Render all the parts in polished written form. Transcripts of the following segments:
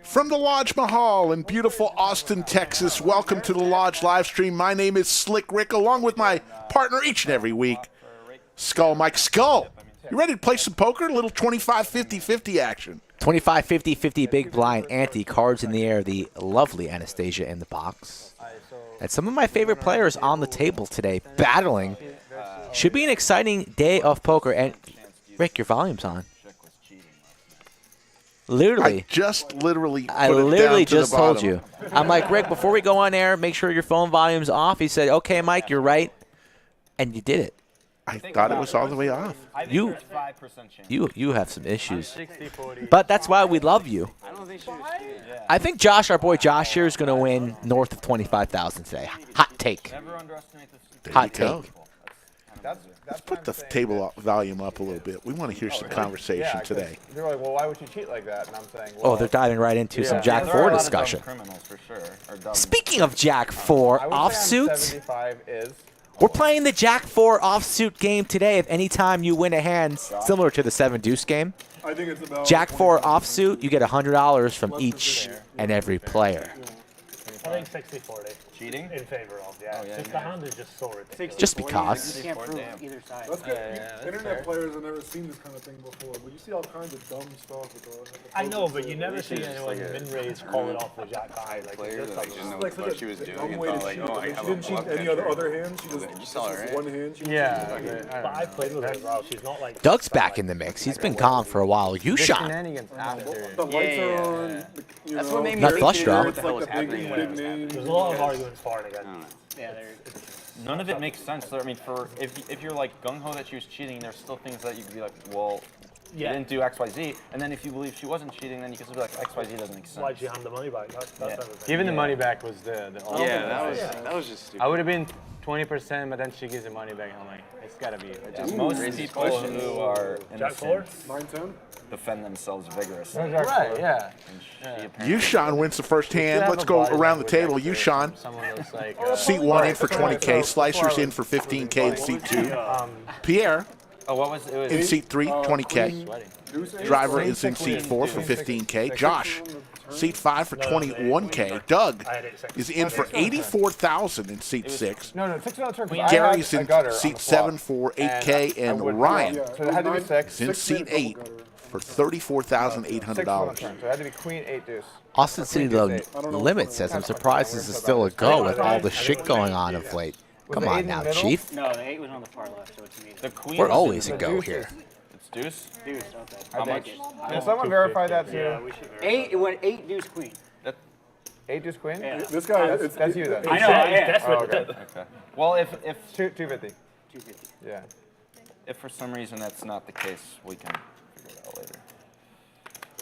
From the Lodge Mahal in beautiful Austin, Texas, welcome to the Lodge live stream. My name is Slick Rick, along with my partner each and every week, Skull Mike. Skull, you ready to play some poker? A little 25-50-50 action. 25-50-50 big blind ante, cards in the air, the lovely Anastasia in the box. And some of my favorite players on the table today battling. Should be an exciting day of poker. And Rick, your volume's on. Literally. I literally just told you. I'm like, Rick, before we go on air, make sure your phone volume's off. He said, okay, Mike, you're right. And you did it. I thought it was all the way off. You have some issues. But that's why we love you. I think Josh, our boy Josh here, is going to win north of $25,000 today. Hot take. Hot take. Let's put the table volume up a little bit. We want to hear some conversation today. They're like, well, why would you cheat like that? And I'm saying, well, they're diving right into some Jack 4 discussion. Speaking of Jack 4 offsuits, we're playing the Jack 4 offsuit game today. If any time you win a hand similar to the 7 deuce game, Jack 4 offsuit, you get $100 from each and every player. I think 60-40. Cheating? In favor of, yeah. The hand is just so ridiculous. Just because. You can't prove either side. That's good. Internet players have never seen this kind of thing before, but you see all kinds of dumb stuff. I know, but you never see anyone min-raise call it off with Jack high. Like, player that didn't know like what she was doing and thought like, oh, I she have didn't cheat any other hands. She You just saw her, right? one hand. but I've played with her as well. She's not like... Doug's back in the mix. He's been gone for a while. YooChan. The lights are on. That's what made me Not flush draw. It's like the big name. There's a lot of arguments for and against. Yeah, None of it makes sense. I mean, if you're like gung-ho that she was cheating, there's still things that you could be like, well, you didn't do X, Y, Z. And then if you believe she wasn't cheating, then you can still be like, X, Y, Z doesn't make sense. Why'd you hand the money back? That's everything. Giving the money back was the that was just stupid. I would have been 20%, but then she gives the money back. I'm like, it's gotta be. Most people who are innocent 9-10. defend themselves vigorously. Right, yeah. YooChan wins the first hand. Let's go around the table. YooChan, seat 1 in for 20K. Slicers in for 15K in seat 2. Pierre in seat 3, 20K. Driver is in seat 4 for 15K. Josh, seat 5 for 21K. Doug is in for 84,000 in seat 6. Gary's in seat 7 for 8K, and Ryan is in seat 8 for $34,800. So it had to be queen, 8 deuce. Austin City Limit says, I'm surprised this is still a go with all the shit going on of late. Come on now, Chief. No, the 8 was on the far left, so it's me. The queen. We're always a go here. It's deuce. Deuce, okay. How much? Can someone verify that too? Yeah, we should verify. 8, it went 8 deuce queen. 8 deuce queen. Yeah. This guy, That's you then. I know, yeah. That's what Okay. Well, if 250. 250. Yeah. If for some reason that's not the case, we can figure it out later.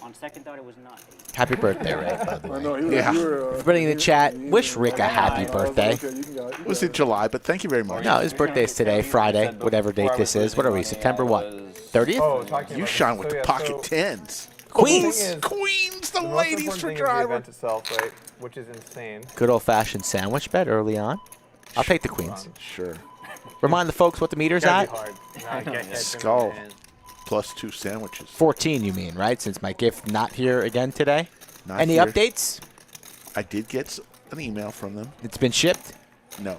On second thought, it was not 8. Happy birthday, Rick, by the I know, way. Everybody in the chat, wish Rick a happy birthday. It was in July, but thank you very much. No, his birthday's today, Friday, whatever date this is. What are we, September what? 30th? YooChan with the pocket tens. Queens! Queens, the ladies for driver. itself, right? Which is insane. Good old-fashioned sandwich bet early on. I'll take the queens. Sure. Remind the folks what the meter's at. Skull. Plus 2 sandwiches. 14, you mean, right? Since my gift not here again today. Not Any here. updates? I did get an email from them. It's been shipped? No.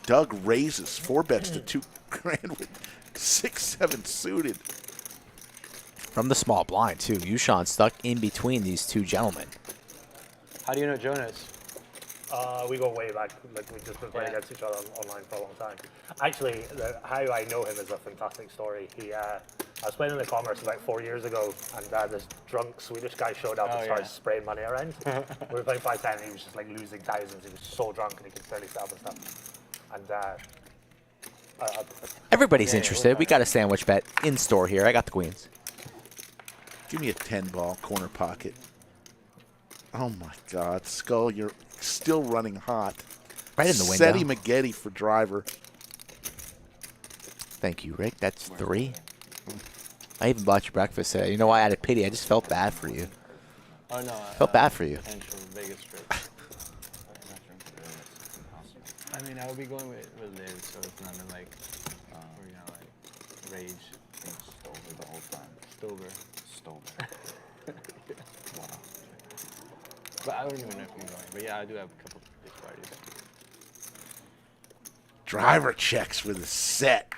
Doug raises 4 bets to 2 grand with 6-7 suited. From the small blind, too. YooChan stuck in between these two gentlemen. How do you know Jonas? We go way back. Like, we've just been playing against each other online for a long time. Actually, how I know him is a fantastic story. I was playing in the Commerce about 4 years ago, and this drunk Swedish guy showed up and started spraying money around. We were playing 5-10, and he was just like losing thousands. He was so drunk, and he could barely stop and stuff. And Everybody's interested. We got a sandwich bet in store here. I got the queens. Give me a 10-ball corner pocket. Oh, my God. Skull, you're still running hot. Right in the window. Seti Maggette for driver. Thank you, Rick. That's 3. I even bought you breakfast today. You know why? Out of pity, I just felt bad for you. Oh, no. Felt bad for you. Vegas trip. I mean, I will be going with Liz, so it's not like we're gonna like rage. Stover the whole time. Stover. Stover. Wow. But I don't even know if I'm going. But yeah, I do have a couple pitch parties. Driver checks with a set.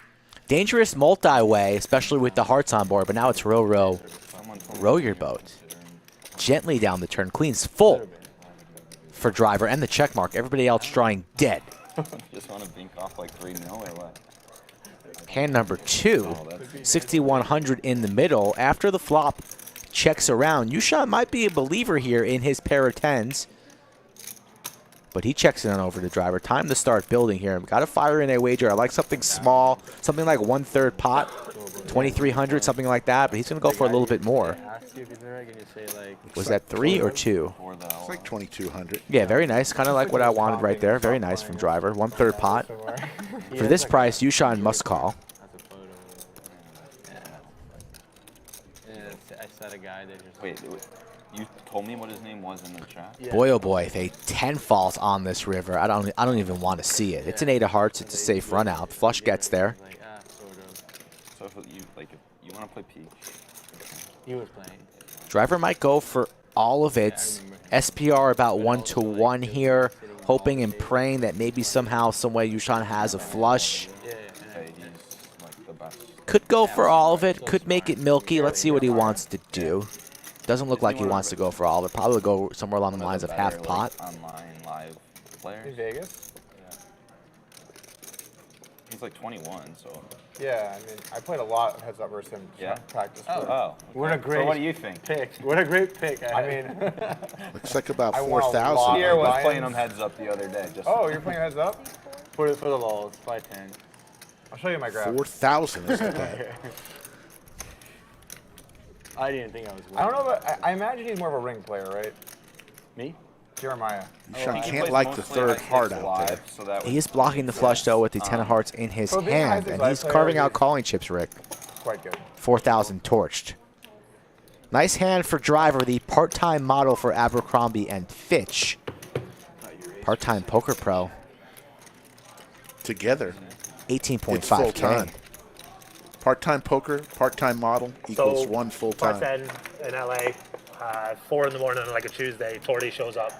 Dangerous multi-way, especially with the hearts on board, but now it's row, row. Row your boat. Gently down the turn. Queen's full for driver and the check mark. Everybody else drawing dead. Just want to bink off like 3-0 or what? Hand number 2. 6,100 in the middle. After the flop checks around, YooChan might be a believer here in his pair of 10s. But he checks it on over to driver. Time to start building here. Got to fire in a wager. I like something small, something like 1/3 pot, 2,300, something like that. But he's going to go for a little bit more. Was that 3 or 2? It's like 2,200. Yeah, very nice. Kind of like what I wanted right there. Very nice from driver. 1/3 pot. For this price, YooChan must call. I said a guy that just. Wait, you told me what his name was in the chat? Yeah. Boy, oh boy, if a 10 falls on this river, I don't even want to see it. It's an 8 of hearts. It's a safe run out. Flush gets there. Like, sort of. So if you want to play peach. He was playing. Driver might go for all of it. SPR about 1-to-1 here, hoping and praying that maybe somehow, some way YooChan has a flush. He's like the best. Could go for all of it. Could make it milky. Let's see what he wants to do. Doesn't look like he wants to go for all of it. Probably go somewhere along the lines of half pot. Online live players. In Vegas? Yeah. He's like 21, so. Yeah, I mean, I played a lot of heads up versus him. Yeah. Practice. Oh. Okay. What a great. So what do you think? Pick. What a great pick. I mean, Looks like about I want a 4,000. lot. Pierre was Lions. playing him heads up the other day. Just oh, you're playing heads up? For the lulls, 5-10. I'll show you my graph. 4,000 is the bet. I didn't think I was winning. I don't know, but I imagine he's more of a ring player, right? Me? Jeremiah. YooChan He can't plays like the mostly 3rd high heart stakes out there. live, so that He is blocking the flush, though, with the 10 of hearts in his For being a hand. high And stakes he's player, carving out he's- calling chips, Rick. Quite good. 4,000 torched. Nice hand for driver, the part-time model for Abercrombie and Fitch. Part-time poker pro. Together, it's 18.5K. full-time. Part-time poker, part-time model equals one full-time. Bartend in LA, 4 in the morning on like a Tuesday. Torty shows up.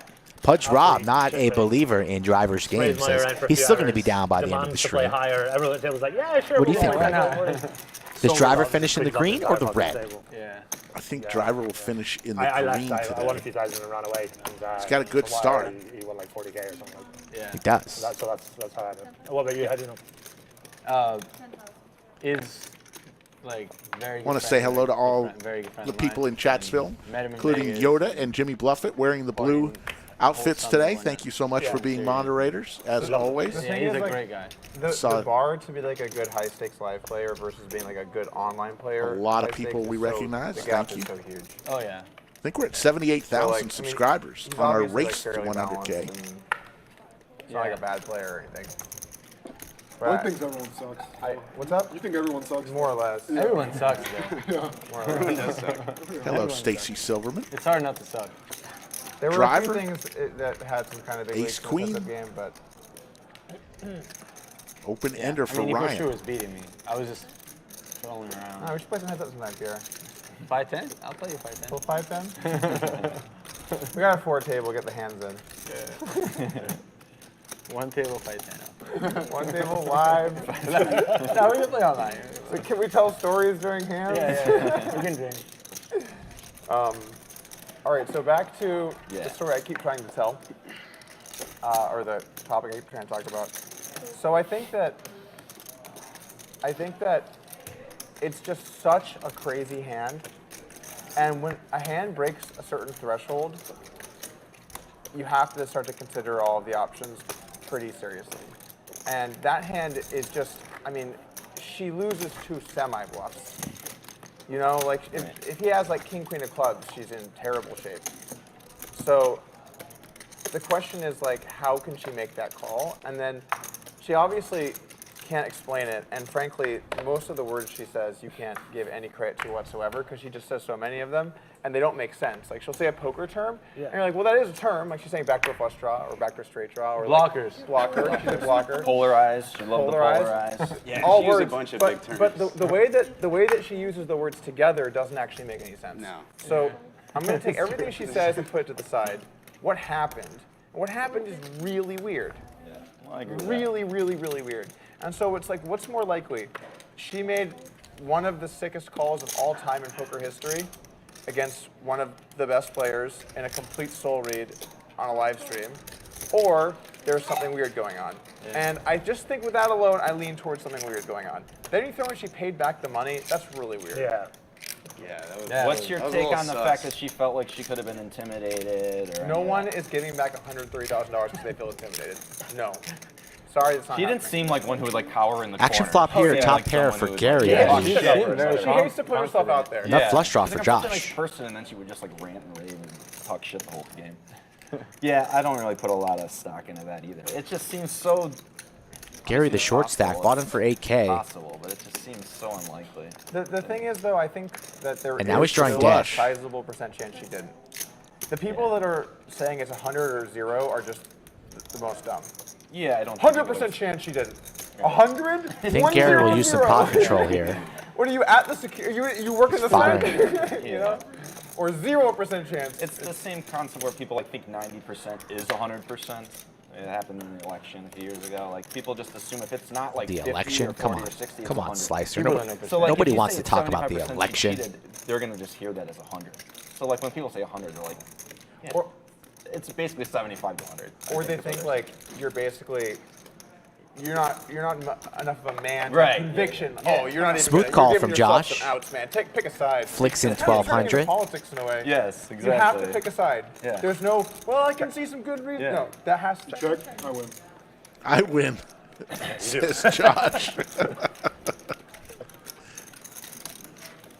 Pudge Rob, Absolutely not a shit-faced. believer in driver's Plays games. money Says around for a he's few still going to be hours, down by the end of the demands to play stream. higher. Everyone was like, yeah, sure. What do you we'll think, play Rick? more. Does So driver lost, finish in the pretty green lost or the on red? table. Yeah. I think driver will finish in the I green left. I won a today. few thousand and ran away. And, He's got a good for while, start. He won like 40K or something like that. Yeah. He does. So that's how I did. What about you? How do you know? Is like very. Want to say hello to all very good friend the of people mine. in Chatsville, Met him in including Vegas. Yoda and Jimmy Bluffett wearing the blue outfits Sunday today. morning. Thank you so much for being seriously. moderators, as always. Yeah, thing he's is, a like, great guy. The Solid. bar to be like a good high stakes live player versus being like a good online player. A lot of high people stakes we is so- recognize. The gap Thank is you. so huge. Oh yeah. I think we're at 78,000 So, like, I mean, subscribers he's on our obviously, race like, to fairly 100K. balanced and He's not like a bad player or anything. I But think everyone sucks. what's up? You think everyone sucks? More or less. Everyone sucks though. More or less. Hello, Stacy Silverman. It's hard not to suck. There were Driver? a few things that had some kind of big Ace leaks in the queen? setup game, but Open ender I for mean, Ryan. Nico was beating me. I was just trolling around. no, we should play some heads up sometime, Pierre. 5-10? I'll play you 5-10. Full 5-10? We got a 4 table, get the hands in. One table 5-10. 1 table live. No, we can play online. So can we tell stories during hands? Yeah. We can drink. All right, so back to the story I keep trying to tell, or the topic I keep trying to talk about. So I think that it's just such a crazy hand, and when a hand breaks a certain threshold, you have to start to consider all of the options pretty seriously. And that hand is just, I mean, she loses 2 semi-bluffs. You know, like if he has like king, queen of clubs, she's in terrible shape. So the question is like, how can she make that call? And then she obviously can't explain it. And frankly, most of the words she says, you can't give any credit to whatsoever because she just says so many of them and they don't make sense. Like she'll say a poker term and you're like, well, that is a term. Like she's saying backdoor flush draw or backdoor straight draw or Blockers. Like, blocker. She's a blocker. Polarized. She loved the Polarized. polarized. Yeah, All she used words, a bunch of but, big terms. but the way that she uses the words together doesn't actually make any sense. No. So I'm going to take everything she says and put it to the side. what happened. What happened is really weird. Yeah, well, I agree with Really, really, really weird. And so it's like, what's more likely? She made one of the sickest calls of all time in poker history against one of the best players in a complete soul read on a live stream, or there's something weird going on. Yeah. And I just think with that alone, I lean towards something weird going on. Then you throw in she paid back the money, that's really weird. Yeah. Yeah, that was, what's your take on the fact that she felt like she could have been intimidated? Or no one is giving back $130,000 because they feel intimidated. No. Sorry, that's not She didn't seem like one who would like cower in the Action corner. flop here, Yeah, top like pair someone for who was Gary. Like, she hates to put herself out there. Enough flush draw for Like a Josh. person, and then she would just like rant and rave and talk shit the whole game. Yeah, I don't really put a lot of stock into that either. It just seems so. Gary, the short stack, bought him for 8K. Possible, but it just seems so unlikely. The thing is, though, I think that there And now he's drawing still a dash. sizable percent chance she didn't. The people that are saying it's 100 or 0 are just the most dumb. Yeah, I don't. 100% chance she didn't. 100? I think Gary will use some pot control here. What are you at the security? You work in the Fine. center, you know? Or 0% chance. It's the same concept where people like think 90% is 100%. It happened in the election a few years ago. Like people just assume if it's not like The 50 election? or 40 Come on. or 60, Come it's on, 100. Slicer. So, like, Nobody if you wants say to talk about the 75% she election. cheated, they're gonna just hear that as 100. So like when people say 100, they're like, yeah, Or- it's basically 75 to 100. Or they think like you're basically you're not enough of a man. Right. Conviction. Yeah. Oh, you're not even. Smooth gonna, call you're from giving yourself Josh. some outs, man. Pick a side. Flicks in It's kind of turning into 1200. Politics in a way. Yes, exactly. You have to pick a side. Yeah. There's no. Well, I can see some good reasons. Yeah. No, that has to. Check. I win. I win, says Josh.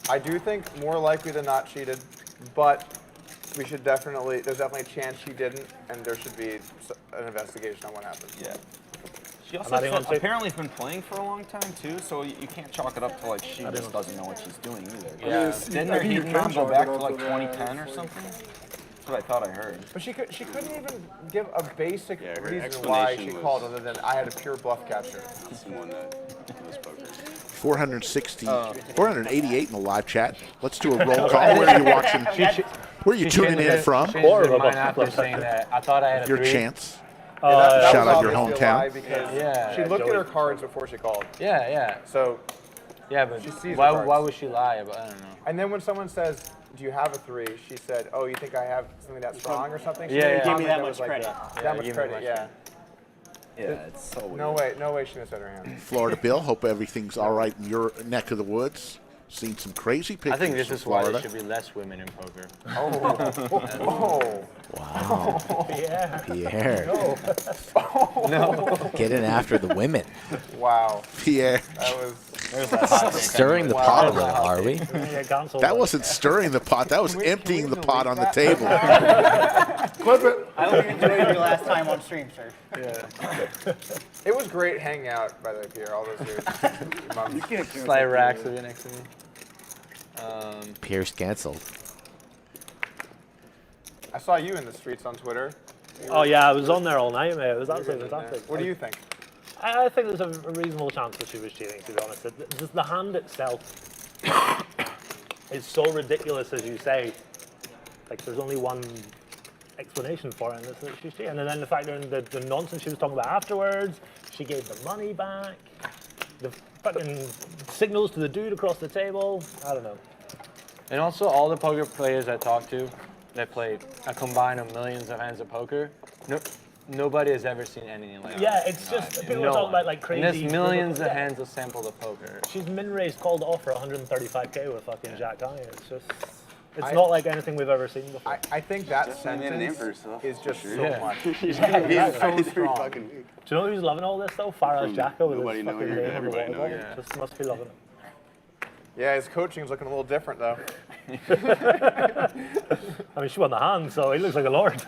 I do think more likely than not cheated, but we should definitely. There's definitely a chance she didn't, and there should be an investigation on what happened. Yeah. She also apparently has been playing for a long time too, so you can't chalk it up to like she just doesn't know what she's doing either. Yeah. Didn't her heat count go back to like 2010 or something? That's what I thought I heard. But she couldn't even give a basic her reason why she explanation called other than I had a pure bluff catcher. Someone that knows poker. 460, 488 in the live chat. Let's do a roll call. Where are you watching? Where are you tuning in from? Or mine after saying that I thought I had a Your 3. chance. That Shout was out your obviously a lie hometown. because Yeah. she looked at her cards before she called. Yeah. So, Yeah, but She sees why, the cards. why would she lie? But I don't know. and then when someone says, "Do you have a 3?" She said, "Oh, you think I have something that strong or something?" She Yeah, made a yeah. Give me comment that was much like credit. That much give me credit, much yeah. Yeah, it's so weird. No way she misread her hand. Florida Bill, hope everything's all right in your neck of the woods. Seen some crazy pictures I think this from is why Florida. there should be less women in poker. Oh. Wow. Yeah. Pierre. No. Getting after the women. Wow. Pierre, That was. Stirring the pot a little, are we? Yeah, cancel that wasn't stirring the pot. That was emptying the pot on the table. Clip it. I hope you enjoyed your last time on stream, sir. It was great hanging out, by the way, Pierre, all those years. Months. You can't cancel Slide it. racks of it next to me. Pierre's canceled. I saw you in the streets on Twitter. Oh yeah, I was on there all night, mate. It was absolutely fantastic. What do you think? I think there's a reasonable chance that she was cheating, to be honest. The hand itself is so ridiculous, as you say. Like, there's only one explanation for it, and it's that she's cheating. And then the fact that the nonsense she was talking about afterwards, she gave the money back, the fucking signals to the dude across the table. I don't know. And also, all the poker players I talked to that played a combined of millions of hands of poker, nobody has ever seen anything like that. Yeah, it's just people are No talking one. about like And crazy. there's millions of Yeah. hands of sample of poker. She's min-raised called off for 135K with fucking Jack High. It's just, it's I- not like anything we've ever seen before. I think that Definitely made a name for sentence herself, is just for so sure. Yeah. much. He's so pretty strong. fucking big. Do you know who's loving all this though? Faraz From Jacko with nobody his knowing fucking her to name on the everybody water knowing bottle. her. Just must be loving it. Yeah, his coaching's looking a little different, though. I mean, she won the hand, so he looks like a lord.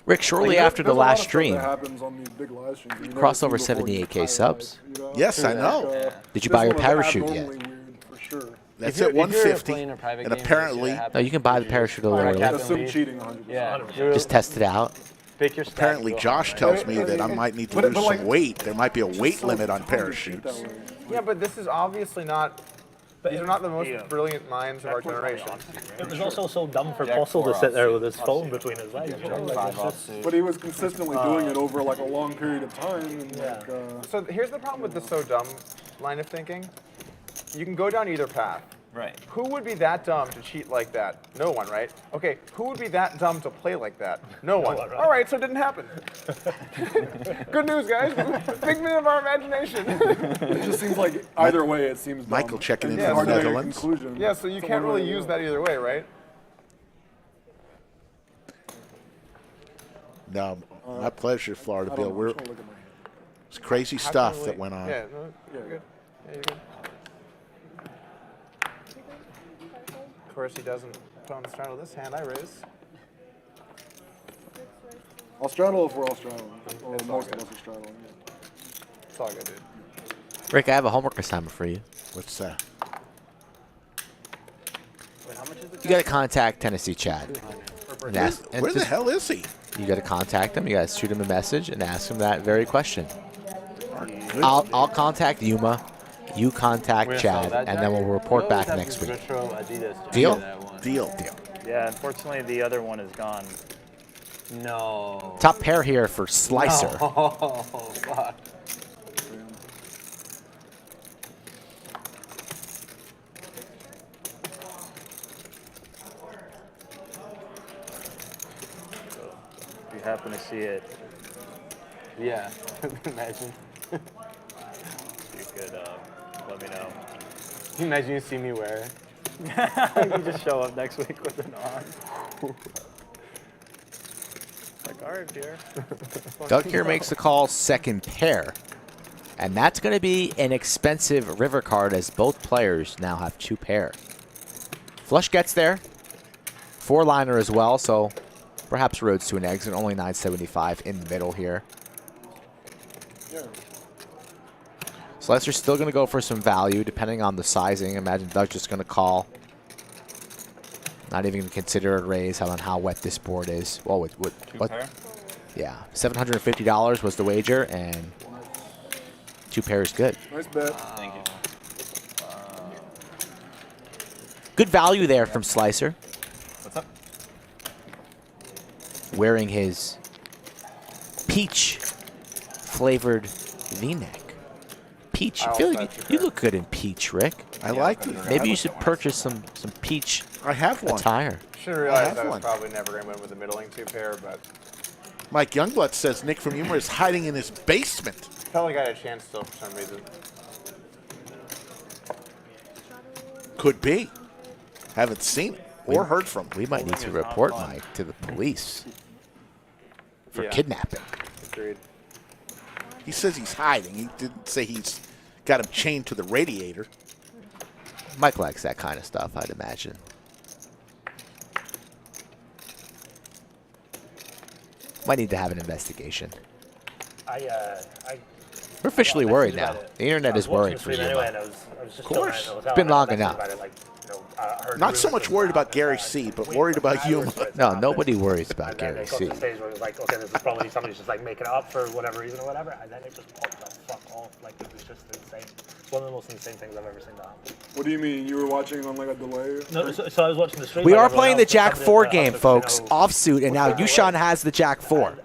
Rick, shortly Like, after the there's a lot last of stuff stream, that happens on these big live streams that you never crossed see over before in 78K your subs. life, you know? Yes, I know. Did you this buy your one was parachute yet? abnormally weird, for sure. That's If at you're 150. playing a private And game, apparently, you should have No, you can buy the parachute a little Alright, early. Captain Assume Lee. cheating 100%. Yeah. Just test it out. Pick your stack, apparently go Josh home, tells right? me that I might need to But- lose but, like, some weight. There might be a weight So limit on tough to shoot parachutes. that way. Yeah, but this is obviously not These are not the most brilliant minds of our generation. It was also so dumb for Jack Postle four to sit there offsuit. with his phone between his legs. You know, like, Five it's just- offsuit. But he was consistently doing it over like a long period of time. And like, So here's the problem with the so dumb line of thinking. You can go down either path. Right. Who would be that dumb to cheat like that? No one, right? Okay, who would be that dumb to play like that? No one. one, right? All right, so it didn't happen. Good news, guys. Figment of our imagination. it just seems like either way, it seems. Michael dumb. checking in It's from hard the to make a Netherlands. conclusion. Yeah, so you It's can't one way really or use the other. that either way, right? No, my pleasure, Florida I Bill. don't know. We're I'm trying to look at my hand. it's crazy How can stuff we- that went on. Yeah, no, you're good. Yeah, you're good. Of course, he doesn't put on the straddle this hand I raise. I'll straddle if we're all straddling. Or It's all most of good. us are straddling. Yeah. It's all good, dude. Rick, I have a homework assignment for you. What's that? You got to contact Tennessee Chad. And ask, and Where the just- hell is he? You got to contact him. You got to shoot him a message and ask him that very question. I'll contact Yuma. You contact Chad, and then we'll report back next week. Retro Adidas jacket, Deal? that one. Deal. Yeah, unfortunately, the other one is gone. No. Top pair here for Slicer. Oh, fuck. If you happen to see it, Yeah. Imagine. you could let me know. Imagine you see me wear it. You just show up next week with it on. Like, all right, Pierre. Doug here makes the call, second pair. And that's going to be an expensive river card as both players now have two pair. Flush gets there. Four-liner as well, so perhaps roads to an exit. Only 975 in the middle here. Yeah. Slicer's still going to go for some value depending on the sizing. Imagine Doug's just going to call. Not even going to consider a raise on how wet this board is. Well, what? Pair? Yeah, $750 was the wager, and two pairs good. Nice bet. Thank you. Good value there from Slicer. What's up? Wearing his peach flavored V-neck. Peach. I feel like you look good in peach, Rick. I like it. Maybe you should purchase some peach I have one. attire. Should realize have I was one. probably never going to win with the middling two pair, but Mike Youngblood says Nick from Humor is hiding in his basement. felt like I had a chance still for some reason. Could be. Haven't seen it or heard from him. We might need to report Mike to the police for Yeah. kidnapping. Agreed. He says he's hiding. He didn't say he's got him chained to the radiator. Mike likes that kind of stuff, I'd imagine. Might need to have an investigation. We're officially worried now. The internet is worried for you. Anyway, and I was just Of course. It's been long enough. Not so much worried about Gary C., but worried about you. No, nobody worries about Gary It got to C. the stage where it was like, okay, this is probably somebody's just like making it up for whatever reason or whatever, and then it just popped the fuck off. Like, it was just insane. It's one of the most insane things I've ever seen that happen. What do you mean? You were watching on like a delay? No, so I was watching the stream. We like are everyone playing the else, Jack somebody 4 at the game, office, folks. you know, Offsuit, and now YooChan has the Jack 4.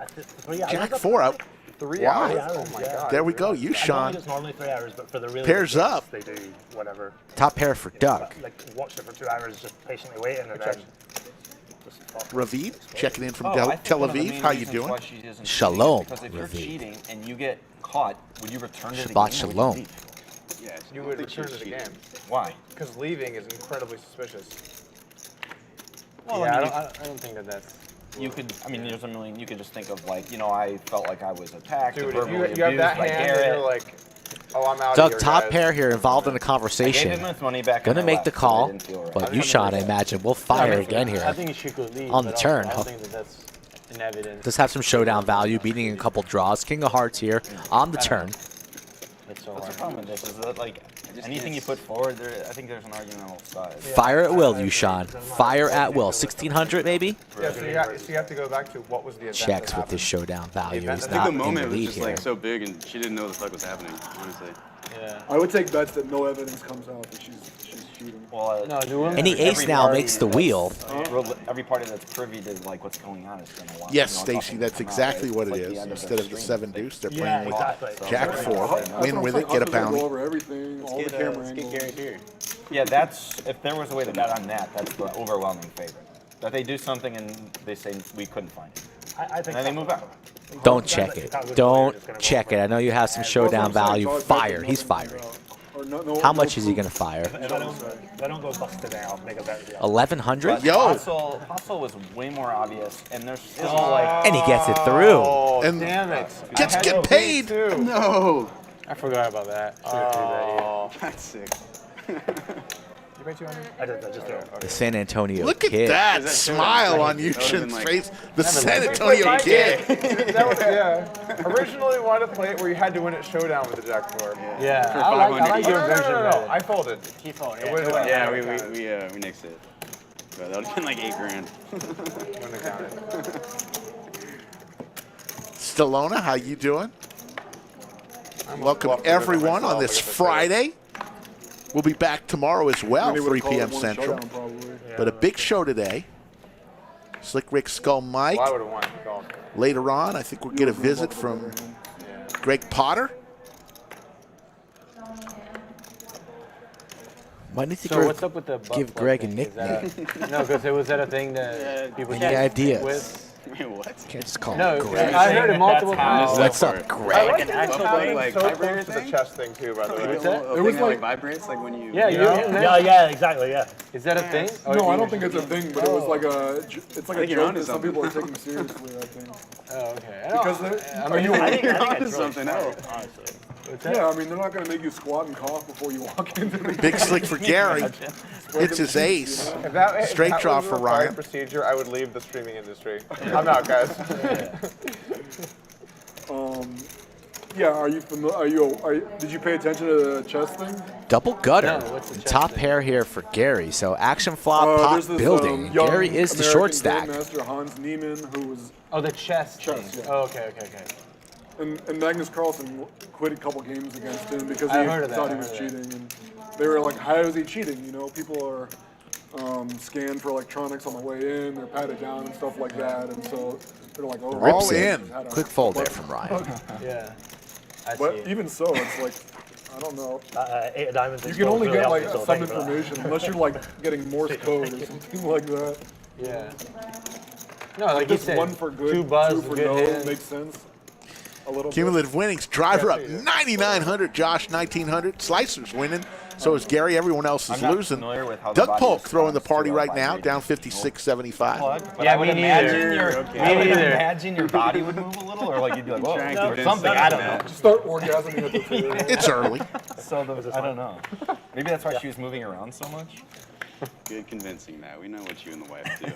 Jack 4 out. 3 Wow. hours? 3 hours, Oh my yeah. god. There we go. I know YooChan. it's normally 3 hours, but for the real Pairs games, up. they do whatever. Top pair for Doug. Like, watched it for 2 hours, just patiently waiting, and then just fuck. Raviv checking in from I think Tel one of the Aviv. main How you reasons doing? why she isn't cheating is Shalom, Because if you're Raviv. cheating and you get caught, would you return to the game? Shabbat or shalom. would you leave? Yeah, You would return to the game. Why? Because leaving is incredibly suspicious. Well, Yeah, I mean, I don't think that's. you could. I mean, there's a million. You could just think of like, you know, I felt like I was attacked, Dude, and if verbally you abused have that by hand Garrett. and you're like, oh, I'm out Doug, of here, top guys. pair here involved in the I gave conversation. him his money back. Gonna and I make the left, so I call, didn't feel right. but YooChan, I imagine, will fire again I here. think she could leave. On the but turn, I huh? don't think that that's in evidence. Does have some showdown value, beating a couple draws. King of Hearts here on the turn. It's so What's the hard. problem with this? Is that like anything you put forward, I think there's an argument on both sides. Fire at will, YooChan. Fire at will. 1600 maybe? Yeah, so you have to go back to what was the event Checks that with this happened. showdown value. event He's that I not think the in the moment was lead just here. like so big, and she didn't know what the fuck was happening. Honestly. Yeah. I would take bets that no evidence comes out that she's Well, Any ace now makes the wheel. Every party that's privy to like what's going on is going to want. Yes, Stacy, that's exactly what it is. Instead of the 7 deuce, they're playing with Jack 4. Win with it, get a bounty. Go over everything, all the camera angles. Gary here. Yeah, that's if there was a way to bet on that, that's the overwhelming favorite. That they do something and they say we couldn't find it. I think and then they move out. Don't check it. Don't check it. I know you have some showdown value. Fire. He's firing. How much is he going to fire? If I don't go bust today, I'll make a bet. 1,100? Yo! Hustle was way more obvious, and there's still like... And he gets it through. And Damn it. gets to get paid. No. I forgot about that. That's sick. You pay 200? I did that just there. The San Antonio Look at Kid. that that smile on that would've been YooChan's like- face. The San Antonio Kid. That was, yeah. Originally wanted to play it where you had to win at showdown with the Jack 4. Yeah, For I like 500 your each. version of it. I folded. Keep phone. It would've been- Yeah, we nixed it. But that would have been like $8,000. Wouldn't have counted. Stallona, how you doing? Welcome everyone on this Friday. We'll be back tomorrow as well, 3 p.m. Central. But a big show today. Slick Rick Skull Mike. Well, I would have won. Go on. Later on, I think we'll get a visit from Greg Potter. Might need to So what's up with the butt give plug Greg a thing? Is that nickname. no, because it was that a thing that people Any can't ideas? with? Wait, what? Can't just call No, him Greg. I heard it multiple times. What's for up, it. I Greg? like actual having like so vibrator close to the thing? chest thing too, by the way. What's that? It was like vibrates, like when you. Yeah, You you know? Yeah, exactly, yeah. Is that a thing? No, I don't think it's a thing, but it was like it's like a think you're joke onto that some something. people are taking seriously, I think. Oh, okay. Because I think You're it's onto really something smart, else. honestly. yeah, I mean, they're not going to make you squat and cough before you walk into the Big Slick for Gary. Hits his ace. If Straight that draw was a for required Ryan. procedure, I would leave the streaming industry. I'm out, guys. Yeah, are you familiar? Did you pay attention to the chess thing? Double gutter. No, what's the And chest top thing? pair here for Gary. So action flop, pot There's this, building. young Gary is the American short stack. Grandmaster Hans Niemann, who was, Oh, the chest Chest, thing. yeah. Oh, okay. and Magnus Carlsen quit a couple games against him because I he heard of that, thought he I was heard cheating, and they were like, "How is he cheating?" You know, people are scanned for electronics on the way in, they're patted down and stuff like that, and so they're like, "Oh, All he in. had a- Quick fold there from Ryan. Yeah. I see But it. even so, it's like, I don't know. 8 of diamonds. You is can only really get like helpful, so some thank you for that. information unless you're like getting Morse code or something like that. Yeah. No, like you Just said, one for good, 2 buzz, two for good no hands. makes sense. A little bit. Cumulative winnings. Driver up 9,900. Josh 1,900. Slicer's winning. So is Gary. Everyone else is I'm not losing. familiar with how the Doug body Polk throwing the responds party to right now, vibrating. down 56.75. But Yeah, I would me neither. imagine your, Okay. I would Me neither. imagine your body would move a little, or like you'd be like, whoa, Try and or convince something. them I don't that. know. Start orgasming at the table. It's early. So I don't know. Maybe that's why she was moving around so much. Good convincing, Matt. We know what you and the wife do.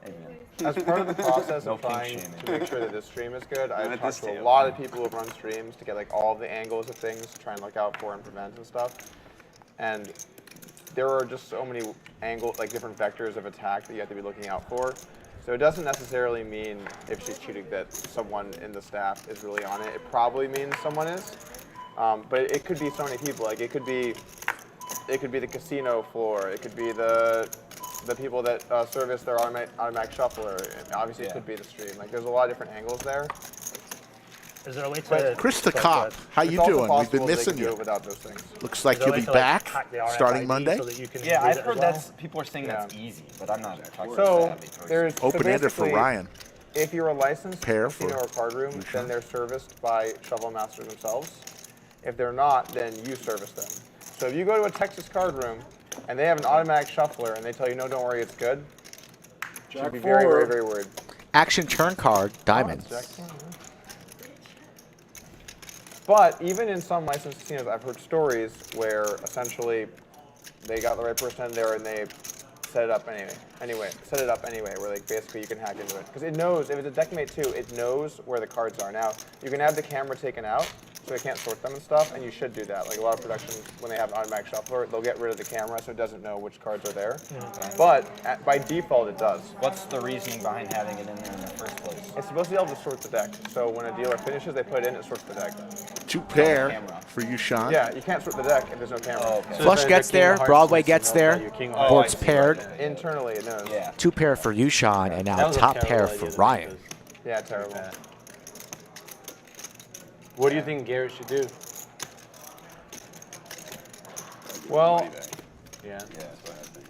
Hey, man. As part of the process No of kink trying shaming. to make sure that this stream is good, I've Not talked this to a table. lot of people who have run streams to get like all the angles of things to try and look out for and prevent and stuff. And there are just so many different vectors of attack that you have to be looking out for. So it doesn't necessarily mean if she's cheating that someone in the staff is really on it. It probably means someone is, but it could be so many people. Like it could be the casino floor. It could be the people that service their automatic shuffler. And obviously, it could be the stream. Like there's a lot of different angles there. Is there a way to... Chris the Cop, how It's you also doing? We've possible been they missing can do you. it without those things. Looks like is there you'll a be way to, back hack the RFID starting Monday. So that you can Yeah, use I've it as heard well? that's people are saying that's easy, but I'm not a So there's Open-ended for basically, Ryan. If you're a licensed Pair casino for or card room, then they're serviced by shovel masters themselves. If they're not, then you service them. So if you go to a Texas card room and they have an automatic shuffler and they tell you, no, don't worry, it's good, you should be very, very, very worried. Action turn card, diamonds. But even in some licensed casinos, I've heard stories where essentially they got the right person in there and they set it up anyway, where like basically you can hack into it. Because it knows, if it's a deckmate 2, it knows where the cards are. Now, you can have the camera taken out, so they can't sort them and stuff, and you should do that. Like a lot of production, when they have an automatic shuffler, they'll get rid of the camera so it doesn't know which cards are there. But by default, it does. What's the reasoning behind having it in there in the first place? It's supposed to be able to sort the deck. So when a dealer finishes, they put it in, it sorts the deck. 2 pair for YooChan. Yeah, you can't sort the deck if there's no camera. Oh, okay. Flush gets there, Broadway gets there, board's paired. Internally, it knows. Yeah. 2 pair for YooChan, and now top pair for Ryan. Yeah, terrible. What do you think Garrett should do? Well, Yeah. Yeah, that's what I think.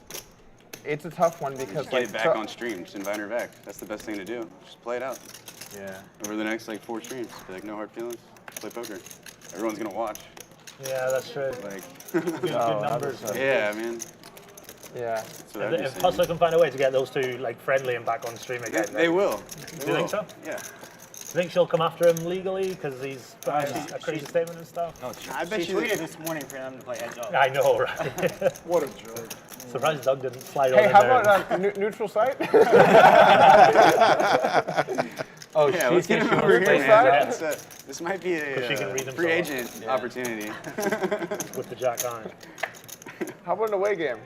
it's a tough one because Just get it back on stream. Just invite her back. That's the best thing to do. Just play it out. Yeah. Over the next like 4 streams. Be like, no hard feelings. Just play poker. Everyone's gonna watch. Yeah, that's true. Like, Good numbers. yeah, man. Yeah. So that'd be If insane. Hustler can find a way to get those 2 like friendly and back on stream again, They will. Do you think so? Yeah. Do you think she'll come after him legally because he's got a crazy statement and stuff? I bet she tweeted this morning for them to play heads up. I know, right? What a joke. Surprised Doug didn't slide Hey, on how in there. about neutral site? Oh, Yeah, she let's get said him she over wants here, to play man. hands up. This might be She can read a them free so well. agent opportunity. with the Jack Hine. How about an away game?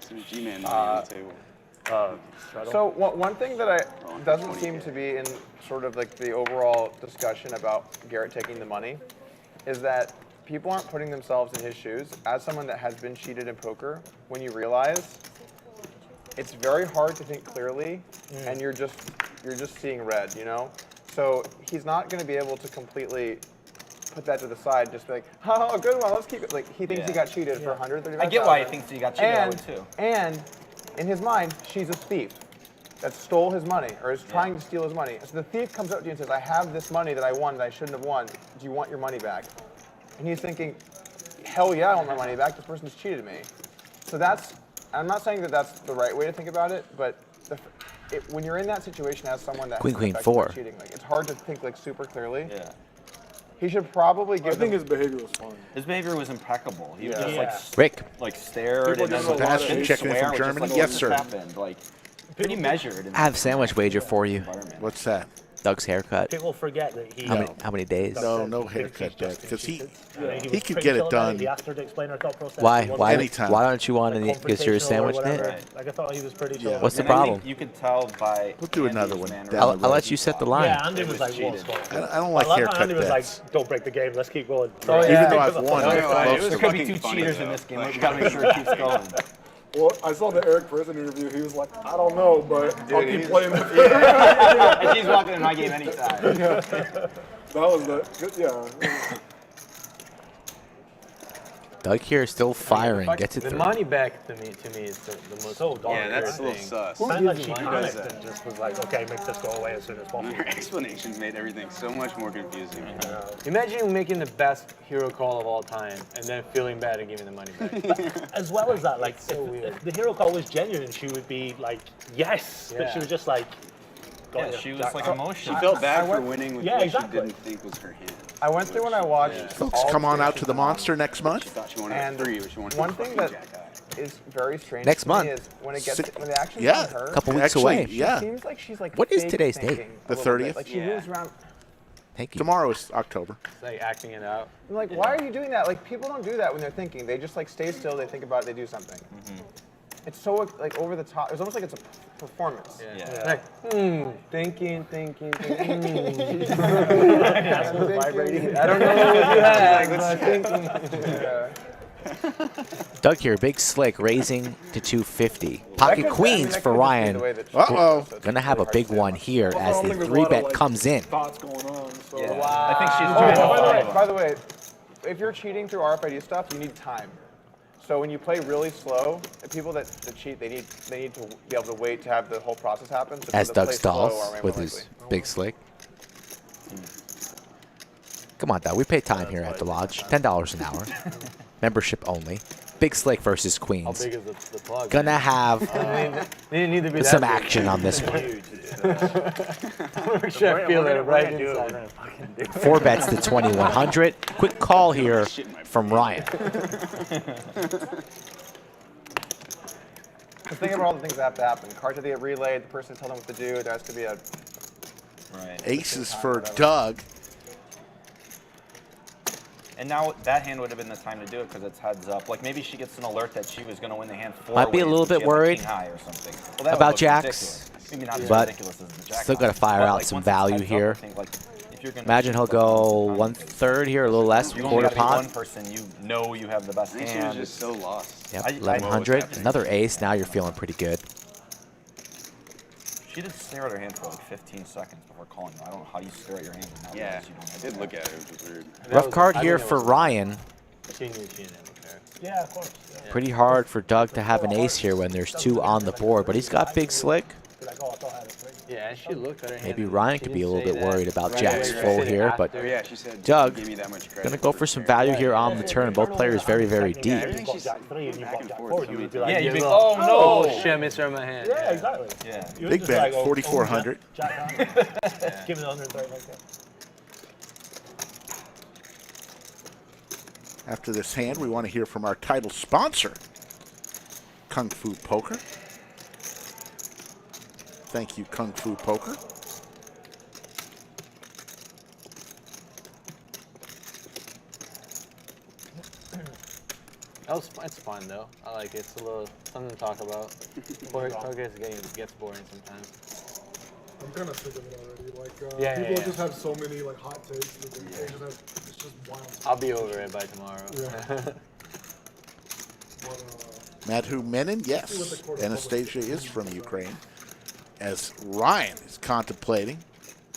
Some G-Man money on the table. Straddle. So one thing that doesn't seem to be in sort of like the overall discussion about Garrett taking the money is that people aren't putting themselves in his shoes. As someone that has been cheated in poker, when you realize it's very hard to think clearly, and you're just seeing red, you know. So he's not going to be able to completely put that to the side, just be like, oh, good one, let's keep it. Like he thinks he got cheated for 135,000. I get why he thinks he got cheated. I would too. And in his mind, she's a thief that stole his money or is trying to steal his money. So the thief comes up to you and says, I have this money that I won that I shouldn't have won. Do you want your money back? And he's thinking, hell yeah, I want my money back. This person's cheated me. So I'm not saying that that's the right way to think about it, but when you're in that situation as someone that Queen, has been affected by 4. cheating, like it's hard to think like super clearly. Yeah. He should probably give I think his behavior was fine. His behavior was impeccable. He would just Rick. like stared People and then give him a lot of didn't checking in swear, from was just Germany? like, Yes, what sir. just happened? Like pretty measured. I have a sandwich wager for you. What's that? Doug's haircut. People forget that he. How many days? No haircut yet, because he could get it done. He asked her to explain her thought process. Why? He wasn't Why? Anytime. Why don't you want to get your confrontational or sandwich whatever. knit? Like I thought he was pretty chill. What's the And I think problem? You could tell by. We'll do another Andy's one manner. down I'll let you set the line. Yeah, Andy was like, what's going on? I don't like I love how haircut Andy was bets. like, don't break the game, let's keep going. Oh, Even yeah. though I've won, It most was of There could be fucking two funny, cheaters though. in this game. We gotta make sure it keeps going. Well, I saw the Eric Prison interview. He was like, I don't know, but I'll keep he's- playing. And she's walking in my game anytime. That was yeah. Doug here is still firing. Gets it The through. money back to me is the most So dark. Yeah, that's a little thing. sus. Sounded like she does panicked that? and just was like, okay, make this go away as soon as possible. Your explanations made everything so much more confusing. Imagine making the best hero call of all time and then feeling bad and giving the money back. As well as that, like, if the hero call was genuine, she would be like, yes, but she was just like, got Yeah, you, she was Jack. like emotional. She felt bad for winning with Yeah, what exactly. she didn't think was her hand. I went through when I watched. Folks, all come the on out to the finishes Monster next She month. thought she wanted And a 3, but she wanted one a thing fucking that jack eye. is very strange Next to me month. is when it gets Six- when the action's yeah. on her. Couple weeks Actually, away. yeah. It seems like she's like. What is fake today's date? thinking a The little bit. 30th? Like she moves around. Thank you. Tomorrow is October. It's like acting it out. I'm like, why are you doing that? Like people don't do that when they're thinking. They just like stay still. They think about it. They do something. It's so like over the top. It's almost like it's a performance. Yeah. Like, thinking. Vibrating. I don't know what you have, but thinking. Yeah. Doug here, big slick, raising to 250. Pocket queens for Ryan. Uh-oh. Gonna have a big one here I as don't the think there's a lot of, 3-bet like, comes in. Thoughts going on. So. Yeah. I think she's trying to follow. By the way, if you're cheating through RFID stuff, you need time. So when you play really slow, the people that cheat, they need to be able to wait to have the whole process happen. So As people Doug that play slow stalls are way with more his likely. big slick. Come on, Doug. We pay time here at the lodge. $10 an hour. Membership only. Big slick versus How queens. big is the plug? Gonna have They need to be some that big. action on this one. Make sure I feel it right inside. 4 bets to 2,100. Quick call here from Ryan. Just think about all the things that have to happen. Cards have to get relayed. The person tells them what to do. There has to be a. Right. Aces for Doug. And now that hand would have been the time to do it because it's heads up. Like maybe she gets an alert that she was going to win the hand 4 Might be a ways little and she bit had, like, worried king high or something. Well, that about would look jacks, ridiculous. Maybe not as but ridiculous as the jack still got to high. fire But, out like, some once it's value heads up, here. I think, like, if you're gonna Imagine he'll go 1/3 here, a little less, you only quarter gotta be pot. one person, you know you have the best I think she was hand. just so lost. Yep, I- 1100. happening. Another ace. Now you're feeling pretty good. She did stare at her hand for like 15 seconds before calling you. I don't know how you stare at your hand and now Yeah, realize you don't I have did it. look at it, which was weird. Rough card here for Ryan. She knew she didn't have a pair. Yeah, of course. Yeah. Pretty hard for Doug to have an ace here when there's 2 on the board, but he's got big slick. Like, oh, I thought I had a 3. Yeah, and she looked at her hand. Maybe and Ryan she could be a didn't little say bit worried that. about Right, Jack's right, full right. here, but Oh yeah, she said Doug she gave me that much credit. gonna go for some value here on the turn. Both players very, very deep. Everything she's Jack 3 and you back got and Jack forth 4, so you many would be times. like, Yeah, you'd be oh, like, oh no! Shit, I misread my hand. Yeah, exactly. Yeah. You would Big just bet, like, oh, 4,400. Jack high. Give it 130 like that. After this hand, we want to hear from our title sponsor, Kung Fu Poker. Thank you, Kung Fu Poker. It's fun though. I like it. It's a little something to talk about. Poker gets boring sometimes. I'm kind of sick of it already. Like, Yeah, people yeah. just have so many like hot takes. That they just have, it's just wild. I'll be over it by tomorrow. Yeah. But, Madhu Menon, yes. Anastasia is from Ukraine. As Ryan is contemplating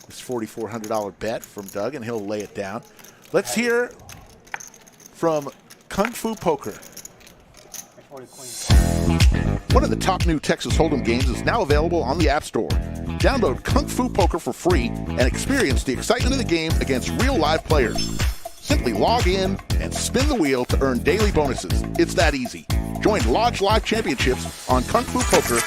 this $4,400 bet from Doug, and he'll lay it down. Let's hear from Kung Fu Poker. One of the top new Texas Hold'em games is now available on the App Store. Download Kung Fu Poker for free and experience the excitement of the game against real live players. Simply log in and spin the wheel to earn daily bonuses. It's that easy. Join Lodge Live Championships on Kung Fu Poker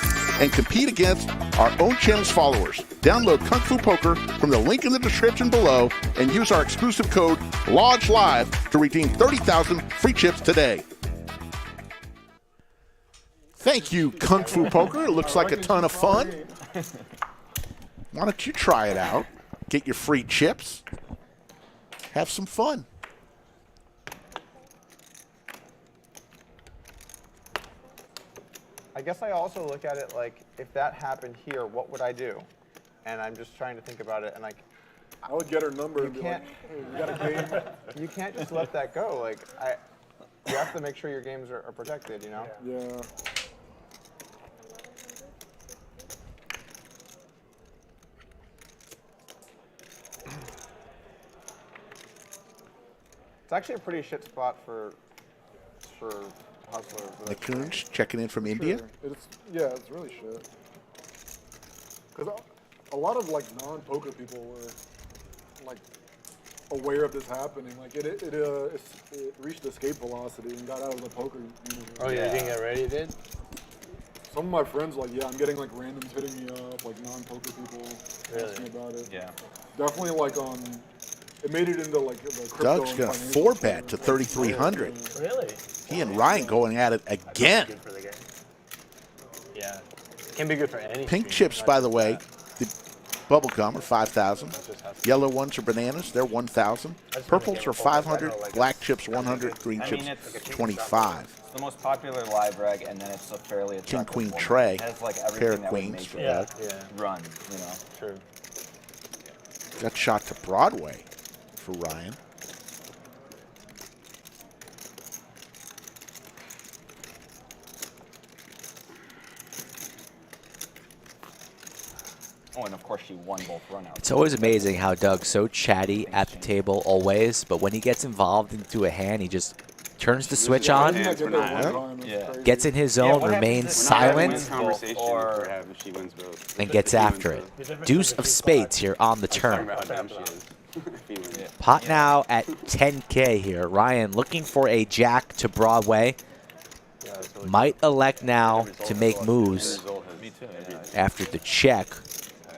and compete against our own channel's followers. Download Kung Fu Poker from the link in the description below and use our exclusive code LODGELIVE to redeem 30,000 free chips today. Thank you, Kung Fu Poker. It looks like a ton of fun. Why don't you try it out? Get your free chips. Have some fun. I guess I also look at it like, if that happened here, what would I do? And I'm just trying to think about it, and like, I would get her number and be can't- like, hey, we got a game. you can't just let that go. Like, you have to make sure your games are protected, you know? Yeah. It's actually a pretty shit spot for hustlers. but that's- Nikunj checking in from India. Sure. It's really shit. Because a lot of like non-poker people were like aware of this happening. Like it reached escape velocity and got out of the poker universe. Oh yeah, you didn't get ready, did? Some of my friends like, yeah, I'm getting like randoms hitting me up, like non-poker people asking about it. Yeah. Definitely like it made it into like the crypto. Doug's and going to financial 4-bet to channel. 3,300. Really? He and Ryan going at it again. Good for the game. Yeah. Can be good for any. Pink stream, chips, not by just the way, that. the bubble gum are 5,000. That's just how- Yellow ones are bananas. They're 1,000. Purples are 500. Black chips 100. Green I mean, chips it's 25. It's the most popular live reg, and then it's a fairly King, attractive queen, one. tray. It has like Pair everything of that would queens make for it Doug. Yeah, run, you know. true. Got shot to Broadway for Ryan. Oh, and of course she won both runouts. It's always amazing how Doug's so chatty at the table always, but when he gets involved into a hand, he just turns the switch on, I get that one time, it's Yeah. crazy. gets in his Yeah, zone, what happens remains if- silent, Conversation Or- we're having if she wins both. and gets after it. Deuce of spades here on the Talking turn. about how dumb she is. If he wins. Pot now at 10K here. Ryan looking for a jack to Broadway. Might elect now to make moves Result has Me too. after the check.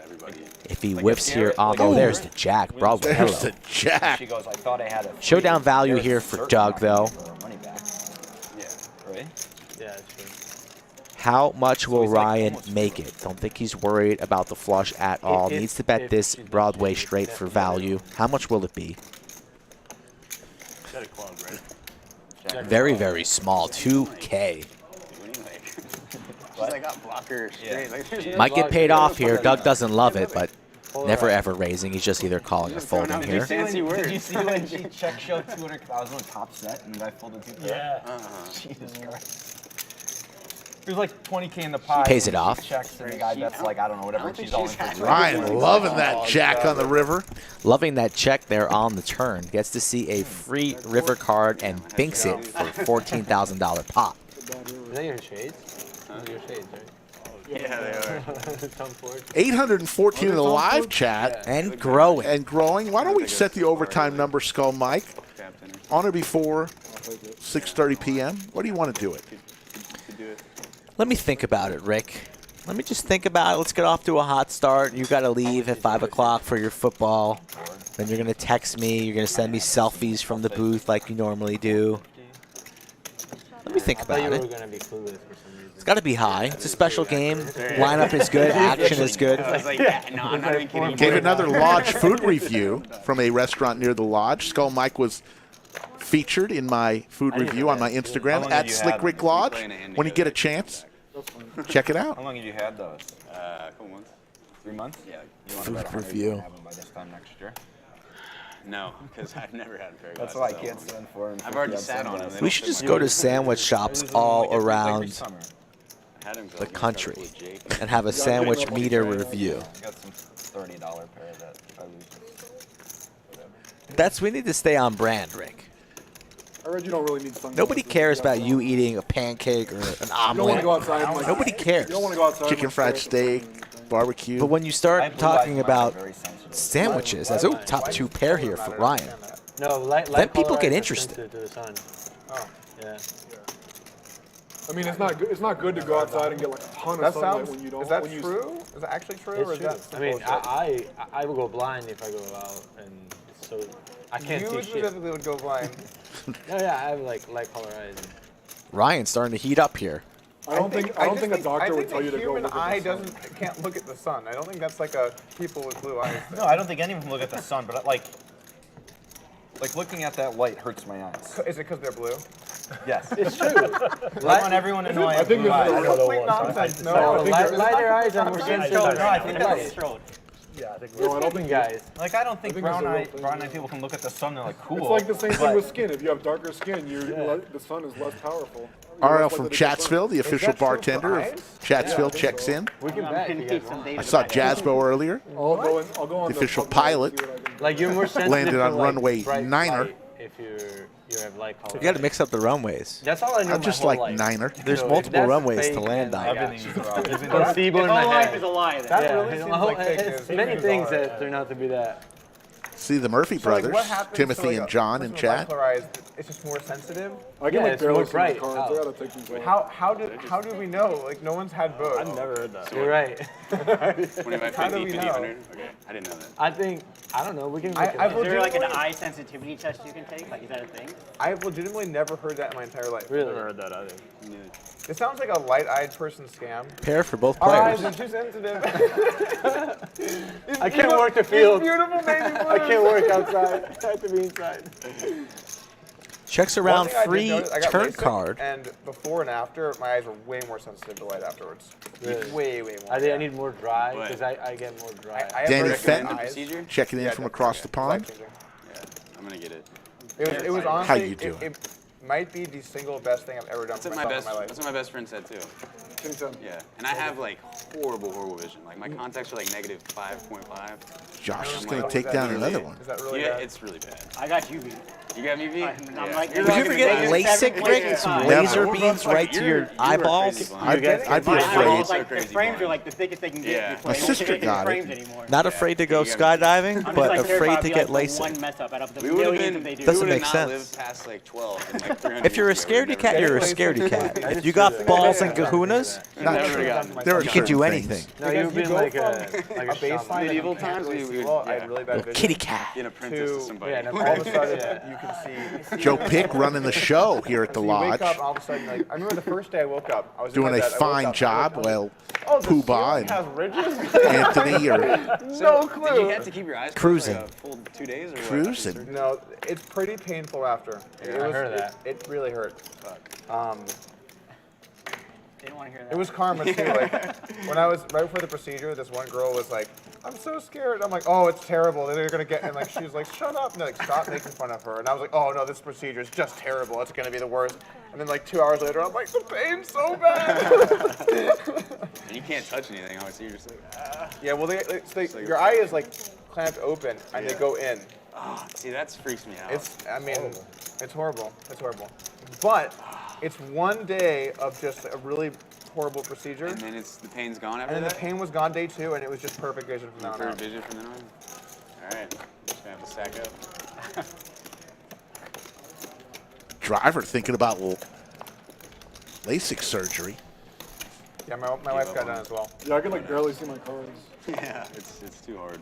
everybody. If he Like, whips if here Garrett- on, like, oh, if there's Garrett the jack. Broadway, There's hello. the jack. She goes, I thought I had a Showdown free. value There's here for certainly Doug, not gonna though. give her money back. Yeah. Right? Yeah, that's true. How much will he's, like, Ryan almost make it? Don't think he's worried about the flush at all. If- Needs to bet if this she's not Broadway cheating, straight for definitely. value. How much will it be? Very, very small. 2K. I got blocker straight. Like, Might get paid off here. Doug doesn't love it, but never ever raising. He's just either calling or folding here. fancy words. Did you see when she check showed 200,000 top set and the guy folded 2 pair? Yeah. Jesus Christ. There's like 20K in the pot. Pays it off. Checks and the guy bets like, I don't know, whatever. And she's all in for Ryan loving that jack on the river. Loving that check there on the turn. Gets to see a free river card and binks it for $14,000 pot. Is that your shades? Those are your shades, right? Yeah, they are. Tom Ford. 814 in the live chat. And growing. And growing. Why don't we set the overtime number, Skull Mike? On or before 6:30 p.m.? What do you want to do it? Let me think about it, Rick. Let me just think about it. Let's get off to a hot start. You got to leave at 5 o'clock for your football. Then you're going to text me. You're going to send me selfies from the booth like you normally do. Let me think about I thought you were it. going to be clueless for some reason. It's got to be high. It's a special game. Lineup is good. Action is good. I was like, yeah, no, I'm not even kidding. Gave another Lodge food review from a restaurant near the Lodge. Skull Mike was featured in my food review on my Instagram at Slick Rick Lodge. When you get a chance, check it out. How long have you had those? A couple months. 3 months? Yeah. You want Food to bet 100 review. you can have them by this time next year? No, because I've never had a pair of That's glasses. why I can't stand for them. I've already sat on them. They We don't should fit just my go to body. sandwich shops all around I had 'em 'cause I the was gonna country start with Jake. and have a sandwich meter review. I got some $30 pair that I lose. We need to stay on brand, Rick. I read you don't really need sunglasses. Nobody cares about you eating a pancake or an You don't want to omelet. go outside. And, like, Nobody cares. You don't want to go outside. Chicken and, fried like, steak, barbecue. But when you I start have blue talking eyes, about mine are very sensitive. sandwiches, as top 2 pair here for Ryan. No, light Then people get polarized are interested. sensitive to the sun. Oh, yeah. I mean, it's not good. It's not good to go outside and get like a ton of That sunlight sounds. when you don't. Is that when you, true? Is that actually true? or It's is true. that I mean, bullshit? I will go blind if I go out, and so I can't You see shit. specifically would go blind. No, yeah, I have like light polarized. Ryan's starting to heat up here. I don't think a doctor would tell you to go human look at eye the sun. can't look at the sun. I don't think that's like a people with blue eyes thing. No, I don't think anyone can look at the sun, but like looking at that light hurts my eyes. Is it because they're blue? Yes. It's true. I want everyone to know I have think blue this is eyes. a Complete nonsense. No, No, lighter eyes are more sensitive. No, I think to that's light. Yeah, I think No, I don't think guys. like I don't think think it's a real brown-eyed thing. people can look at the sun. They're like cool. It's like the same thing but- with skin. If you have darker skin, the sun is less powerful. RL from Chatsville, the official that true for bartender of eyes? Chatsville, checks in. We can bet. if you guys want. I saw Jasbo earlier. I'll go on The official pub lab and pilot. see what I can do. Like you're more sensitive Landed to, on like, runway bright 9er. light if you have light color. You got to mix up the runways. That's all I know. I'm my just whole like life. Niner. There's So if multiple that's runways fake, to land then on. I I've been got in you. Europe. It's placebo in my All life head. is a lie. That Yeah, really seems a whole- like fake it's news. many things Bizarre, that turn out to be that. See the Murphy So, like, brothers, what happens to, Timothy like, and a John person in with chat. light-colorized, it's just more sensitive. I can Yeah, like it's barely more see bright. the cards. Oh. I gotta take these off. How do we know? Like no one's had both. I've never heard that. You're right. 25, How do 50, we 50, know? 100? Okay, I didn't know that. I don't know. We can. I look it up. Is there like an legitimately- eye sensitivity test you can take? Like, is that a thing? I've legitimately never heard that in my entire life. I've never heard that either. It sounds like a light-eyed person scam. Pair for both Our eyes players. are too sensitive. I can't work the field. Beautiful baby blues. I can't work outside. I have to be inside. Checks One around thing I did free notice, I got turn LASIK, card. And before and after, my eyes were way more sensitive to light afterwards. Really? Way more. I think I need more dry What? because I get more dry. I have Danny very Fenton. good eyes. Procedure? Checking in Yeah, from across the pond. life-changing. Yeah, I'm gonna get it. It was honestly. you doing? It might be the single best thing I've ever done That's for what myself in my life. That's what my best friend said too. Yeah, and I have like horrible vision. Like my contacts are like negative 5.5. Josh is I'm going to like, take is down that another really- one. Is that really Yeah, bad? it's really bad. I got you beat. You got me beat? I'm like, Would you ever get LASIK, Rick? Some laser beams right to your eyeballs? I'd be my eyeballs, afraid. like, the frames are like the thickest they can get Yeah. before My they won't sister get the got it. frames anymore. Not afraid to go you got me. skydiving, I'm just, but like, afraid terrified to of, get like, the LASIK. one mess up out of the We would have millions been. that they do. Doesn't we would make have not sense. lived past like 12 and like 300 If you're a years ago. We scaredy never cat, did you're a it. scaredy cat. If you got balls and kahunas, Not Never true. got There are you can do certain anything. things. No, you've been go like from a baseline Medieval that you can't times, really we see would- well, I yeah. had really bad vision. Kitty cat. Being apprentice to somebody. yeah, no, All of a sudden, Yeah. you can see. Joe Pick running the show here at the So you wake lodge. up, all of a sudden, like, I remember the first day I woke up. I was in Doing my a bed, I woke fine up, job. Well, oh, the Poobah ceiling has ridges? and Anthony are No clue. Did you have to keep your eyes closed Cruising. for like a full 2 days or what? cruising. No, it's pretty painful after. I heard that. It really hurt. Didn't want to hear that. It was karma too. Like when I was right before the procedure, this one girl was like, "I'm so scared." I'm like, "Oh, it's terrible. They're gonna get," and like she was like, "Shut up!" And they're like, "Stop making fun of her." And I was like, "Oh no, this procedure is just terrible. It's gonna be the worst." And then like 2 hours later, I'm like, "The pain's so bad." And you can't touch anything, obviously. You're just like, Yeah, well, your eye is like clamped open and they go in. oh, see, that freaks me out. I mean, it's horrible. It's horrible. But it's 1 day of just a really horrible procedure. And then the pain's gone after And then that? the pain was gone day 2, and it was just perfect vision from now on. Perfect vision from then on? All right. Just going to have to sack up. Driver thinking about LASIK surgery. Yeah, my wife got done as well. Yeah, I can like barely see my cards. Yeah, it's too hard.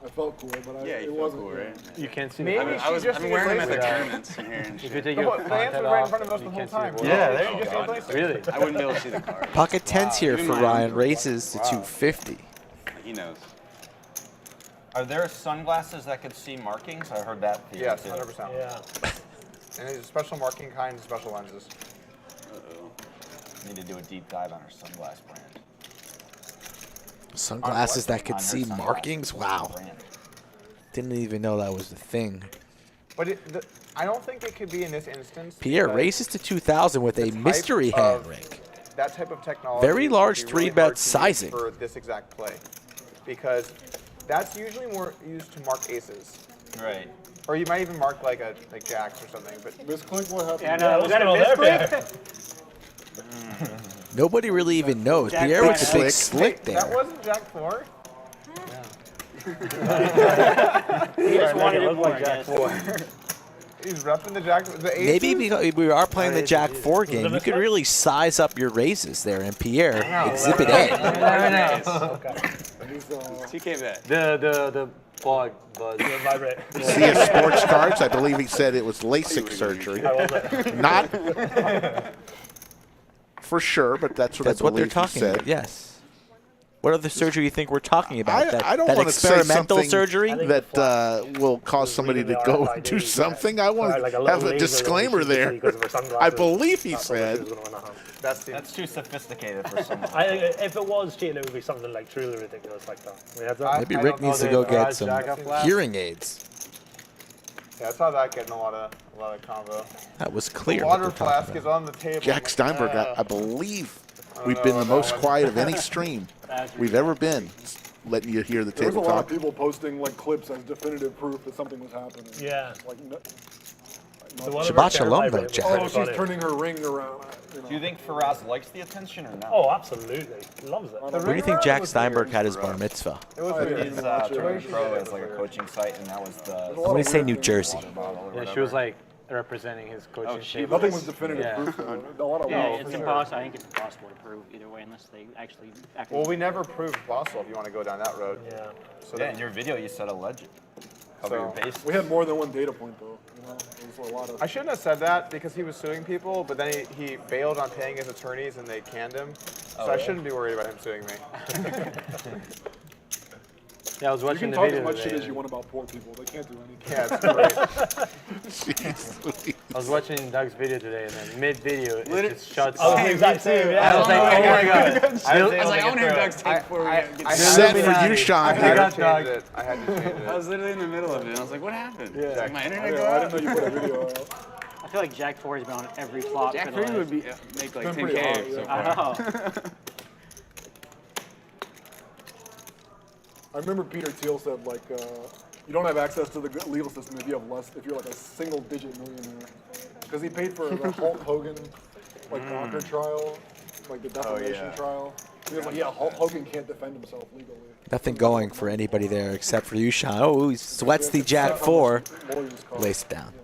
I felt cool, but Yeah, it you feel wasn't cool, right? You can't see Maybe the she cards. I was just I'm needed wearing them at the LASIK. tournaments in here and If you shit. take The your answer contact right in off, front of us you the whole can't see time. the Yeah, words. there You you just go. need LASIK. Really? I wouldn't be able to see the card. Pocket 10's here Even for my Ryan. own. Raises to 250. He knows. Are there sunglasses that could see markings? I heard that theory Yes, too. 100%. Yeah. And there's a special marking kind, special lenses. Uh-oh. Need to do a deep dive on our sunglass brand. Sunglasses that On could her see sunglasses markings? Wow. brand. Didn't even know that was the thing. But I don't think it could be in this instance. Pierre because races to 2,000 with a type mystery hand of- ring. That type of technology. Very would large be really 3-bet hard to use sizing. for this exact play, because that's usually more used to mark aces, Right. or you might even mark like jacks or something. But Misclick, what happened? Yeah, no, was what's that a going on there, misclick? Nobody really even knows. Jack Pierre with the Four. big slick that there. wasn't Jack 4. He just wanted it look more, like I Jack guess. He's repping the Jack. The aces. Maybe because we are playing the Jack 4 game, you Limit could check? really size up your raises there. And Pierre, know, exhibit never A. know. Never know. He's, 2K bet. The bug buzz. Vibrate. See his sports cards. I believe he said it was LASIK surgery. How was it? Not for sure, but that's what That's I what they're believe he talking said. about. Yes. What other surgery you think we're talking about? I don't that want to say experimental something surgery? that will cause somebody to go and do something. I want to have a disclaimer there. I believe he said. That's too sophisticated for someone. If it was cheating, it would be something like truly ridiculous like that. We had that. Maybe I Rick don't needs know to go the get garage some jack up last. hearing aids. Yeah, I saw that getting a lot of combo. That was The clear. water what they're flask talking is about. on the table. Jack Steinberg, I believe we've been the most quiet of any stream we've ever been, letting you hear the there was a table lot of talk. people posting like clips as definitive proof that something was happening. Yeah. Like, The one Shabbat of her shalom, favorite though, Jack. oh, was she's funny. turning her ring around. Do you think Faraz likes the attention or not? Oh, absolutely. Loves it. Where do you think Jack Steinberg had his bar mitzvah? It was I weird. didn't His watch it. Touring Pro is like a coaching site, and that was the There's a I'm lot going of to say weird New things. Jersey. model or Yeah, she whatever. was like representing his coaching she shape. Nothing was definitive Yeah. proof. Though. A lot of Yeah, wow, it's for sure. impossible. I think it's impossible to prove either way unless they actually. Well, we never proved Boswell if you want to go down that road. Yeah. So Yeah, that- in your video you said alleged. Cover your So- base. We had more than one data point though. You know, it was a lot of. I shouldn't have said that because he was suing people, but then he bailed on paying his attorneys and they canned him. So I shouldn't be worried about him suing me. Yeah, I was You watching can the talk video as much today. shit as you want about poor people. They can't do anything. Yeah, it's great. Jeez. I was watching Doug's video today, and then mid-video, it just shuts Oh, off. the exact same. I Yeah. was like, oh my god. I was like, I want to hear Doug's take before we get Set for I YooChan. had got to Doug. change it. I had to change I it. was literally in the middle of it. And I was like, what happened? Yeah. Did my internet I go out? didn't know you put a video out. I feel like Jack 4 has been on every flop. Jack for the 3 would last- be make like Been pretty 10K hard, so yeah. far. Oh. I remember Peter Thiel said like, you don't have access to the legal system if you have less, if you're like a single-digit millionaire, because he paid for the Hulk Hogan like Gawker trial, like the defamation yeah. trial. He was like, yeah, Hulk Hogan can't defend himself legally. Nothing going for anybody there except for YooChan. Oh, he sweats the Jack 4. Lawyers cost. Lace it down.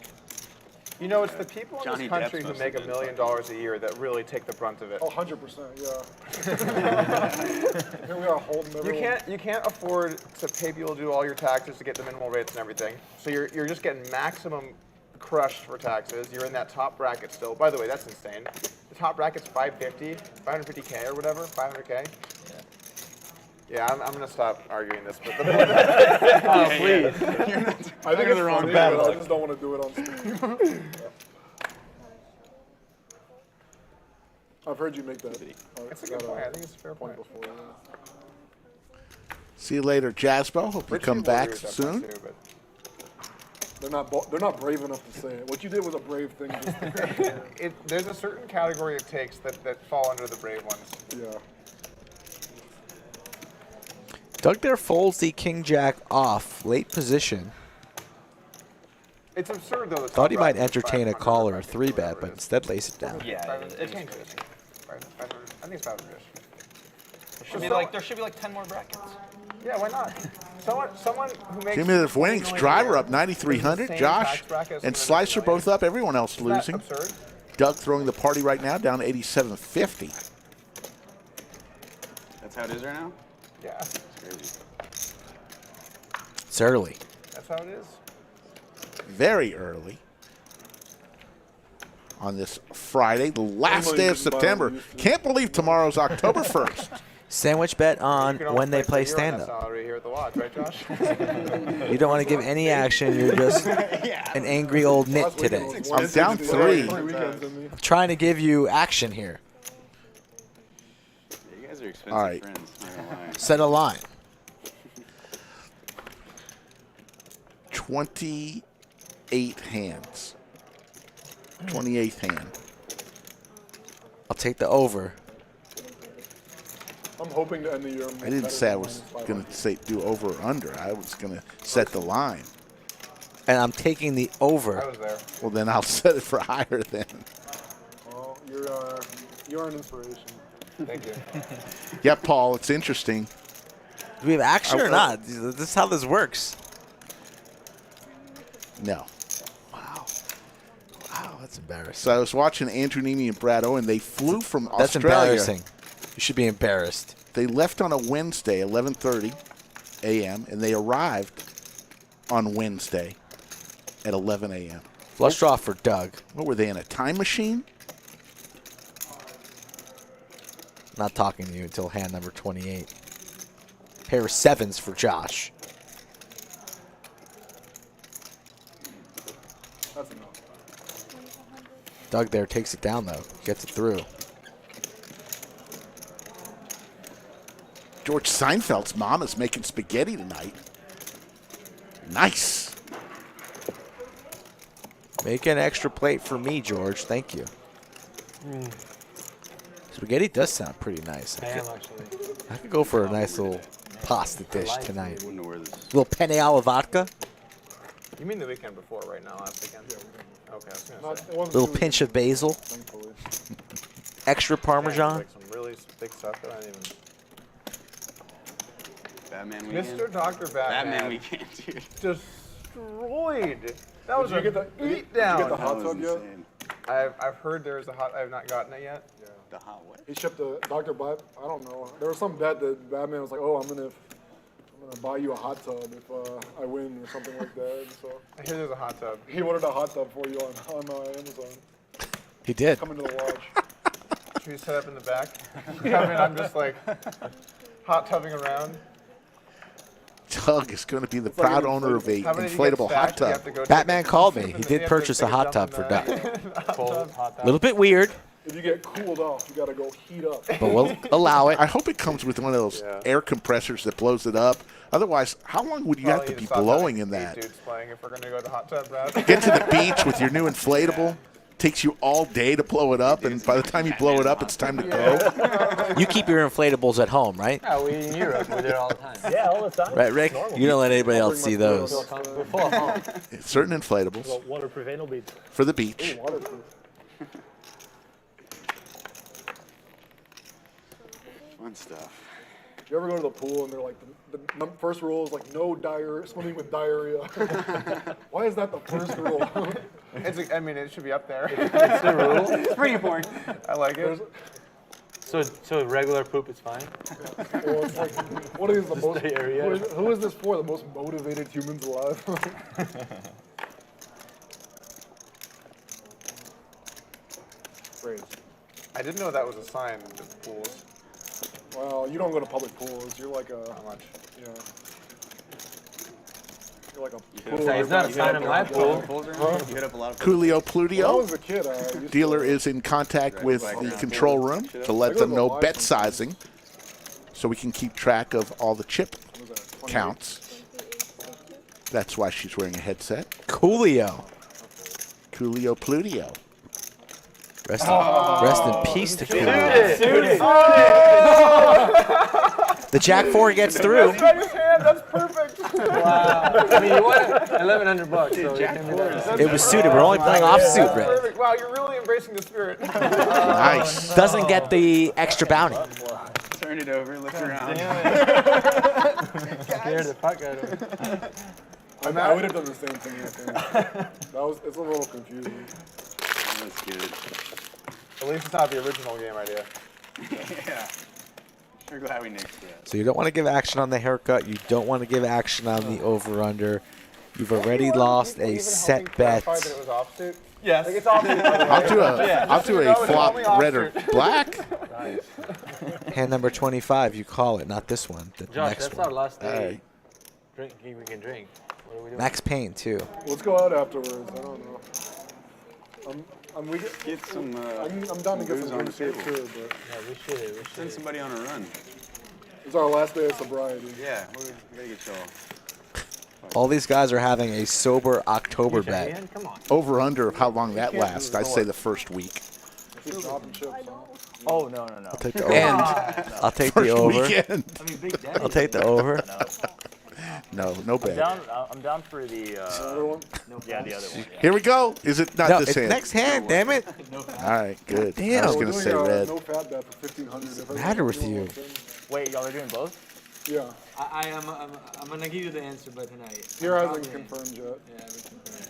You know, it's the people in Johnny this country Depp's who mostly make $1 been million a year that really take the brunt of it. Oh, 100%, yeah. Here we are holding everyone. You can't afford to pay people to do all your taxes to get the minimal rates and everything. So you're just getting maximum crushed for taxes. You're in that top bracket still. By the way, that's insane. The top bracket's 550K or whatever, 500K. Yeah, I'm going to stop arguing this. But please. I think it's wrong, but I just don't want to do it on stream. I've heard you make that. That's a good point. I think it's a fair point. Before, yeah. See you later, Jaspo. Hope you come back soon. They're not brave enough to say it. What you did was a brave thing. There's a certain category it takes that fall under the brave ones. Yeah. Doug there folds the king jack off, late position. It's absurd though. Thought he might entertain a call or a 3-bet, but instead lays it down. Yeah, It's king 500. I think it's 500. There should be like 10 more brackets. Yeah, why not? Someone who makes. Cumulative winnings. Driver up 9,300. Josh and Slicer both up. Everyone else losing. Absurd? Doug throwing the party right now down to 87.50. That's how it is right now? Yeah. It's crazy. It's early. That's how it is. Very early on this Friday, the last day of September. Can't believe tomorrow's October 1st. Sandwich bet on when they play stand-up. Salary here at the lodge, right, Josh? You don't want to give any action. You're just an angry old nit today. I'm down 3. I'm trying to give you action here. You guys are expensive All right. friends, not gonna lie. Set a line. 28 hands. 28th hand. I'll take the over. I'm hoping to end the year. I didn't say I was going to say do over or under. I was going to set the line. And I'm taking the over. I was there. Well, then I'll set it for higher then. Well, you're an inspiration. Thank you. Yeah, Paul, it's interesting. Do we have action or not? This is how this works. No. Wow, that's embarrassing. So I was watching Andrew Neeme and Brad Owen. They flew from That's Australia. embarrassing. You should be embarrassed. They left on a Wednesday, 11:30 a.m., and they arrived on Wednesday at 11 a.m. Flush draw for Doug. What were they, in a time machine? Not talking to you until hand number 28. Pair of 7s for Josh. That's enough. Doug there takes it down, though. Gets it through. George Seinfeld's mom is making spaghetti tonight. Nice. Make an extra plate for me, George. Thank you. Spaghetti does sound pretty nice. I could go for a nice little pasta dish tonight. I wonder where this Little penne alla vodka. You mean the weekend before, right now, last weekend? Yeah. Okay, I was gonna say. Little pinch of basil. Thankfully. Extra Parmesan. Like some really big stuff that I didn't even. Batman weekend? Mr. Dr. Batman. Batman weekend, dude. Destroyed. That was Did you get the beat down. Did you get the hot That was tub yet? insane. I've heard there's a hot. I have not gotten it yet. Yeah. The hot what? He shipped a Dr. Bat. I don't know. There was some bet that Batman was like, "Oh, I'm gonna buy you a hot tub if I win," or something like that. And so I hear there's a hot tub. he ordered a hot tub for you on Amazon. He did. Coming to the lodge. Should we set up in the back? I'm just like hot tubbing around. Doug is going to be the proud owner of a inflatable hot tub. Batman called me. He did purchase a hot tub for Doug. A little bit weird, If you get cooled off, you gotta go heat up. but we'll allow it. I hope it comes with one of those air compressors that blows it up. Otherwise, how long would you have to be blowing in that? Dudes playing if we're gonna go to hot tub, Brad. Get to the beach with your new inflatable. Takes you all day to blow it up, and by the time you blow it up, it's time to go. You keep your inflatables at home, right? Yeah, we in Europe, we do it all the time. Yeah, all the time. Right, Rick? You don't let anybody else see those. We're full of home. Certain inflatables Waterproof anal beads. for the beach. Waterproof. Fun stuff. You ever go to the pool and they're like, the first rule is like no swimming with diarrhea. Why is that the first rule? I mean, it should be up there. It's the rule. It's pretty important. I like it. So regular poop is fine. Well, it's like, what is the most? area. Who is this for? The most motivated humans alive. Great. I didn't know that was a sign of pools. Well, you don't go to public pools. You're like a. How much? Yeah. You're like a pool. It's not a sign of my pool. You hit up a lot of Coolio When I Plutio. was a kid, I used Dealer to, is in contact with the control room to let them know bet sizing so we can keep track of all the chip what was that, 28? counts. That's why she's wearing a headset. Coolio. Coolio Plutio. Rest in peace to Coolio. The Jack 4 gets through. His hand, that's perfect. Wow. I mean, you won $1,100, so you can be that. It was suited. We're only playing offsuit, Rick. Perfect. Wow, you're really embracing the spirit. Nice. Doesn't get the extra bounty. Turn it over, look around. Scared the fuck out of him. I would have done the same thing. I think. It's a little confusing. That's good. At least it's not the original game idea. Yeah. Sure glad we nixed that. So you don't want to give action on the haircut. You don't want to give action on the over-under. You've already lost a set bet. That it was offsuit? Yes. Like it's offsuit. I'll do a flop red or black. Hand number 25, you call it, not this one. The Josh, next that's one. our last All day. right. Drinking we can drink. What are we doing? Max Payne, too. Let's go out afterwards. I don't know. Get some. I'm down to get booze some on the drinks here table. too, but Yeah, we should. Send somebody on a run. it's our last day of sobriety. Yeah, we gotta get y'all. All these guys are having a sober October bet. Man, come on. Over under how long that lasts. I'd say the first week. Just dropping chips, huh? Oh, no. I'll take the over. And I'll take the first over. weekend. I mean, Big Daddy. I'll take the over. No bet. I'm down for the, Another one? yeah, the other one. Yeah. Here we go. Is it not No, this it's hand? next hand, damn it. All right, good. Damn. I was We're going to doing say red. No fat bet for 1,500. What's the matter with you? Wait, y'all are doing both? Yeah. I'm gonna give you the answer by tonight. Pierre hasn't confirmed yet. Yeah,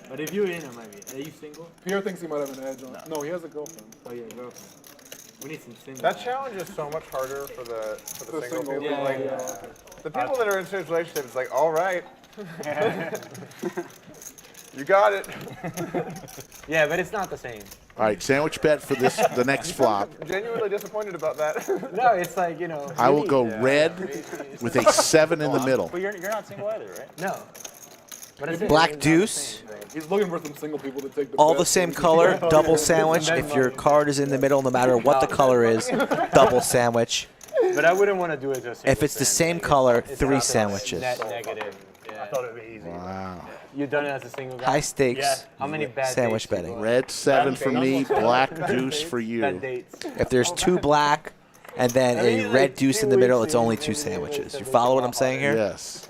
but if you're in, I might be. Are you single? Pierre thinks he might have an edge on. No, he has a girlfriend. Oh yeah, girlfriend. We need some singles. That challenge is so much harder for the single people. Yeah, Like, yeah. the people that are in serious relationships, it's like, all right. You got it. Yeah, but it's not the same. All right, sandwich bet for the next flop. I'm genuinely disappointed about that. No, it's like, you know. I will go red with a 7 in the middle. But you're not single either, right? No. But it's Black deuce. He's looking for some single people to take the All bet the same so he color, can- double sandwich. If your card is in the middle, no matter what the color is, double sandwich. But I wouldn't want to do it to a single If it's the same sandwich. color, It's 3 not sandwiches. Net negative. I Yeah. thought it would be easy. Wow. You've done it as a single guy? High stakes. Yeah. How many bad Sandwich dates you betting. go on? Red 7 for me, black deuce for Bad you. dates. If there's 2 black and then a red deuce in the middle, it's only 2 sandwiches. You follow what I'm saying here? Yes.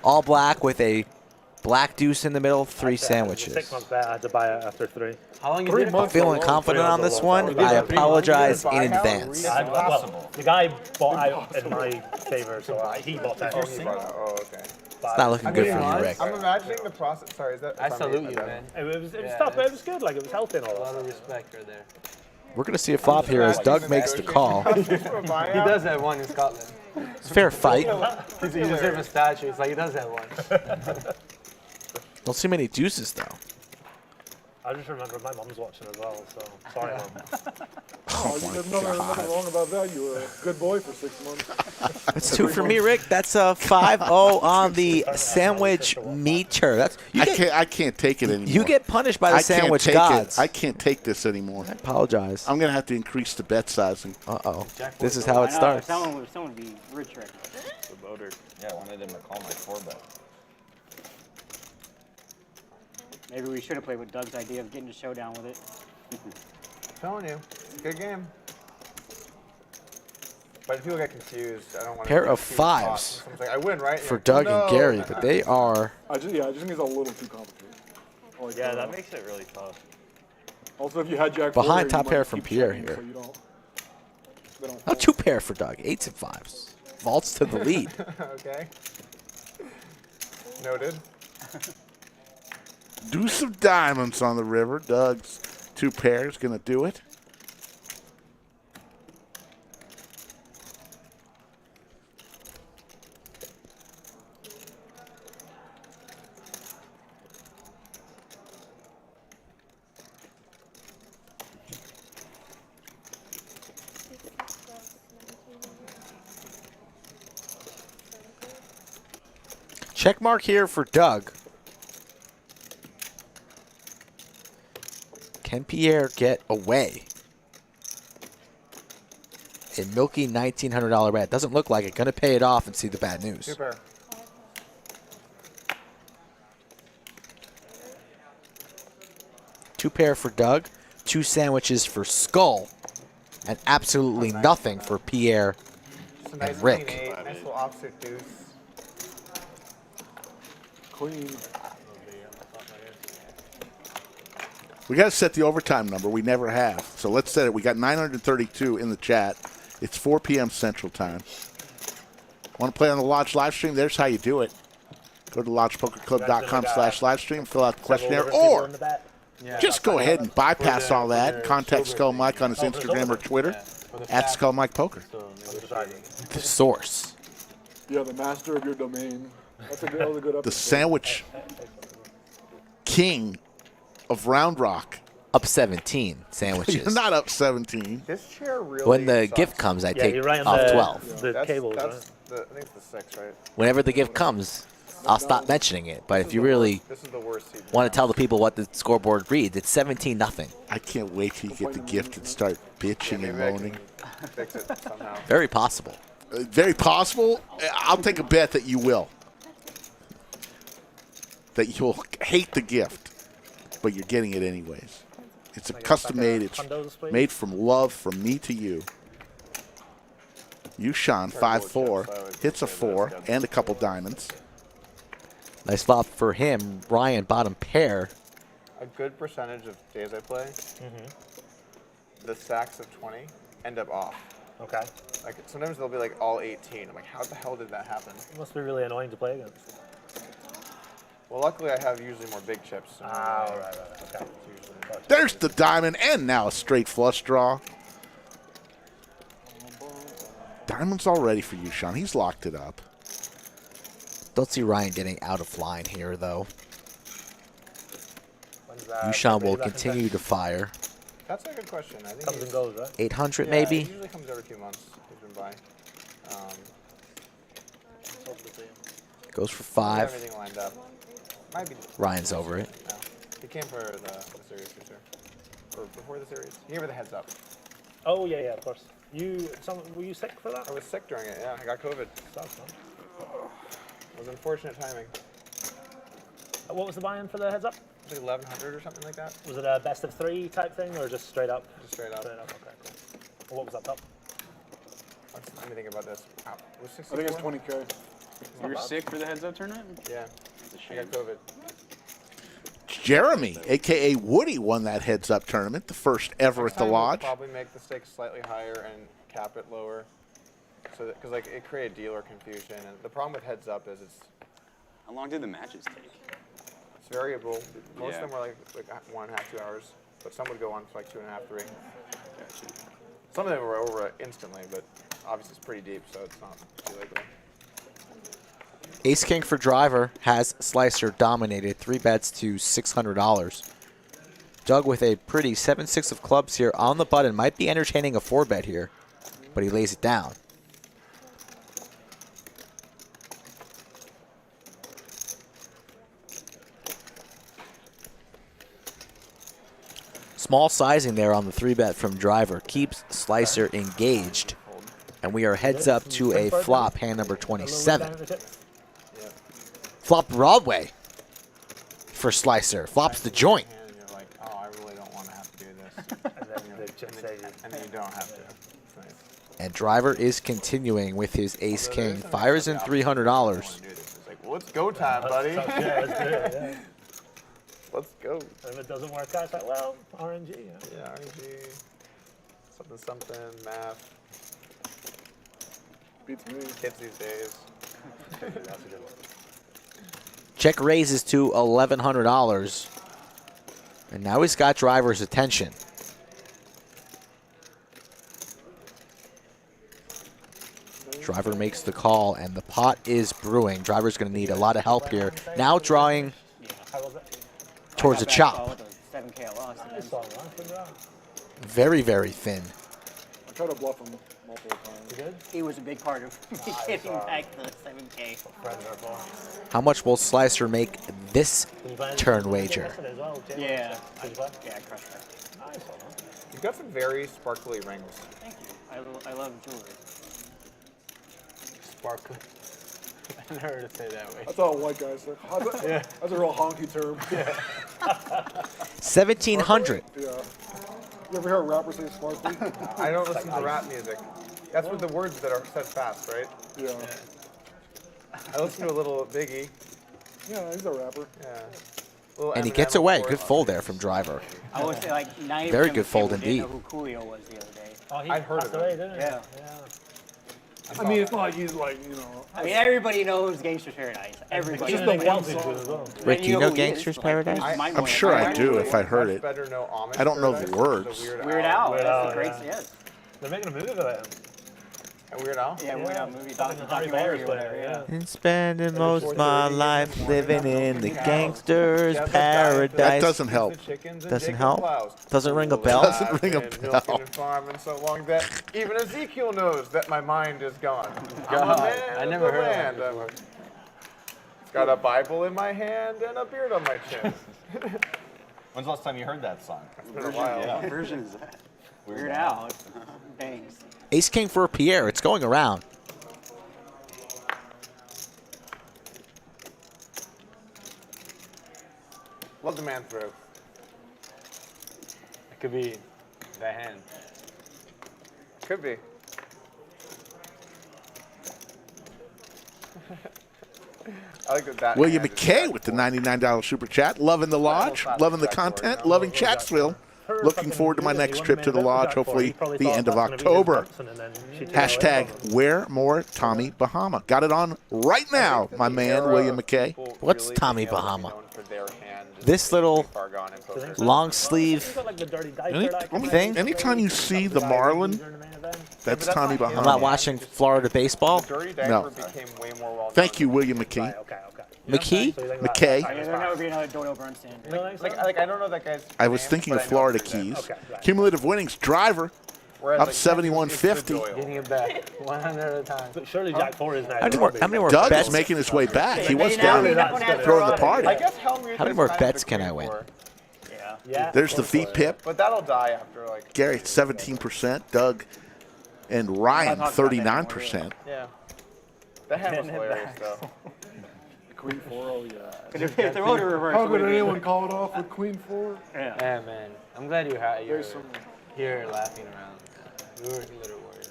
All black with a black deuce in the middle, 3 6 sandwiches. months bet, I had to buy it after 3. How long you 3 did it? months. Feeling confident on this one? I apologize in advance. Well, the guy bought out in my favor, so he bought that. Oh, okay. It's not looking good for you, Rick. I'm imagining the process. Sorry, is that? I salute you, man. It was Yeah, tough, but it it's- was good. Like, it was healthy and all A lot that. of respect right there. We're going to see a flop here as Doug makes the call. He does have one in Scotland. It's a fair fight. He deserves a statue. It's like he does have one. Don't see many deuces, though. I just remember my mom's watching as well, so sorry, Mom. Oh, there's nothing wrong about that. You were a good boy for 6 months. That's 2 for me, Rick. That's a 5-0 on the sandwich meter. That's I can't take it anymore. You get punished by the I can't sandwich take gods. it. I can't take this anymore. I apologize. I'm going to have to increase the bet sizing. Uh-oh. This is how it starts. Someone would be rich right now. The voter. Yeah, I wanted him to call my 4-bet. Maybe we should have played with Doug's idea of getting a showdown with it. I'm telling you, it's a good game. But if people get confused, I don't want to. Pair of 5s Like, I win, right? for Yeah. Doug No. and Gary, but they are. I just think it's a little too complicated. Like, Yeah, that makes it really tough. Also, if you had Jack Behind 4 here, top you pair might from keep Pierre checking here. So you don't, they don't Oh, 2 pair for Doug. 8s and 5s. Vaults to the lead. Okay. Noted. Deuce of diamonds on the river. Doug's 2 pairs going to do it. Check mark here for Doug. Can Pierre get away? A milky $1,900 bet. Doesn't look like it. Going to pay it off and see the bad news. 2 pair. Two pair for Doug. 2 sandwiches for Skull. And absolutely nothing for Pierre Just a nice and Rick. clean 8, nice little offsuit deuce. Clean. We got to set the overtime number. We never have. So let's set it. We got 932 in the chat. It's 4 p.m. Central Time. Want to play on the Lodge live stream? There's how you do it. Go to lodgepokerclub.com/livestream, fill out the questionnaire, or just go ahead and bypass all that. Contact Skull Mike on his Instagram or Twitter at Skull Mike Poker. The source. Yeah, the master of your domain. That was a good episode. The sandwich king of Round Rock. Up 17 sandwiches. You're not up 17. This chair really When the sucks. gift comes, I Yeah, take you're right on off the, 12. the That's, cable. that's the, I think it's the 6, right? Whenever the gift comes, I'll stop mentioning it. But if you really This is the worst seat. want to tell the people what the scoreboard reads, it's 17-0. I can't wait till you get the gift and start bitching and moaning. Fix it somehow. Very possible. Very possible. I'll take a bet that you will. That you'll hate the gift, but you're getting it anyways. It's a custom made. It's made from love from me to you. YooChan 5-4 hits a 4 and a couple diamonds. Nice flop for him. Ryan bottom pair. A good percentage of days I play, the stacks of 20 end up off. Okay. Like sometimes they'll be like all 18. I'm like, how the hell did that happen? It must be really annoying to play against. Well, luckily I have usually more big chips. So Right. Okay. There's the diamond and now a straight flush draw. Diamond's all ready for YooChan. He's locked it up. Don't see Ryan getting out of line here, though. YooChan will continue to fire. That's a good question. I think Comes and goes, right? 800 yeah, maybe? It usually comes every 2 months. He's been by. Goes for We have 5. everything lined up. Might be. Ryan's over it. No. He came for the series for sure. Or before the series. He gave me the heads up. Oh yeah, of course. Were you sick for that? I was sick during it. Yeah, I got COVID. Sucks, man. It was unfortunate timing. What was the buy-in for the heads up? It was like 1100 or something like that. Was it a best of 3 type thing, or just straight up? Just straight up. Straight up. Okay, cool. What was that top? Let me think about this. Wow. Was I think it's 20K. You were sick for the heads-up tournament? Yeah. I got COVID. Jeremy, a.k.a. Woody, won that heads-up tournament, the first ever at the Lodge. We'll probably make the stakes slightly higher and cap it lower, so because like it created dealer confusion. And the problem with heads up is it's How long did the matches take? it's variable. Most Yeah. of them were like 1.5, 2 hours, but some would go on for like 2.5, 3. Gotcha. Some of them were over instantly, but obviously it's pretty deep, so it's not too late. Ace King for driver has Slicer dominated. 3 bets to $600. Doug with a pretty 7-6 of clubs here on the button. Might be entertaining a 4-bet here, but he lays it down. Small sizing there on the 3-bet from driver. Keeps Slicer engaged. And we are heads up to a flop, hand number 27. Flop Broadway for Slicer. Flops the joint. And you're like, oh, I really don't want to have to do this. And then you don't have to. It's nice. And driver is continuing with his Ace King. Fires in $300. It's like, well, it's go time, buddy. Yeah, let's do it. Yeah. Let's go. If it doesn't work out, it's like, well, RNG. Yeah, RNG. Something, math. Beats me. Kids these days. That's a good one. Check raises to $1,100. And now he's got driver's attention. Driver makes the call, and the pot is brewing. Driver's going to need a lot of help here. Now drawing towards a chop. 7K loss. Very, very thin. I tried to bluff him multiple times. He was a big part of me getting back the 7K. How much will Slicer make this turn wager? Yeah. Yeah, I crushed that. You've got some very sparkly rings. Thank you. I love jewelry. Sparkle. I never heard it say that way. That's all white guys say. That's a real honky term. 1,700. Yeah. You ever hear a rapper say sparkly? I don't listen to rap music. That's with the words that are said fast, right? Yeah. I listen to a little Biggie. Yeah, he's a rapper. Yeah. Little And he Eminem, gets of away. course. Good fold there from Driver. I would say like 90% Very of good the fold people didn't indeed. know who Coolio was the other day. Oh, he I'd heard passed of away, him. didn't he? Yeah. I mean, it's not like he's like, you know. I mean, everybody knows Gangster's Paradise. Everybody. Just knows. the one song. Rick, do you know who he is, Gangster's like, Paradise? it's mind-blowing. I'm sure I do if I heard Much it. better know Amish I don't know the Paradise words. than the Weird Al. Weird That's Al, a great, yeah. yes. They're making a movie about him. And Weird Al? Yeah, Weird Al movie, Something Harry documentary Potter's or whatever, playing, yeah. And spending most of my life living in the gangster's That paradise. doesn't help. Doesn't help? Doesn't ring a bell? Doesn't ring a Milking bell. and farming so long that even Ezekiel knows that my mind is gone. I'm a God, man I of never the heard land. of that before. Got a Bible in my hand and a beard on my chin. When's the last time you heard that song? It's been a while. What version is that? Weird Al. Bangs. Ace King for a Pierre. It's going around. Love the man through. It could be the hand. Could be. I like that. William hand is McKay with the $99 super chat. Loving the lodge, loving the content, loving Chatsville. Looking forward to my next trip to the lodge, hopefully the end of October. Hashtag wear more Tommy Bahama. Got it on right now, my man, William McKay. What's Tommy Bahama? This little long sleeve thing? Anytime you see the Marlin, that's Tommy I'm Bahama. not watching Florida baseball. No. Thank you, William McKee. McKee? McKay. That would be another Dodo Bernstein. Like I don't know that guy's. I was thinking of Florida Keys. Cumulative winnings, Driver, up 71.50. Getting it back 100 at a time. But surely Jack 4 is now. How many more Doug bets? is making his way back. He was down throwing the party. I guess Helmuth How many is more kind of bets the can queen I win? for. Yeah. There's the feet pip. But that'll die after like. Gary, 17%. Doug and Ryan, 39%. Yeah. The hand was hilarious though. Queen 4, oh yeah. If the rotor reverse. How could anyone call it off with Queen 4? Yeah. Yeah, man. I'm glad you're There's some. here laughing around. We were a little worried.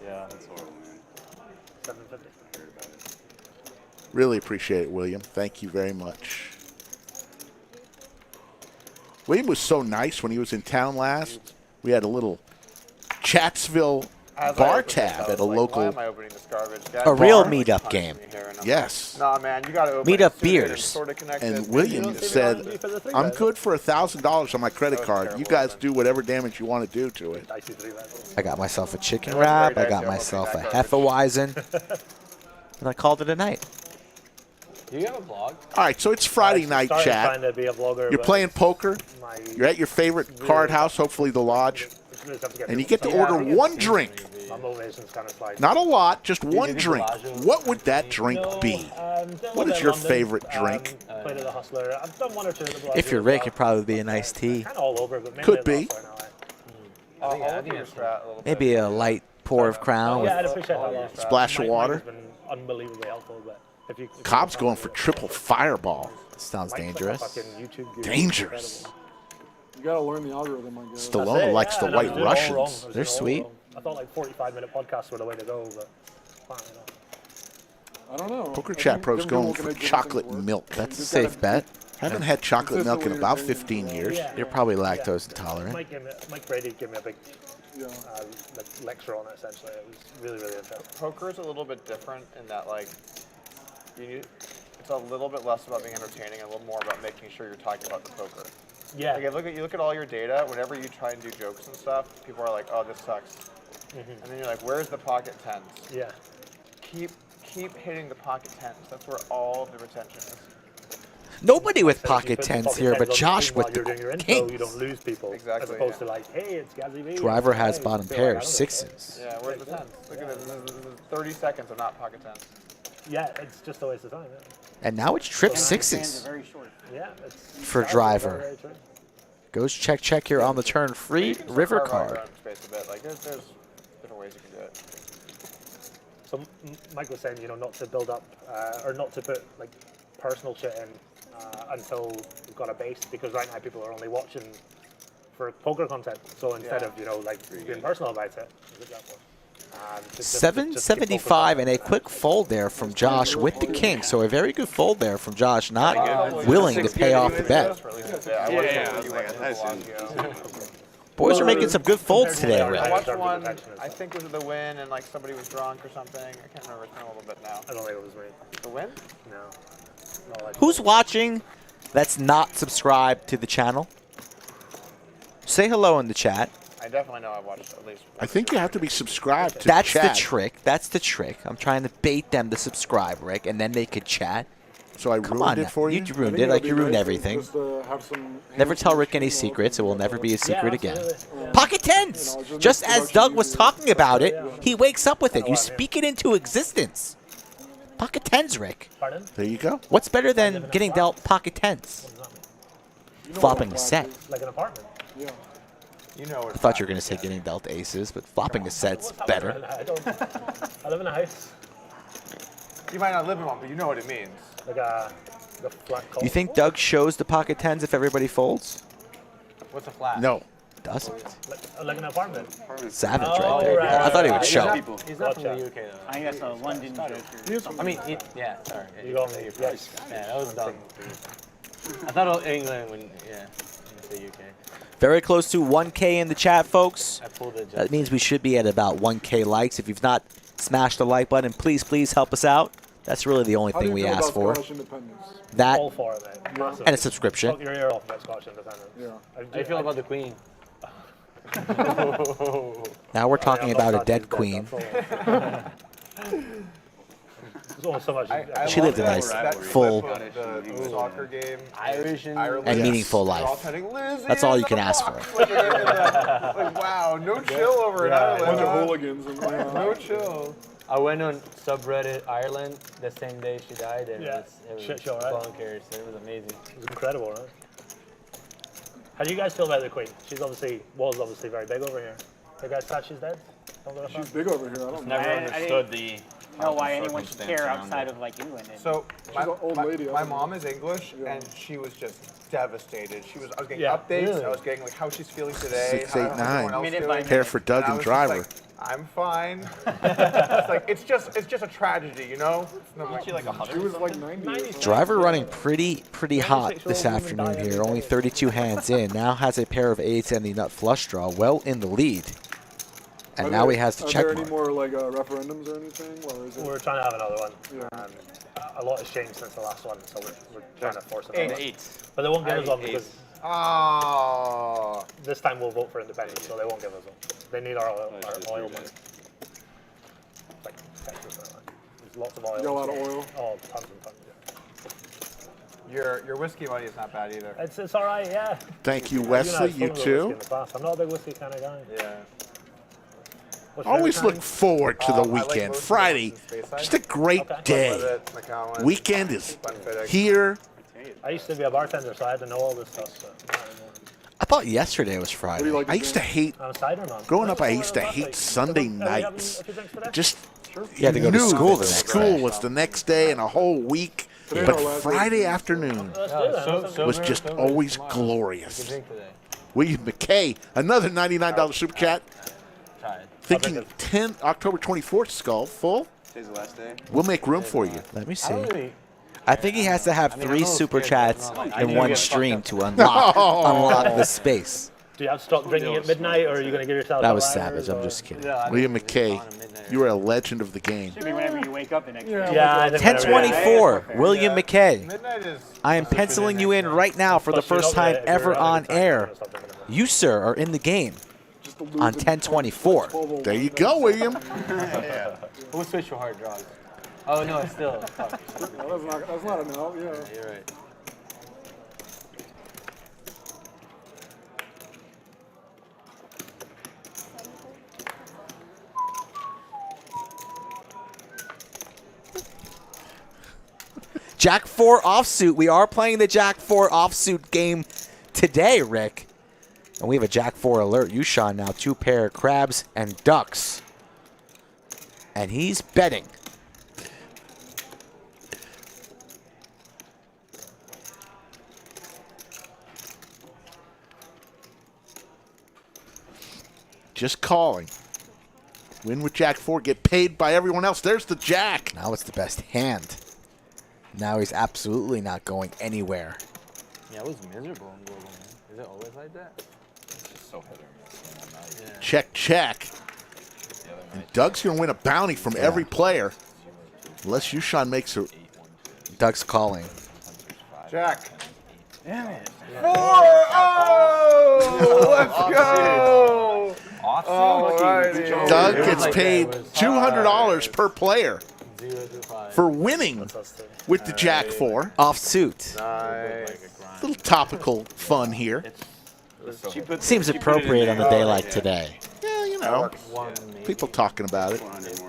Yeah, that's horrible, man. 750. Really appreciate it, William. Thank you very much. William was so nice when he was in town last. We had a little Chatsville bar tab at a local. Why am I opening this garbage? A real Bar? meetup game. Yes. Nah, man, you gotta open Meetup it sooner than beers. Sorta Connected. And William said, I'm good for $1,000 on my credit card. You guys do whatever damage you want to do to it. I got myself a chicken wrap. I got myself a Hefeweizen. And I called it a night. Do you have a blog? All right, so it's Friday night chat. To be a vlogger, You're but playing poker. my- You're at your favorite card house, hopefully the lodge. And you get to order one drink. My motivation's kind of slight. Not a lot, just one drink. What would that drink be? What is your favorite drink? Played at the Hustler. I've done one or two at the Bellagio If you're as Rick, well. it'd probably be a nice tea. Kind of all over, but mainly Could at the be. Hustler now, I'll look at your strat a little bit. Maybe a light pour of Crown Yeah, I'd with appreciate that. a lot. Splash of Mike water. has been unbelievably helpful, but if you Cobb's going for triple fireball. sounds Mike's like a dangerous. fucking YouTube guru. Dangerous. You gotta learn the algorithm, I guess. Stallone likes the and I was White doing it all wrong. I Russians. was doing They're it all sweet. wrong. I thought like 45-minute podcasts were the way to go, but apparently not. I don't know. Poker I Chat think Pro's different going people can for make different chocolate things work. milk. You That's a just safe gotta- bet. Haven't had chocolate milk in about 15 years. Yeah. You're probably lactose intolerant. Mike Brady gave me a big Yeah. lecture on it, essentially. It was really, really interesting. Poker is a little bit different in that, like, it's it's a little bit less about being entertaining and a little more about making sure you're talking about the poker. Yeah. Like, you look at all your data, whenever you try and do jokes and stuff, people are like, oh, this sucks. And then you're like, where's the pocket tens? Yeah. Keep hitting the pocket tens. That's where all of the retention is. Nobody with So if you pocket put the tens pocket here, tens but on the Josh screen while with you're the doing your intro, kings. you don't lose people. Exactly, As opposed yeah. to like, hey, it's Gazzy V. Driver has Hey, bottom feel pair, like, I don't know. sixes. Yeah, where's the tens? Look at this. This is 30 seconds of not pocket tens. Yeah, it's just a waste of time. Yeah, And now it's trip Hands sixes are very short. yeah it's for that's driver. very true. Goes check here on the turn. You Free can river carve out your card. own space a bit. Like, there's different ways you can do it. So Mike was saying, not to build up or not to put like personal shit in until we've got a base, because right now people are only watching for poker content. So instead of being personal about it, just 775 and a quick fold there from Josh with the king. So a very good fold there from Josh, not willing to pay off the bet. Boys are making some good folds today, I Rick. watched one, I think it was the win, and like somebody was drunk or something. I can't remember. It's been a little bit now. I don't think it was me. The win? No. Not like Who's watching that's not subscribed to the channel? Say hello in the chat. I definitely know I've watched at least. I think you have to be subscribed to That's chat. the trick. That's the trick. I'm trying to bait them to subscribe, Rick, and then they could chat. So I Come ruined on, it for you? You ruined it like you ruined everything. Never tell Rick any secrets. It will never be a secret again. Pocket tens! Just as Doug was talking about it, he wakes up with it. You speak it into existence. Pocket tens, Rick. Pardon? There you go. What's better than getting dealt pocket tens? Flopping a set. Like an apartment. Yeah. You know I thought you were going to say getting dealt aces, but flopping a set's better. I live in a house. You might not live in one, but you know what it means. Like a flat call. You think Doug shows the pocket tens if everybody folds? What's a flat? No. Doesn't. Like an apartment. Savage Oh, right there. right. I thought he would show. He's not from the UK, though. I guess a London joker. I mean, yeah, sorry. You got me. Yes. Yeah, that was dumb. I thought it was England when you say UK. Very close to 1K in the chat, folks. I pulled it. That means we should be at about 1K likes. If you've not smashed the like button, please help us out. That's really the only How do thing you we feel ask about for. Scottish independence? That All for it, mate. Massive. and a subscription. Talk your ear off about Scottish independence. Yeah. How do you feel about the Queen? Now we're talking I'm about not a dead that queen. There's only so much. She lived a nice, full, the soccer game. Irish and and meaningful life. That's all you can ask for. Like, wow, no chill over in Bunch Ireland. of huh? hooligans. And, No chill. I went on subreddit Ireland the same day she died, and Yeah. it was Shit show, right? bonkers. It was amazing. It was incredible, right? How do you guys feel about the Queen? She's was obviously very big over here. You guys thought she's dead? she's big over here. I don't know. Never I understood the. know why anyone should circumstance care around outside it. of like England. And So She's an old lady. my mom is English, and she was just devastated. I was getting Yeah, updates. really? I was getting like how she's feeling today. 689. How's everyone else Minute feeling. by Pair for Doug I and was just Driver. like, I'm fine. It's like it's just a tragedy, you know. She like 100. She was like 90 or something. Driver running pretty hot this afternoon here. Only 32 hands in. Now has a pair of eights and the nut flush draw. Well in the lead. And now he has the check Are there mark. any more like referendums or anything? Or is it? We're trying to have another one. Yeah. A lot has changed since the last one, so we're trying to force another one. Eight. But they won't give us one because Oh. this time we'll vote for independence, so they won't give us one. They need our oil money. It's like Texas, right? There's lots of oil. You got a lot of oil. Oh, tons and tons. Your whiskey money is not bad either. It's all right, yeah. Thank you, I've Wesley. spoken You about whiskey too. in the past. I'm not a big whiskey kind of guy. Yeah. What's your Always favorite look forward to the I like weekend. most of Friday, those in Speyside. just a great Okay. day. McCowan, Weekend is Glenfiddich. here. kind? I used to be a bartender, so I had to know all this stuff. So not anymore. I thought yesterday was What do Friday. you like I used to hate, I'm a cider man. growing up, I That's used to all hate right. Sunday Have you nights. a few drinks today? Just You had to go to knew school that the next school day. was the next day and a whole week. Today But our last Friday day. afternoon Let's do that. was just always You glorious. can drink today. William McKay, another $99 super chat. Try it. Thinking 10 October 24th skull full. Today's the last day. We'll make room for you. Let me I see. don't really. I think he has to have I mean, I 3 know it's super good, but chats it's not like- I in knew one you get stream fucked to unlock the space. Do you have to stop drinking at midnight, or are you going to give yourself? That was savage. I'm just kidding. William McKay, you are a legend of the game. Should be whenever you wake up the next day. Yeah. 1024, William McKay. Midnight is. I am penciling you in right now for the first time ever on air. You, sir, are in the game on 1024. There you go, William. Who switched your hard drugs? Oh, no, it's still. Fuck. That's not enough. Yeah. You're right. Jack 4 offsuit. We are playing the Jack 4 offsuit game today, Rick. And we have a Jack 4 alert. YooChan now 2 pair crabs and ducks. And he's betting. Just calling. Win with Jack 4, get paid by everyone else. There's the Jack. Now it's the best hand. Now he's absolutely not going anywhere. Yeah, it was miserable in Global, man. Is it always like that? It's just so hit or miss. Yeah. Check, check. And Doug's going to win a bounty from every player. Unless YooChan makes a... Doug's calling. Jack. Damn it. 4! Oh! Let's go! Awesome. Doug gets paid $200 per player for winning with the Jack 4. Offsuit. Nice. Little topical fun here. Seems appropriate on a day like today. Yeah, you know, people talking about it.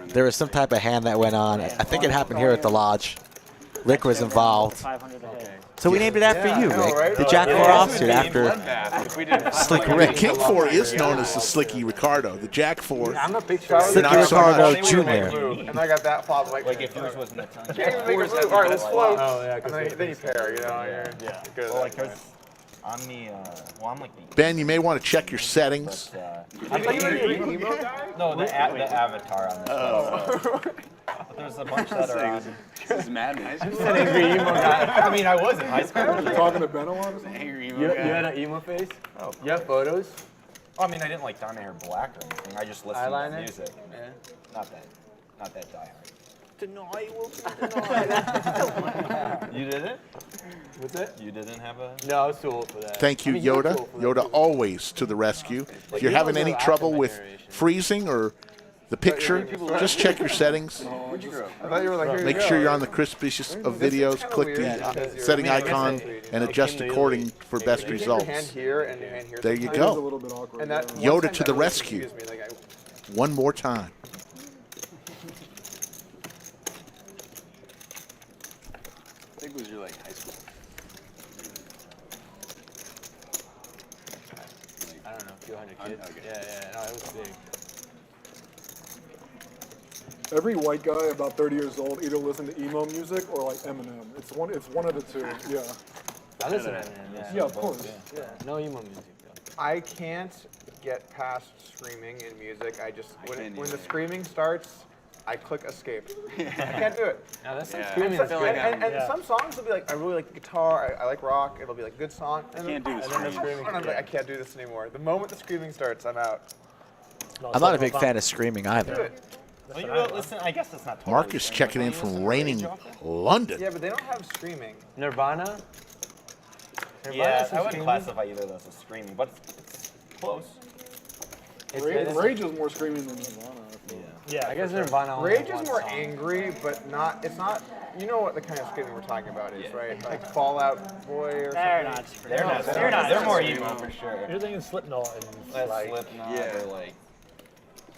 There was some type of hand that went on. I think it happened here at the lodge. Rick was involved. 500 a day. So we named it after you, Rick. The Jack 4 offsuit after Slick Rick. King 4 is known as the Slicky Ricardo. The Jack 4. I'm a big fan. Slicky Not so Ricardo much. Jr. And I got that flop. Like if yours wasn't a ton. can't even make a move. All right, let's float. Oh, yeah, And then you pair, you know. Yeah. Good. Well, like there's, I'm the, well, I'm like the. Ben, you may want to check your settings. I thought you were the emo guy? No, the avatar on this. But there's a bunch that are on. This is madness. I mean, I was in high school. You talking to Ben a lot or something? Angry emo You guy. had an emo face? Oh, You have photos? I mean, I didn't like dye my hair black or anything. I just listened to Eyeliner? music. Yeah. Not that diehard. Tonight will be You didn't? What's that? You didn't have a. No, I was too old for that. Thank you, I mean, you were Yoda. too old for that. Yoda always to the rescue. If you're you having don't any know trouble after my with generation. freezing or the picture, just check your settings. Where'd you grow? I thought you were like, here Make you sure go. you're on the crispest of videos. kinda Click weird the because you're- setting I mean, I guess icon and adjust according for best You get your hand results. here and your hand here. There you sometimes. It is a go. little bit awkward. And that yeah. one Yoda time to that the really rescue. confused me, like, One more time. I think it was your like high school. I don't know, a few hundred kids. Okay. Yeah, no, it was big. Every white guy about 30 years old either listen to emo music or like Eminem. It's one of the two. Yeah. I listen to Eminem, Yeah, of course. Yeah, no emo music though. I can't get past screaming in music. I just when can't the either. screaming starts, I click escape. I can't do it. No, that's like Yeah. screaming. I feel like And Yeah. some songs will be like, I really like the guitar. I like rock. It'll be like a good song. And Can't do the then screaming. And I'm like, I can't do this anymore. The moment the screaming starts, I'm out. I'm not a big fan of screaming Do either. it. Well, you know, listen, I guess that's not totally Mark is screaming, checking but in you from listen to raining Rage Often? London. Yeah, but they don't have screaming. Nirvana? Yeah, some I wouldn't screaming? classify either of those as screaming, but it's close. Rage is more screaming than Nirvana. I feel. Yeah, I guess for sure. Nirvana only Rage has is one more song. angry, but not. It's not. You know what the kind of screaming we're talking about is, right? Like Fallout Boy or They're something. not screaming. They're not. They're not They're more screaming. emo for sure. You're thinking Slipknot and That's like, Slipknot Yeah. or like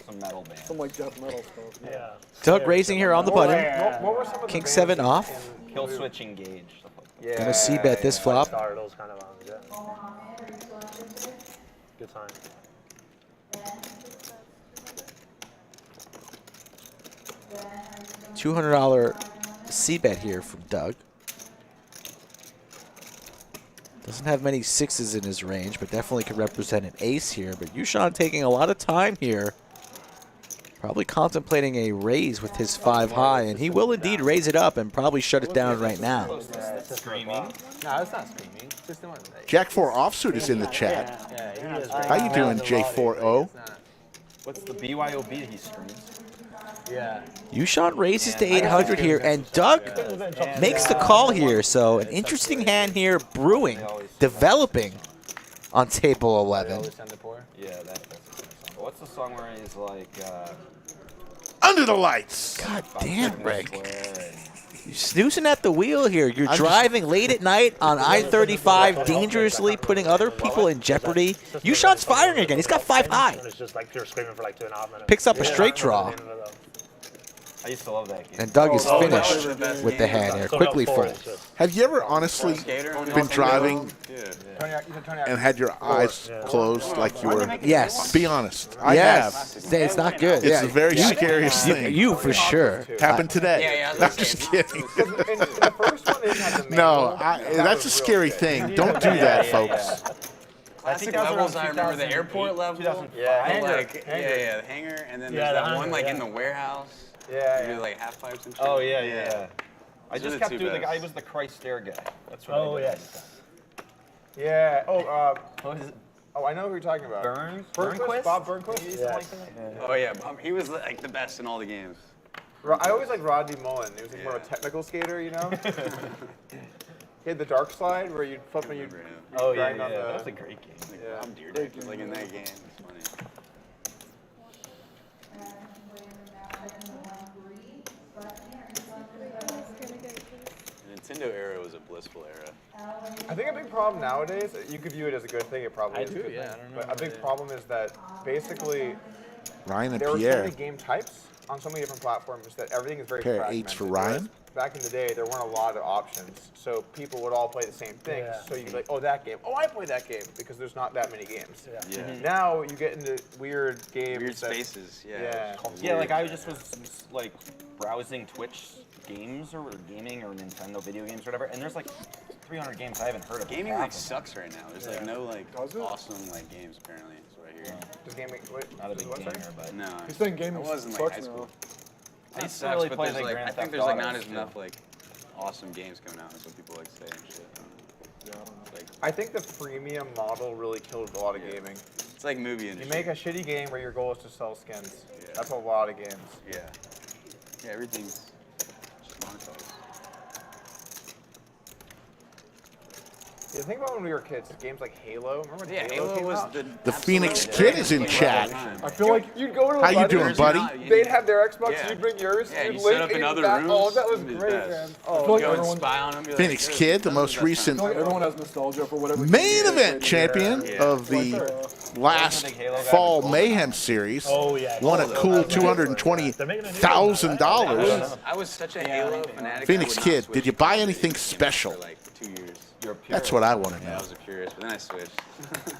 some metal band. Some like death metal stuff. yeah. Doug raising here on the button. What were some of the King bands 7 in- off. Kill Switch Engage. Stuff like that. Yeah. Gonna see bet this flop. Star, those kind of ones, yeah. Good time. $200 C-bet here from Doug. Doesn't have many sixes in his range, but definitely could represent an ace here. But YooChan taking a lot of time here. Probably contemplating a raise with his 5 high, and he will indeed raise it up and probably shut it down right now. Screaming. No, it's not screaming. It's just doing Jack 4 offsuit is in the chat. Yeah, he is. How you doing, J4O? What's the BYOB he screams? Yeah. YooChan raises to 800 here, and Doug makes the call here. So an interesting hand here brewing, developing on table 11. Yeah, that's what's the song where he's like, Under the lights. God damn, Rick. You're snoozing at the wheel here. You're driving late at night on I-35, dangerously putting other people in jeopardy. YooChan's firing again. He's got 5 high. It's just like pure screaming for like 2.5 minutes. Picks up a straight draw. I used to love that game. And Doug is finished with the hand here. Quickly folds. Have you ever honestly been driving and had your eyes closed like you were? Yes. Be honest. I Yes. have. It's not good. It's the very scariest thing. You for sure. Happened today. I'm just kidding. No, that's a scary thing. Don't do that, folks. Classic levels, I remember the airport level. Yeah, the hangar, and then there's that one like in the warehouse. Yeah, You do like half pipes and shit. Oh yeah. I Those are just the kept two doing the best. guy. He was the Christ Stair guy. That's what Oh, I did. yes. Yeah. What is it? Oh, I know who you're talking about. Burnquist? Bob Burnquist? Yeah. Oh yeah, he was like the best in all the games. I always liked Rodney Mullen. He was like more of a technical skater, you know? He had the dark slide where you'd flip and you'd Oh yeah, grind on the... that was a great game. Like Rob Deerdick was like in that game. It's funny. The Nintendo era was a blissful era. I think a big problem nowadays, you could view it as a good thing, it probably is. do, yeah, I don't know. But a big problem is that basically Ryan and there were so Pierre. many game types on so many different platforms that everything is very Pair of fragmented. eights for Ryan. Whereas back in the day, there weren't a lot of options, so people would all play the same thing. Yeah. So you'd be like, oh, that game. Oh, I play that game, because there's not that many games. Yeah. Now you get into weird games. Weird that- spaces. Yeah. Yeah, like I just was like browsing Twitch games or gaming or Nintendo video games or whatever, and there's like 300 games I haven't heard of. Gaming half like of them. sucks right now. There's like no like Does it? awesome like games apparently. That's what I hear. Does gaming, wait, Not a big what, sorry? gamer, but No. He's saying gaming I was in like sucks high school. now. I It used to sucks, really but play there's like like Grand I think Theft there's like Autos, not as too. enough like awesome games coming out. Is what people like to say and shit. Yeah, I don't know. Like I think the freemium model really killed a lot of gaming. it's like movie You industry. make a shitty game where your goal is to sell skins. Yeah. That's a lot of games. Yeah. Yeah, everything's just monetized. Yeah, think about when we were kids, games like Halo. Remember when Yeah, Halo Halo came was out? The Phoenix absolute Kid is in best chat. game of all time. I feel like You'd go to a How you buddy, doing, buddy? They'd have their Xbox, Yeah. you'd bring yours, Yeah, you'd you link, set up in and other that, rooms. Oh, that was It'd be the great, best. man. I Oh, feel like Go and everyone, spy on them. Be like, Phoenix "Yo, Kid, the this most is best recent I feel like everyone has nostalgia for whatever. main game event they champion played. of the last Fall Mayhem series. Oh, yeah. Won a cool $220,000. I was such a Halo fanatic. Phoenix I would not Kid, switch did you buy to anything games special? For like 2 years. That's what I want to Yeah, I know. was a purist, but then I switched. That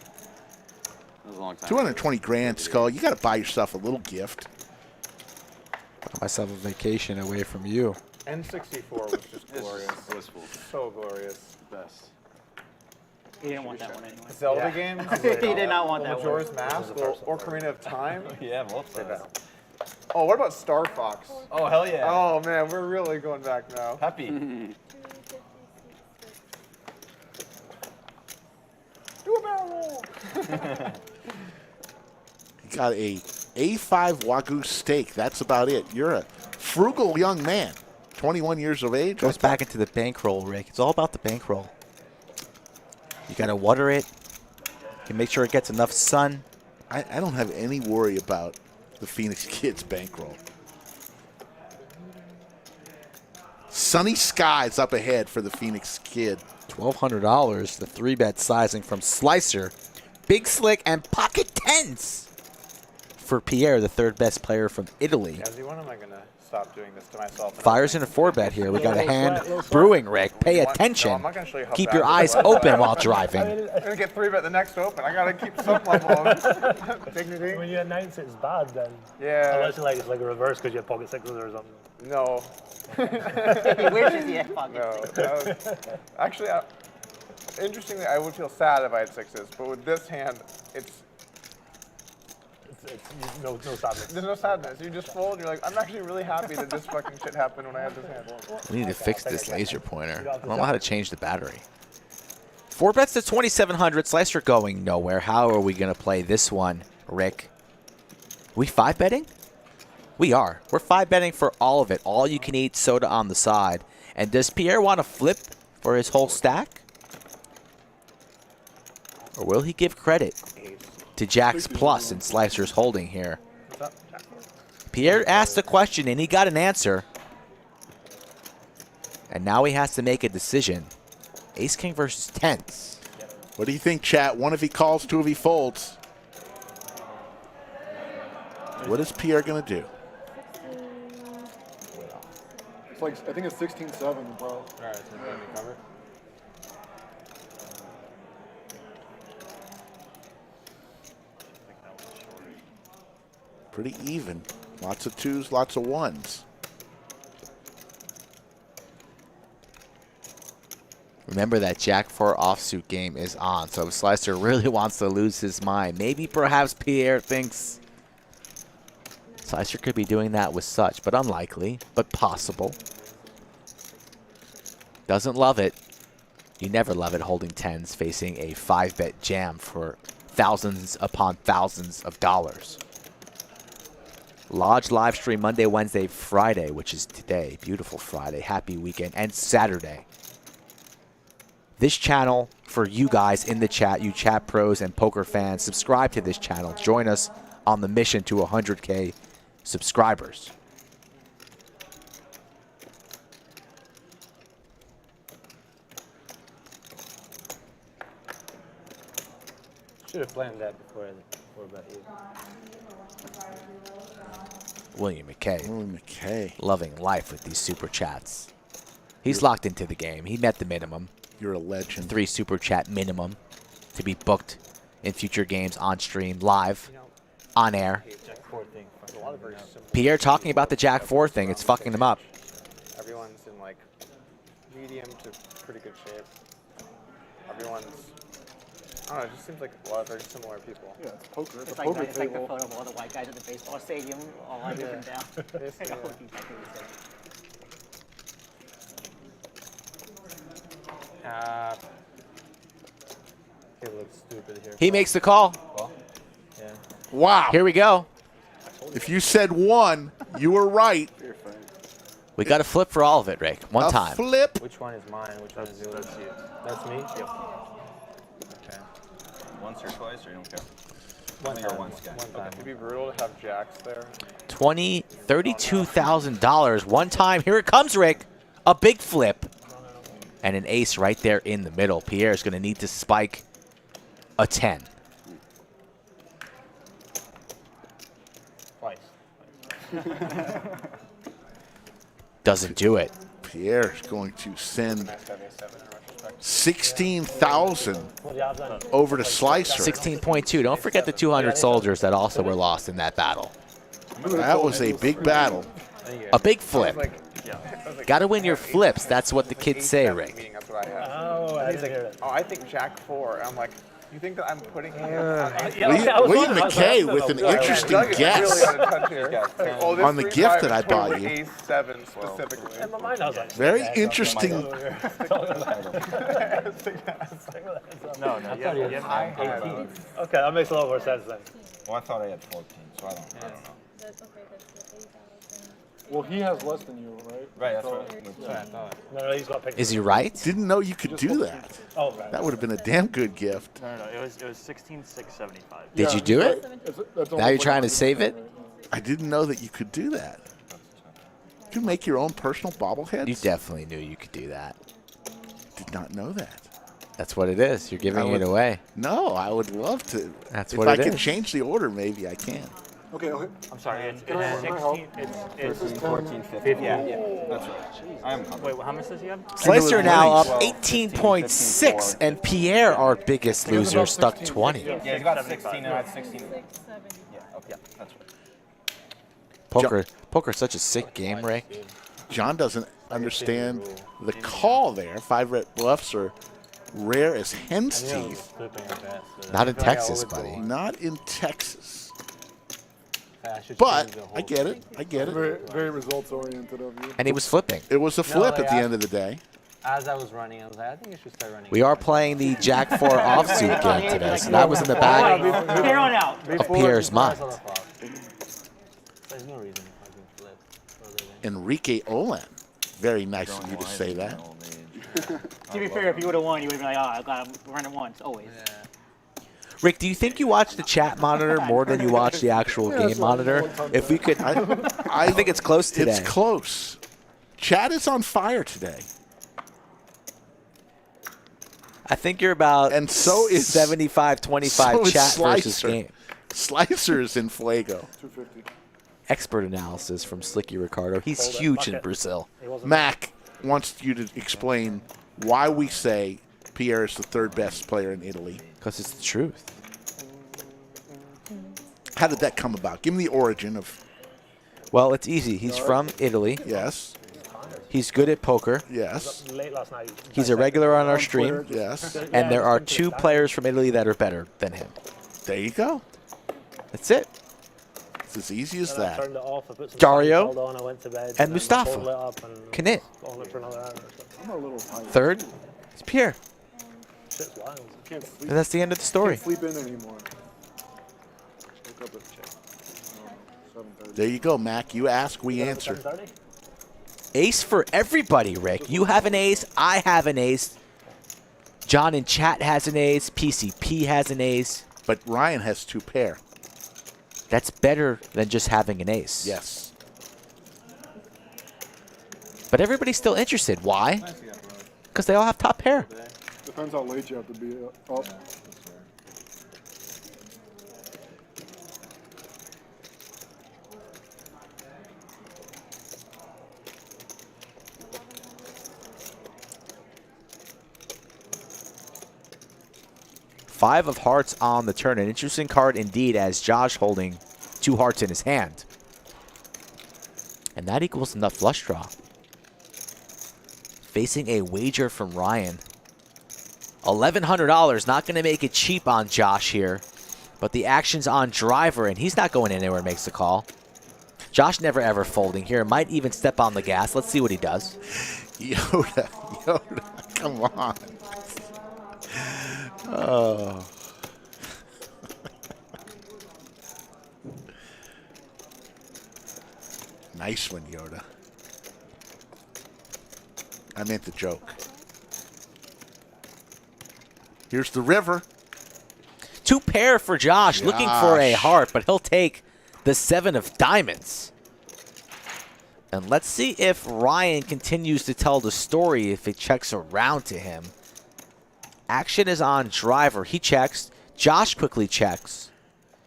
was a long time. 220 grand, Skull. You got to buy yourself a little gift. Got myself a vacation away from you. N64 was just glorious. Blissful. So glorious. Best. He didn't want that one anyway. Zelda games. He did not want that one. Majora's Mask or Ocarina of Time. Yeah, both of those. Oh, what about Star Fox? Oh hell yeah. Oh man, we're really going back now. Happy. Do a barrel roll. You got a A5 Wagyu steak. That's about it. You're a frugal young man. 21 years of age. Goes back into the bankroll, Rick. It's all about the bankroll. You got to water it. You make sure it gets enough sun. I don't have any worry about the Phoenix Kids bankroll. Sunny skies up ahead for the Phoenix Kid. $1,200. The 3-bet sizing from Slicer. Big Slick and Pocket Tens for Pierre, the third best player from Italy. Jazzy, when am I gonna stop doing this to myself? Fires in a 4-bet here. We got a hand brewing, Rick. Pay No, attention. I'm not gonna show you how Keep bad your this eyes was. open while driving. I'm gonna get 3-bet the next open. I gotta keep some level of dignity. When you announce it's bad, then Yeah. unless it's like a reverse because you have pocket sixes or something. No. He wishes he had pocket No. sixes. That was, actually, interestingly, I would feel sad if I had sixes, but with this hand, it's it's no sadness. There's no sadness. You just fold. You're like, I'm actually really happy that this fucking shit happened when I had this hand. We need to fix this laser pointer. I don't know how to change the battery. 4 bets to 2,700. Slicer going nowhere. How are we going to play this one, Rick? We 5 betting? We are. We're 5 betting for all of it. All you can eat soda on the side. And does Pierre want to flip for his whole stack? Or will he give credit to Jack's plus and Slicer's holding here? Pierre asked a question and he got an answer. And now he has to make a decision. Ace King versus tens. What do you think, chat? 1 if he calls, 2 if he folds. What is Pierre going to do? It's like, I think it's 16-7, bro. All right, so let me cover. Pretty even. Lots of 2s, lots of 1s. Remember that Jack 4 offsuit game is on, so if Slicer really wants to lose his mind, maybe perhaps Pierre thinks Slicer could be doing that with such, but unlikely, but possible. Doesn't love it. You never love it holding tens facing a 5-bet jam for thousands upon thousands of dollars. Lodge live stream Monday, Wednesday, Friday, which is today. Beautiful Friday. Happy weekend. And Saturday. This channel for you guys in the chat, you chat pros and poker fans, subscribe to this channel. Join us on the mission to 100K subscribers. Should have planned that before bet you. William McKay. William McKay. Loving life with these super chats. He's locked into the game. He met the minimum. You're a legend. 3 super chat minimum to be booked in future games on stream, live, on air. Pierre talking about the Jack 4 thing. It's fucking him up. Everyone's in like medium to pretty good shape. Everyone's, I don't know, it just seems like a lot of very similar people. Yeah, it's poker. It's like the photo of all the white guys at the baseball stadium, all like up and down. He looks stupid here. He makes the call. Yeah. Wow. Here we go. If you said 1, you were right. We got to flip for all of it, Rick. One A time. flip. Which one is mine? Which one is yours? That's you. That's me? Yep. Okay. Once or twice, or you don't care? One time. Once, guy. One time. It'd be brutal to have jacks there. $32,000. One time. Here it comes, Rick. A big flip. And an ace right there in the middle. Pierre is going to need to spike a 10. Twice. Doesn't do it. Pierre's going to send 16,000 over to Slicer. 16.2. Don't forget the 200 soldiers that also were lost in that battle. That was a big battle. A big flip. Got to win your flips. That's what the kids say, Rick. Meeting, that's what I had. Oh, I didn't hear that. Oh, I think Jack 4. I'm like, you think that I'm putting him William McKay with an interesting guess on the gift that I bought you. Ace 7 specifically. In my mind, I was like, Very interesting. No, you have 18. okay, that makes a lot more sense then. Well, I thought I had 14, so I don't know. Well, he has less than you, right? Right, that's what Yeah. I thought. No, he's got Is he right? Didn't know you could do that. Oh, right. That would have been a damn good gift. No, it was 16,675. Did you do it? Now you're trying to save it? I didn't know that you could do that. You can make your own personal bobbleheads? You definitely knew you could do that. Did not know that. That's what it is. You're giving it away. No, I would love to. That's if what I it can is. change the order, maybe I can. Okay, okay. I'm sorry, it's Can I 16. It's 13, 14, 15. Yeah, that's right. I am confident. wait, how much does he have? Slicer now up 12, 18.6, and Pierre, our biggest loser, stuck 20. Yeah, he's got 16 and I had 16. Yeah, okay, that's right. Poker's such a sick game, Ray. John doesn't understand the call there. 5-red bluffs are rare as hen's teeth. Not in Texas, buddy. Not in Texas. I should But change the whole I get thing. it. I get it. Very, very results oriented of you. And he was flipping. It was a flip like at the end of the day. As I was running, I was like, I think I should start running. We are playing the Jack 4 offsuit game today, so that was in the back Here on out. of Pierre's mind. There's no reason I can flip. other than- Enrique Olan. Very nice of you to say that. To be fair, if you would have won, you would have been like, oh, I got to run it once, always. Rick, do you think you watch the chat monitor more than you watch the actual game monitor? If we could, I think it's close today. It's close. Chat is on fire today. I think you're about And so is 75-25 so is chat versus Slicer. game. Slicer's in Fuego. 250. Expert analysis from Slicky Ricardo. He's huge in Brazil. Mac wants you to explain why we say Pierre is the third best player in Italy. Because it's the truth. How did that come about? Give me the origin of. Well, it's easy. He's from Italy. Yes. He's good at poker. Yes. Late last night. He's a regular on our stream. Yes. And there are 2 players from Italy that are better than him. There you go. That's it. It's as easy as Then I that. turned it off, I put some Dario Seinfeld on, I went to bed, and then Mustafa. pulled it up and Knit. on it for another hour. I'm a little tired. Third, it's Pierre. Shit's wild. Can't sleep. And that's the end of the story. Can't sleep in anymore. Woke up at 7:30. There you go, Mac. You ask, we answer. 7:30? Ace for everybody, Rick. You have an ace. I have an ace. John in chat has an ace. PCP has an ace. But Ryan has 2 pair. That's better than just having an ace. Yes. But everybody's still interested. Why? Because they all have top pair. Depends how late you have to be up. 5 of hearts on the turn. An interesting card indeed, as Josh holding 2 hearts in his hand. And that equals enough flush draw. Facing a wager from Ryan. $1,100. Not going to make it cheap on Josh here. But the action's on Driver, and he's not going anywhere, makes the call. Josh never ever folding here. Might even step on the gas. Let's see what he does. Yoda, come on. Oh. Nice one, Yoda. I meant the joke. Here's the river. 2 pair for Josh. Looking for a heart, but he'll take the 7 of diamonds. And let's see if Ryan continues to tell the story if it checks around to him. Action is on Driver. He checks. Josh quickly checks.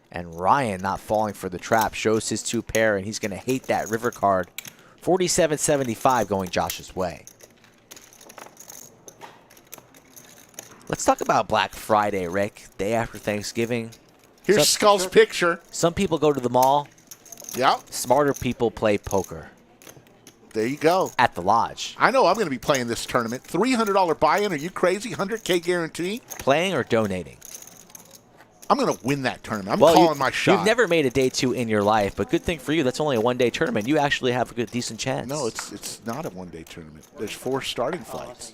And Ryan, not falling for the trap, shows his 2 pair, and he's going to hate that river card. 47.75 going Josh's way. Let's talk about Black Friday, Rick. Day after Thanksgiving. Here's Skull's picture. Some people go to the mall. Yep. Smarter people play poker. There you go. At the lodge. I know I'm going to be playing this tournament. $300 buy-in. Are you crazy? 100K guarantee? Playing or donating? I'm going to win that tournament. I'm calling my shot. You've never made a day 2 in your life, but good thing for you, that's only a 1-day tournament. You actually have a good, decent chance. No, it's not a 1-day tournament. There's 4 starting flights.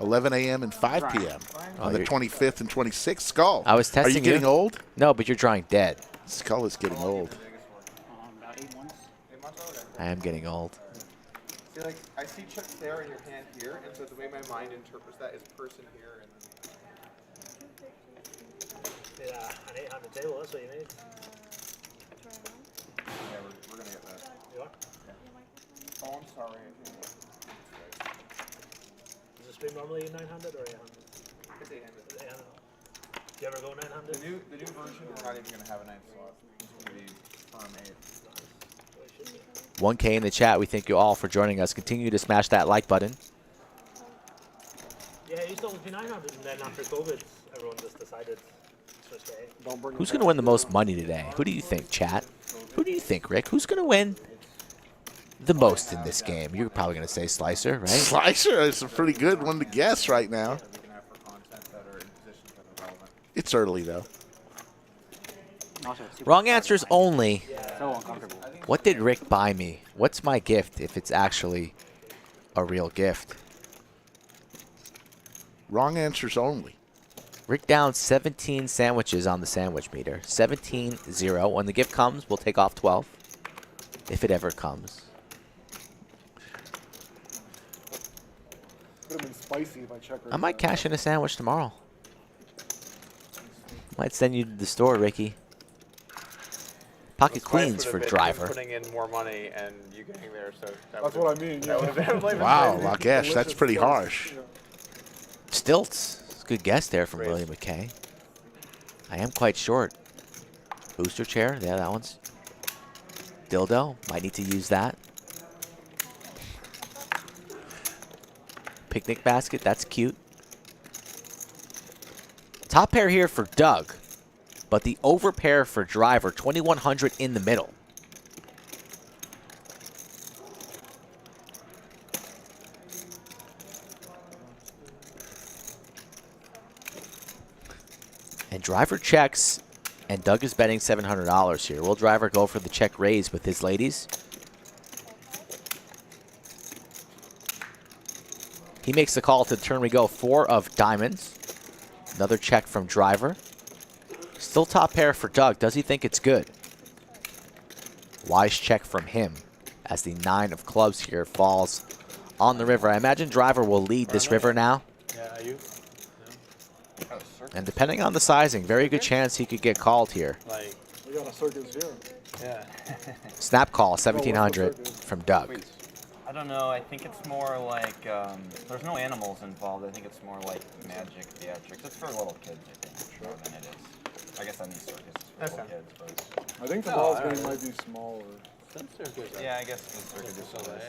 11 a.m. and 5 p.m. on the 25th and 26th. Skull. I was testing Are you getting old? No, but you're drawing dead. Skull is getting old. About 8 months. I am getting old. See, like, I see chips there in your hand here, and so the way my mind interprets that is person here. And Yeah, an 800 table, that's what you need. yeah, we're going to get that. You are? Yeah. Oh, I'm sorry. Is the stream normally 900 or 800? It's 800. 800. Do you ever go 900? The new version, we're not even going to have a 9th slot. It's going to be firm 8. 1K in the chat. We thank you all for joining us. Continue to smash that like button. Yeah, it used to always be 900, and then after COVID, everyone just decided to switch to 8. Who's going to win the most money today? Who do you think, chat? Who do you think, Rick? Who's going to win the most in this game? You're probably going to say Slicer, right? Slicer is a pretty good one to guess right now. It's early, though. Wrong answers only. So uncomfortable. What did Rick buy me? What's my gift if it's actually a real gift? Wrong answers only. Rick down 17 sandwiches on the sandwich meter. 17-0. When the gift comes, we'll take off 12. If it ever comes. Could have been spicy if I checked. I might cash in a sandwich tomorrow. Might send you to the store, Ricky. Pocket Queens for driver. Putting in more money and you getting there, so That's what I mean. Wow, I guess that's pretty harsh. Stilts. Good guess there from William McKay. I am quite short. Booster chair. Yeah, that one's dildo. Might need to use that. Picnic basket. That's cute. Top pair here for Doug, but the over pair for driver. 2100 in the middle. And driver checks, and Doug is betting $700 here. Will driver go for the check raise with his ladies? He makes the call to the turn we go. 4 of diamonds. Another check from driver. Still top pair for Doug. Does he think it's good? Wise check from him as the 9 of clubs here falls on the river. I imagine driver will lead this river now. Yeah, are you? And depending on the sizing, very good chance he could get called here. Like, We got a circus here. yeah. Snap call, 1700 from Doug. I don't know. I think it's more like there's no animals involved. I think it's more like magic theatrics. It's for little kids, I think, more than it is. I guess on these circuses it's for little kids, but I think the balls game might be smaller. Some circus. yeah, I guess the circus is so when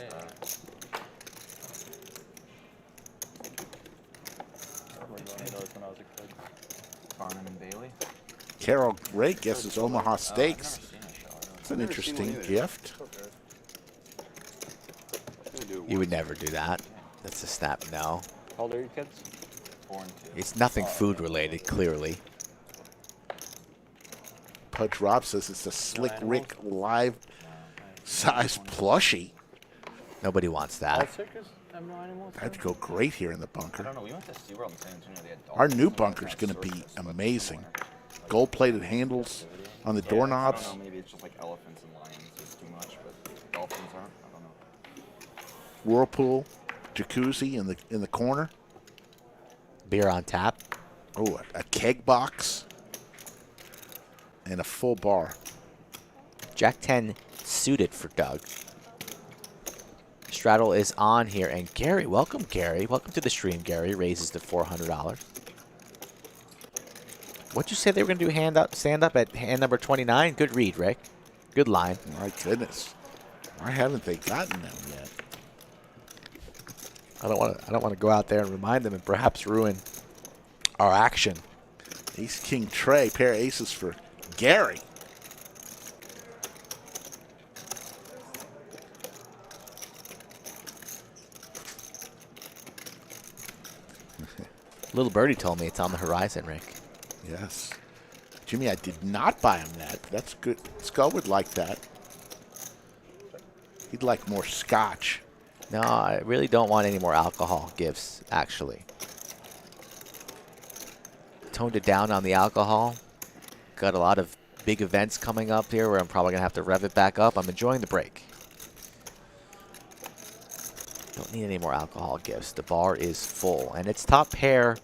I was a kid. Farnham and Bailey. Carol Ray guesses Omaha Steaks. It's an interesting gift. You would never do that. That's a snap no. How old are your kids? 4 and 2. It's nothing food related, clearly. Pudge Rob says it's a Slick Rick live size plushie. Nobody wants All that. circus have no animals? That'd go great here in the I bunker. don't know. We went to SeaWorld in San Antonio. They had Our dolphins. new bunker's going to be amazing. Gold-plated handles on the I doorknobs. don't know. Maybe it's just like elephants and lions. It's too much, but dolphins aren't. I don't know. Whirlpool, jacuzzi in the corner. Beer on tap. Oh, a keg box. And a full bar. Jack 10 suited for Doug. Straddle is on here. And Gary, welcome, Gary. Welcome to the stream, Gary. Raises to $400. What'd you say they were going to do stand up at hand number 29? Good read, Rick. Good line. My goodness. Why haven't they gotten them yet? I don't want to go out there and remind them and perhaps ruin our action. Ace King Trey, pair of aces for Gary. Little birdie told me it's on the horizon, Rick. Yes. Jimmy, I did not buy him that. That's good. Skull would like that. He'd like more scotch. No, I really don't want any more alcohol gifts, actually. Toned it down on the alcohol. Got a lot of big events coming up here where I'm probably going to have to rev it back up. I'm enjoying the break. Don't need any more alcohol gifts. The bar is full. And it's top pair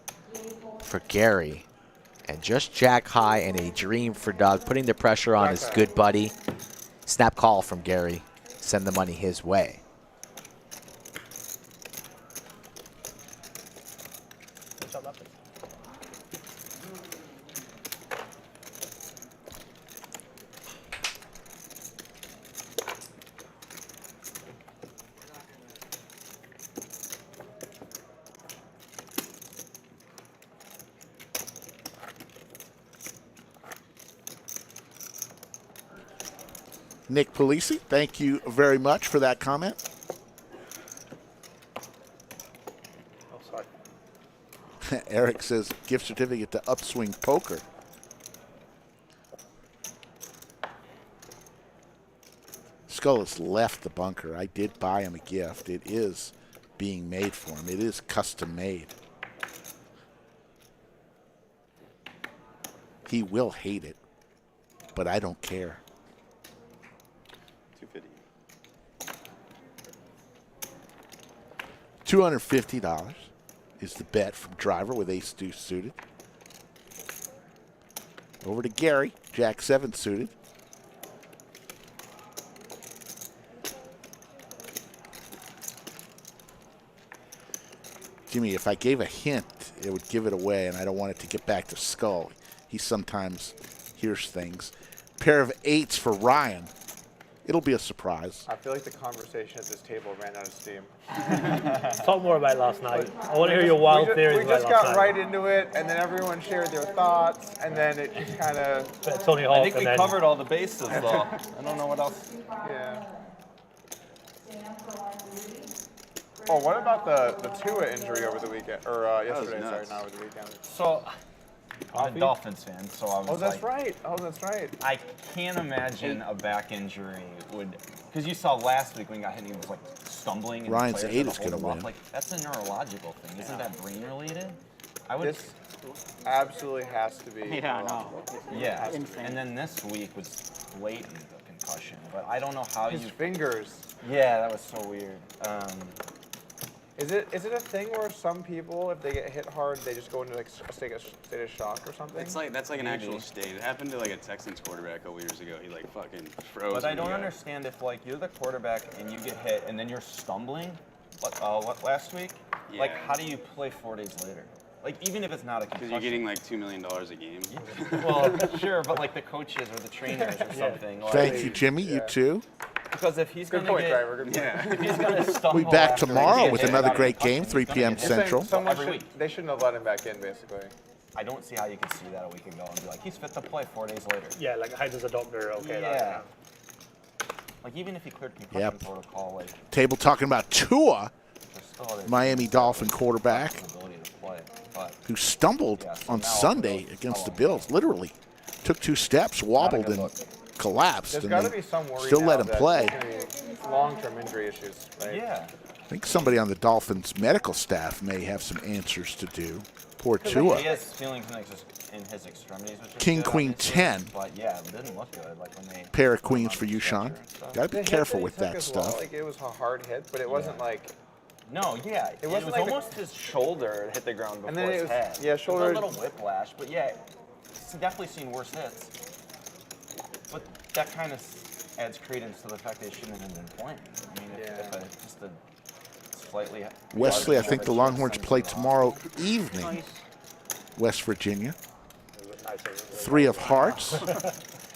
for Gary. And just jack high and a dream for Doug. Putting the pressure on his good buddy. Snap call from Gary. Send the money his way. Nick Polisi, thank you very much for that comment. Oh, sorry. Eric says gift certificate to Upswing Poker. Skull has left the bunker. I did buy him a gift. It is being made for him. It is custom made. He will hate it, but I don't care. $250 is the bet from Driver with ace deuce suited. Over to Gary, Jack 7 suited. Jimmy, if I gave a hint, it would give it away, and I don't want it to get back to Skull. He sometimes hears things. Pair of 8s for Ryan. It'll be a surprise. I feel like the conversation at this table ran out of steam. Talk more about last night. I want to hear your wild theories. We just got right into it, and then everyone shared their thoughts, and then it just kind of. Tony Hawk. I think we covered all the bases, though. I don't know what else. Yeah. Oh, what about the Tua injury over the weekend, or yesterday? Sorry, not over the weekend. So, I'm a Dolphins fan, so I was Oh, that's right. Oh, that's right. I can't imagine a back injury would, because you saw last week when he got hit, he was like stumbling. And Ryan's players 8 had is to hold going to him up. win. Like, that's a neurological thing. Isn't that brain related? I would. This absolutely has to be. Yeah, I know. Yeah, Insane. and then this week was blatant the concussion, but I don't know how His you. fingers. Yeah, that was so weird. Is it a thing where some people, if they get hit hard, they just go into like a state of shock or something? It's like that's like an actual state. It happened to like a Texans quarterback a couple years ago. He like fucking froze. But I don't understand if like you're the quarterback and you get hit and then you're stumbling. What last week? Yeah. Like, how do you play 4 days later? Like, even if it's not a Because concussion. you're getting like $2 million a game. Well, sure, but like the coaches or the trainers or something. Like, Thank you, Jimmy. You too. Because if he's Good going point, to Driver. Good point. if he's going to stumble. We'll be back after he tomorrow gets with hit another without a great game, concussion, 3 he's gonna p.m. get hit. Central. Someone Every week. they shouldn't have let him back in, basically. I don't see how you could see that a week ago and be like, he's fit to play 4 days later. Yeah, like how does a doctor okay Yeah. that? Like, even if he cleared concussion Yep. protocol, like, Table talking about Tua, there's still other Miami Dolphin quarterback, ability to play. But who stumbled Yeah, so on now Sunday we'll against the follow him. Bills. Literally took 2 steps, wobbled, good and look. collapsed. There's And got to they be some worry still now let him that play. there's gonna be long-term injury issues, right? yeah. I think somebody on the Dolphins medical staff may have some answers to do. Poor He Tua. has feelings in his extremities, which is King, good, queen, obviously. 10. But yeah, it didn't look good. Like when they Pair of put him queens on for the you, Sean. stretcher and stuff. Got to The be hit careful he with took that as well, stuff. like it was a hard hit, but it wasn't like. No, yeah, it was wasn't like the- almost his shoulder hit the ground before And then his it was- head. yeah, It shoulder- was a little whiplash, but yeah, it's definitely seen worse hits. But that kind of adds credence to the fact they shouldn't have been playing. I mean, if just a slightly. Wesley, I think the Longhorns play Nice. tomorrow evening. West Virginia. 3 of Hearts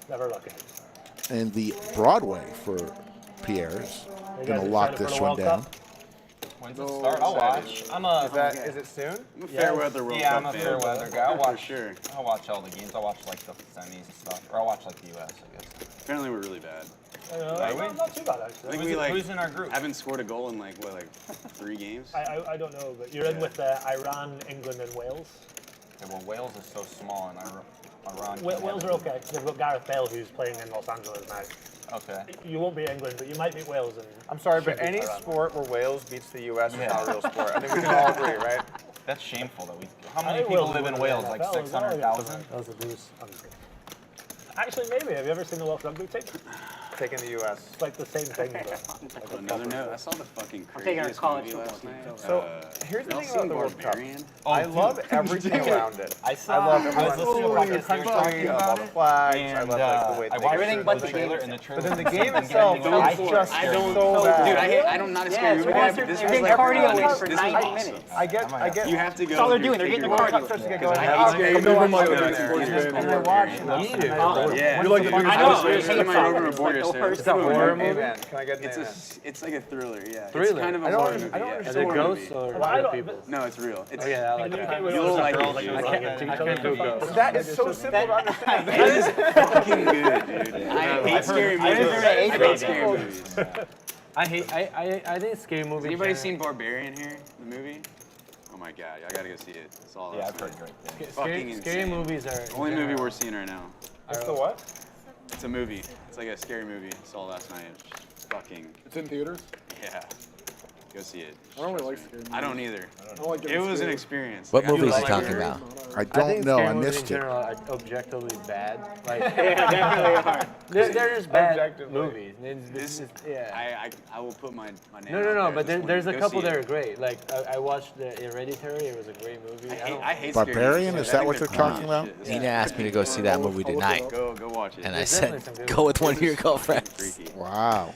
Never lucky. and the Broadway for Pierre's. Going to lock this one down. When's it start? I'll watch. Is it soon? I'm a fair weather World Yeah, Cup I'm a fan. fair weather guy. I'll watch. For sure. I'll watch all the games. I'll watch like the semis and stuff, or I'll watch like the U.S. I guess. Apparently we're really bad. Not too bad actually. I think we like who's in our group? haven't scored a goal in like 3 games. I don't know, but you're in with Iran, England, and Wales. Okay, well, Wales is so small, and Iran. Wales are okay. They've got Gareth Bale who's playing in Los Angeles now. Okay. You won't beat England, but you might beat Wales. And I'm sorry, should but beat any Iran. sport where Wales beats the U.S. is not a real sport. I think we can all agree, right? That's shameful that we. How I many think people Wales live will in win Wales? the Like NFL as well, 600,000. Those are booze. I'm just kidding. Actually, maybe. Have you ever seen the Welsh rugby team? Taking the U.S. It's like the same thing, but On another note, I saw the fucking taking our craziest college movie last football night. So here's the y'all thing about seen the World Cup. Barbarian? I love everything around it. I saw. I love I was everyone's listening to a podcast they were talking country, I love about all the it, flags, I and love like the way I they watched Everything but the the trailer, game. and the trailer. But then the was game something itself, getting I me just hyped. so bad. Dude, I'm not a scary movie Yeah, guy, but this they're was getting like cardio really- for this 90 was awesome. minutes. I get. You have to go. That's all they're with doing. your They're getting figure the out. cardio. Starts to get Because going. I hate Okay, scary go on, movies. go So there. sports Yeah. fans And are I watch Barbarian. them. Yeah. You like the I biggest know. It's like my over report Like the yesterday. first It's a horror horror movie? movie. Can I get an amen? It's like a thriller, yeah. It's Thriller? kind of a I don't horror under- movie. I don't yeah. Is understand it what ghosts or I real don't- people? No, it's real. It's, Oh yeah, I like Communicate that. with You'll girls like girls it, like dude. you're I fucking- can't do ghosts. That is so simple to understand. It is fucking good, dude. I hate scary movies. I hate scary movies. I think scary movies. Has anybody seen Barbarian here? The movie? Oh my god, I gotta go see it. It's all Yeah, last I've heard night. great things. Fucking Scary insane. movies are Only movie we're seeing right now. It's the what? It's a movie. It's like a scary movie. I saw last night. fucking. It's in theaters? Yeah. Go see it. I don't really like scary movies. I don't either. I don't like It getting was an scared. experience. What Like, I movie is feel he like talking you're- about? I don't know. I missed in it. general are objectively bad. Like, Yeah, definitely are. they're just bad Objectively. movies. It's just, yeah. I will put my name No, out there but at this there's point. a Go couple see that it. are great. Like I watched the Hereditary. It was a great movie. I hate scary Barbarian? movies. Is I that think what they're corny talking as about? shit. Nina asked me to go see that movie tonight, Go watch it. and I There's said, definitely some good go with one of your girlfriends. Freaky. Wow.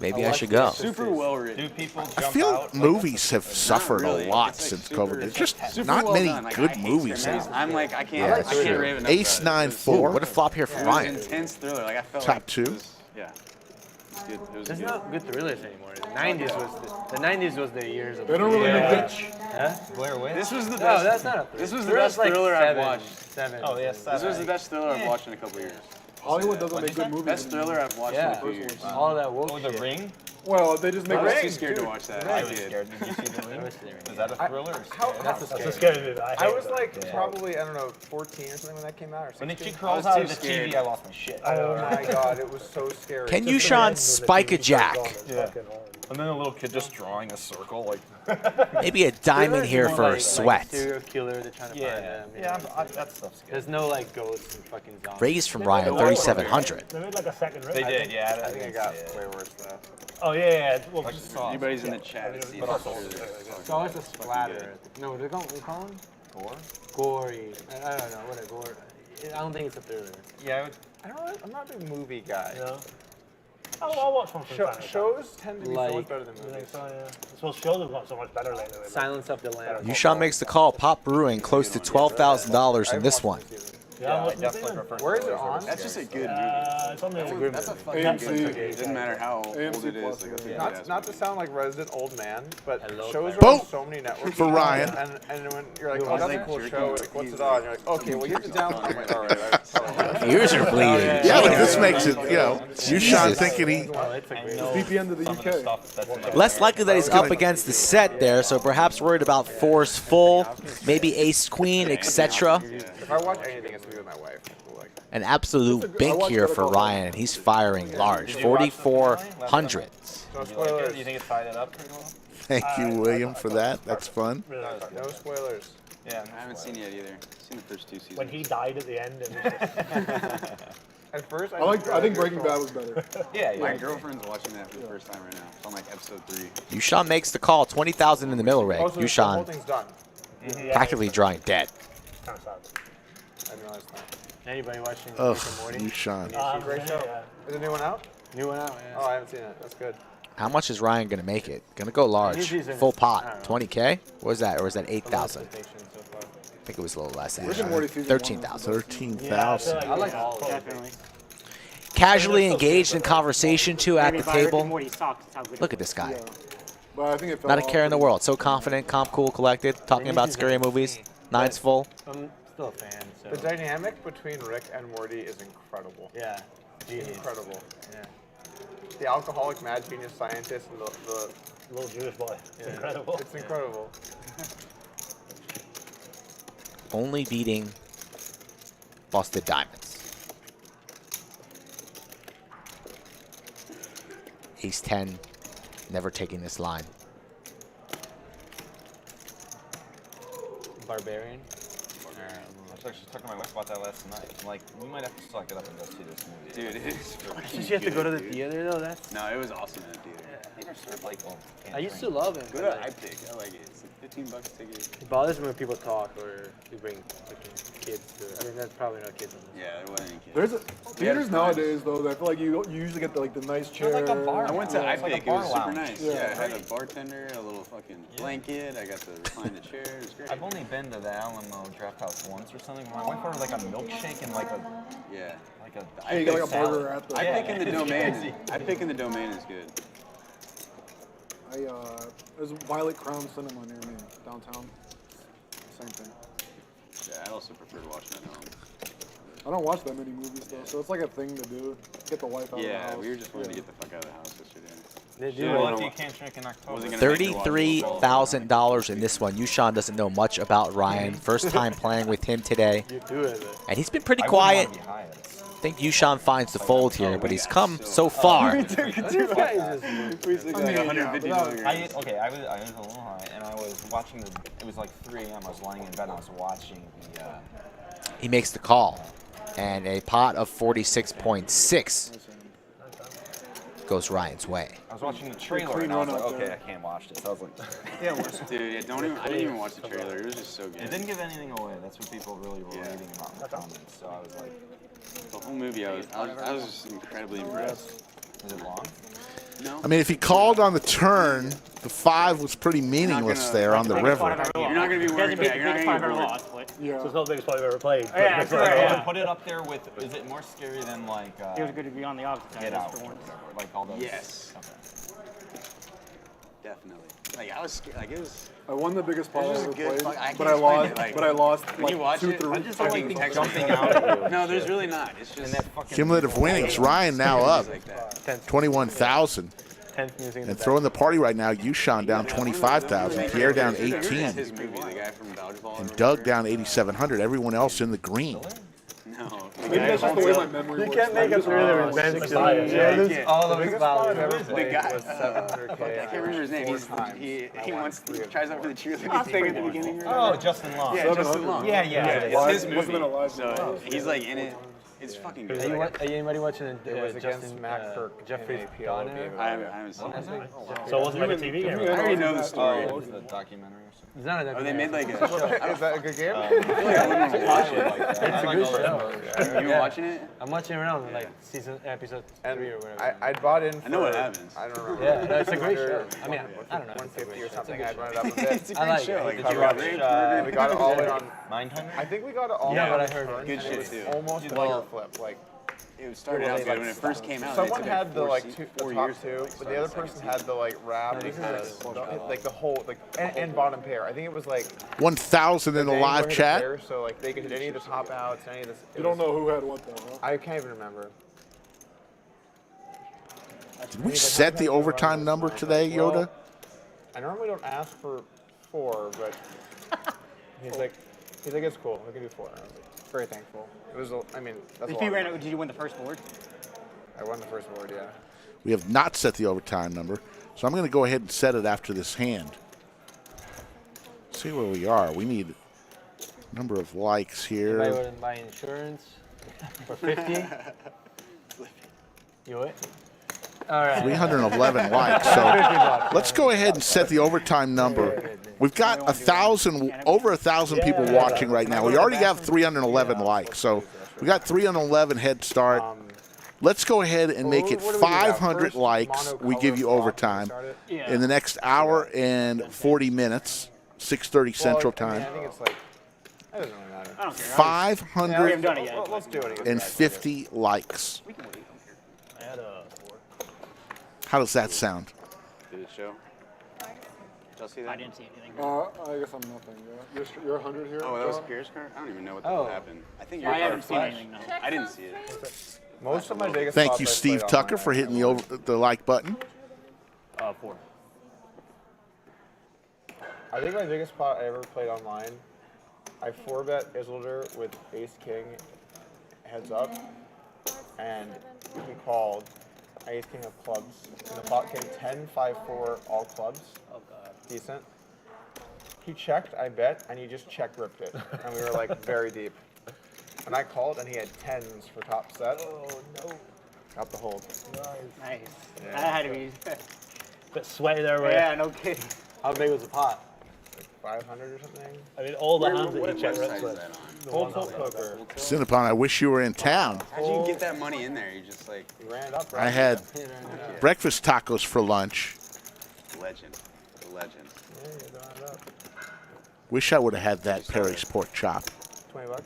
Maybe I should go. Super well written. Do people I jump feel out? movies have suffered really. a lot It's like since super- COVID. There's just Super not well many done. Like, I good hate movies scary movies. out. I'm like, I can't. Yeah, I it's can't true. rave enough Ace about it. 9-4. What a flop here for It was Ryan. an intense thriller. Like I felt Top like two? It was, yeah. It was good. It was There's good. not good thrillers anymore. The 90s was the years of. They don't really make good. Huh? Blair Witch? This was the No, best. that's not a thriller. This was the Thrill's best like thriller I've seven- watched. Seven. Oh, yeah, This was the seven. best thriller I've watched in a couple years. Hollywood doesn't What'd make you good say? movies. Best thriller I've watched in Yeah. a few years. All that woke Oh, The shit. Ring? Well, they just make I was it too scared to watch that. I I was did. scared. Did you see The Ring? I was scared. Was that a thriller? Or That's a That's scary. a scary movie. I hate was it. like Yeah. probably, I don't know, 14 or something when that came out, or 16. When she I crawls was out too of the scared. TV, I lost my shit. Oh my god, it was so scary. Can Just YooChan the end spike a when the TV turns jack? on, it's Yeah. fucking horrible. And then a little kid just drawing a circle, like. Maybe a diamond here for like, Sweat. Like serial killer, they're trying to find them. you know, that stuff's good. There's no like ghosts and fucking zombies. Raised from Ryan, 3,700. They made like a second ring. They did, yeah. I think I got way worse though. Oh yeah. Well, Like sauce. Anybody's in the chat to see But also- this. It's always a splatter. No, we call them? Gore? Gory. I don't know, what a gore. I don't think it's a thriller. Yeah, I'm not a big movie guy. you know. I'll watch one from time to time. Shows tend to be so Like- much better than You think movies. so, yeah. Well, shows have got so much better lately. but- Silence of the Lambs. YooChan makes the call. Pop Brewing close to $12,000 in this one. Yeah, I'm I watching definitely this one. prefer Where is it thrillers over on? That's just a good movie. It's on the That's a fucking AMC. good movie. It doesn't matter how old AMC it is. plus, Like, that's a yeah. good-ass Not to movie. sound like resident old man, but shows are Boat on so many networks. for Ryan. And when you're like, oh, was that's like a cool jerking show. off. Like, what's He's it on? like- You're like, okay, well, you have to download it. I'm like, all right, that's probably Ears are bleeding. Yeah, but this makes it, you know, YooChan Jesus. thinking he. Oh, it's a great VPN to the UK. Less likely that he's up against the set there, so perhaps worried about fours full, maybe ace queen, etc. If I watch anything, it's gonna be with my wife. Like, An absolute bink here for Ryan, and he's firing large, 4,400. no Do spoilers. you think it tied it up pretty well? Thank you, William, for that. That's fun. No spoilers. Yeah. I haven't seen it yet either. I've seen the first two seasons. When he died at the end, it was just, At first, I think Breaking Bad was better. Yeah, My yeah. girlfriend's watching that for the first time right now. It's on like episode 3. YooChan makes the call, 20,000 in the middle rig. Also, the whole YooChan thing's done. practically drawing dead. kind of sad. I didn't realize that. Anybody watching Ugh, Rick and Morty? YooChan. Great show. Yeah. Is the new one out? New one out, yeah. Oh, I haven't seen it. That's good. How much is Ryan going to make it? Going to go large. Usually it's Full I pot. don't know. 20K? What was that? Or was that 8,000? Expectations so far. I think it was a little less. Rick and Morty season 13,000. 13,000. I like all of it. Definitely. Casually engaged in conversation too at the Rick and table. Morty sucks. That's how good Look it at this guy. Yeah. But I think it fell Not a off care in the pretty- world. So confident, calm, cool, collected. Talking about scary movies. Nine's full. I'm still a fan, so. The dynamic between Rick and Morty is incredible. Yeah. Genius. Incredible. Yeah. The alcoholic mad genius scientist and the Little Jewish boy. It's incredible. it's incredible. Only beating Busted Diamonds. Ace 10. Never taking this line. Barbarian. I was actually talking to my wife about that last night. I'm like, we might have to suck it up and go see this movie. Dude, it is fucking Did you have to go to the good, dude. theater though? That's. No, it was awesome in the theater. They just serve like, well, I used to love it. Go to iPick. I like it. It's like $15 a ticket. It bothers me when people talk or you bring freaking kids to it. I mean, there's probably no kids in this. Yeah, there wasn't any kids. There's theaters nowadays though that I feel like you usually get the nice chair. like a bar. I went to It's like a iPick. It bar was super lounge. nice. Yeah. Yeah, I had a bartender, a little fucking blanket. I got to recline the chair. It was great. I've only been to the Alamo Draft House once or something. My wife ordered like a milkshake and like a Yeah. Hey, you get like a salad. burger at the. iPick in the it's domain. crazy. iPick in the domain is good. There's Violet Crown Cinema near me downtown. Same thing. Yeah, I also prefer to watch it at home. I don't watch that many movies though, so it's like a thing to do. Get the wife out of the Yeah, house. we were just wanting to get the fuck out of the house yesterday. They do. Well, Yeah. if you can't drink in October. Wasn't gonna make me watch it. $33,000 in this one. YooChan doesn't know much about Ryan. First time playing with him today. You do it. And he's been pretty I wouldn't quiet. wanna be high. think YooChan finds the fold here, but he's come so far. I was a little high, and I was watching it was like 3 a.m. I was lying in bed, and I was watching the... He makes the call, and a pot of 46.6 goes Ryan's way. I was watching the trailer, and I was like, okay, I can't watch this. I was like... Yeah, dude, I didn't even watch the trailer. It was just so good. It didn't give anything away. That's what people really were reading about in the comments. So I was like... The whole movie, I was just incredibly impressed. Is it long? No. I mean, if he called on the turn, the 5 was pretty meaningless there on the river. You're not going to be worried. You're not going to be bored. Yeah. So it's not the biggest fight I've ever played. Yeah, that's right. I would put it up there with, is it more scary than like... It was good to be on the opposite side. Get Out For or once. whatever, like all those... Yes. Okay. Definitely. Like, I was scared. Like, it was... I won the biggest pot I ever played, I but I lost. like, But I lost when you watch like it, 2 I just don't like things jumping out at you. No, there's really not. It's just Cumulative winnings. Ryan now up 21,000. And throwing the party right now. YooChan down 25,000. Pierre down 18. his movie, the guy from Dodgeball. And Doug down 8,700. Everyone else in the green. No. Maybe that's just the way my memory works. You can't make it through the revenge. All of his values. The guy, I can't remember his name. He tries out for the cheerleading thing at the beginning. Oh, Justin Long. Yeah, Justin Long. Yeah. It's his movie. So he's like in it. It's fucking good. Are anybody watching Justin Mac for Jeffrey's PLO? I haven't seen it. So it wasn't like a TV game? I already know the story. What was the documentary or something? It's not a Oh, they made like a Is that a good game? I wouldn't watch it like that. It's a good show. You watching it? I'm watching around like episode 3 or whatever. I bought in. I know what happens. I don't remember. Yeah, that's a great show. I mean, I don't know. 150 or something. I'd run it up a bit. It's a great show. Like, Did you watch We got it all the way on. Mindhunter? I think we got it all the Yeah, way but on I heard turn, good and shit, it was too. almost like a flip. Like it started out good when it first came out. someone it took had the like like 4 the years top to, two, like, but the other person had the like wrap, and like the whole like and bottom pair. I think it was like 1,000 in the they live were hit a chat. pair, so like they could hit any of the top outs, any of this. You don't know who had what though, huh? I can't even remember. Did we set the overtime number today, Yoda? I normally don't ask for 4, but he's like it's cool. We can do 4. I was like, very thankful. It was. I mean, that's a lot. Did you win the first board? I won the first board, yeah. We have not set the overtime number. So I'm going to go ahead and set it after this hand. See where we are. We need a number of likes here. Anybody want to buy insurance for 50? You what? All right. 311 likes. So let's go ahead and set the overtime number. We've got over 1,000 people watching right now. We already have 311 likes. So we got 311 head start. Let's go ahead and make it 500 likes. We give you overtime in the next hour and 40 minutes, 6:30 Central Time. I think it's like, that doesn't really matter. I don't care. We haven't done it yet. Let's do it again. 550 likes. I had a 4. How does that sound? Did it show? Did y'all see that? I didn't see anything. I guess I'm nothing. Yeah. You're 100 here. Oh, that was Pierre's card? I don't even know what happened. I think I haven't seen anything, no. I didn't see it. Most of my biggest Thank spots you, I Steve played Tucker, online. for hitting the like button. 4. I think my biggest spot I ever played online, I 4-bet Isildur with Ace-King heads up, and he called Ace-King of clubs, and the pot came 10-5-4 all clubs. Oh, God. Decent. He checked, I bet, and he just check-ripped it, and we were like very deep. And I called, and he had 10s for top set. Oh, no. Got the hold. Nice. Yeah. That had to be. Bit sweaty there, right? Yeah, no kidding. How big was the pot? Like 500 or something. I mean, all the hands that What you check website rips is with. that on? Full tilt poker. Cinnapon, I wish you were in town. How'd you get that money in there? You just like He ran it up. I had breakfast tacos for lunch. legend. The legend. Yeah, you ran it up. Wish I would have had that Perry's pork chop. $20.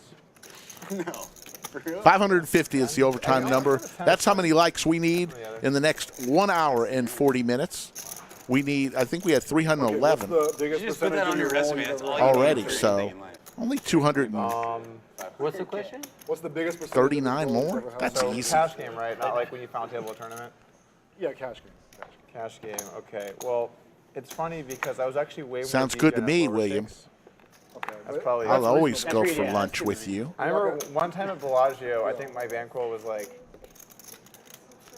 No. For real? 550 is the overtime number. That's how many likes we need in the next 1 hour and 40 minutes. We need, I think we had 311 What's the biggest You just put that on your resume. That's all you already, need for so anything in life. only 239 What's the question? What's the biggest percentage of your more. goals ever had? That's So easy. cash game, right? Not like when you found table tournament. Yeah, cash game. Cash game. Okay. Well, it's funny because I was actually way more Sounds deep good to in me, at William. 4-6, That's probably. I'll always go for lunch with you. I remember one time at Bellagio, I think my bankroll was like,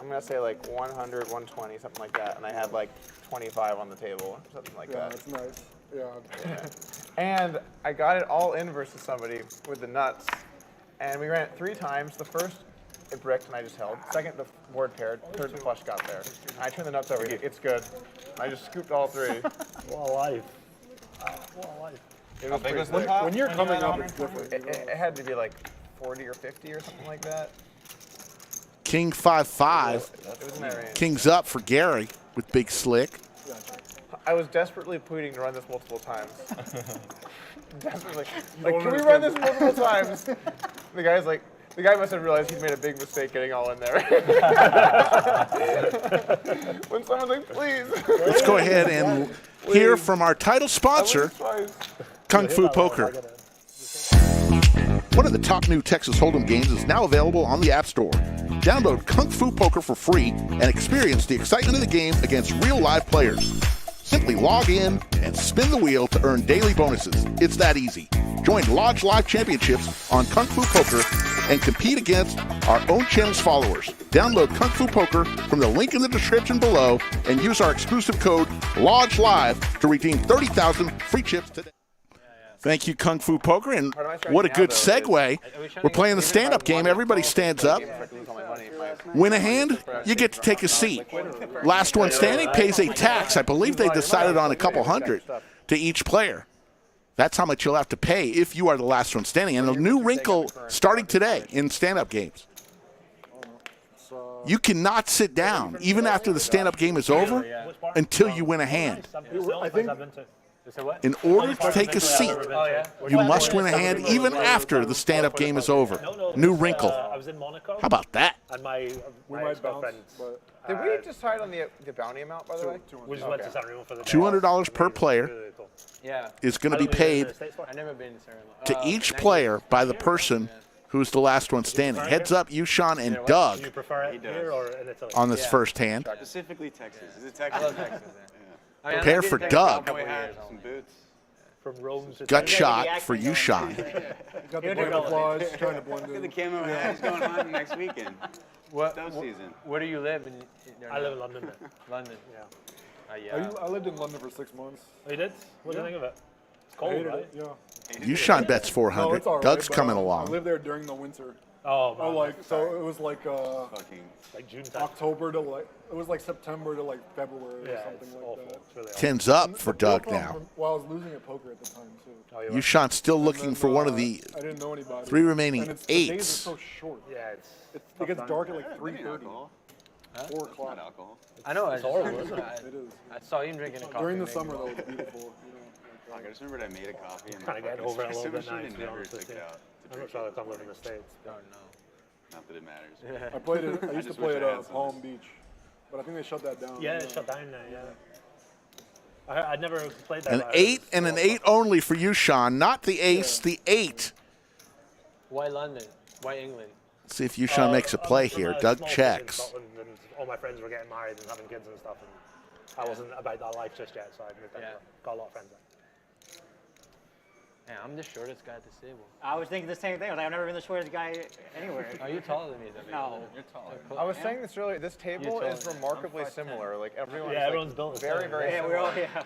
I'm gonna say like 100, 120, something like that, and I had like 25 on the table, something like that. That's nice. Yeah. And I got it all in versus somebody with the nuts, and we ran it 3 times. The first, it bricked and I just held. Second, the board paired. Third, the flush got there. And I turned the nuts over. It's good. I just scooped all 3. What a life. What a life. It was pretty When, quick. when you're coming up, it's different. It had to be like 40 or 50 or something like that. King 5-5. It was in that range. King's up for Gary with Big Slick. I was desperately pleading to run this multiple times. Desperately. Like, can we run this multiple times? The guy's like, the guy must have realized he's made a big mistake getting all in there. When someone's like, please. Let's go ahead and hear from our title sponsor, Kung Fu Poker. One of the top new Texas Hold'em games is now available on the App Store. Download Kung Fu Poker for free and experience the excitement of the game against real live players. Simply log in and spin the wheel to earn daily bonuses. It's that easy. Join Lodge Live Championships on Kung Fu Poker and compete against our own channel's followers. Download Kung Fu Poker from the link in the description below and use our exclusive code LODGELIVE to redeem 30,000 free chips today. Thank you, Kung Fu Poker, and what a good segue. We're playing the stand-up game. Everybody stands up. Win a hand, you get to take a seat. Last one standing pays a tax. I believe they decided on a couple hundred to each player. That's how much you'll have to pay if you are the last one standing. And a new wrinkle starting today in stand-up games. You cannot sit down, even after the stand-up game is over, until you win a hand. In order to take a seat, you must win a hand even after the stand-up game is over. New wrinkle. I was in Monaco. How about that? And my ex-girlfriend. Did we decide on the bounty amount, by the way? We just went to San Remo for the day. $200 per player is going to be paid I've never been to San Remo. to each player by the person who's the last one standing. Heads up, YooChan and Doug Do you prefer it here or in Italy? on this first hand. Specifically Texas. Is it Texas? Prepare for Doug. Some boots. From Rome to Gut shot for YooChan. Got the camouflage, trying to blend Look at in. the camo hat. He's going hunting next weekend. Snow season. Where do you live? I live in London. London. Yeah. I lived in London for 6 months. Oh, you did? What do you think of it? It's I cold, hated right? it, yeah. YooChan bets No, 400. it's all right, Doug's but, coming I along. lived there during the winter. Oh, man. So it was like Fucking. like June time. October to like, it was like September to like February or Yeah, something it's like awful. that. It's really awful. 10's up for The Doug problem now. Well, I was losing at poker at the time too. Oh, you were? YooChan's still And looking then, for one of the I didn't know anybody. 3 remaining And the days are eights. so short. Yeah, It gets dark at like That 3:30, alcohol. 4 Not o'clock. alcohol. I know. It's horrible, isn't it? It is. I saw him drinking a coffee. During the maybe. summer though, it's beautiful. You know, Fuck, I just remembered I made a coffee and Kinda getting over it a little bit now, to be never honest with took you. it out. I'm not sure I'll come live in the States. Oh, no. Not that it matters. I played it. I used to just play wish at I had some. Palm Beach, but I think they shut that down. Yeah, it's shut down now, yeah. I'd never played that. An but 8 and an 8 only for YooChan. Not the ace, the 8. Why London? Why England? Let's see if YooChan makes a play from here. a Doug small city in checks. Scotland, and all my friends were getting married and having kids and stuff, and I wasn't about that life just yet, so I moved Yeah. out. Got a lot of friends there. Man, I'm the shortest guy at the table. I was thinking the same thing. I was like, I've never been the shortest guy anywhere. Are you taller than me, though? No. You're taller. I was saying this earlier. This table You're is taller. remarkably similar. Like everyone. Yeah, is, everyone's like, built the very, same. very Yeah, similar. we're all, yeah. God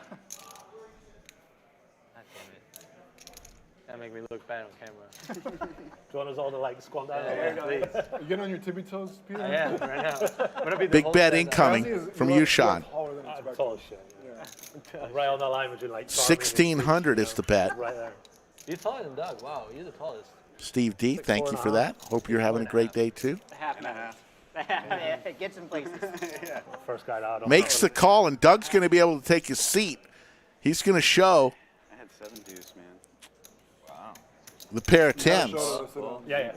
damn it. That make me look bad on camera. Do you want us all to like squat down? Yeah, please. You getting on your tippy toes, Peter? I am right now. I'm gonna be the Big whole bet set incoming from YooChan. I'm tall as shit. I'm right on the line between like 1,600 is the bet. right there. You're taller than Doug. Wow, you're the tallest. Steve D, thank you for that. Hope you're having a great day too. Half matters. Yeah, it gets in places. First guy out. Makes the call, and Doug's going to be able to take his seat. He's going to show I had 7 deuce, man. Wow. the pair of 10s. Yeah, yeah.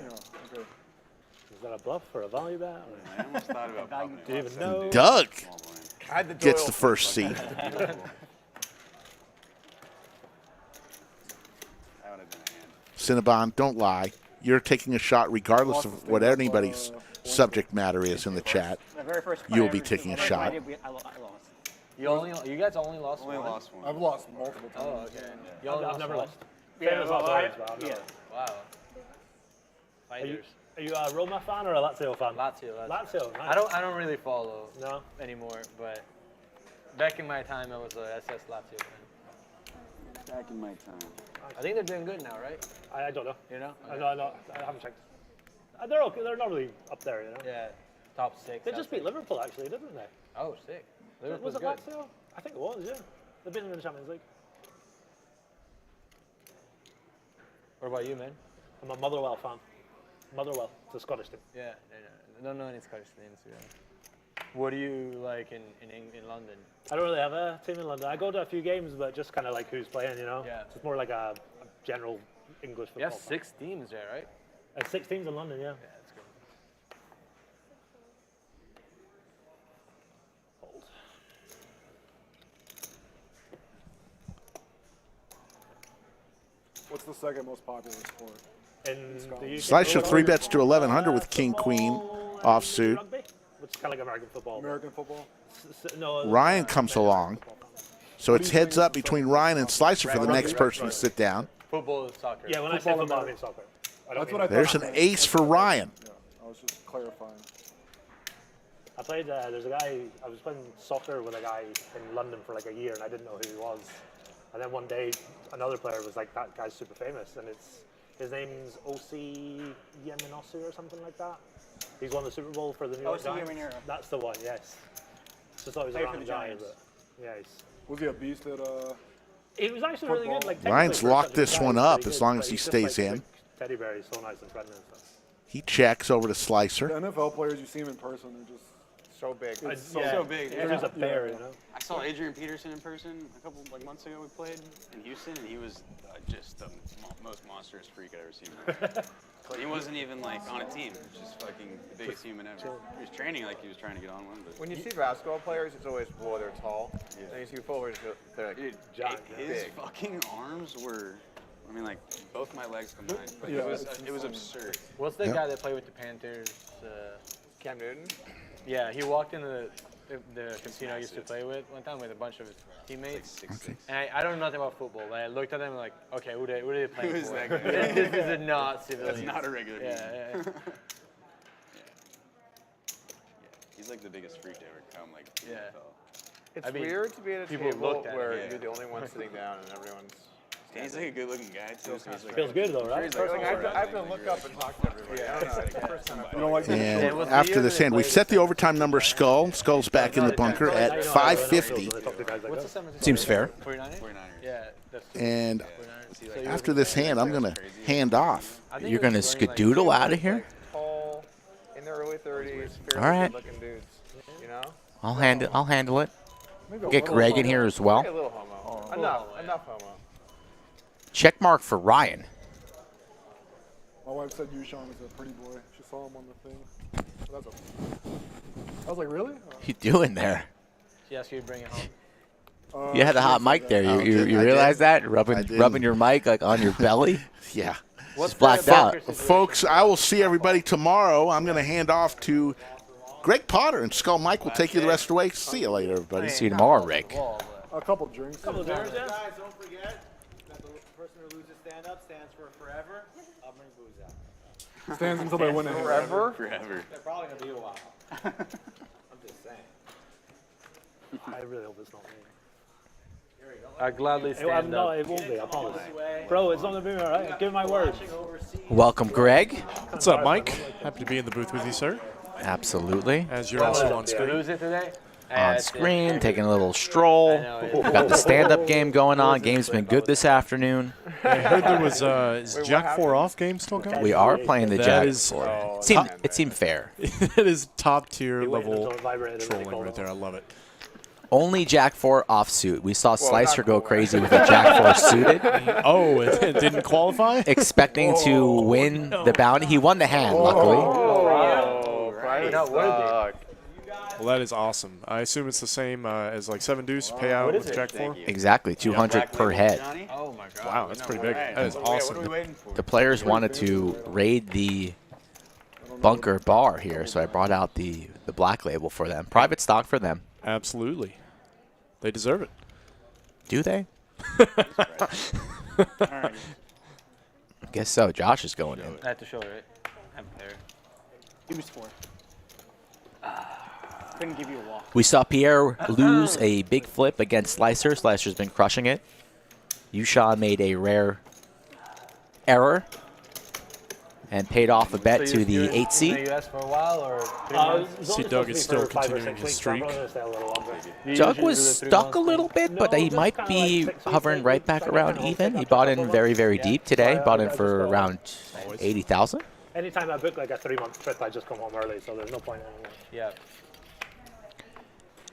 Okay. Is that a bluff or a value bet? Or... I almost thought about popping Do you even know? Doug small blind. I had the gets Doyle the first seat. That would have been a hand. Cinnabon, don't lie. You're taking a shot regardless of what anybody's subject matter is in the chat. The very first You'll player- be taking a the first shot. I did, I lost. You guys only lost Only one? lost one. I've lost multiple times. Oh, okay. You I've only never one? lost. famous well, Australians, but I'm not. yeah. Wow. Are you a Roma fan or a Lazio fan? Lazio. Lazio, nice. I don't really follow No? anymore, but back in my time, I was a SS Lazio fan. Back in my time. I think they're doing good now, right? I don't know. You know? I haven't checked. They're okay. They're not really up there, you know. Yeah, top 6. They just beat Liverpool, actually, didn't they? Oh, sick. Was Liverpool's it good. Lazio? I think it was, yeah. They've been in the Champions League. What about you, man? I'm a Motherwell fan. Motherwell, it's a Scottish team. Yeah, I don't know any Scottish names. Yeah. What do you like in London? I don't really have a team in London. I go to a few games, but just kind of like who's playing, you know? Yeah. So it's more like a general English football. You have fan. 6 teams there, right? 6 teams in London, yeah. Yeah, that's good. Hold. What's the second most popular sport? In the UK. Slicer 3 bets to 1100 with King Queen offsuit. Rugby, which is kind of like American football. American football? No. Ryan comes along. So it's heads up between Ryan and Slicer for the next person to sit down. Football is soccer. Yeah, when I say football, I mean soccer. That's what I There's thought. an ace for Ryan. Yeah, I was just clarifying. I played, there's a guy, I was playing soccer with a guy in London for like a year and I didn't know who he was. And then one day, another player was like, that guy's super famous. And his name's O.C. Yeminosu or something like that. He's won the Super Bowl for the New York Giants. That's the one, yes. Just thought he was a random guy, but yeah, Was he a beast at he was actually really good. Like, Ryan's technically, locked for this such a one guy, up he's pretty as good, long but as he he's just stays like, in. Like teddy bear, he's so nice and friendly and stuff. He checks over to the Slicer. NFL players? You see him in person, they're just So big. it's So big. They're just a bear, you know? I saw Adrian Peterson in person a couple months ago. We played in Houston, and he was just the most monstrous freak I've ever seen. He wasn't even like on a team. He was just fucking the biggest human ever. He was training like he was trying to get on one. But When you see basketball players, it's always, whoa, they're tall. Yeah. And you see forwards, they're like, dude, his fucking arms were. I mean, like both my legs combined. Like, Yeah, it was absurd. What's the guy that played with the Panthers? Cam Newton. Yeah, he walked into the casino I used to play with one time with a bunch of his teammates. And I don't know nothing about football, but I looked at them and like, okay, who are they playing Who is for? that guy? This is not civilian. That's not a regular human. Yeah. He's like the biggest freak to ever come. Like, in the Yeah. NFL. It's I mean, weird to be at a people table looked at where him, yeah. you're the only one sitting down and everyone's. And he's like a good-looking guy too. So he's like, Feels good though, right? He's like, Like, I have to look up and talk to everybody. I don't know. It's the first time I've you don't like the And was the after year this they end, we've played set the overtime number Skull. Skull's back in the bunker at 550. What's the San Seems fair. 49ers? 49ers. Yeah. That's And 49ers. after this hand, I'm going to hand off. I think You're it going to was wearing, like, skedoodle out of here? Tall, in their early 30s, All right. fairly good-looking dudes. You know? I'll handle it. Get Greg in here as well. Maybe a little homo. Enough homo. Check mark for Ryan. My wife said YooChan is a pretty boy. She saw him on the thing. I was like, really? What you doing there? She asked you to bring it home. You had the hot mic there. You I realize did. that? I Rubbing didn't. your mic like on your belly? Yeah. Just blacked out. Folks, I will see everybody tomorrow. I'm going to hand off to Greg Potter, and Skull Mike will take you the rest of the way. See you later, everybody. See you tomorrow, Rick. A couple drinks. Couple of beers, yeah. Guys, don't forget that the person who loses stand-up stands for forever. I'll bring booze out. Stands until they win it. Forever? Forever. They're probably going to be a while. I'm just saying. I really hope it's not me. I gladly stand No, up. it won't be, I promise. Bro, it's not going to be me, all right? Give me my word. Welcome, Greg. What's up, Mike? Happy to be in the booth with you, sir. Absolutely. As you're also on screen. Lose it today? On screen, taking a little stroll. Got the stand-up game going on. Game's been good this afternoon. I heard there was is Jack 4 off game still going? We are playing the That Jack is- 4. Oh, It seemed fair. That is top tier You waited level until it vibrated and then they trolling called right there. I love it. Only Jack 4 offsuit. We saw Slicer go crazy with a Jack 4 suited, Oh, it didn't qualify? expecting to win the bounty. He won the hand, luckily. Oh, right. Not worthy. Well, that is awesome. I assume it's the same as like 7 deuce payout with Jack 4. Exactly, 200 per head. Oh my god. Wow, that's pretty big. That is awesome. The players wanted to raid the bunker bar here, so I brought out the black label for them. Private stock for them. Absolutely. They deserve it. Do they? Guess so. Josh is going in. I have to show it, right? I'm there. He was 4. Couldn't give you a walk. We saw Pierre lose a big flip against Slicer. Slicer's been crushing it. YooChan made a rare error and paid off a bet to the 8 seed. In the US for a while, or See, Doug is still continuing his streak. Doug was stuck a little bit, but he might be hovering right back around even. He bought in very, very deep today. Bought in for around 80,000. Anytime I book like a 3-month trip, I just come home early, so there's no point anymore. Yeah.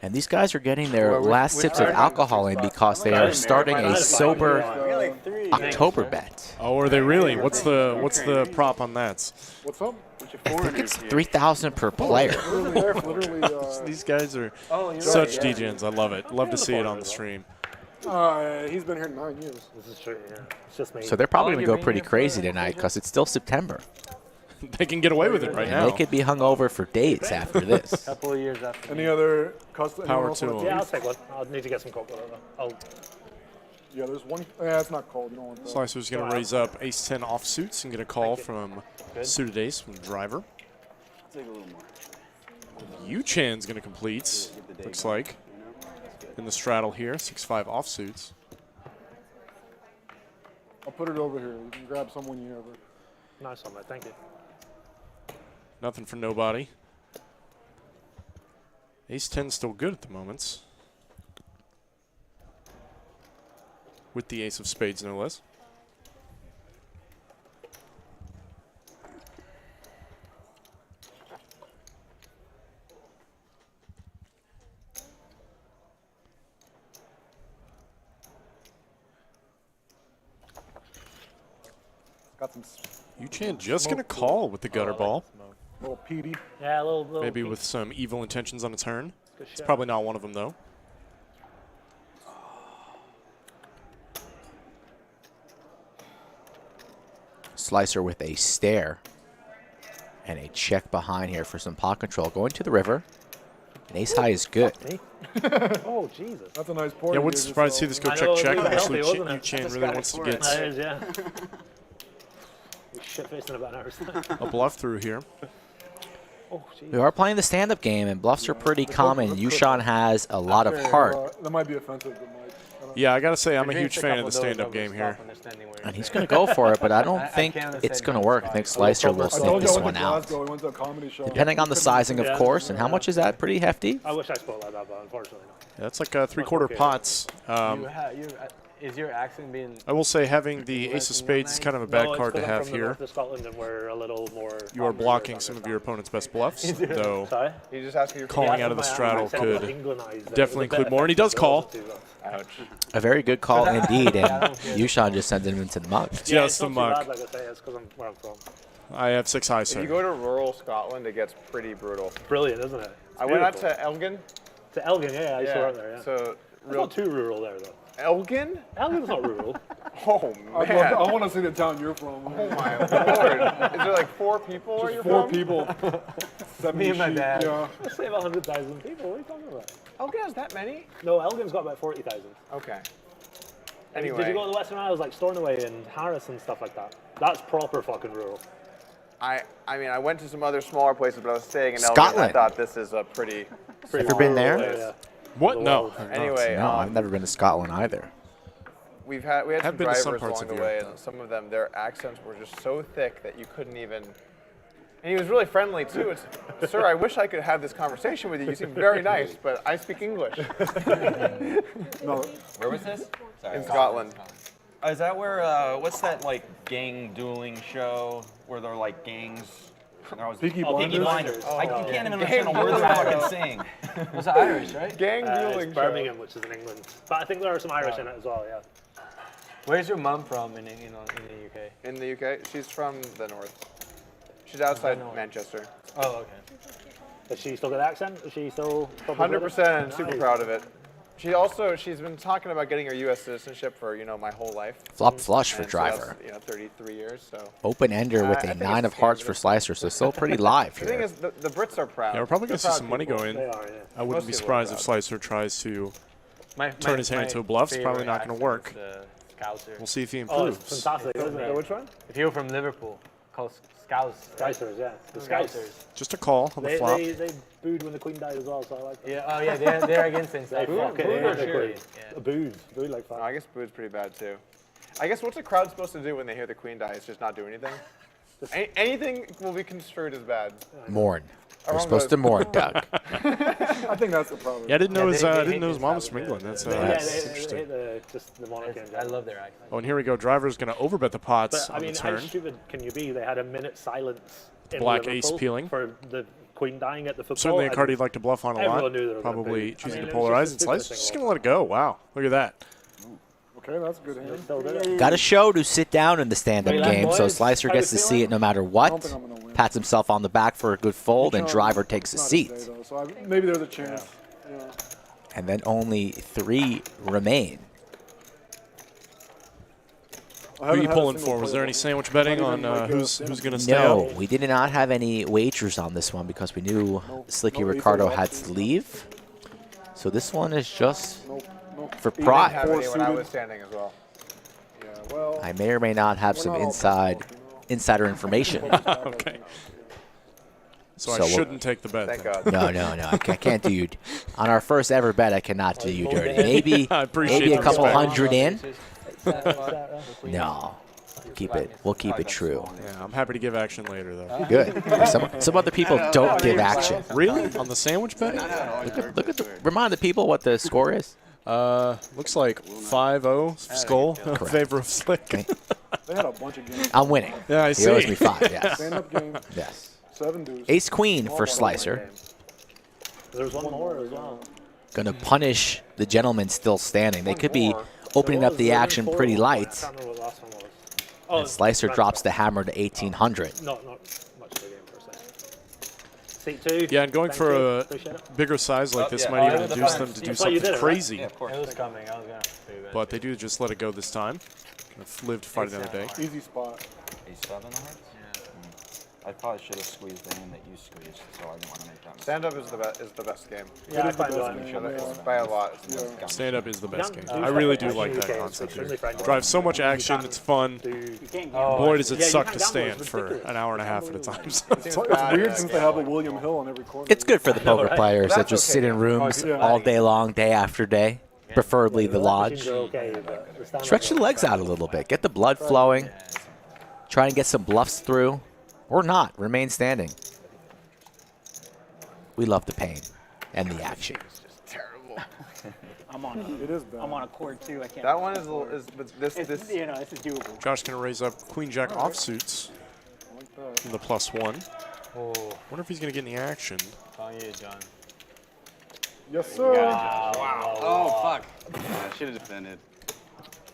And these guys are getting their last sips of alcohol in because they are starting a sober October bet. Oh, are they really? What's the prop on that? What's up? I think it's 3,000 per player. These guys are such DJs. I love it. Love to see it on the stream. He's been here 9 years. This is true, yeah. It's just me. So they're probably going to go pretty crazy tonight because it's still September. They can get away with it right now. They could be hung over for days after this. A couple of years after. Any other custom? Power to them. Yeah, I'll take one. I'll need to get some coke with it, though. Yeah, there's one. Yeah, it's not called. You don't want that. Slicer's going to raise up ace-10 offsuits and get a call from suited ace from the driver. I'll take a little more. YooChan's going to complete, looks like, in the straddle here, 6-5 offsuits. I'll put it over here. You can grab some when you ever. Nice one, mate. Thank you. Nothing for nobody. Ace-10 still good at the moment. With the ace of spades, no less. Got some. YooChan just going to call with the gutter ball. A little PD. Yeah, a little Maybe with some evil intentions on a turn. It's probably not one of them, though. Slicer with a stare and a check behind here for some pot control. Going to the river. An ace high is good. Oh, Jesus. That's a nice point. Yeah, I wouldn't surprised to see this go check. Actually, YooChan really wants to get Shit-faced in about an hour's time. a bluff through here. Oh, We are playing the stand-up game, and bluffs are pretty common. YooChan has a lot of heart. That might be offensive to Mike. Yeah, I got to say, I'm a huge fan of the stand-up game here. And he's going to go for it, but I don't think it's going to work. I think Slicer will sneak this one out. Depending on the sizing, of course, and how much is that? Pretty hefty. I wish I spoke like that, but unfortunately not. Yeah, that's like 3/4 pots. Is your accent being... I will say having the ace of spades is kind of a bad card to have here. You are blocking some of your opponent's best bluffs, though calling out of the straddle could definitely include more, and he does call. Ouch. A very good call indeed, and YooChan just sends him into the muck. Just the muck. I have 6 high, If sir. you go to rural Scotland, it gets pretty brutal. Brilliant, isn't it? I went out to Elgin. To Elgin, yeah, I used to work there, yeah. So It's not too rural there, though. Elgin? Elgin's not rural. Oh, man. I want to see the town you're from. Oh, my Lord. Is there like 4 people where you're Just 4 from? people. Me and my dad. Yeah. Let's say about 100,000 people. What are you talking about? Elgin has that many? No, Elgin's got about 40,000. Okay. Anyway. Anyway. Did you go to the Western Isles, like Stornoway and Harris and stuff like that? That's proper fucking rural. I mean, I went to some other smaller places, but I was staying in Elgin. Scotland. I thought this is a pretty Ever been there? Yeah. What? No. Anyway, No, I've never been to Scotland either. we had some been to some drivers parts along of the way, Europe, and some of them, their accents were just so thick that you couldn't even. And he was really friendly too. It's, sir, I wish I could have this conversation with you. You seem very nice, but I speak English. No. Where was this? Sorry. In Scotland. Oh, is that where, what's that, like, gang dueling show where they're, like, gangs? Peaky Peaky Blinders. Blinders. I Oh, can't even Gang understand a word they're fucking saying. Was it Irish, right? Gang dueling It's show. Birmingham, which is in England. But I think there are some Irish in it as well, yeah. Where's your mom from in the UK? In the UK, she's from the north. She's outside Manchester. Oh, okay. Does she still get an accent? Is she still... 100%, and super proud of it. She's been talking about getting her U.S. citizenship for, my whole life. Flop flush for And so driver. that's, 33 years, so. Open-ender with I a think 9 it's of hearts for Slicer, so still pretty live The thing here. is, the Brits are proud. Yeah, we're probably going to They're see some proud money people. go in. They are, yeah. I wouldn't be Most people surprised are if proud. Slicer tries to My turn his hand into a bluff. It's probably not going to work. Scouser. We'll see if he Oh, improves. it's fantastic, isn't it? Which one? If you're from Liverpool, called Scouts. Scousers, yeah. The Scousers. Just a call on the flop. They booed when the queen died as well, so I like that. Yeah, oh yeah, they're against it. They fucking hated the queen. Yeah. Booed like fuck. I guess boo's pretty bad too. I guess what's a crowd supposed to do when they hear the queen die? It's just not do anything. Anything will be construed as bad. Mourn. We're supposed to mourn, Doug. I think that's the problem. Yeah, I didn't know his mom was from England. That's interesting. Just the monarchy. I love their accent. Oh, and here we go. Driver's going to overbet the pots But, I on mean, the how turn. stupid can you be? They had a minute silence in Black Liverpool ace peeling. for the queen dying at the football. Certainly a card he'd like to bluff on a lot. Everyone knew they were gonna Probably boo. choosing I mean, to it was polarize just and a slice. stupid Just thing. going to let it go. Wow. Look at that. Okay, that's a good hand. Still did it. Got to show to sit down in the stand-up Relax, game, so boys. Slicer How gets you to see feeling? it no matter I don't what. think I'm gonna win. Pats himself on the back for a good fold, and YooChan, Driver takes a not seat. today, though, so maybe there's a chance. Yeah. And then only 3 remain. I Who are haven't you had a pulling single for? Was player there any though. sandwich betting Not on even like who's going to stay No, up? we did not have any wagers on this one because we knew Slicky no Ricardo ace-8 had to leave. So this one is just Nope. for He didn't pride. have any when I Four-suited. was standing as well. Yeah, well, I may or may not have we're some not all inside fucked up, you know? insider information. Okay. So I So we'll- shouldn't take the bet. Thank then. God. No, I can't do you. On our first ever bet, I cannot do you dirty. Maybe, I appreciate maybe a the couple respect. hundred in. No, we'll keep it true. Yeah, I'm happy to give action later, though. Good. Some other people don't give action. Really? On the sandwich betting? Look at remind the people what the score is. Looks like 5-0 skull in favor of Slick. Okay. They had a bunch of games. I'm winning. Yeah, I He see. owes me 5. Yes. Stand-up game, Yes. 7 deuce. Ace Queen for Slicer. There's one more as well. Gonna punish the gentleman still standing. They could be opening up the action pretty light. I can't remember what the last one was. Oh, And Slicer Grand drops the Final. hammer to 1800. Not much of the game per se. Seat 2. Yeah, and going Thank for you. a Appreciate it. bigger size like this yeah. might even Oh, induce them to do That's why you something did it, right? crazy. Yeah, of course. It was coming. I was gonna do that. But they do just let it go this time. Kind of live to fight another day. Easy spot. A7 of hearts? I probably should have squeezed the hand that you squeezed, so I didn't want to make that mistake. Stand up is the best game. Yeah, I is the find best that. game. It's by a lot. It's the best. Stand up is the best Yeah. game. I really do like that concept here. Drives so much action. It's fun. You can't Boy, does it Yeah, you suck can't to gamble, stand it's for ridiculous. an hour and a half at a time. It's weird since they have a William Hill on every corner. It's good for the poker players that That's just okay. sit in rooms Yeah. all day long, day after day. Preferably the lodge. Stretch the legs out a little bit. Get the blood flowing. Try and get some bluffs through. Or not. Remain standing. We love the pain and the action. I'm on. It is bad. I'm on a cord too. I can't. That one is a little, this It's, you know, this is doable. Josh going to raise up Queen Jack offsuits I like that. from the +1. Oh, Wonder if he's going to get any action. it's on you, John. Yes, sir. Oh, fuck. I should have defended.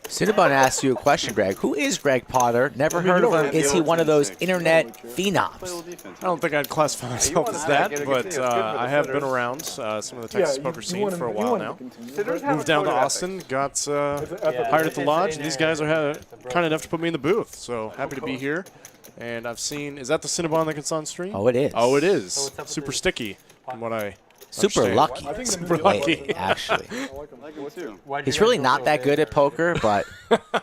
Cinnabon asked you a question, Greg. Who is Greg Potter? Never heard of him. Is he one of those internet phenoms? I don't think I'd classify myself as that, but I have been around some of the Texas poker scene for a while now. Moved down to Austin, got hired at the lodge, and these guys are kind enough to put me in the booth. So happy to be here. And I've seen, is that the Cinnabon that gets on stream? Oh, it is. Oh, it is. Super sticky, from what I Super understand. lucky. Super lucky. Actually. I like him too. He's really not that good at poker, but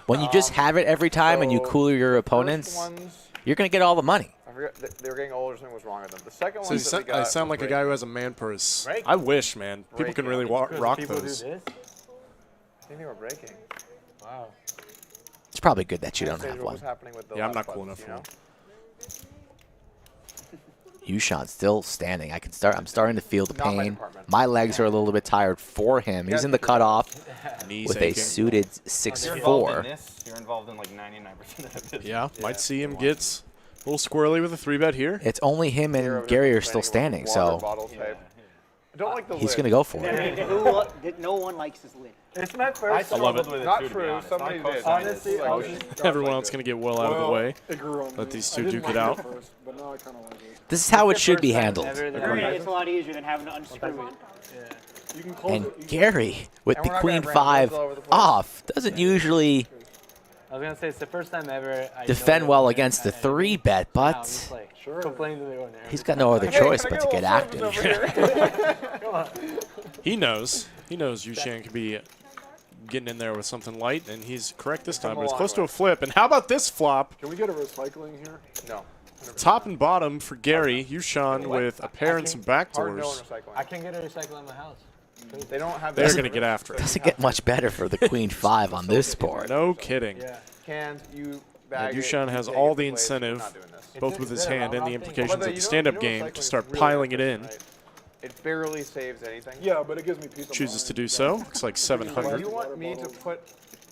when you just have it every time and you cool your opponents, you're going to get all the money. I forget, they were getting older, something was wrong with them. The second So one that we got I sound was like a great. guy who has a man purse. I wish, man. People can really rock People do those. this? I think they were breaking. Wow. It's probably good that you don't Stage have what one. was happening with the Yeah, I'm last not cool buttons, enough you know? for YooChan still standing. I'm starting to feel the Not my pain. department. My legs are a little bit tired for him. He's in the cutoff Knees with a aching. suited You're involved in 6-4. this, you're involved in like 99% of it. Yeah, might see him get a little squirrely with a 3-bet here. It's only him and Gary are still standing, Water so bottle type. I don't like the he's lid. going to go for I it. mean, no one likes his lid. It's my first. I love it. With Not too, to be true. honest. Somebody My did. co-sign Honestly, is like- Everyone else going to get well out of the way. It grew on Let me. these I two didn't duke like it out. at first, but now I kind of like it. This is how it should be First time handled. ever that- I mean, it's a lot easier than having to unscrew it. You can close And it. Gary, with And the we're not Queen gonna bring 5 those all over the place. off, doesn't usually I was gonna say it's the first time ever. I defend know well that against the I- 3-bet, Wow, I'm but just like Sure. complaining to the owner. he's got no other choice but to get active. He knows. He knows YooChan can be getting in there with something light, and he's correct this time, but it's close to a flip. And how about this flop? Can we get a recycling here? No. Top and bottom for Gary. YooChan with a pair and some backdoors. I can't get a recycle in my house. They don't have. They're going to get after it. Doesn't get much better for the Queen 5 on this board. No kidding. Cans, you And YooChan has all the incentive, both with his hand and the implications of the stand-up game, to start piling it in. It barely saves anything. Yeah, but it gives me peace of mind. Chooses to do so. Looks like 700. You want me to put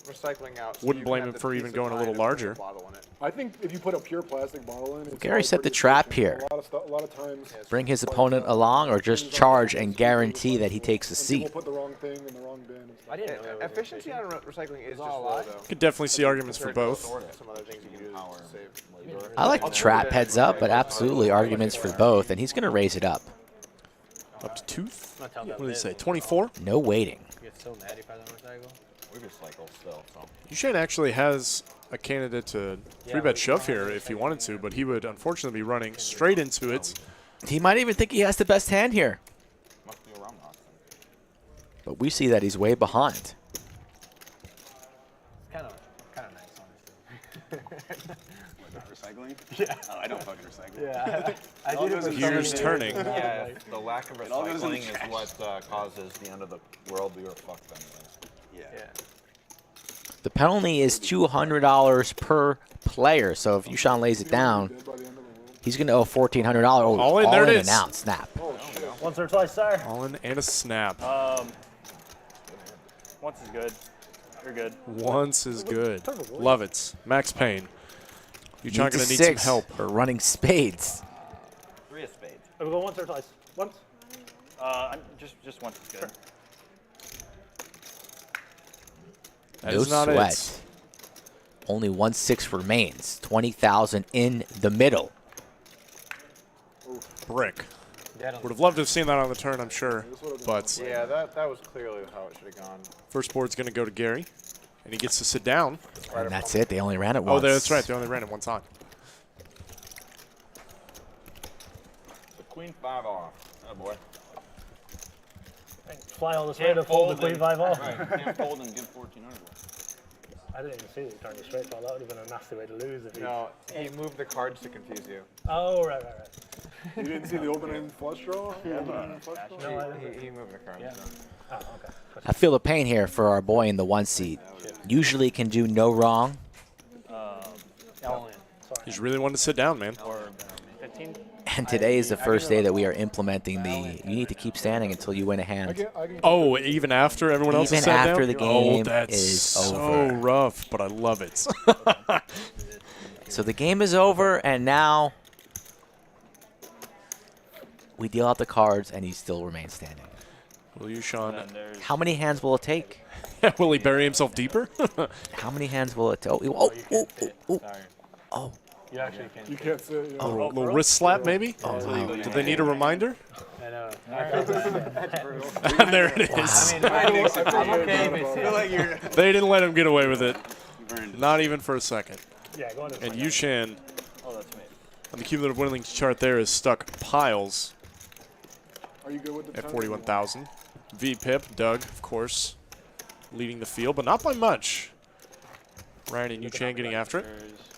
recycling out? So Wouldn't blame him for even going a little larger. I think if you put a pure plastic bottle in, Gary set the trap here. A lot of times. Bring his opponent along or just charge and guarantee that he takes a seat. People put the wrong thing in the wrong bin. I didn't know efficiency on recycling is just low, though. Could definitely see arguments for both. Some other things you can do to save. I like the trap heads up, but absolutely arguments for both, and he's going to raise it up. Up to tooth? What did he say, 24? No waiting. You get so mad if I don't recycle. We recycle still, so. YooChan actually has a candidate to 3-bet shove here if he wanted to, but he would unfortunately be running straight into it. He might even think he has the best hand here. Must be a rum rock. But we see that he's way behind. It's kind of nice, honestly. Recycling? Yeah. Oh, I don't fucking recycle. Yeah. I did it for Gears turning. Yeah, the lack of It all goes in the recycling is trash. what causes the end of the world. We were fucked anyways. Yeah. The penalty is $200 per player, so if YooChan lays it down, he's going to owe $1,400. Oh, all in, there it is. And out, snap. Once or twice, sir. All in and a snap. Once is good. You're good. Once is good. Love it. Max Payne. YooChan going to need some 6 help. for running spades. 3 of spades. We go once or twice. Once. Just once is good. That No is not sweat. it. Only 1-6 remains. 20,000 in the middle. Brick. Would have loved to have seen that on the turn, I'm sure. But Yeah, that was clearly how it should have gone. first board's going to go to Gary. And he gets to sit down. And that's it. They only ran it Oh, once. that's right. They only ran it one time. The Queen 5 off. Oh boy. Fly all this way to fold the Queen 5 off. Right, can't fold and give 1,400. I didn't even see that he turned it straight fall. That would have been a nasty way to lose if he... No, he moved the cards to confuse you. Oh, right. You didn't see the open-end flush draw? Yeah, No, he moved the cards. Yeah. Oh, okay. I feel the pain here for our boy in the 1 seat. Usually can do no wrong. He's really wanting to sit down, man. 15? And today is the first day that we are implementing the you need to keep standing until you win a hand. Oh, even after everyone else is Even sat after down? the game oh, that's is so over. rough, but I love it. So the game is over, and now we deal out the cards, and he still remains standing. Will YooChan? How many hands will it take? Will he bury himself deeper? How many hands will it take? Oh. You actually can't. You can't say. You A know. little wrist slap, maybe? Oh, wow. Did they need a reminder? I know. And there it is. I'm okay if it's feel like you're. They didn't let him get away with it. Not even for a second. Yeah, go on. And YooChan, Oh, that's me. on the cumulative winnings chart there, is stuck piles Are you good with the at time? 41,000. V-Pip, Doug, of course, leading the field, but not by much. Ryan and YooChan getting after it.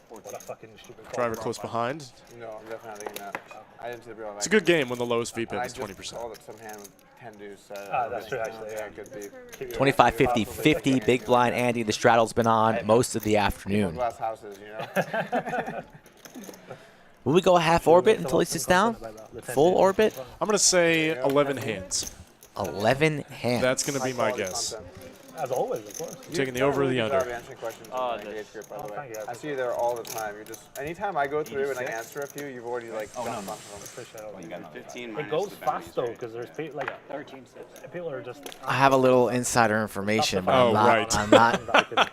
What a fucking stupid call. Driver close behind. No, I'm definitely not thinking that. I didn't see the real. It's a good game when the lowest V-Pip I is just 20%. saw that some hand with 10 deuce set. That's true, actually. Yeah, could be. 25, 50, 50. Big blind Andy. The straddle's been on most of the afternoon. Glass houses, you know. Will we go half orbit until he sits down? Full orbit? I'm going to say 11 hands. 11 hands. That's going to be my guess. As always, of course. I'm taking the over or the under. Answering questions in the engaged group, by the way. I see you there all the time. You're just anytime I go through and I answer a few, you've already like. Oh, no. done a bunch of them. You got 15 It goes fast though, because there's people like 13 steps. people are just. I have a little insider information, but Oh, I'm not, right. I'm not,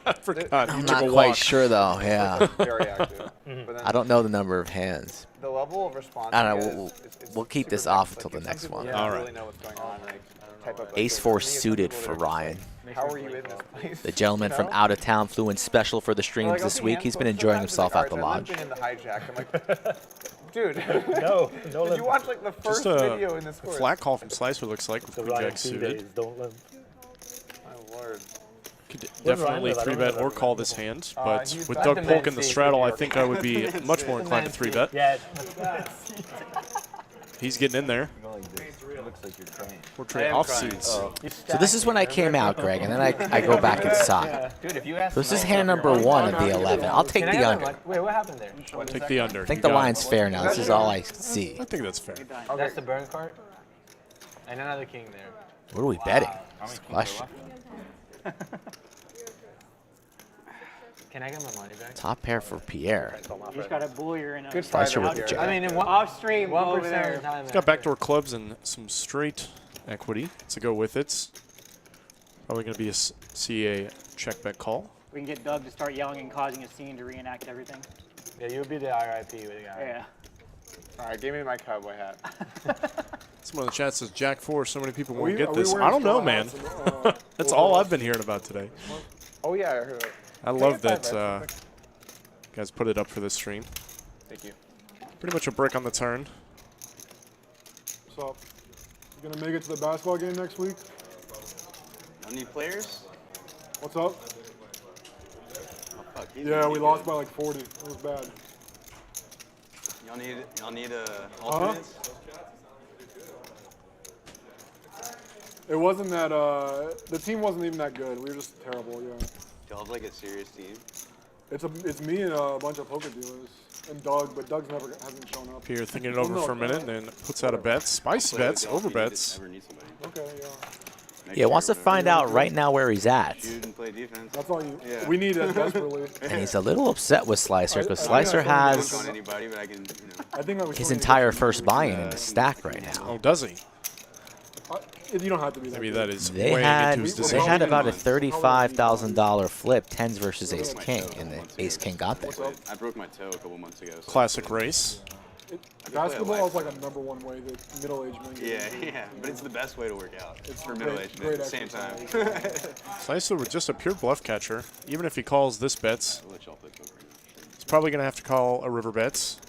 I forgot. I'm You took not a quite walk. sure though. Yeah. Very active. But then I don't know the number of hands. the level of response. I don't know, you get we'll- is we'll keep super this off fast. until the Like, next some people one. don't All really right. know what's going on. Like, type of, Ace like, 4 for me, some suited people for that are just Ryan. like, how are you in this place? The gentleman You from know? out of town flew in special for the They're streams like, this okay, week. hand He's been close. enjoying Sometimes himself at the they're like, lodge. "Alright, so I'm limping in the hijack." I'm like, dude. No, Did you watch like the first video in this a course? flat call from Slicer looks like with So Queen Ryan Jack 2 suited. days, don't limp. My word. Could definitely 3-bet or call this hand, but with Doug Polk in the straddle, I think I would be much more inclined to 3-bet. Yeah. He's getting in there. Portrait offsuits. So this is when I came out, Greg, and then I go back inside. Dude, if you ask So this is hand number 1 of the 11. I'll take the under. Wait, what happened there? Take the under. I think the line's fair now. This is all I see. I think that's fair. That's the burn card? And another king there. What are we betting? That's the question. Can I get my money back? Top pair for Pierre. He's got a bullier and a Good Slicer with five. the jack. I mean, in off stream. 1% of the time. He's got backdoor clubs and some straight equity to go with it. Probably going to be see a check bet call. We can get Doug to start yelling and causing a scene to reenact everything. Yeah, you'll be the RIP with the guy. Yeah. All right, give me my cowboy hat. Someone in the chat says Jack 4, so many people won't we- get are we this. wearing I don't know, straw man. hats That's all I've been hearing about today. Oh yeah, I heard it. I love that guys put it up for this stream. Thank you. Pretty much a brick on the turn. What's up? You gonna make it to the basketball game next week? I need players? What's up? Oh, fuck, he's Yeah, gonna we be lost good. by like 40. It was bad. Y'all need alternates? It wasn't that, the team wasn't even that good. We were just terrible, yeah. Y'all have like a serious team? It's me and a bunch of poker dealers. And Doug, but Doug's hasn't shown up. Pierre thinking it over for a minute, and then puts out a bet. Spicy bets, over bets. Okay, yeah. Yeah, wants to find out right now where he's at. Shoot and play defense. That's all you. We need it desperately. And he's a little upset with Slicer because Slicer has On anybody, but I can, I think that his entire first buy-in in the stack right now. Oh, does he? You don't have to be that Maybe good. that is They weighing had into his decision. about a $35,000 flip, 10s versus Ace King, and the Ace King got there. I broke my toe a couple months ago. So Classic race. Basketball is like a #1 way that middle-aged men get. yeah, but it's the best way to work out. It's for great- middle-aged men at great the same time. Slicer with just a pure bluff catcher. Even if he calls this bets, I'll let y'all play poker now. he's probably going to have to call a river bets.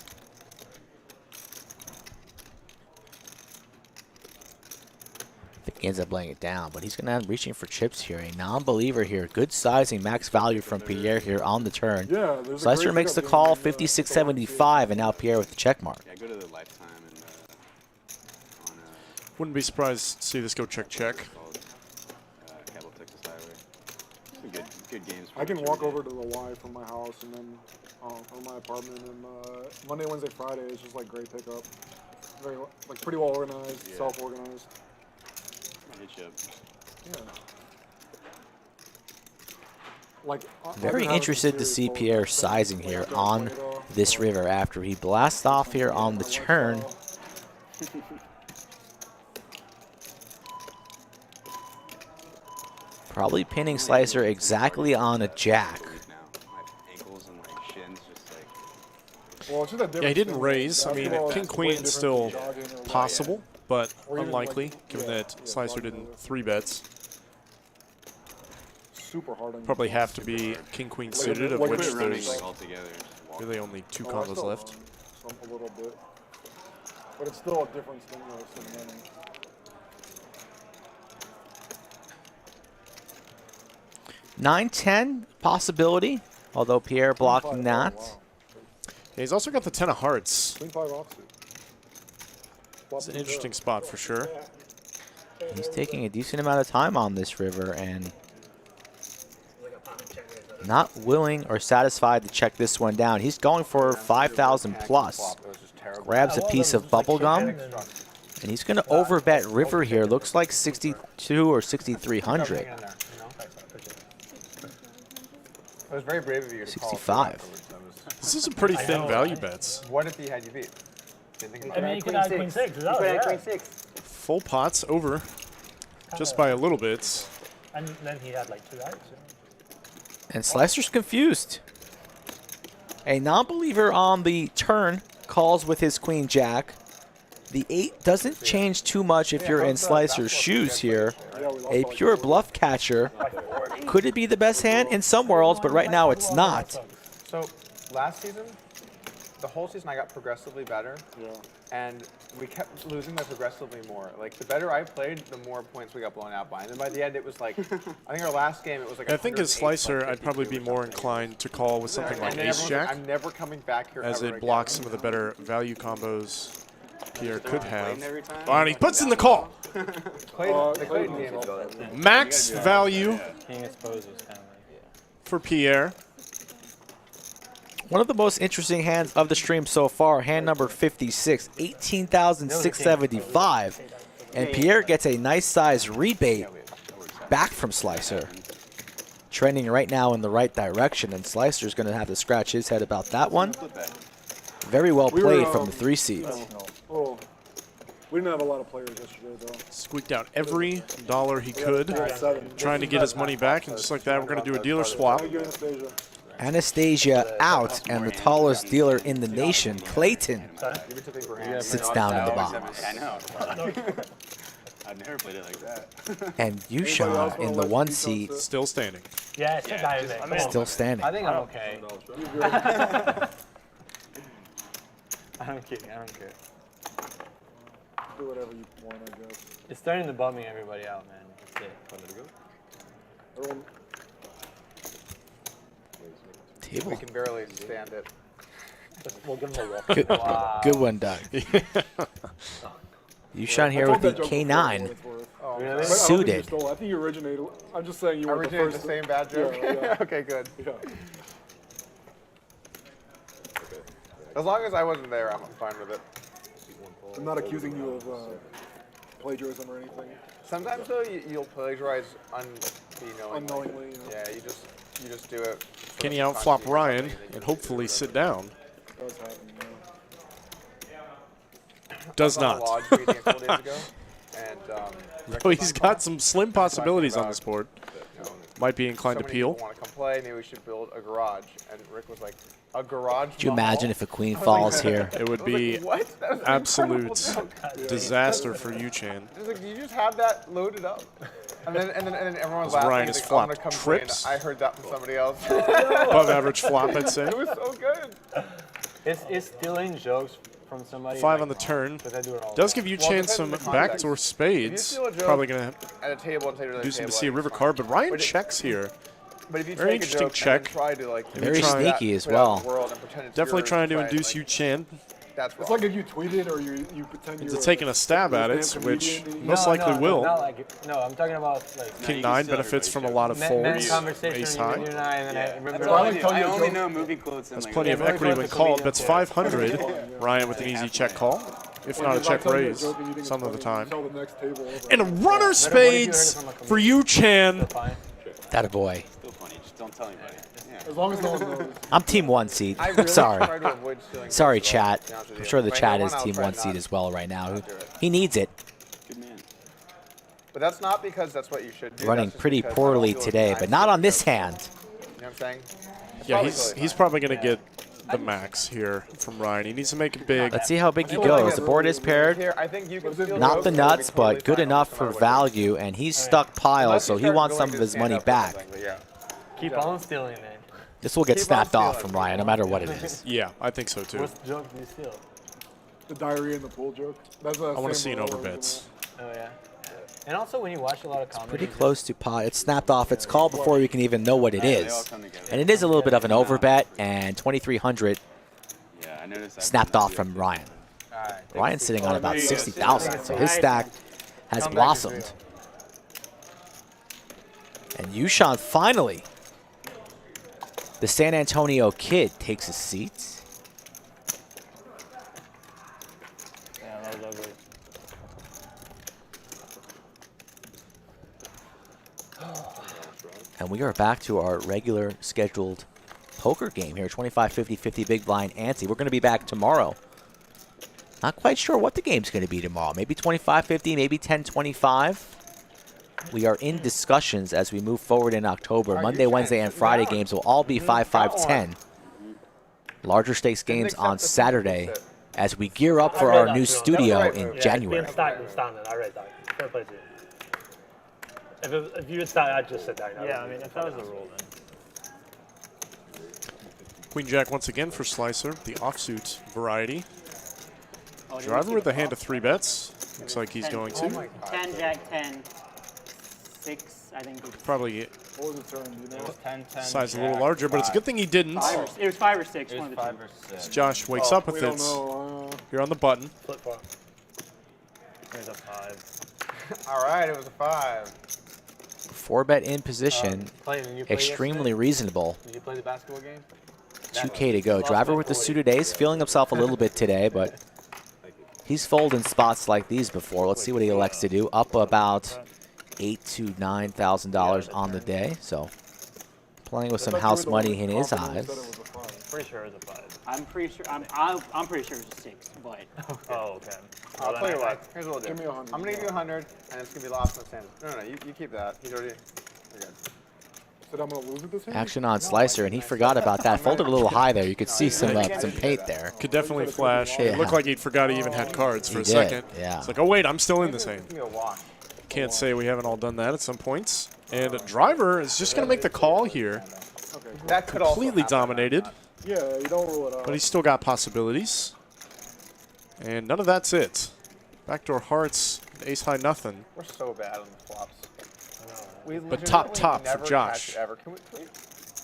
I think he ends up laying it down, but he's going to end up reaching for chips here. A non-believer here. Good sizing, max value from Pierre here on the turn. Yeah, there's a Slicer great makes the pickup call, game, 56.75, and now Pierre with the check mark. Yeah, go to the Lifetime and on Wouldn't be surprised to see this go check-check. called Cabell, Texas Highway. Some good games. I can walk over to the Y from my house and then from my apartment, and Monday, Wednesday, Friday is just like great pickup. Very like pretty well organized, self-organized. Hit you up. Yeah. Like Very interested to see Pierre sizing here on this river after he blasts off here on the turn. Probably pinning Slicer exactly on a jack. Now, my ankles and like shins just like. Well, it's just a difference. Yeah, he didn't raise. I mean, Basketball King is way Queen different still than jogging or possible, but Or even, unlikely, like, given yeah, that yeah, Slicer jogging didn't or- 3-bets. super hard on Probably you. have to be King Queen Like, suited, of like which quit running, there's Like all together. Just walk. really only 2 Oh, I combos still left. run a little bit. But it's still a difference than running. 9-10 possibility, although Pierre blocking that. Wow. Yeah, he's also got the 10 of hearts. Queen 5 offsuit. It's an interesting spot for sure. He's taking a decent amount of time on this river and not willing or satisfied to check this one down. He's going for 5,000 plus. Grabs a piece of bubble gum, and he's going to overbet river here. Looks like 62 or 6,300. It was very brave of you to call. 65. This is a pretty thin value bets. What if he had you beat? I mean, you could add Queen 6. Queen 6. Full pots over just by a little bit. And then he had like 2 outs. And Slicer's confused. A non-believer on the turn calls with his queen jack. The 8 doesn't change too much if you're in Slicer's shoes here. A pure bluff catcher. Could it be the best hand? In some worlds, but right now it's not. So last season, the whole season I got progressively better. Yeah. And we kept losing by progressively more. Like, the better I played, the more points we got blown out by. And then by the end, it was like, I think our last game, it was like I think as Slicer, I'd probably be more inclined to call with something like Ace Jack, I'm never coming back here as ever it blocks again. some of the better value combos Pierre could have. Oh, and he puts in the call. Max value for Pierre. One of the most interesting hands of the stream so far, hand number 56, 18,675. And Pierre gets a nice size rebate back from Slicer. Trending right now in the right direction, and Slicer's going to have to scratch his head about that one. Very well played from the 3 seeds. Oh, we didn't have a lot of players yesterday, though. Squeaked out every dollar he could, trying to get his money back. And just like that, we're going to do a dealer swap. Anastasia out, and the tallest dealer in the nation, Clayton, sits down in the box. I know. I've never played it like that. And YooChan in the 1 seat. Still standing. Yeah, Still standing. I think I'm okay. I'm kidding. I don't care. Do whatever you want, I guess. It's starting to bum me everybody out, man. That's it. Everyone, Table. We can barely stand it. We'll give him a walk. Good, good one, Doug. YooChan here with the K9. really? Suited. I think you originated. I'm just saying you were the first. The same bad joke? Yeah. Okay, good. Yeah. As long as I wasn't there, I'm fine with it. I'm not accusing you of plagiarism or anything. Sometimes though, you'll plagiarize unknowingly. Yeah, you just do it. Can he outflop Ryan and hopefully sit down? Does happen, Does not. No, he's got some slim possibilities on this board. Might be inclined to peel. Want to come play? Maybe we should build a garage. And Rick was like, a garage. Could you imagine if a queen falls here? It would be absolute disaster for YooChan. Like, you just have that loaded up. And then everyone's laughing. Ryan has flopped trips. I heard that from somebody else. Above average flop, I'd say. It was so good. It's stealing jokes from somebody. 5 on the turn. Does give YooChan some backdoor spades. Probably going to do some to see a river card, but Ryan checks here. But if you Very take interesting a joke check. And try to, like, very sneaky as well. Definitely trying to induce YooChan. It's like if you tweeted or you pretend you're taking a stab at it, which most likely will. No, I'm talking about like King 9 benefits from a lot of folds. Ace high. I only know movie quotes. That's plenty of equity when called. That's 500. Ryan with an easy check call, if not a check raise, some of the time. And a runner spades for YooChan. That a boy. Still funny. Just don't tell anybody. As long as no one knows. I'm team 1 seed. Sorry, chat. I'm sure the chat is team 1 seed as well right now. He needs it. Good man. But that's not because that's what you should do. Running pretty poorly today, but not on this hand. You know what I'm saying? Yeah, he's probably going to get the max here from Ryan. He needs to make it big. Let's see how big he goes. The board is paired. Not the nuts, but good enough for value, and he's stuck piles, so he wants some of his money back. Keep on stealing, man. This will get snapped off from Ryan, no matter what it is. Yeah, I think so too. What joke do you steal? The diarrhea in the pool joke. That's I want to see an overbets. Oh yeah. And also when you watch a lot of comedy. Pretty close to pot. It's snapped off. It's called before we can even know what it is. And it is a little bit of an overbet, and 2,300 snapped off from Ryan. Ryan's sitting on about 60,000, so his stack has blossomed. And YooChan finally, the San Antonio kid, takes a seat. Yeah, that was ugly. And we are back to our regular scheduled poker game here, 25, 50, 50 big blind ante. We're going to be back tomorrow. Not quite sure what the game's going to be tomorrow. Maybe 25, 50, maybe 10, 25. We are in discussions as we move forward in October. Monday, Wednesday, and Friday games will all be 5, 5, 10. Larger stakes games on Saturday as we gear up for our new studio in January. I read that. Fair play to you. If you had started, I'd just sit down. Yeah, I mean, if that was the rule, then. Queen Jack once again for Slicer, the offsuit variety. Driver with a hand of 3 bets. Looks like he's going to. 10, Jack, 10, 6, I think. Probably What was the turn, you know? 10, 10, size a Jack, little larger, but it's a good thing he didn't. It was 5 or 6. It One was of the 5 or 6. As Josh wakes up with We don't it. know. Here on the button. Flip flop. There's a 5. All right, it was a 5. 4-bet in position. Clayton, you played Extremely yesterday? reasonable. Did you play the basketball game? 2K to go. Driver with the suited ace, feeling himself a little bit today, but he's folded spots like these before. Let's see what he elects to do. Up about $8,000 to $9,000 on the day, so playing with some house money in his eyes. Pretty sure it was a 5. I'm pretty sure. I'm pretty sure it was a 6, but. Oh, okay. I'll tell you what. Here's what we'll do. Give me 100. I'm gonna give you 100, and it's gonna be lost in the sand. No, you keep that. He's already. You're good. Said I'm gonna lose with this hand? Action on Slicer, and he forgot about that. Folded a little high there. You could see some paint there. Could definitely flash. Yeah. It looked like he forgot he even had cards for He a did, second. yeah. It's like, oh wait, I'm still in this hand. Give me a wash. Can't say we haven't all done that at some points. And Driver is just going to make the call here. That could also Completely happen. dominated, Yeah, you don't rule it out. but he's still got possibilities. And none of that's it. Backdoor hearts, ace high nothing. We're so bad on the flops. But top for never Josh. catch it ever. Can we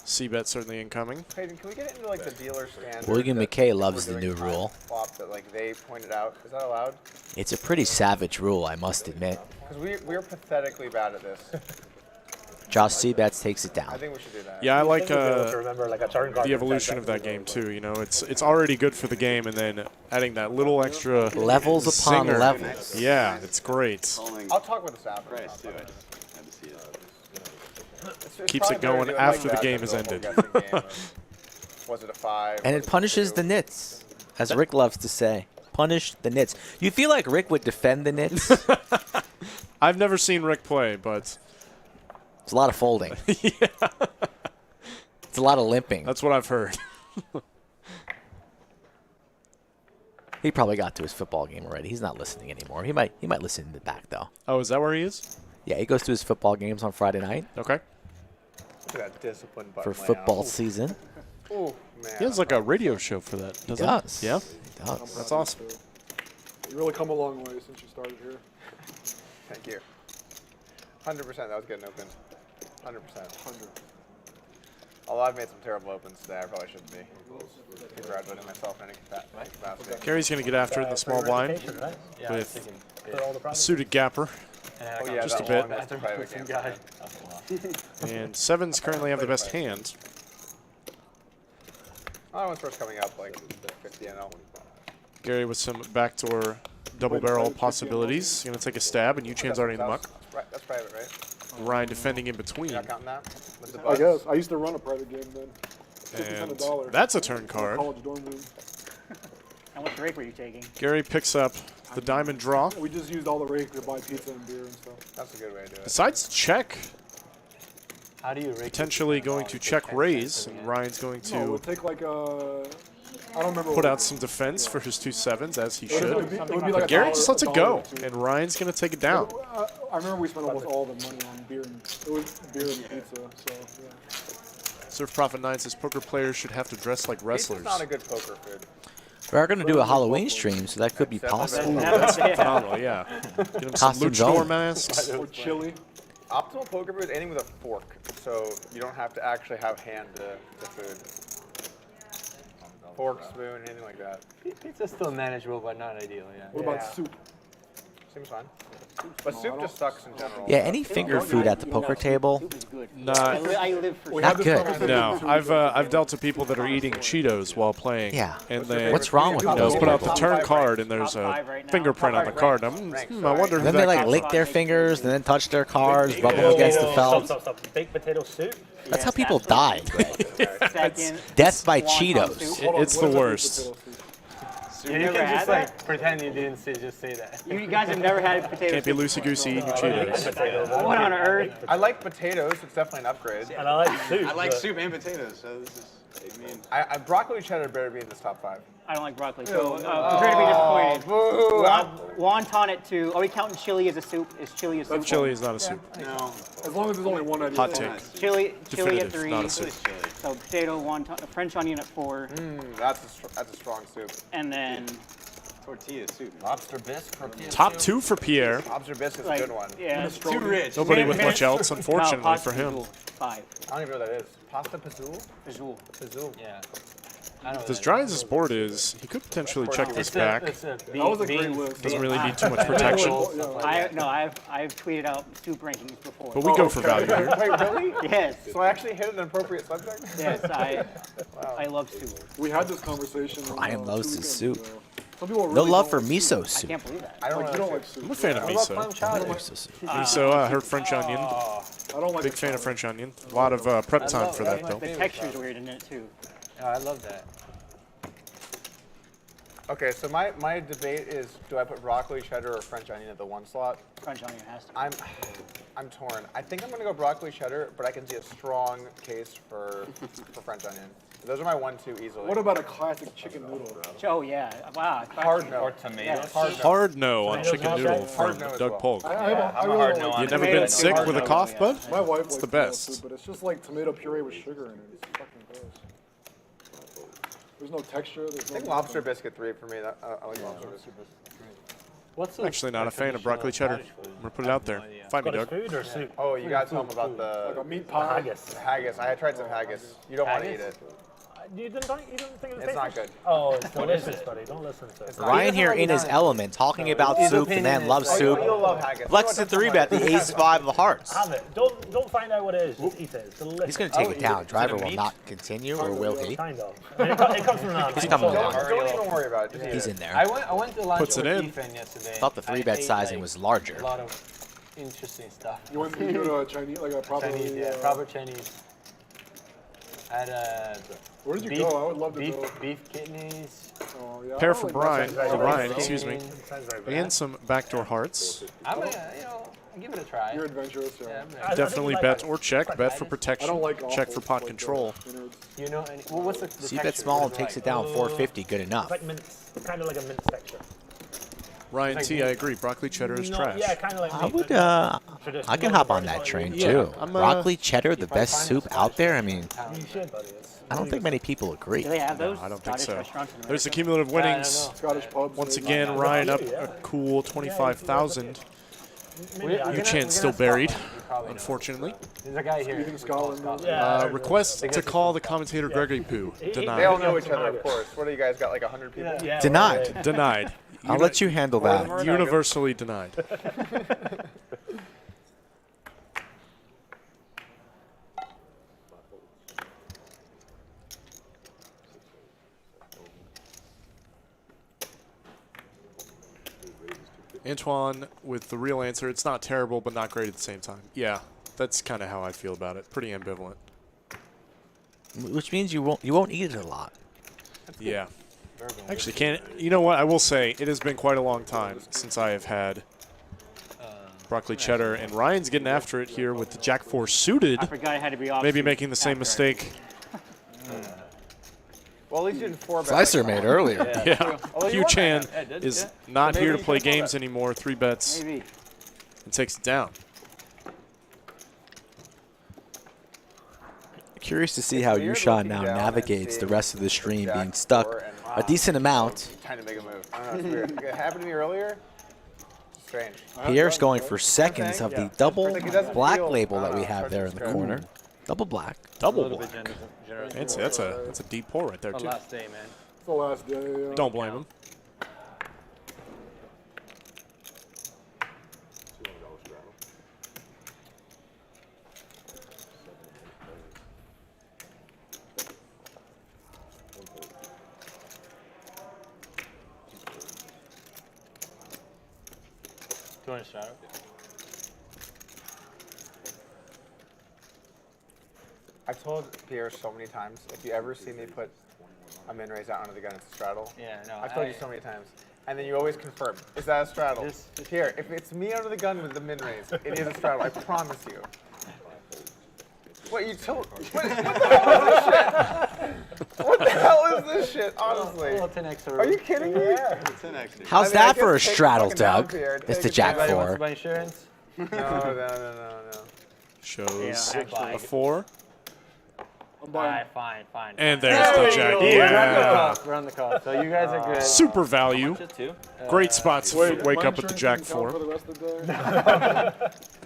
C-bet certainly incoming. Hayden, can we get into like the dealer standard? William that McKay we're loves the doing new high rule. Flop that like they pointed out. Is that allowed? It's a pretty savage rule, I must admit. Because we're pathetically bad at this. Josh C-bets takes it I down. think we should do that. Yeah, I like remember, like, a turn card the evolution of that game too. You know, it's already good for the game, and then adding that little extra Levels upon zinger. levels. Yeah, it's great. I'll talk with the staff. Price too. I had to see it. It's Keeps probably it better going doing after like the game that has than the ended. whole guessing game of, was it a 5? And Was it a punishes 2? the nits, as Rick loves to say. Punish the nits. You feel like Rick would defend the nits? I've never seen Rick play, but It's a lot of folding. yeah, It's a lot of limping. that's what I've heard. He probably got to his football game already. He's not listening anymore. He might listen in the back though. Oh, is that where he is? Yeah, he goes to his football games on Friday night Okay. Look at that discipline for button football layout. season. Ooh, man. He has like a radio show for that, He doesn't does. he? Yeah. He does. That's awesome. You really come a long way since you started here. Thank you. 100%. That was getting open. 100%. 100. Although I've made some terrible opens today, I probably shouldn't be congratulating myself in any capacity. Gary's going to get after it in the small blind Yeah, I was thinking. with a suited gapper. Oh yeah, Just that a bit. long, that's a private game. guy. And sevens currently have the best hand. Oh, that one's first coming up, like 50 NL. Gary with some backdoor double barrel possibilities. Going to take a stab, and YooChan's already in the muck. That's private, right? Ryan defending in between. You're not counting that? With the I bucks? guess. I used to run a private game then. And $50 that's a turn card. College dorm room. And what break were you taking? Gary picks up the diamond draw. We just used all the rake to buy pizza and beer and stuff. That's a good way to do it. Decides to check. How do you rake Potentially going to check raise, and Ryan's going No, it to would take like I don't remember. put out some defense for his 2 sevens, as he It would should. be like But Gary $1, just lets it $1 go, or $2. and Ryan's going to take it down. I remember we spent almost all the money on beer and it was beer and pizza. So yeah. Surf Prophet 9 says poker players should have to dress like Pizza's wrestlers. not a good poker food. We are going to do a Halloween stream, so that could be possible. That's phenomenal, yeah. Get him some Costumes luchador only. masks. Or chili. Optimal poker food is anything with a fork, so you don't have to actually have hand to food. Fork, spoon, anything like that. Pizza's still manageable, but not ideal, yeah. What about soup? Seems fine. But soup just sucks in general. Yeah, any finger food at the poker table, Soup is good. Not, I live for not good. no. I've dealt to people that are eating Cheetos while playing. Yeah. And then What's wrong with those? those Put out the people? turn card, and there's Top a five right now. fingerprint on the card. I wonder who Then they that like came lick from. their fingers and then touch their cards, rub them against the felt. Stop. Baked potato soup? That's how people die. Second. Death by wonton Cheetos. soup. It's the worst. You never can had just that? like pretend you didn't say, just say that. You guys have never had potato Can't be soup? loosey-goosey eating your Cheetos. What on earth? I like potatoes. It's definitely an upgrade. And I like soup. I like but- soup and potatoes, so this is. I mean, I broccoli cheddar better be in this top 5. I don't like broccoli, so prepare to be disappointed. Boo! Wonton at 2. Are we counting chili as a soup? Is chili a soup? Chili is not a soup. no. As long as there's only one idea. Hot take. Chili at Definitive, 3. not a soup. Chili's chili. So potato, wonton, French onion at 4. That's a strong soup. And then tortilla soup. Lobster bisque. Top 2 for Pierre. Lobster bisque is like, a good one. Yeah. Too rich. Nobody with much else, unfortunately, for him. 5. I don't even know what that is. Pasta Pazul? Pazul. Yeah. With as dry as this board is, he could potentially check this back. That was a great list. Doesn't really need too much protection. I've tweeted out soup rankings before. But we go for value here. Wait, really? Yes. So I actually hit an appropriate subject? Yes, I love soup. We had this conversation. Ryan loves his soup. Some people No really love don't for like miso I soup. can't believe that. I don't Like, you know. don't like soup. I'm a fan of miso. Miso, I heard French onion. I don't like Big fan of French onion. A lot of prep time for that, though. The texture's weird in it too. Oh, I love that. Okay, so my debate is, do I put broccoli, cheddar, or French onion at the 1 slot? French onion has to. I'm torn. I think I'm gonna go broccoli, cheddar, but I can see a strong case for French onion. Those are my 1-2 easily. What about a classic chicken noodle? Oh yeah, wow. Hard no. Or tomatoes. Hard no on chicken Tomatoes, noodle hard from no as Doug well. Polk. I I'm a hard no on You never tomato. been sick Hard with a no. cough, bud? My wife likes the tomato best. soup, but it's just like tomato puree with sugar in it. It's fucking gross. There's no texture. There's I think no lobster biscuit 3 for me. I like lobster biscuit. What's Actually not a fan of broccoli cheddar. I'm going to put it out there. Fight me, Doug. Food or soup? Oh, you gotta tell them about like a the meat pie. Haggis. haggis. I tried some haggis. You don't want to eat it. You didn't think it was It's not tasty? good. Oh, it's delicious, buddy. Don't listen to it. Ryan here in his element, talking about soup. The man loves soup. You'll love haggis. Flex the 3-bet, the ace-5 of hearts. Have it. Don't find out what it is. Just eat it. It's delicious. He's going to take it down. Driver will not continue, or will he? Kind of. It comes from an He's coming down. Don't even worry about it. He's in there. I went to lunch Puts it with in. Ethan yesterday. Thought the I 3-bet ate, sizing like, was larger. A lot of interesting stuff. You went to a Chinese, like a proper. Chinese, yeah, proper Chinese. Had Where did you beef, go? I would love to go. beef kidneys. Oh, yeah, Pair I for don't like that. Ryan, excuse me. Sounds very bad. And some backdoor hearts. I'm gonna, give it a try. You're adventurous, yeah. Yeah, I think Definitely you bet like or check. Bet for I protection. don't like Check for offals, pot like, control. innards. you know, well, what's the C-bet texture? small What and is takes like? it down 450. Good enough. It's like mince. Kind of like a mince texture. Ryan T, I agree. Broccoli cheddar is No, trash. yeah, kind of like I meat, would, but I can hop on that train too. I'm, Broccoli cheddar, the best soup out there. I mean, You should, buddy. It's I don't think many people agree. Do they have those? I don't think Scottish so. restaurants in There's the America? cumulative winnings. Scottish pubs. Once they- again, Ryan up a cool 25,000. YooChan still buried, unfortunately. There's a guy here. Speaking of Scotland, Request to call the commentator Gregory Poo. They all Denied. know each other, of course. What do you guys got? Like 100 people? Yeah, Denied. right. Denied. I'll let you handle that. Universally denied. Antoine with the real answer. It's not terrible, but not great at the same time. Yeah, that's kind of how I feel about it. Pretty ambivalent. Which means you won't eat it a lot. Yeah. Actually, can't. You know what? I will say it has been quite a long time since I have had broccoli cheddar, and Ryan's getting after it here with the Jack 4 suited. I forgot I had to be off. Maybe making the same mistake. Well, at least you did 4 bets. Slicer made earlier. Yeah. Although you won YooChan that. Yeah, is yeah. not So here maybe to play you can games that. anymore. 3 bets Maybe. and takes it down. Curious to see how YooChan now navigates the rest of the stream, being stuck a decent amount. Trying to make a move. I don't know, it's weird. It happened to me earlier. Strange. Pierre's going for seconds of the double Like, it doesn't black feel- label I that don't we know, have hard there to in the describe. corner. Double black. Double black. Fancy. That's a deep pour right there too. Last day, man. It's the last day. Don't blame him. Do you want to start? I've told Pierre so many times, if you ever see me put a min raise out under the gun, it's a straddle. Yeah, no. I've told you so many times. And then you always confirm, is that a straddle? Pierre, if it's me under the gun with the min raise, it is a straddle, I promise you. What, you told, what the hell is this shit? What the hell is this shit, honestly? Are you kidding me? Yeah, it's an extra. How's I mean, I that for a guess take it straddle, fucking down, Doug? Pierre. It's Take the it Jack down. Anybody wants to 4. buy insurance? No. Shows Yeah, a 4. All right, fine. And there's the jack. Yeah. We're on the cup. So you guys are good. Super value. Great spot to wake up with the jack 4.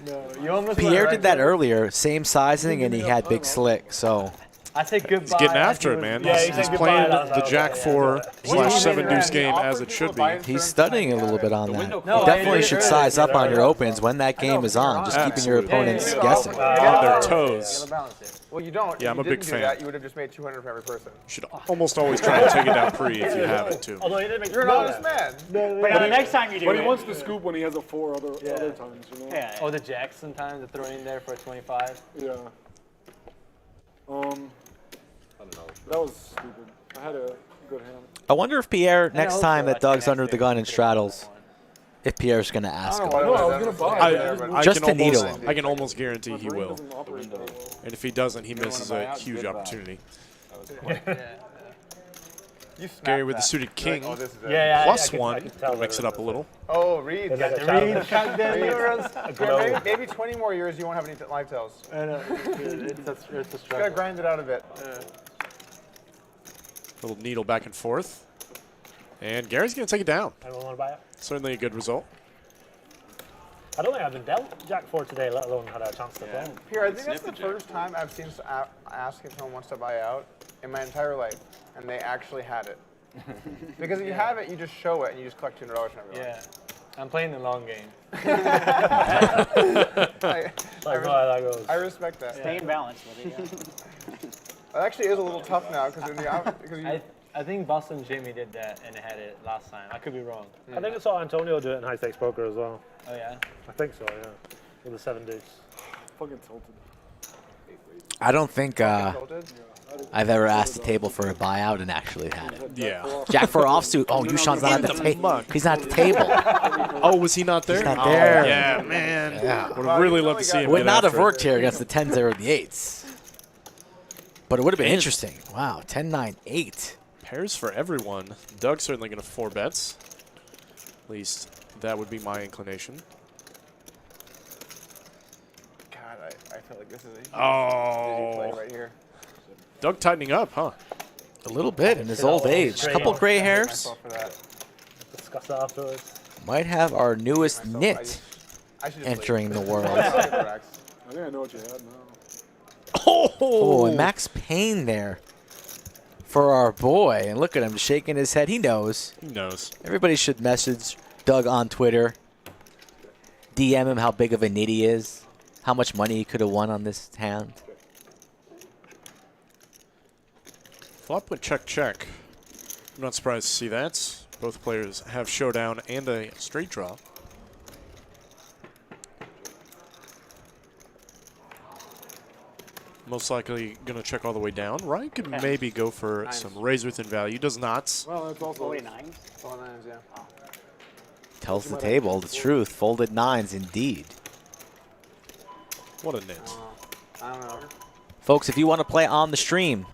No, you almost Pierre did that earlier, same sizing, and he had big slick. So I said goodbye. He's getting after it, man. He's playing the jack 4/7 deuce game as it should be. he's studying a little bit on that. You definitely should size up on your opens when that game is on, just keeping your opponents guessing. On their toes. Well, you don't. Yeah, I'm a big fan. That, you would have just made 200 for every person. You should almost always try to take it down pre if you have it, too. Although he didn't make You're an honest man. But the next time you do But it. he wants to scoop when he has a 4 other times, you know? Yeah. Oh, the jacks sometimes to throw in there for a 25. Yeah. I don't know. That was stupid. I had a good hand. I wonder if Pierre, next time that Doug's under the gun in straddles, if Pierre's going to ask him. No, I was going to buy it. Just to needle him. I can almost guarantee he will. And if he doesn't, he misses a huge opportunity. Gary with the suited king. +1. That'll mix it up a little. Oh, Reed. Maybe 20 more years you won't have any live tails. I know. It's a struggle. Gotta grind it out a bit. Little needle back and forth. And Gary's going to take it down. Anyone want to buy it? Certainly a good result. I don't think I've been dealt Jack 4 today, let alone had a chance to play. Here, I think that's the first time I've seen ask if someone wants to buy out in my entire life, and they actually had it. Because if you have it, you just show it, and you just collect $200 from everyone. Yeah. I'm playing the long game. I respect that. Stay in balance with it. It actually is a little tough now because I think Boston Jimmy did that and had it last time. I could be wrong. I think I saw Antonio do it in high stakes poker as well. Oh yeah? I think so, yeah. With the 7 deuce. Fucking tilted. I don't think I've ever asked the table for a buyout and actually had it. Yeah. Jack 4 offsuit. Oh, YooChan's not at the table. He's not at the table. Oh, was he not there? He's not there. Oh, yeah, man. Yeah. Would have really loved to see him. Would get not have after it. worked here against the 10s or the 8s. But it would have been interesting. Wow, 10-9-8. Pairs for everyone. Doug's certainly going to 4 bets. At least that would be my inclination. God, I feel like this is a huge play right here. Doug tightening up, huh? A little bit in his old age. Couple gray hairs. Discuss that afterwards. Might have our newest knit entering the world. I think I know what you had now. Oh, and Max Payne there for our boy. And look at him shaking his head. He knows. He knows. Everybody should message Doug on Twitter. DM him how big of a nit he is. How much money he could have won on this hand. Flop with check. I'm not surprised to see that. Both players have showdown and a straight draw. Most likely going to check all the way down. Ryan could maybe go for some raise within value. Does not. Well, that's also 9s? All 9s, yeah. Tells the table the truth. Folded 9s indeed. What a nit. I don't know. Folks, if you want to play on the stream,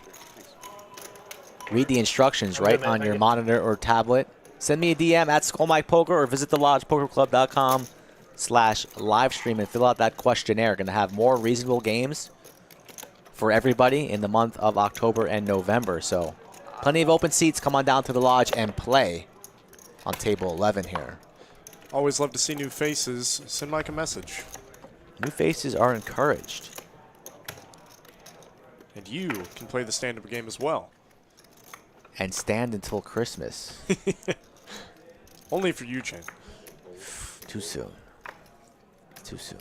read the instructions right on your monitor or tablet. Send me a DM at SkullMikePoker or visit thelodgepokerclub.com/livestream and fill out that questionnaire. Going to have more reasonable games for everybody in the month of October and November. So plenty of open seats. Come on down to the lodge and play on table 11 here. Always love to see new faces. Send Mike a message. New faces are encouraged. And you can play the stand-up game as well. And stand until Christmas. Only for YooChan. Too soon. Too soon.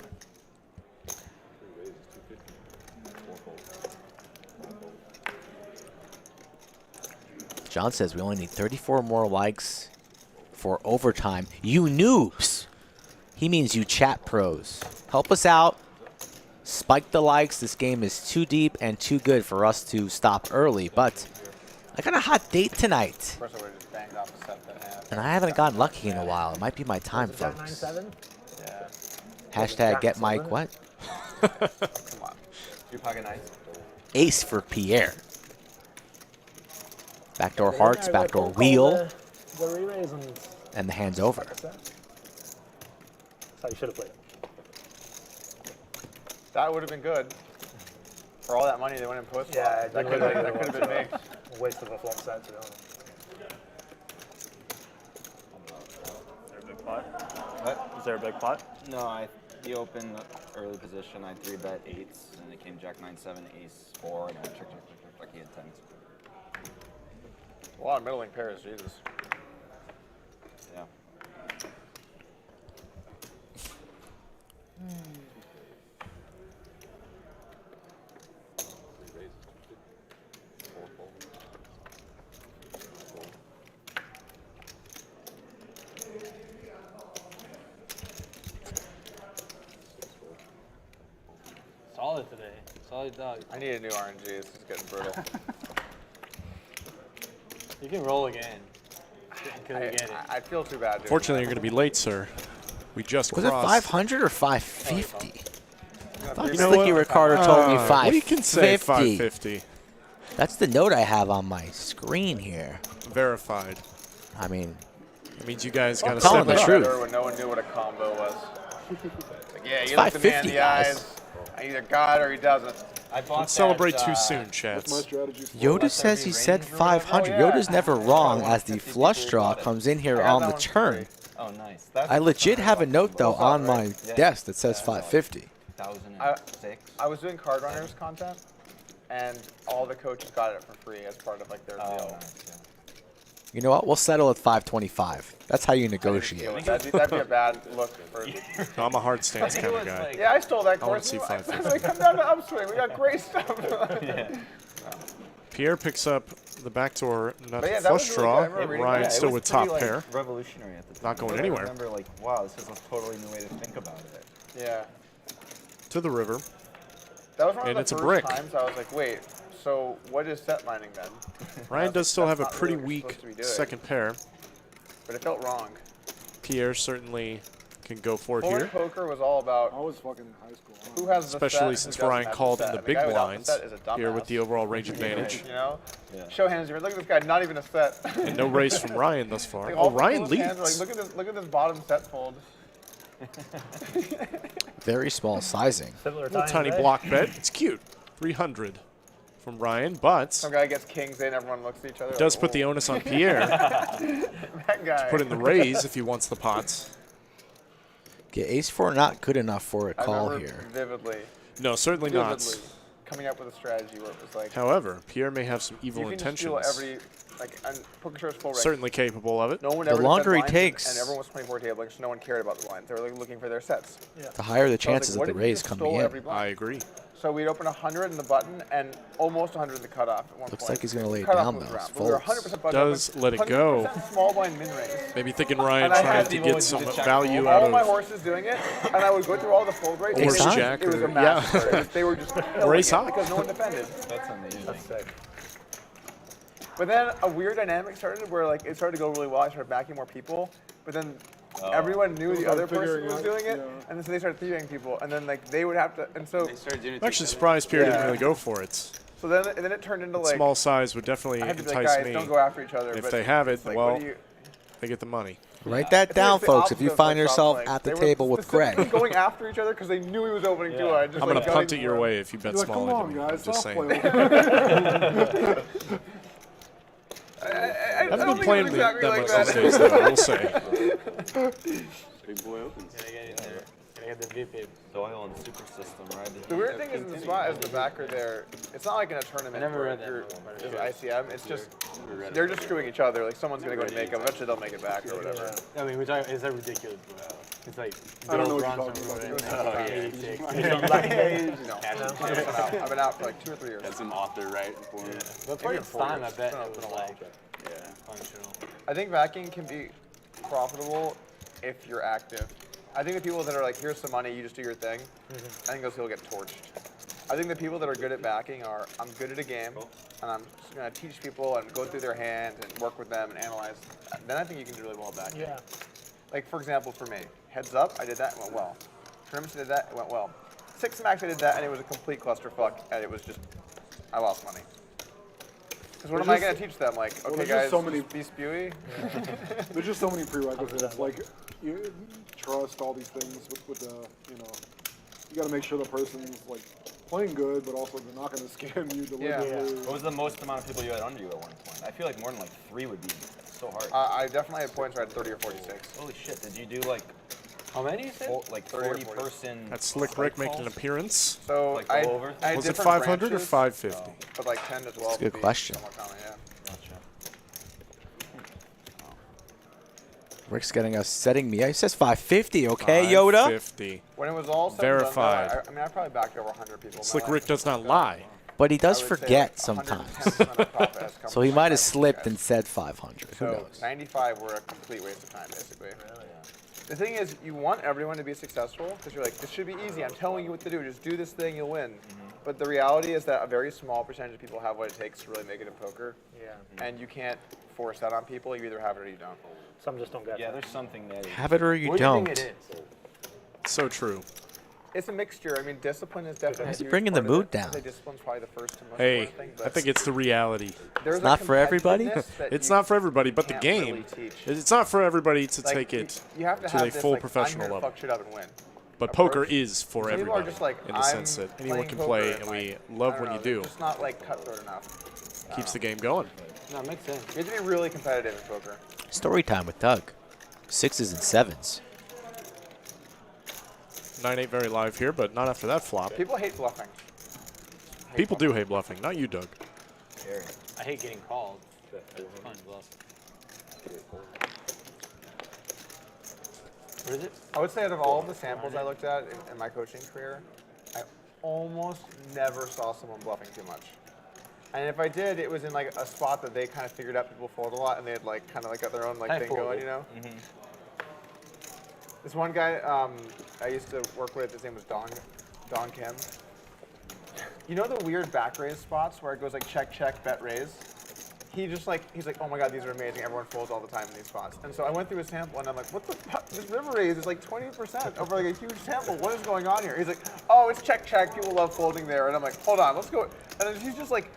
John says we only need 34 more likes for overtime. You noobs. He means you chat pros. Help us out. Spike the likes. This game is too deep and too good for us to stop early. But I got a hot date tonight. And I haven't gotten lucky in a while. It might be my time, folks. Hashtag get Mike what? Ace for Pierre. Backdoor hearts, backdoor wheel. And the hand's over. That's how you should have played. That would have been good. For all that money they went in post flop. Yeah, that could have been big. A waste of a flop set, to be honest. Is there a big pot? No, he opened early position. I 3-bet 8s, and it came Jack 9-7, Ace 4, and I check like he had 10s. A lot of middling pairs, Jesus. Yeah. Solid today. Solid dog. I need a new RNG. This is getting brutal. You can roll again. I feel too bad. Fortunately, you're going to be late, sir. We just Was it crossed. 500 or 550? I thought You know Slicky what? Ricardo told me 550. We can say 550. That's the note I have on my screen here. Verified. I mean, that means you guys got to telling send the truth. When no one knew what a combo was. Like, yeah, It's you look the man in 550, the guys. eyes. He either got it or he doesn't. Don't celebrate too soon, chats. Yoda says he said 500. Yoda's never wrong as the flush draw comes in here on the turn. Oh, nice. I legit have a note, though, on my desk that says 550. I was doing card runners content, and all the coaches got it for free as part of like their deal. You know what? We'll settle at 525. That's how you negotiate. That'd be a bad look for. No, I'm a hard stance kind of guy. Yeah, I stole that I want course. to see Like, 550. come down to upswing. We got great stuff. Pierre picks up the backdoor nut But yeah, that flush was really draw. good. I remember reading Ryan that. still It with was top pretty, pair. like, revolutionary at the time. Not going I anywhere. remember like, wow, this is a totally new way to think about it. Yeah. To the river. That was one And of it's the a first brick. times I was like, wait, so what is set mining then? Ryan does still have a not really pretty what you're weak supposed to be doing. second pair. But it felt wrong. Pierre certainly can go for it Forward here. poker was all about I was fucking in high school. who has the Especially set, since who doesn't Ryan have called the in set. the big guy without the blinds set is a here with dumbass. the overall range advantage. You know? Show hands. Look at this guy, not even a set. And no raise from Ryan thus far. Like, Oh, all Ryan people's hands are leads. Like, look at this bottom set fold. Very small sizing. Little tiny block bet. It's cute. 300 from Ryan, but Some guy gets kings in, everyone looks at each other. it does like, put the "Whoa." onus on Pierre That guy. to put in the raise if he wants the pots. Okay, ace-4 not good enough for a I call remember here. Vividly. No, certainly not. Vividly coming up with a strategy where it was like. However, Pierre may have some evil you can intentions. Just steal every, like, and poker shows full range. Certainly capable of it. No one The ever longer he defended lines, takes- and everyone was 24 tabling, so no one cared about the lines. They were like, looking for their sets. The higher the So I was like, chances what of the if you raise just coming stole in. every blind? I agree. So we'd open 100 in the button and almost 100 in the cutoff at one Looks point. like he's gonna lay it Cutoff down, moves though. around, It but we were folds. 100% budget Does open, let it go. 100% small blind min raise. Maybe thinking Ryan And I trying had to people get some to check value fold. out all my of horses doing it, and I would go through all the fold rates. Or It was- Jack It was or- a massacre. They were just killing Ace it high. because no one defended. That's amazing. That's sick. But then a weird dynamic started where like it started to go really well. I started backing more people, but then everyone knew the other person was doing it, and then so they started thieving people, and then like they would have to, and so They started doing it I'm actually surprised Pierre didn't Yeah. really go for it. so then it turned into like Small size would definitely I had to be like, entice guys, me. don't go after each other. If but they have it, it's like, well, what do you, they get the money. Write that it's down, like the folks, if opposite you of, find like, yourself top at the legs. They table were with specifically Greg. going after each other because they knew he was opening too hard. Just I'm going like to punt gutting it your him. way if you bet You're like, smaller come than on, me. I'm guys, just stop saying. playing. I I haven't don't been think playing it was that exactly much like these that. days, though, I will say. Big boy opens. Gotta get in there. Gotta get the VP. Doyle and Super System, right? The weird thing is, in the spot as the backer there, it's not like in a tournament I never where read that you're before, but just it's ICM. It's just they're just screwing each other. Like someone's gonna go to make them. Eventually they'll make it back or whatever. I mean, we're talking, it's a ridiculous blowout. It's like I don't know what you're bronze talking from about. Ruin, Oh, yeah. 86. No, I've been out for like 2 or 3 years. Had some author right for him. But for its time, I bet It's it been was a while. like Yeah. functional. I think backing can be profitable if you're active. I think the people that are like, here's some money, you just do your thing, I think those people get torched. I think the people that are good at backing are, I'm good at a game, and I'm just gonna teach people and go through their hand and work with them and analyze. Then I think you can do really well at backing. Yeah. Like for example, for me, heads up, I did that, it went well. Tournaments, I did that, it went well. 6 max, I did that, and it was a complete clusterfuck, and it was just, I lost money. Because what am I going to teach them? Like, okay, there's guys, just so many- just be spewy? There's just so many prerequisites. Like, you trust all these things with the, you know, you got to make sure the person's like playing good, but also they're not going to scam you deliberately. What was the most amount of people you had under you at one point? I feel like more than like 3 would be so hard. I definitely had points where I had 30 or 46. Holy shit! Did you do like how many? You said? Like 40-person. That's Slick Rick making an appearance. So like I was it 500 or 550? But like 10 to 12. That's a good question. Rick's setting me. He says 550. Okay, Yoda. 550. When it was all said verified. And done, I mean, I probably backed over 100 people. Slick Rick does not lie. But he does forget sometimes. So he might have slipped and said 500. Who knows? 95 were a complete waste of time, basically. The thing is, you want everyone to be successful because you're like, this should be easy. I'm telling you what to do. Just do this thing, you'll win. But the reality is that a very small percentage of people have what it takes to really make it in poker. And you can't force that on people. You either have it or you don't. Some just don't get it. Yeah, there's something there. Have it or you what don't. Do you think it is? So true. It's a mixture. I mean, discipline is definitely. He's bringing the mood down. Discipline's probably the first and most Hey, important thing, I think it's the reality. It's not for everybody. It's not for everybody, but the game. It's not for everybody to take it you have to to have a this, full like, professional I'm gonna level. fuck shit up and win. But poker is for People are everybody just like, in the sense that anyone can play, and we love when you do. It's not like cutthroat enough. Keeps the game going. No, it makes sense. You have to be really competitive in poker. Story time with Doug. 6s and 7s. 9-8 very live here, but not after that flop. People hate bluffing. People do hate bluffing, not you, Doug. I hate getting called, but it's fun bluff. What is it? I would say out of all of the samples I looked at in my coaching career, I almost never saw someone bluffing too much. And if I did, it was in like a spot that they kind of figured out people fold a lot, and they had like kind of like got their own like thing going, you know. This one guy I used to work with, his name was Don Kim. You know the weird back raise spots where it goes like check, check, bet, raise? He's like, oh my god, these are amazing. Everyone folds all the time in these spots. And so I went through his sample and I'm like, what the fuck? This river raise is like 20% over like a huge sample. What is going on here? He's like, oh, it's check, check. People love folding there. And I'm like, hold on, let's go. And then he's just like,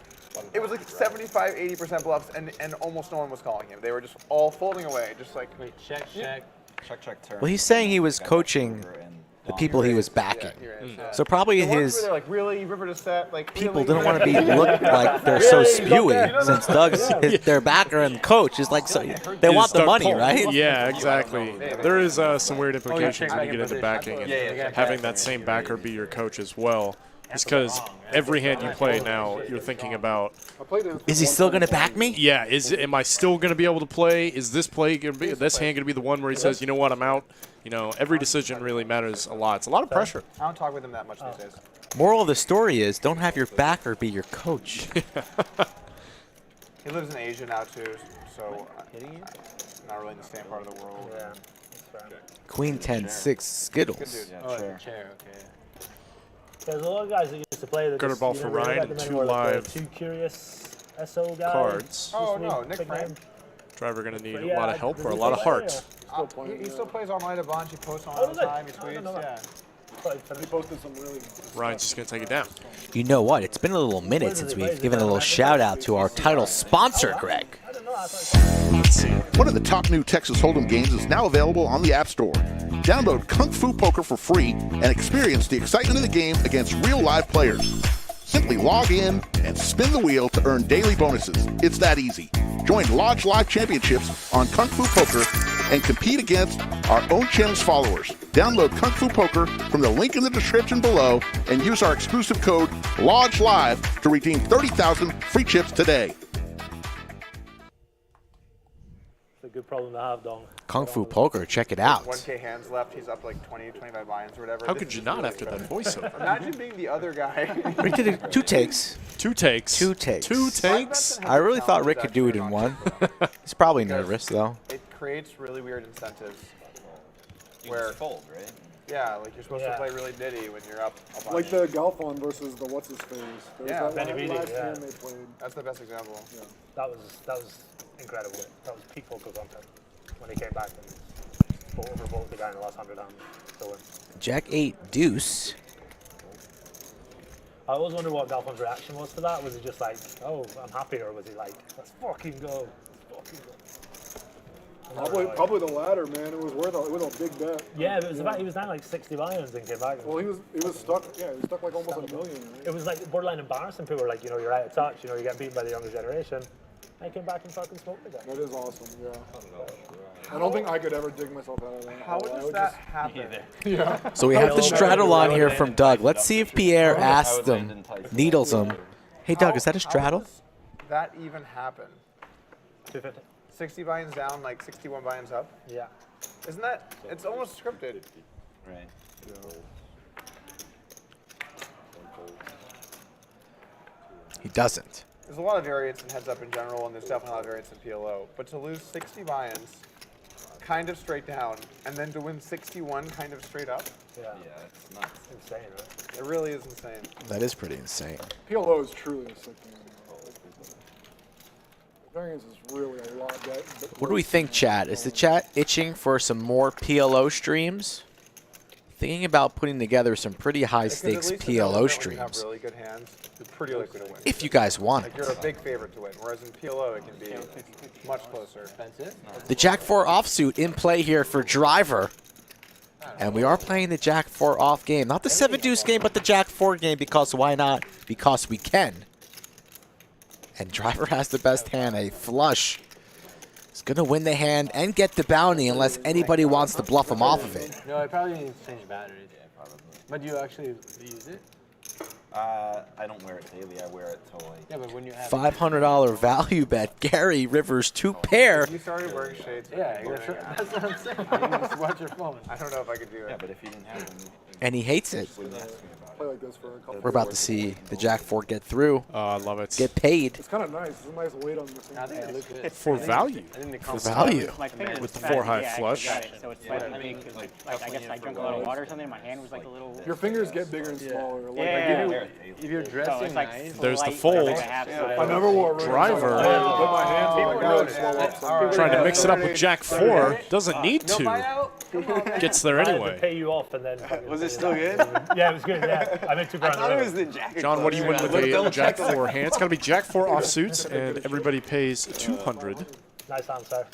it was like 75, 80% bluffs, and almost no one was calling him. They were just all folding away, just like. Wait, check, check. Check, check, turn. Well, he's saying he was coaching the people he was backing. So probably in his They're like, really, river to set, like people didn't want to be looked like they're so spewy since Doug's their backer and coach is like so they want the money, right? Yeah, exactly. There is some weird implications when you get into backing and having that same backer be your coach as well. It's because every hand you play now, you're thinking about. Is he still going to back me? Yeah. Am I still going to be able to play? Is this play going to be this hand going to be the one where he says, you know what, I'm out? You know, every decision really matters a lot. It's a lot of pressure. I don't talk with him that much these days. Moral of the story is don't have your backer be your coach. He lives in Asia now too, so not really in the same part of the world. Yeah. Queen 10-6 Skittles. Yeah, Oh, chair, okay. There's a lot of guys that used to play that Gutter ball for Ryan and 2 live Too Curious SO guy. cards. Oh no, Nick Frame. Driver going to need a lot of help or a lot of heart. He still plays online a bunch. He posts on all the time. He tweets. Yeah. He posted some really. Ryan's just going to take it down. You know what? It's been a little minute since we've given a little shout out to our title sponsor, Greg. Let's see. One of the top new Texas Hold'em games is now available on the App Store. Download Kung Fu Poker for free and experience the excitement of the game against real live players. Simply log in and spin the wheel to earn daily bonuses. It's that easy. Join LODGELIVE Championships on Kung Fu Poker and compete against our own channel's followers. Download Kung Fu Poker from the link in the description below and use our exclusive code LODGELIVE to redeem 30,000 free chips today. It's a good problem to have, Dong. Kung Fu Poker, check it out. 1K hands left. He's up like 20, 25 buy-ins or whatever. How could you not after that voiceover? Imagine being the other guy. Rick did it 2 takes. 2 takes. 2 takes. 2 takes? I really thought Rick could do it in 1. He's probably nervous, though. It creates really weird incentives. You can fold, right? Yeah, like you're supposed to play really nitty when you're up on Like the Galfon versus the what's his face. Yeah, that Benavides, last yeah. hand they played. That's the best example. Yeah. That was incredible. That was peak poker content when he came back and overvoted the guy in the last 100 hands. So Jack 8 deuce. I always wonder what Galfon's reaction was to that. Was he just like, oh, I'm happy, or was he like, let's fucking go. Let's fucking go. Probably the latter, man. It was worth a big bet. Yeah, it was about, he was down like 60 buy-ins and came back. Well, he was stuck. Yeah, he was stuck like almost at $1 million. Right? It was like borderline embarrassing. People were like, you know, you're out of touch. You know, you get beaten by the younger generation. I came back and fucking smoked again. That is awesome. Yeah. I don't think I could ever dig myself out of that. How does that happen? Yeah. So we have the straddle on here from Doug. Let's see if Pierre asks him, needles him. Hey, Doug, is that a straddle? How does that even happen? 60 buy-ins down, like 61 buy-ins up? Yeah. Isn't that, it's almost scripted. Right. He doesn't. There's a lot of variance in heads up in general, and there's definitely a lot of variance in PLO. But to lose 60 buy-ins, kind of straight down, and then to win 61 kind of straight up? Yeah, it's nuts. Insane, right? It really is insane. That is pretty insane. PLO is truly a sick game. Variance is really a lot. What do we think, chat? Is the chat itching for some more PLO streams? Thinking about putting together some pretty high-stakes PLO streams. Have really good hands. It's pretty likely to win. If you guys want like it. You're a big favorite to win, whereas in PLO it can be much closer. The Jack 4 offsuit in play here for Driver. And we are playing the Jack 4 off game. Not the 7 deuce game, but the Jack 4 game, because why not? Because we can. And Driver has the best hand, a flush. He's going to win the hand and get the bounty unless anybody wants to bluff him off of it. No, I probably need to change batteries. Yeah, probably. But you actually use it? I don't wear it daily. I wear it till like. Yeah, but when you have $500 value bet. Gary Rivers 2 pair. You started wearing shades. Yeah, that's what I'm saying. You just watch your phone. I don't know if I could do it. Yeah, but if you didn't have them. And he hates it. Play like this for a couple. We're about to see the Jack 4 get through. Oh, I love it. It's Get paid. kind of nice. It's a nice weight on this thing. For value. For value. With the 4 high flush. So it's like, I guess I drank a lot of water or something, and my hand was like a little. Your fingers get bigger and smaller. If you're dressing nice. There's the fold. I never wore a Driver. But my hands are like Trying to mix it up with Jack 4. Doesn't need to. Gets there I had to anyway. pay you off and then. Was it still good? Yeah, it was good. Yeah, I made $2 grand. I thought it was the Jack. John, what do you win with a Jack 4 hand? It's got to be Jack 4 offsuits, and everybody pays 200 Nice answer.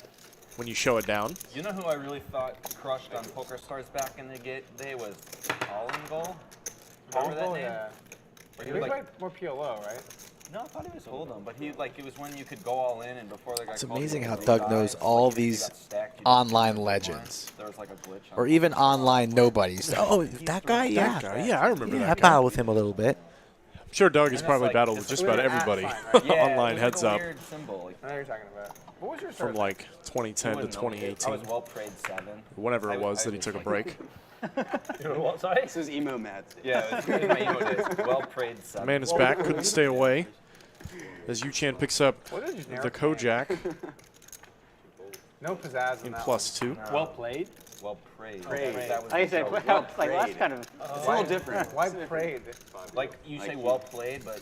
when you show it down. You know who I really thought crushed on Poker Stars back in the day was All in Goal? Remember that name? Yeah. Where He he was played like, more PLO, right? no, I thought he was Hold'em, but he like it was when you could go all in and before they got. It's called amazing for how three Doug guys, knows like, all if you these got stacked, you online didn't legends. There was like a glitch. Or even online nobodies. Oh, that guy? Yeah. Yeah, I remember Yeah, I that guy. battled with him a little bit. I'm sure Doug has And probably it's like- battled it's with just like about an everybody sign, right? Yeah, online it was heads like a up weird symbol. Like, I know you're talking about. What was your from start? like 2010 to I was 2018. well prayed 7. Whenever it was that he took a break. You know what? Sorry. This is emo mad. Yeah, it was my emo days. Well prayed 7. Man is back, couldn't stay away. As YooChan picks up What is your the Kojak No pizzazz in in that +2. Well played. Well prayed. Prayed. That was Like I said, so well, well like that's prayed. kind of. It's a little different. Why prayed? Like you say well played, but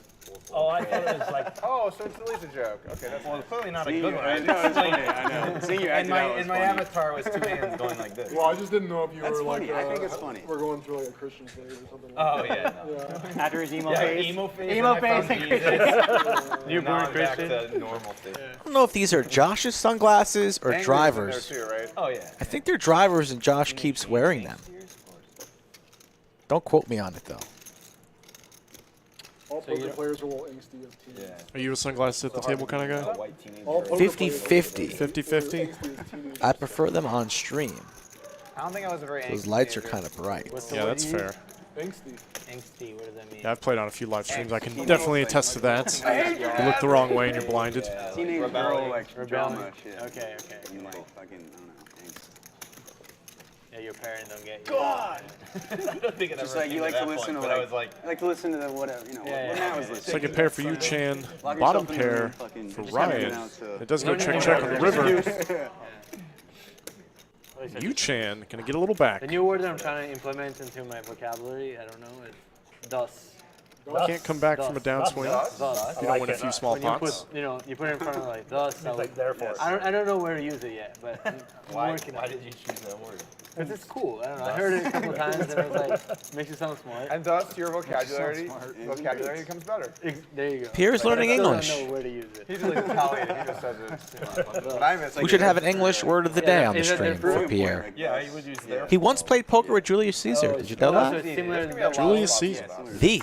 Oh, I thought it was like. Oh, so it's at least a joke. Okay, that's well, clearly not a Seeing good you, one. I know, it's funny. I know. Seeing you And acting out was my funny. avatar was 2 hands going like this. Well, I just didn't know if you That's were like. funny. I think it's funny. We're going through like a Christian phase or something. Oh yeah. No. Yeah. After his emo Yeah, phase. emo phase. Emo and I found phase and Jesus. Newborn Now I'm back Christian. to normal phase. I don't know if these are Josh's sunglasses or Angry's Driver's. in there too, right? Oh yeah. I think they're Drivers and Josh keeps wearing them. Don't quote me on it, though. All poker players are a little angsty as teens. Yeah. Are you a sunglasses at the table kind of guy? White teenager. All poker 50-50. players are 50-50? angsty as teenagers. I prefer them on stream. I don't think I was a very Those angsty lights are teenager. kind of bright. Yeah, that's fair. Angsty. Angsty, what does that mean? Yeah, I've played on a few live streams. I can definitely attest to that. You look the wrong way and you're blinded. Teenage girl like drama shit. Okay, okay. You like fucking, I don't know. Yeah, your parents don't get you. God. I don't think it Just ever like came you like that to listen point, to but I was like, I like to listen to the whatever, you know, what Matt was listening. Second pair for YooChan, Lock bottom yourself in the room, pair fucking- for just kinda Ryan. get out to- It does go check on the river. YooChan, gonna get a little back. The new word that I'm trying to implement into my vocabulary, I don't know, is thus. Can't come back from a downswing. Thus. You don't win a few small pots. You put it in front of like thus. It's like therefore. I don't know where to use it yet, but Why did you choose that word? because it's cool. I don't know. I heard it a couple times and it was like makes you sound smart. And thus your vocabulary becomes better. There you go. Pierre's learning English. I don't know where to use it. He's like Italian. He just says it. But I miss We should have an English word of the day on the stream for Pierre. Yeah, you would use there. He once played poker with Julius Caesar. Did you know Also, that? it's similar to Julius Caesar. The.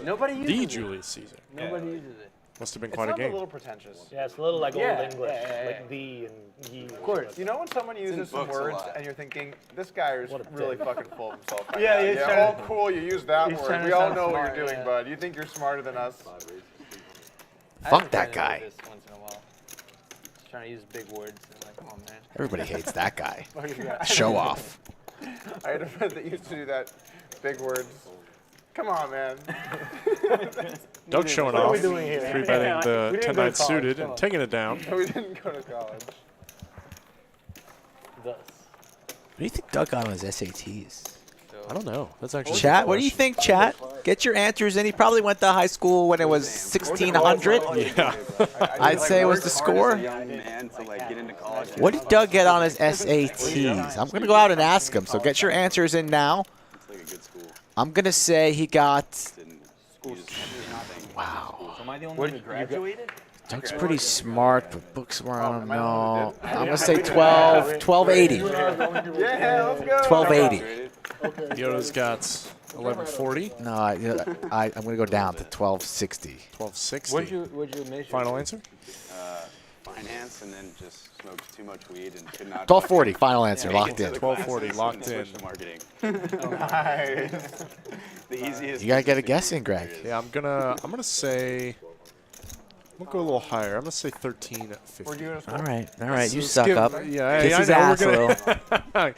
Nobody uses The it. Julius Caesar. Nobody uses it. Must have been It's quite a not a game. little pretentious. Yeah, it's a little like Yeah, old English, yeah. like the and ye. Of course. You know when someone uses some books a words lot. and you're thinking, this guy is really fucking full of himself right Yeah, now. he's Yeah, trying oh cool, you used that he's word. trying to We all sound know what smart, you're doing, yeah. bud. You think you're smarter than us? Fuck that guy. This once in a while. Just trying to use big words. And like, come on, man. Everybody hates that guy. What do you got? Show off. I had a friend that used to do that. Big words. Come on, man. Doug showing What are off. we doing here? 3-betting the We didn't go to 10-9 college, suited so. and taking it down. We didn't go to college. Thus. What do you think Doug got on his SATs? I don't know. That's actually Chat, what do you think, chat? Get your answers in. He probably went to high school when it was 1600. Yeah. I'd say was the score. Young man to like get into college. What did Doug get on his SATs? I'm going to go out and ask him. So get your answers in now. It's like a good school. I'm going to say he got... Didn't use nothing. Wow. Am I the only one who graduated? Doug's pretty smart, but books were, I don't know. I'm going to say 1280. Yeah, let's go. 1280. Yoda's got 1140. No, I'm going to go down to 1260. 1260. What'd you measure? Final answer? Finance, and then just smoked too much weed and could not. 1240, final answer, locked in. 1240, locked in. Switch to marketing. Nice. The easiest. You got to get a guess in, Greg. Yeah, I'm gonna say. We'll go a little higher. I'm gonna say 1350. We're doing All right, you Let's suck give- up. Yeah, Kiss hey, his I know. ass, We're Lil.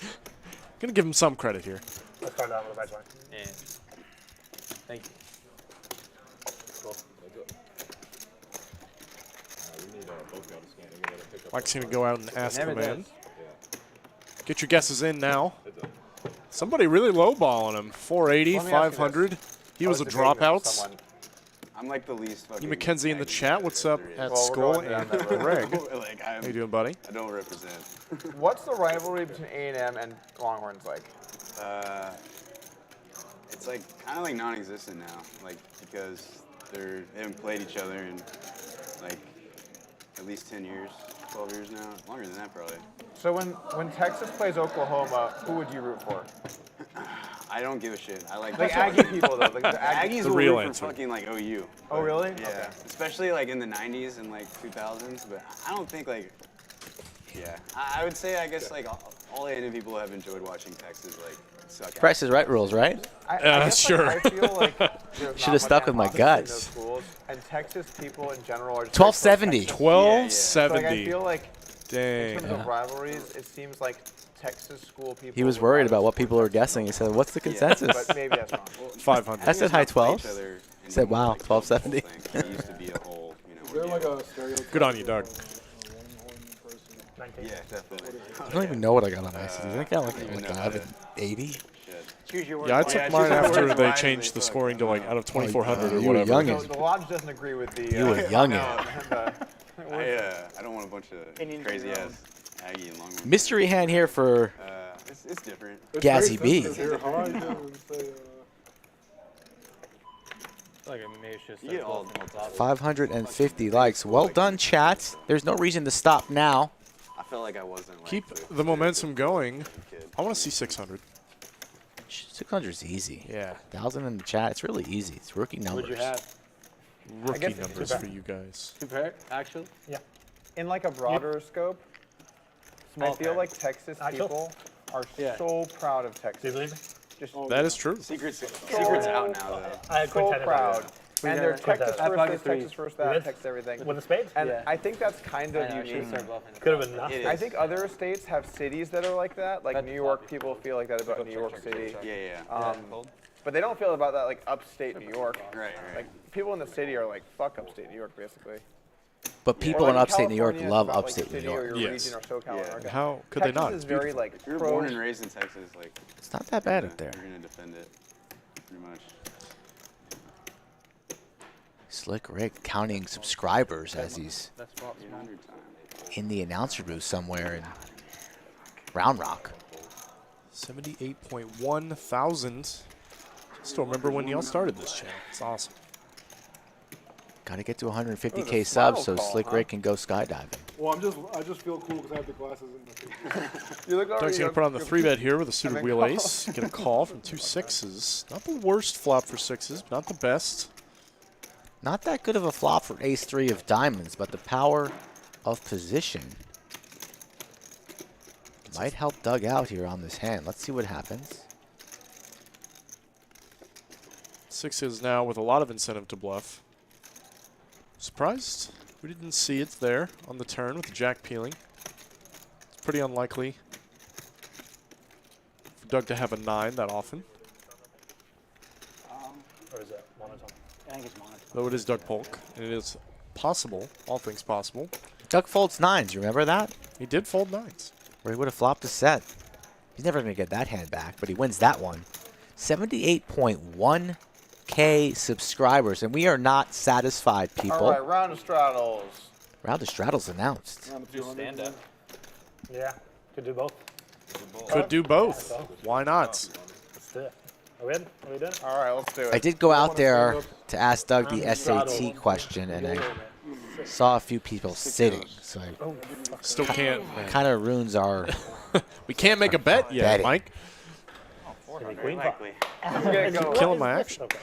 gonna give him some credit here. Let's start down with the benchmark. Yeah. Thank you. Mike's gonna go out and ask the Never man. does. Get your guesses in now. Somebody really lowballing him. 480, Let me ask you 500. He was a was debating dropout. with someone. I'm like the least fucking. You Mackenzie in the chat. What's up at Well, Skull we're going and down that road. Greg? Like How you doing, buddy? I don't represent. What's the rivalry between A&M and Longhorns like? It's like kind of like non-existent now, like because they haven't played each other in like at least 10 years, 12 years now, longer than that probably. So when Texas plays Oklahoma, who would you root for? I don't give a shit. I like Aggie people though. Like the Aggies. Aggies The will real root for answer. fucking like OU. Oh really? Yeah, Okay. especially like in the 90s and like 2000s, but I don't think like. Yeah, I would say I guess like all A&M people have enjoyed watching Texas like suck. Price is Right rules, right? I guess, sure. Like, I feel like there's Should've not stuck much with my animosity in guts. those schools, and Texas people in general are just 1270. Like, so 1270. like, I feel like in Dang. terms of rivalries, it seems like Texas school people. He was would worried rather about what support people were Texas guessing. He said, what's the schools. consensus? But maybe that's wrong. 500. I said high Play each 12s. other He said, wow, like, 1270. It used to be a whole, Is there like a stereotype? Good on you, Doug. Yeah, definitely. I don't even know what I got on my SATs. I think I got like 1180. Choose your word. Yeah, I took mine after they changed the scoring to like out of 2400 or you were whatever. youngin'. So the Lodge doesn't agree with the. You were youngin'. I don't want a bunch of crazy ass Aggie and Longhorn. Mystery hand here for It's different. Gazzy B. Here, how I do say, Like maybe it's just You get all 550 likes. Well done, chat. There's no reason to stop now. I felt like I wasn't. Like, Keep the momentum going. I want to see 600. 600 is easy. Yeah. 1,000 in the chat. It's really easy. It's rookie numbers. What'd you have? Rookie numbers for you guys. 2 pair, actually? Yeah. In like a broader scope, I feel like Texas people are so proud of Texas. Do you believe me? Just That is true. Secrets out now though. I had so Quintet proud. And they're Texas I first, pocket this, threes. Texas first, You that, did? Texas everything. With the spades? And Yeah. I think that's kind I of know, I should unique. start bluffing. Could have been nothing. It is. I think other states have cities that are like that. Like That's New York people feel like that about New York City. Yeah. But they don't feel about that like upstate New York. Right. Like people in the city are like fuck upstate New York basically. But people Or, in like, upstate New York California, love it's about, upstate like, New city or York. your Yes. region or SoCal, Yeah. America. How could Texas they not? is It's very beautiful. like If you're pro. born and raised in Texas, like It's not that bad up there. you're gonna defend it, pretty much. Slick Rick counting subscribers as he's in the announcer booth somewhere in Round Rock. 78.1 thousand. Still remember when y'all started this channel. It's awesome. Got to get to 150K subs so Slick Rick can go skydiving. Well, I just feel cool because I have the glasses in my face. Doug's going to put on the 3-bet here with a suited wheel ace. Get a call from 2 6s. Not the worst flop for 6s, but not the best. Not that good of a flop for ace-3 of diamonds, but the power of position might help Doug out here on this hand. Let's see what happens. 6s now with a lot of incentive to bluff. Surprised we didn't see it there on the turn with the jack peeling. It's pretty unlikely for Doug to have a 9 that often. Or is it monotone? I think it's monotone. Though it is Doug Polk, and it is possible, all things possible. Doug folds 9s, you remember that? He did fold 9s. Or he would have flopped a set. He's never going to get that hand back, but he wins that one. 78.1K subscribers, and we are not satisfied, people. All right, round of straddles. Round of straddles announced. Do stand up. Yeah, could do both. Could do both. Why not? Let's do it. Are we in? Are we done? All right, let's do it. I did go out there to ask Doug the SAT question, and I saw a few people sitting, so Still can't. kind of ruins our. We can't make a bet yet, betting. Mike. Queen Likely. Killing my action. Okay.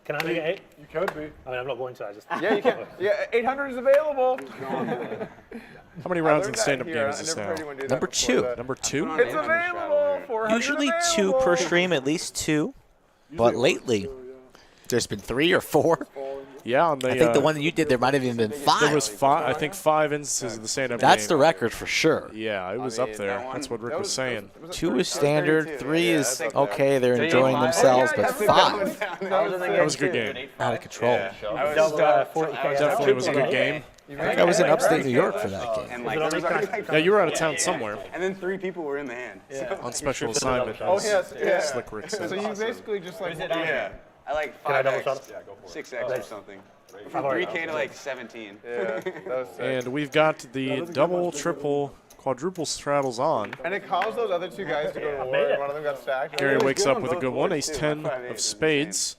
Can I make it 8? You could be. I mean, I'm not going to. I just. Yeah, you can. Yeah, 800 is available. How many rounds in stand-up game is this now? Number 2. Number 2? It's available. 400 Usually 2 available. per stream, at least 2. But lately, there's been 3 or 4. Yeah, on the, I think the one that you did, there might have even been 5. There was 5. I think 5 instances of the stand-up game. That's the record for sure. Yeah, it was up there. That's what Rick was saying. 2 is standard. 3 is okay. They're enjoying themselves, but 5 That was a good game. out of control. Definitely was a good game. I think I was in upstate New York for that game. And like, Yeah, you were out of town somewhere and then 3 people were in the hand. on special assignment. Oh, yes, yeah. Slick Rick said. So you basically just like, Yeah. I like Can I double 5x, shot it? 6x or something. From 3K to like 17. Yeah, that was sick. And we've got the double, triple, quadruple straddles on. And it caused those other 2 guys to go to war, and one of them got stacked. Gary wakes up with a good one, ace-10 of spades.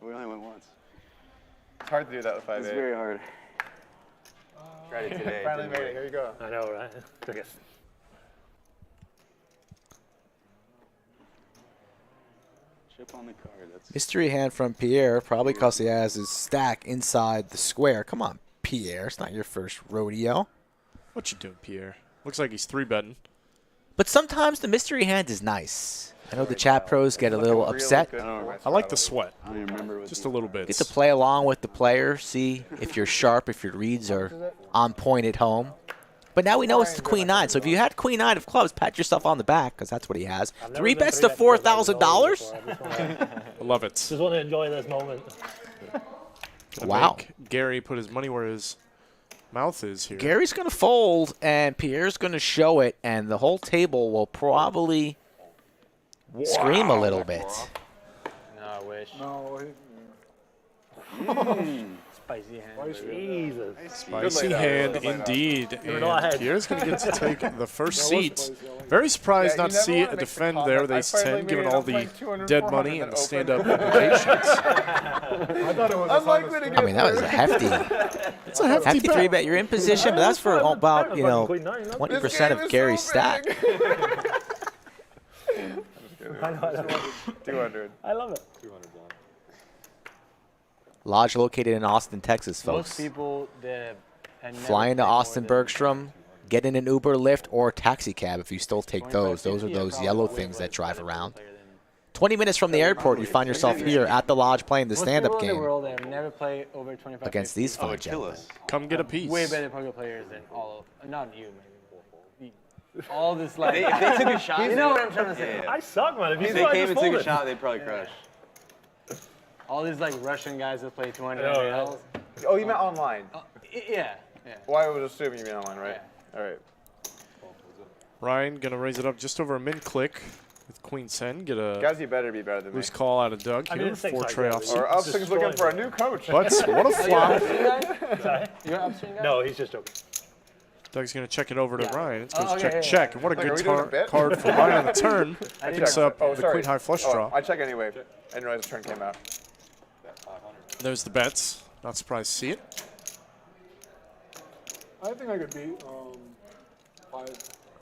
We only went once. It's hard to do that with 5-8. It's very hard. Tried it today. Finally made it. Here you go. I know, right? I guess. Chip on the card. That's Mystery hand from Pierre, probably because he has his stack inside the square. Come on, Pierre. It's not your first rodeo. What you doing, Pierre? Looks like he's 3-betting. But sometimes the mystery hand is nice. I know the chat pros get a little upset. I like the sweat. I don't even remember what Just a little bit. Get to play along with the player, see if you're sharp, if your reads are on point at home. But now we know it's the Queen 9. So if you had Queen 9 of clubs, pat yourself on the back, because that's what he has. 3 bets to $4,000? I love it. Just want to enjoy this moment. Gonna Wow. make Gary put his money where his mouth is here. Gary's going to fold, and Pierre's going to show it, and the whole table will probably scream a little bit. No, I wish. No. Spicy hand. Jesus. Spicy hand indeed. Go And ahead. Pierre's going to get to take the first seat. Very surprised not to see it defend there with ace-10, given all the dead money and the stand-up implications. I thought it was Unlikely to get I mean, that was a hefty, It's a hefty bet. 3 bet. You're in position, but that's for about, 20% of Gary's stack. 200. I love it. Lodge located in Austin, Texas, Most folks. people that had never Fly into played more Austin than Bergstrom, get in an Uber, Lyft, or taxi cab if you still take those. Those are 25, those 50, yellow probably things way that drive better around. player than 20 minutes from the airport, you find yourself here at the Lodge playing the most stand-up people in the game world that have never played over 25 against 50. these oh, fine it'd kill gentlemen. us. Come get a piece. Way better poker players than all of, not you, maybe. All this like. If they took a shot, You know what I'm trying to say. Yeah. I suck, man. If you If saw, they I came just and took a folded. shot, they'd probably crush. All these like Russian guys that play 200 I know, reals. Oh, you meant online. Yeah. Well, I was assuming you meant online, right? All right. Ryan going to raise it up just over a min click. With Queen 10, get a Guys, you better be better than me. loose call out of Doug here. 4 tray offsuit. Or Upswing's looking for a new coach. But what a flop. You're an upstream guy? No, he's just joking. Doug's going to check it over to Ryan. It's goes okay, check, yeah, check. And what a Like, are good we doing a bit? card for Ryan on the turn. Picks up the sorry. Queen High flush Oh, draw. I check anyway. I didn't realize the turn came out. There's the bets. Not surprised to see it. I think I could beat 5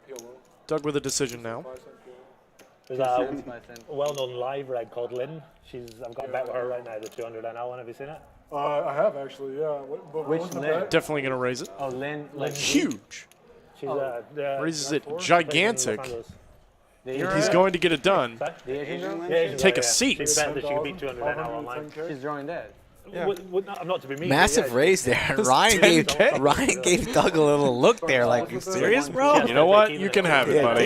PLO. Doug with a decision now. There's a well-known live reg called Lynn. I've got a bet with her right now, the 200 NL one. Have you seen it? I have actually, yeah. Which Lynn? Definitely going to raise it. Oh, Lynn. Huge. She's Raises it gigantic. The He's going to get it done. The Asian girl? Yeah, Take a seat. She bet that she could beat 200 NL online. She's drawing dead. Yeah. I'm not to be mean. Massive raise there. Ryan gave Doug a little look there, like, you serious, bro? You know what? You can have it, buddy.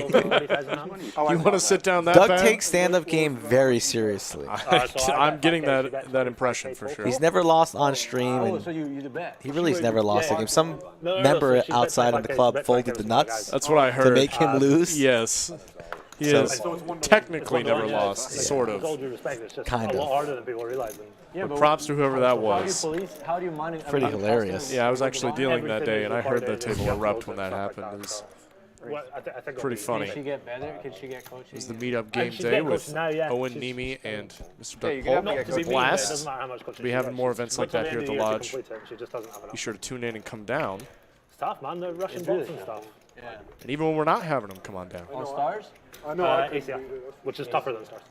You want to sit down that Doug bad? takes stand-up game very seriously. I'm getting that impression for sure. He's never lost on stream, Oh, and so you the bet. he really's never lost a game. Some member outside of the club folded the nuts That's what I heard. to make him lose. Yes. He has technically never lost, sort of. With all due respect, it's just Kind a lot of. harder than people realize. Yeah, But props to whoever that was. How do you monitor? Pretty hilarious. Yeah, I was actually dealing that day, and I heard the table erupt when that happened. It was pretty funny. Can she get better? Can she get coaching? It was the meetup game day with Owen, Nemi, and Mr. Doug Polk. Blast. We'll be having more events like that here at the Lodge. Be sure to tune in and come down. It's tough, man. The Russian bots and stuff. Yeah. And even when we're not having them, come on down. On stars? I know. ACR, which is tougher than stars.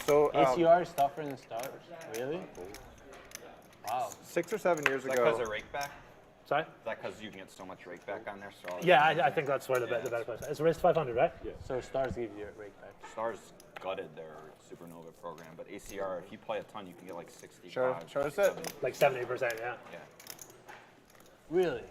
So ACR is tougher than stars? Really? Wow. 6 or 7 years Is that ago. because of rake back? Sorry? Is that because you can get so much rake back on there? So Yeah, I think that's where the better place is. It's raised 500, right? Yeah. So stars give you a rake back. Stars gutted their Supernova program, but ACR, if you play a ton, you can get like 65. Show us it. Like 70%, yeah. Really?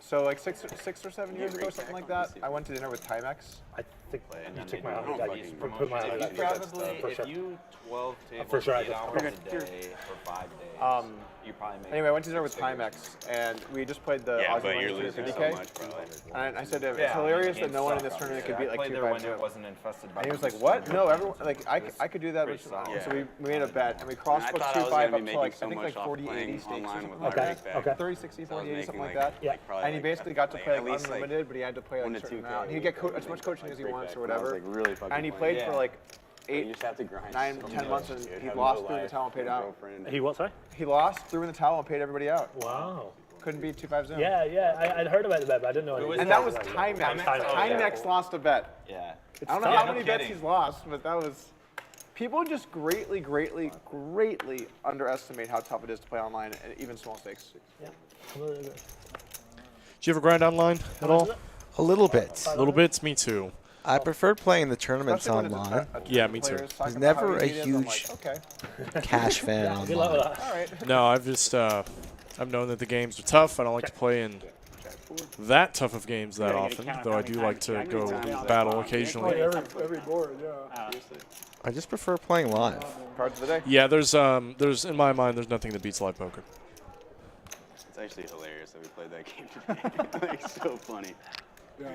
So like six or 7 years ago, something like that, I went to dinner with Timex. I think you took my If you 12 tables, for sure, 8 hours a day for 5 days, you probably make. Anyway, I went to dinner with Timex, and we just played the Yeah, Aussie but you're Money losing so 50K. much, bro. And I said to him, it's hilarious that no one in this tournament could beat like I played there when 2-5-0. it wasn't infested by. And he was like, what? No, everyone, like, I could do that. Pretty So solid. we made a bet, and we cross-booked I thought I was 2-5 gonna up be to like, making so I think much like off 40-80 playing stakes. online with Okay, my okay. 30-60, So I was 40-80, something making, like that. Yeah. probably, And he like, basically got to play at least, like, unlimited, but he had to play like 1 a to certain 2K amount. He'd get as much coaching as he wants or whatever. Like really fucking And he fun. played for like You 8, just have to grind 9, so 10 much, months, and dude. he Have lost, no threw in the life, towel, and paid no out. girlfriend. He what, sorry? He lost, threw in the towel, and paid everybody out. Wow. Couldn't beat 2-5-0. Yeah, I'd heard about the bet, but I didn't know anything. And that was Timex. Timex lost a bet. Yeah. I don't know how many bets he's lost, but that was. People just greatly underestimate how tough it is to play online, and even small stakes. Yeah. Did you ever grind online at all? A little bit. Little bits, me too. I prefer playing the tournaments Especially when online. Yeah, me too. players I talk was about never how a easy it is, I'm huge like, okay. cash fan Good luck with online. that. All right. No, I've just I've known that the games are tough. I don't like to play in that tough of games that often, though I do like to go battle occasionally. Every board, yeah. I just prefer playing live. Cards of the day. Yeah, there's in my mind there's nothing that beats live poker. It's actually hilarious that we played that game today. Like so funny. Yeah.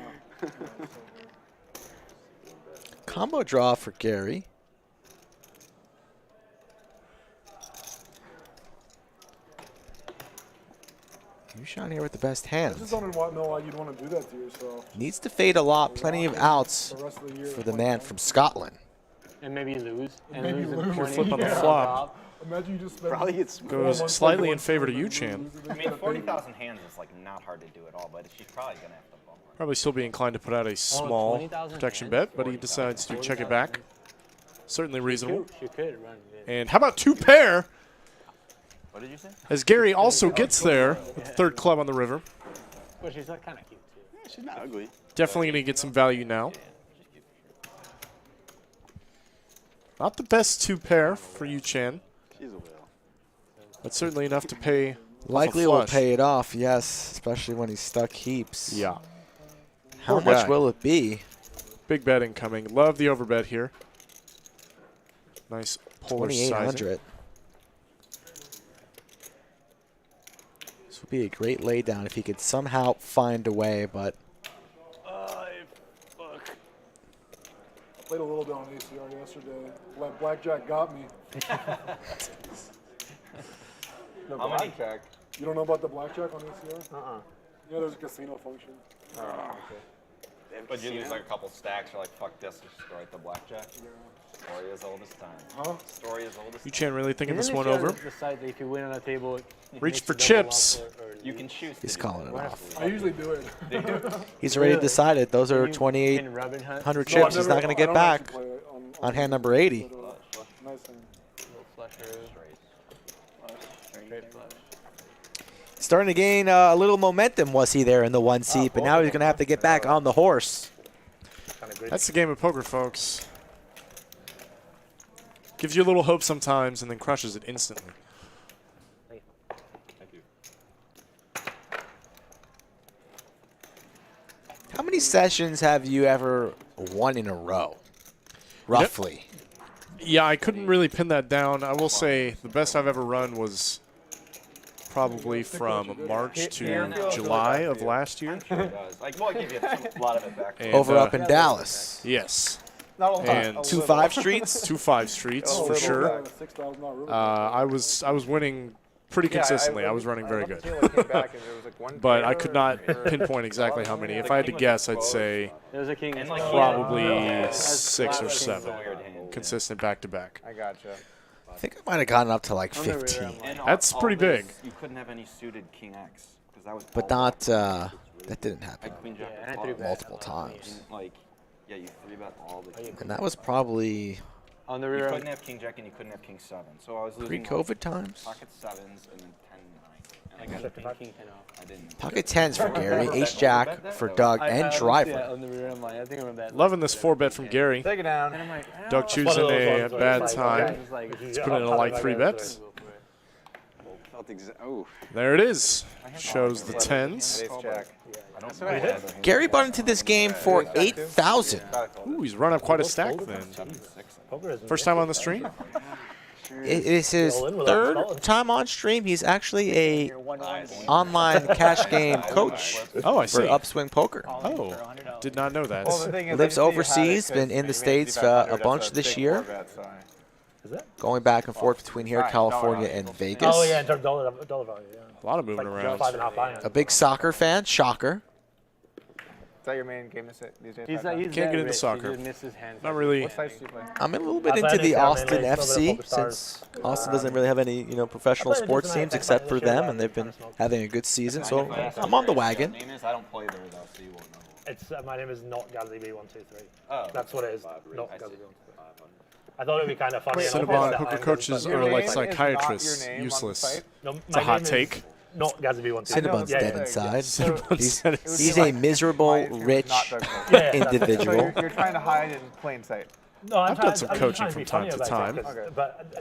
Combo draw for Gary. YooChan here with the best I just hands. don't know why you'd want to do that to yourself Needs to fade a lot. Plenty of outs the rest of the year. for the man from Scotland. And maybe lose. And Maybe lose. lose. You're flipping the flop. Imagine you just spend Probably gets Goes slightly in favor to YooChan. I mean, 40,000 hands is like not hard to do at all, but she's probably gonna have to bump her. Probably still be inclined to put out a small 20,000 protection hands? bet, but he decides to check it back. Certainly reasonable. She could run it. And how about 2 pair? What did you say? As Gary also gets there with the 3rd club on the river. Well, she's kind of cute too. Yeah, she's not ugly. Definitely going to get some value now. Not the best 2 pair for YooChan, She's a whale. but certainly enough to pay off a Likely will flush. pay it off, yes, especially when he's stuck heaps. Yeah. How Poor much guy. will it be? Big bet incoming. Love the overbet here. Nice polar sizing. 2,800. This would be a great laydown if he could somehow find a way, but Played a little bit on ACR yesterday. Blackjack got me. The blackjack. You don't know about the blackjack on ACR? Yeah, there's a casino function. But you lose like a couple stacks, you're like, fuck this, just throw out the blackjack. Yeah. Story as old as time. Story as old as time. YooChan really thinking this one over. Decide that if you win on a table, Reach for chips. You can choose. He's calling it off. I usually do it. He's already decided. Those are 2,800 chips. He's not going to get back on hand number 80. Nice hand. Starting to gain a little momentum was he there in the one seat, but now he's going to have to get back on the horse. That's the game of poker, folks. Gives you a little hope sometimes and then crushes it instantly. How many sessions have you ever won in a row, roughly? Yeah, I couldn't really pin that down. I will say the best I've ever run was probably from March to July of last year. Like, well, I give you a lot of it back. Over up in Dallas. Yes. And 2-5 streets? 2-5 streets, for sure. I was winning pretty consistently. I was running very good. But I could not pinpoint exactly how many. If I had to guess, I'd say probably 6 or 7 consistent back-to-back. I gotcha. I think I might have gotten up to like 15. That's pretty big. You couldn't have any suited King X. That was but not, that didn't happen multiple times. times. Like, yeah, you 3-bet all the King. And that was probably on the rear. You couldn't have King Jack and you couldn't have King 7. So I was losing pre-COVID times. Pocket 7s and then 10-9. And I got King 10 off. I didn't. Pocket 10s for Gary, Ace Jack for Doug, and Driver. Loving this 4-bet from Gary. Take it down. Doug choosing a bad time. He's putting in a light 3-bet. There it is. Shows the 10s. Gary bought into this game for 8,000. Ooh, he's run up quite a stack then. First time on the stream? It is his 3rd time on stream. He's actually a online cash game coach for Upswing Poker. Oh, did not know that. Lives overseas, been in the States a bunch this year. Going back and forth between here, California, and Vegas. Oh, yeah, dollar value, yeah. A lot of moving around. A big soccer fan, shocker. Is that your main game these days? Can't get into soccer. Not really. What size do you play? I'm a little bit into the Austin FC since Austin doesn't really have any professional sports teams except for them, and they've been having a good season. So I'm on the wagon. I don't play there though, so you won't know. It's my name is not GazzyB123. Oh, that's what it is. Not GazzyB123. I thought it'd be kind of funny. Cinnabon poker coaches are like psychiatrists, useless. It's a hot take. Not GazzyB123. Cinnabon's dead inside. He's a miserable, rich individual. You're trying to hide in plain sight. No, I've done some coaching from time to time.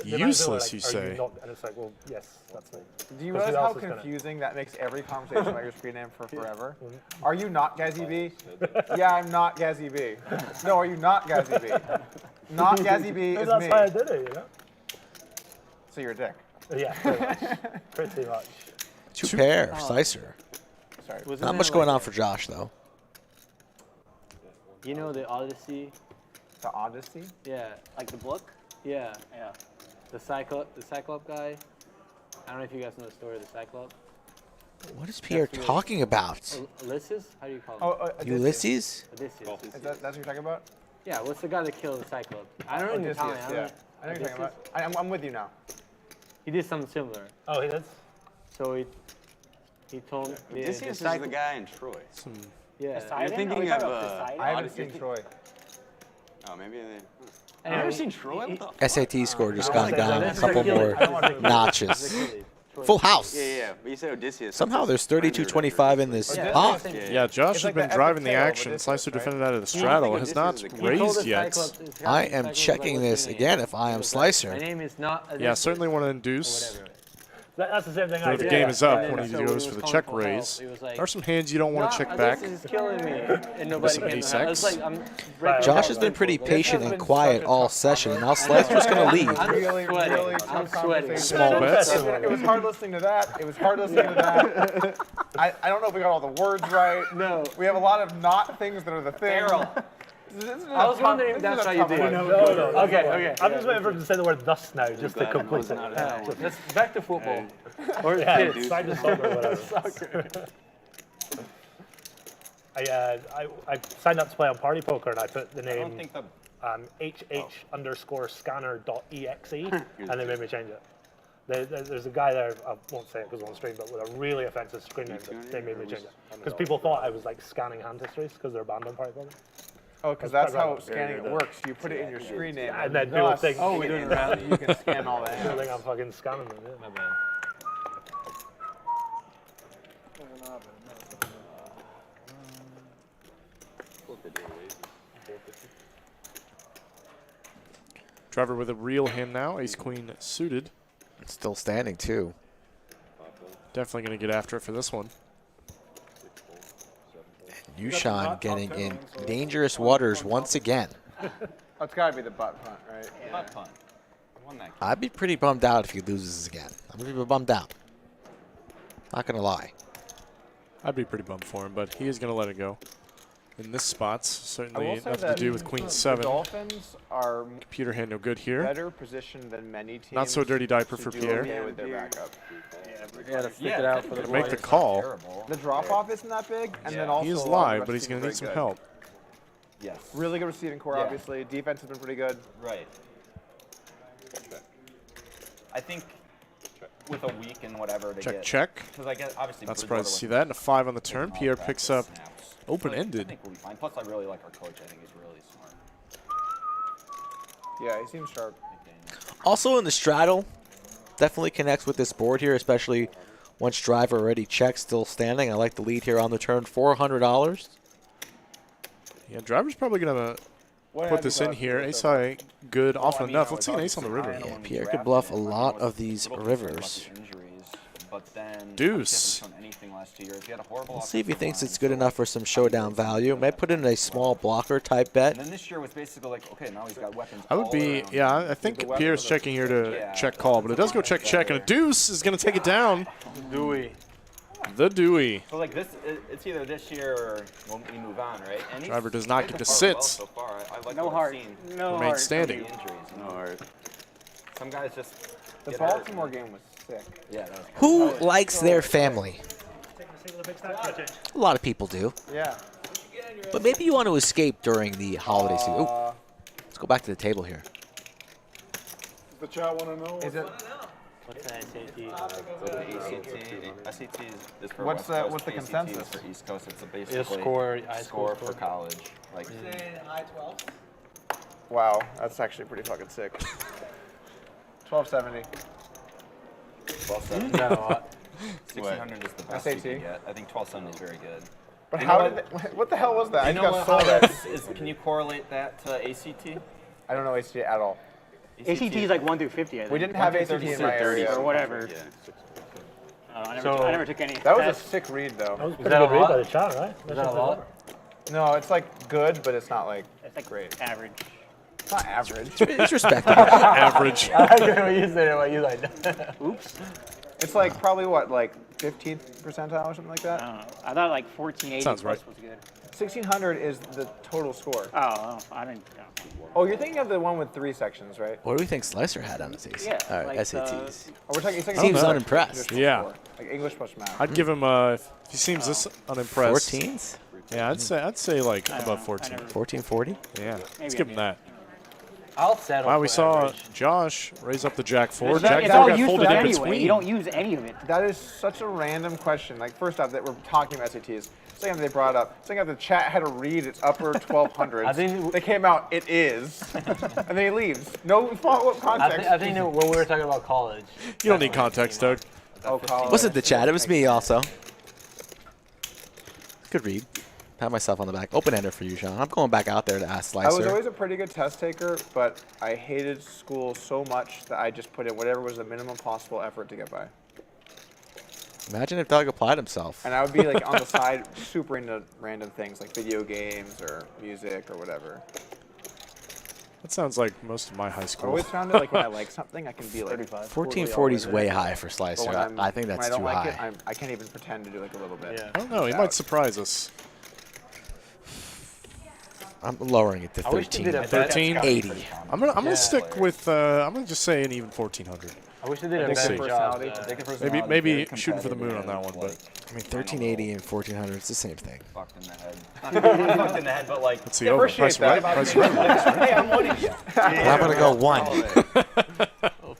Useless, you say? And it's like, well, yes, that's me. Do you realize how confusing that makes every conversation about your screen name for forever? Are you not Gazzy B? Yeah, I'm not Gazzy B. No, are you not Gazzy B? Not Gazzy B is me. That's why I did it, you know? So you're a dick. Yeah, pretty much. Pretty much. Two pair, Slicer. Sorry. Not much going on for Josh, though. You know the Odyssey? The Odyssey? Yeah, like the book? Yeah. The Cyclops guy. I don't know if you guys know the story of the Cyclops. What is Pierre talking about? Ulysses? How do you call him? Ulysses? Odysseus. That's what you're talking about? Yeah, what's the guy that killed the Cyclops? I don't know. Odysseus, yeah. I know what you're talking about. I'm with you now. He did something similar. Oh, he did? So he told me. Odysseus is the guy in Troy. Yeah. You're thinking of I haven't seen Troy. Oh, maybe they. I've never seen Troy. SAT score just gone down a couple more notches. Full house. Yeah. But you said Odysseus. Somehow there's 32-25 in this pot. Yeah, Josh has been driving the action. Slicer defended out of the straddle. Has not raised yet. I am checking this again if I am Slicer. My name is not. Yeah, certainly want to induce. That's the same thing I If the did. game is up when he goes for the check raise. There are some hands you don't want to check back. This is killing me. And nobody Some can. ace-X. Josh has been pretty patient and quiet all session. Now Slicer's going to lead. I'm sweating. Small bets. It was hard listening to that. I don't know if we got all the words right. No. We have a lot of not things that are the thing. I was wondering if that's how you do it. No. Okay. I'm just waiting for him to say the word thus now, just to complete it. Let's back to football. Or side to soccer or whatever. I signed up to play on Party Poker and I put the name HH_scanner.exe and they made me change it. There's a guy there, I won't say it because I'm on stream, but with a really offensive screen name that they made me change it. Because people thought I was like scanning hand histories because they're banned on Party Poker. Oh, because that's how scanning it works. You put it in your screen name. And then people think, oh, we're doing it around. You can scan all that. People think I'm fucking scanning them. Yeah. My bad. Driver with a real hand now. Ace Queen suited. Still standing too. Definitely going to get after it for this one. YooChan getting in dangerous waters once again. Oh, it's got to be the butt punt, right? Yeah. Butt punt. Won that game. I'd be pretty bummed out if he loses again. I'm going to be bummed out. Not going to lie. I'd be pretty bummed for him, but he is going to let it go. In this spot, certainly nothing to do with Queen 7. The Dolphins are computer hand no good here. Better positioned than many teams. Not so dirty diaper for Pierre. Okay with their backup. To stick it out for the make the call. The drop off isn't that big, and then also he is live, but he's going to need some help. Yes. Really good receiving core, obviously. Defense has been pretty good. Right. I think with a week and whatever to check. Because I guess obviously. Not surprised to see that. And a 5 on the turn. Pierre picks up open-ended. I think we'll be fine. Plus, I really like our coach. I think he's really smart. Yeah, he seems sharp. Also in the straddle, definitely connects with this board here, especially once driver already checked, still standing. I like the lead here on the turn, $400. Yeah, driver's probably going to put this in here. Ace high, good, often enough. Let's see an ace on the river. Yeah, Pierre could bluff a lot of these rivers. Deuce. Let's see if he thinks it's good enough for some showdown value. May put in a small blocker type bet. And then this year was basically like, okay, now he's got weapons. I would be, I think Pierre's checking here to check call, but it does go check, and a deuce is going to take it down. The Dewey. So like this, it's either this year or when we move on, right? And driver does not get to sit. So far. I like no heart. No remains standing. No heart. Some guys just. The Baltimore game was sick. Yeah. That was Who likes their family? A lot of people do. Yeah. But maybe you want to escape during the holiday season. Ooh. Let's go back to the table here. Does the chat want to know? Is it? What's an SAT? SAT is for what's West Coast, the ACT consensus? is for East Coast. It's a basically score for college. Like high 12. Wow, that's actually pretty fucking sick. 1270. 1270. No. 1600 is the best SAT? you can get. I think 1270 is very good. But how did what the hell was that? You know what? Can you correlate that to ACT? I don't know ACT at all. ACT is like 1 through 50, I think. We didn't have ACT in my area. Or whatever. Yeah. I never took any. That was a sick read, though. That was pretty good read by the chat, right? Is that a lot? No, it's like good, but it's not like great. Average. It's not average. It's respectable. Average. I get what you said, what you like. Oops. It's like probably what, like 15th percentile or something like that? I don't know. I thought like 1480 Sounds right. was good. 1600 is the total score. Oh, I didn't. Oh, you're thinking of the one with 3 sections, right? What do we think Slicer had on his Yeah, like SATs? Oh, we're talking. Seems unimpressed. Yeah. Like English plus math. I'd give him, if he seems this unimpressed. 14s? Yeah, I'd say like above 14. 1440? Yeah, let's give him that. I'll settle. Wow, we for saw average. Josh raise up the Jack 4. It's Jack 4 all got useful folded in anyway. between. You don't use any of it. That is such a random question. Like, first off, that we're talking about SATs. Second, they brought up. Second, the chat had to read its upper 1200s. I think they came out. It is, and then he leaves. No follow-up context. I think when we were talking about college. You don't need context, Doug. Oh, college. Wasn't the chat, it was me also. Good read. Pat myself on the back. Open-ender for you, Sean. I'm going back out there to ask Slicer. I was always a pretty good test taker, but I hated school so much that I just put in whatever was the minimum possible effort to get by. Imagine if Doug applied himself. And I would be like on the side, super into random things like video games or music or whatever. That sounds like most of my high I school. always found it like when I like something, I can be like 1440 is way high for Slicer. I think that's too high. I can't even pretend to do like a little bit. Yeah. I don't know. He might surprise us. I'm lowering it to 13. 1380. I'm gonna stick with. I'm gonna just say an even 1400. I wish they did a better job. Maybe shooting for the moon on that one, but I mean 1380 and 1400. It's the same thing. Fucked in the head. Fucked in the head, but like. Let's see. Over. Price right. Price right. Hey, I'm winning. I'm gonna go 1.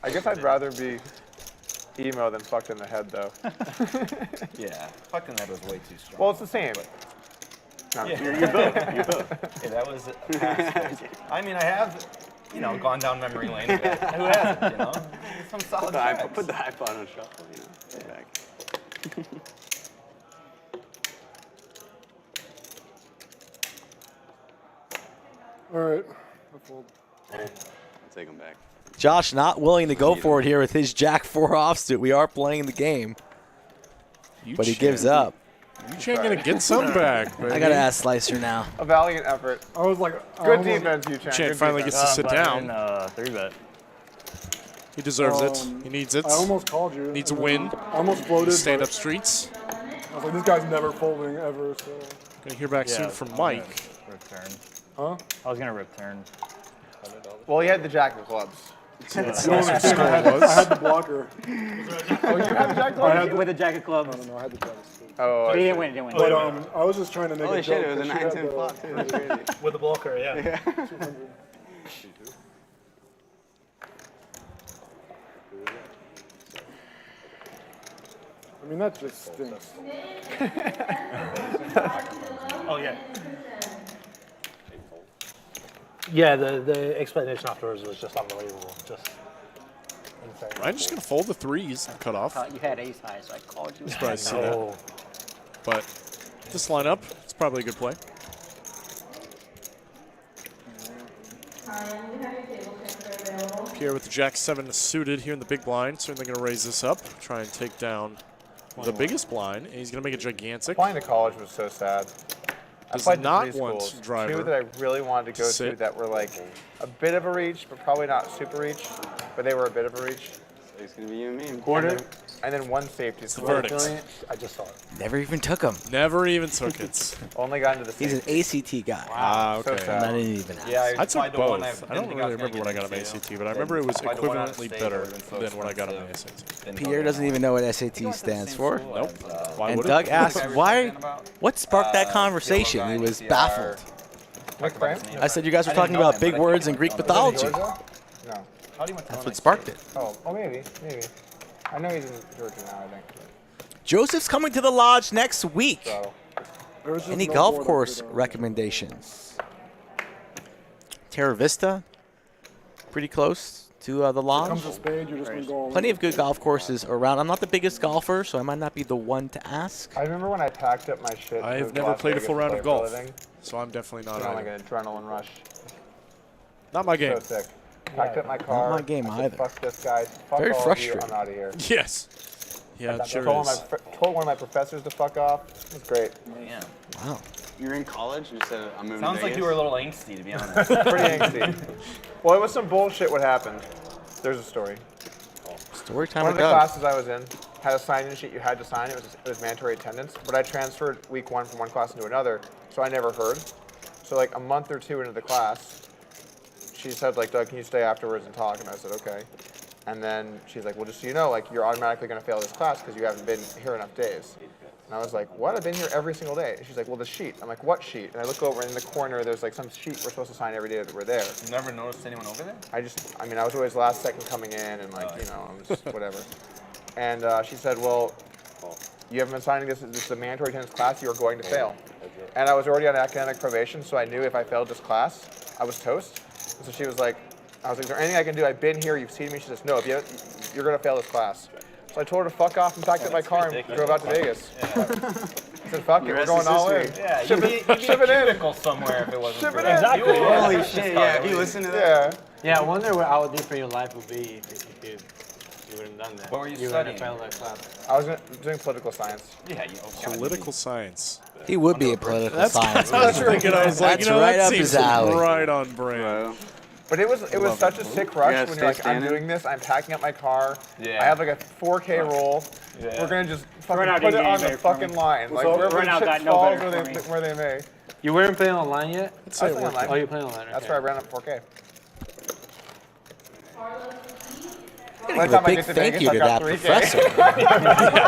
I guess I'd rather be emo than fucked in the head, though. Yeah, fucked in the head was way too strong. Well, it's the same. No. Yeah, you're both. You're both. Hey, that was. I mean, I have, gone down memory lane. Who hasn't? Some solid tracks. Put the iPod on shuffle. Get back. All right. I'll take him back. Josh not willing to go for it here with his Jack 4 offsuit. We are playing the game, but he gives up. YooChan gonna get some back, baby. I gotta ask Slicer now. A valiant effort. I was like, good defense, YooChan. YooChan finally gets to sit down. 3-bet. He deserves it. He needs it. I almost called you. Needs a win. I almost floated. Stand up streets. I was like, this guy's never folding ever. So. Gonna hear back soon from Mike. Return. Huh? I was gonna return. Well, he had the jack of clubs. I had the blocker. Oh, you had the jack of clubs? With the jack of clubs. No, I had the jack of clubs. Oh, he didn't win. But I was just trying to make Holy a joke. shit, it was a 9-10 flop, too. That's crazy. With the blocker, yeah. 200. I mean, that just stinks. Oh, yeah. Yeah, the explanation afterwards was just unbelievable. Just insane. I'm just gonna fold the 3s and cut off. You had ace high, so I called you. Surprised to see that. But this lineup, it's probably a good play. Pierre with the Jack 7 suited here in the big blind. Certainly going to raise this up, try and take down the biggest blind, and he's going to make it gigantic. Applying to college was so sad. Does I played not three want schools, driver. 2 that I really wanted to go to that were like a bit of a reach, but probably not super reach, but they were a bit of a reach. So it's going to be you and me. Quarter. And then 1 safety. It's the verdict. I just saw it. Never even took him. Never even took it. Only got into the He's an ACT guy. Ah, So okay. sad. I didn't even ask. Yeah, I took both. I don't really remember when I got an ACT, but I remember it was equivalently better than when I got an SAT. Pierre doesn't even know what SAT stands for. Nope. Why And would Doug it? asked, what sparked that conversation? He was baffled. What frame? I said, you guys were talking about big words and Greek mythology. No. That's what sparked it. Oh, maybe. I know he's in Georgia now, I think. Joseph's coming to the lodge next week. So. Any golf course recommendations? Terra Vista, pretty close to the lodge. Comes a spade, you're just gonna go Plenty of good golf courses around. I'm not the biggest golfer, so I might not be the one to ask. I remember when I packed up my shit. I have to never Las played a Vegas full to round play of for a golf, living. so I'm definitely not. It's like an adrenaline rush. Not my game. So sick. Packed up my car. Not my game I said, either. Fuck this guy. Fuck Very all frustrating. Of you. I'm out of here. Yes. Yeah, it sure told is. Told one of my professors to fuck off. It was great. Yeah. Wow. You were in college and you said, I'm moving Sounds to like Vegas? you were a little angsty, to be honest. Pretty angsty. Well, it was some bullshit what happened. There's a story. Story time One of with the Doug. classes I was in had a sign-in sheet you had to sign. It was mandatory attendance. But I transferred week 1 from one class into another, so I never heard. So like a month or 2 into the class, she said, like, Doug, can you stay afterwards and talk? And I said, okay. And then she's like, well, just so you know, like, you're automatically going to fail this class because you haven't been here enough days. And I was like, what? I've been here every single day. And she's like, well, the sheet. I'm like, what sheet? And I look over, and in the corner, there's like some sheet we're supposed to sign every day that we're there. You never noticed anyone over there? I mean, I was always last second coming in, and like, I was whatever. And she said, well, you haven't been signing this. This is a mandatory attendance class. You are going to fail. And I was already on academic probation, so I knew if I failed this class, I was toast. And so she was like, I was like, is there anything I can do? I've been here. You've seen me. She says, no, you're going to fail this class. So I told her to fuck off and packed up my car and drove out to Vegas. I said, fuck it, we're going all in. Yeah, Ship it in. somewhere if it wasn't Ship for it that. in. Exactly. Holy shit, yeah, if you listen to that. Yeah. Yeah, I wonder what how different your life would be if you wouldn't done that. What were you wouldn't studying? have failed that class. I was doing political science. Yeah, Political science. He would be a political science I was major. thinking, I was like, That's you know, right that up seems his alley. right on brand. But it was such a sick rush when you're like, I'm doing this, I'm packing up my car, I have like a 4K roll, we're gonna just fucking put it on the fucking line. Like wherever the chips fall, where they may. You weren't playing online yet? I was playing online. Oh, you're playing online. That's why I ran up 4K. A big thank you to that professor.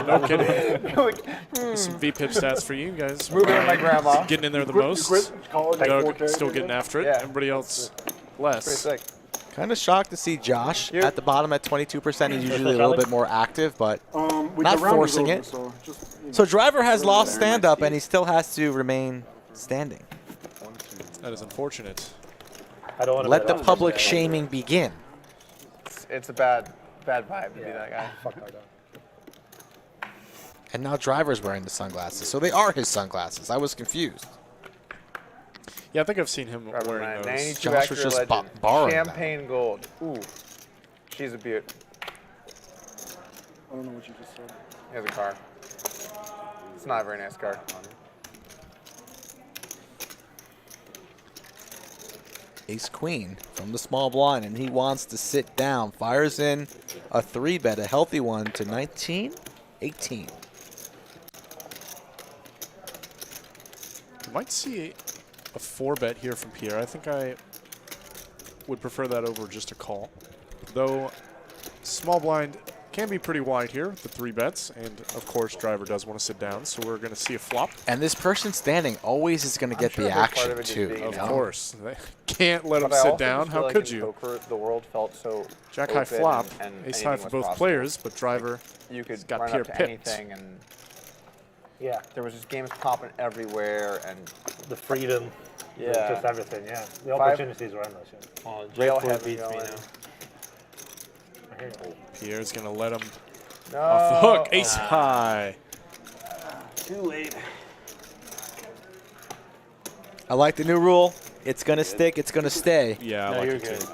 No kidding. Some VPIP stats for you guys. Moving with my grandma. Getting in there the most. Doug still getting after it. Everybody else less. Pretty sick. Kind of shocked to see Josh at the bottom at 22%. He's usually a little bit more active, but not forcing it. So Driver has lost stand-up, and he still has to remain standing. That is unfortunate. I don't want to let the public shaming begin. It's a bad vibe to be that guy. Fuck that guy. And now Driver's wearing the sunglasses, so they are his sunglasses. I was confused. Yeah, I think I've seen him wearing those. 92 Josh was just borrowing Champagne gold. Ooh, she's a beaut. I don't know what you just said. He has a car. It's not a very nice car. Ace Queen from the small blind, and he wants to sit down. Fires in a 3-bet, a healthy one to 19, 18. You might see a 4-bet here from Pierre. I think I would prefer that over just a call. Though small blind can be pretty wide here, the 3 bets, and of course Driver does want to sit down, so we're going to see a flop. And this person standing always is going to get the action too. Of course, they can't let him sit down. How could you? Poker, the world felt so Jack high flop, ace high for both players, but Driver you could got run Pierre up to pipped. anything, and yeah, there was just games popping everywhere, and the freedom, just everything. Yeah, the opportunities were endless. Yeah. Oh, Railhead beats me now. Pierre's going to let him no. off the hook. Ace high. Too late. I like the new rule. It's going to stick. It's going to stay. Yeah, I like it too.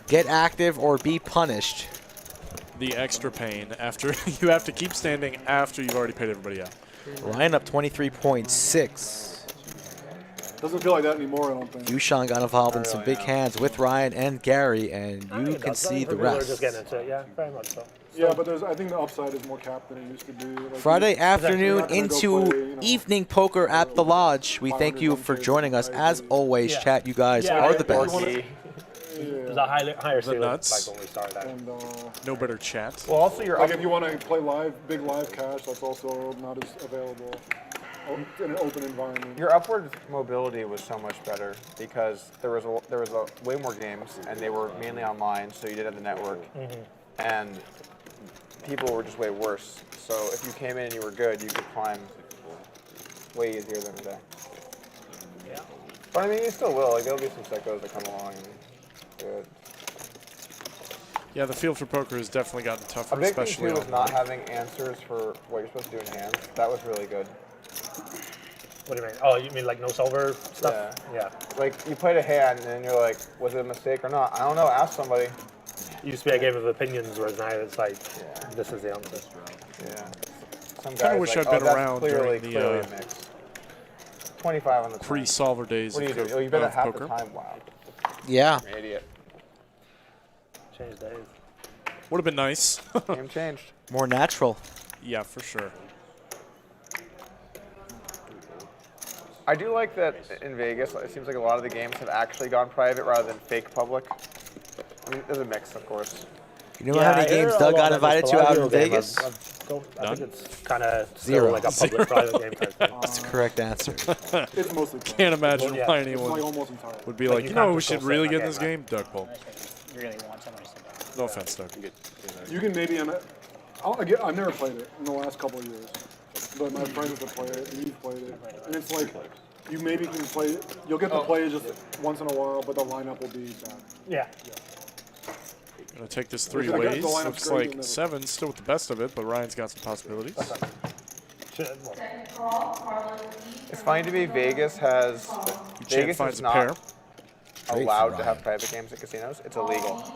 Get active or be punished. The extra pain after you have to keep standing after you've already paid everybody out. Ryan up 23.6. Doesn't feel like that anymore, I don't think. YooChan got involved in some big hands with Ryan and Gary, and you can see the rest. Just getting into it. Yeah, very much so. Yeah, but I think the upside is more capped than it used to be. Like Friday afternoon into evening poker at the Lodge. We thank you for joining us. As always, chat, you guys are the best. There's a higher ceiling like when we started out. And, no better chat. Well, also you're like if you want to play big live cash, that's also not as available in an open environment. Your upward mobility was so much better because there was way more games, and they were mainly online, so you didn't have the network, and people were just way worse. So if you came in and you were good, you could climb way easier than today. Yeah. But I mean, you still will. Like there'll be some sickos that come along and do it. Yeah, the field for poker has definitely gotten tougher, A big especially thing too was not having answers for what you're supposed to do in hands. That was really good. What do you mean? Oh, you mean like no solver stuff? Yeah. Like you played a hand and then you're like, was it a mistake or not? I don't know. Ask somebody. You used to be a game of opinions, whereas now it's like, this is the answer. Yeah. Some kind of wish I'd been around during the 25 on the pre-solver days what do you do? of, Oh, you bet of half poker. the time. Wow. Yeah. You're an idiot. Changed days. Would have been nice. Game changed. More natural. Yeah, for sure. I do like that in Vegas, it seems like a lot of the games have actually gone private rather than fake public. I mean, there's a mix, of course. You know how many games Doug got invited to out in Vegas? I think it's kind of still like a public-private game type thing. That's the correct answer. It's mostly Can't imagine why it's anyone like almost entirely. would be Like, like, you you know can't who just should go really sit get in in this that game? Doug Polk. You really want somebody to sit down. No offense, Doug. You can maybe, I've never played it in the last couple of years, but my friends have played it, and you've played it, and it's like, you maybe can play it, you'll get to play it just once in a while, but the lineup will be bad. Yeah. Gonna take this Which 3 I guess ways. the lineup's Looks great, like isn't it? 7, still with the best of it, but Ryan's got some possibilities. It's funny to me, Vegas YooChan finds is a pair. not allowed to have private games at casinos. It's illegal.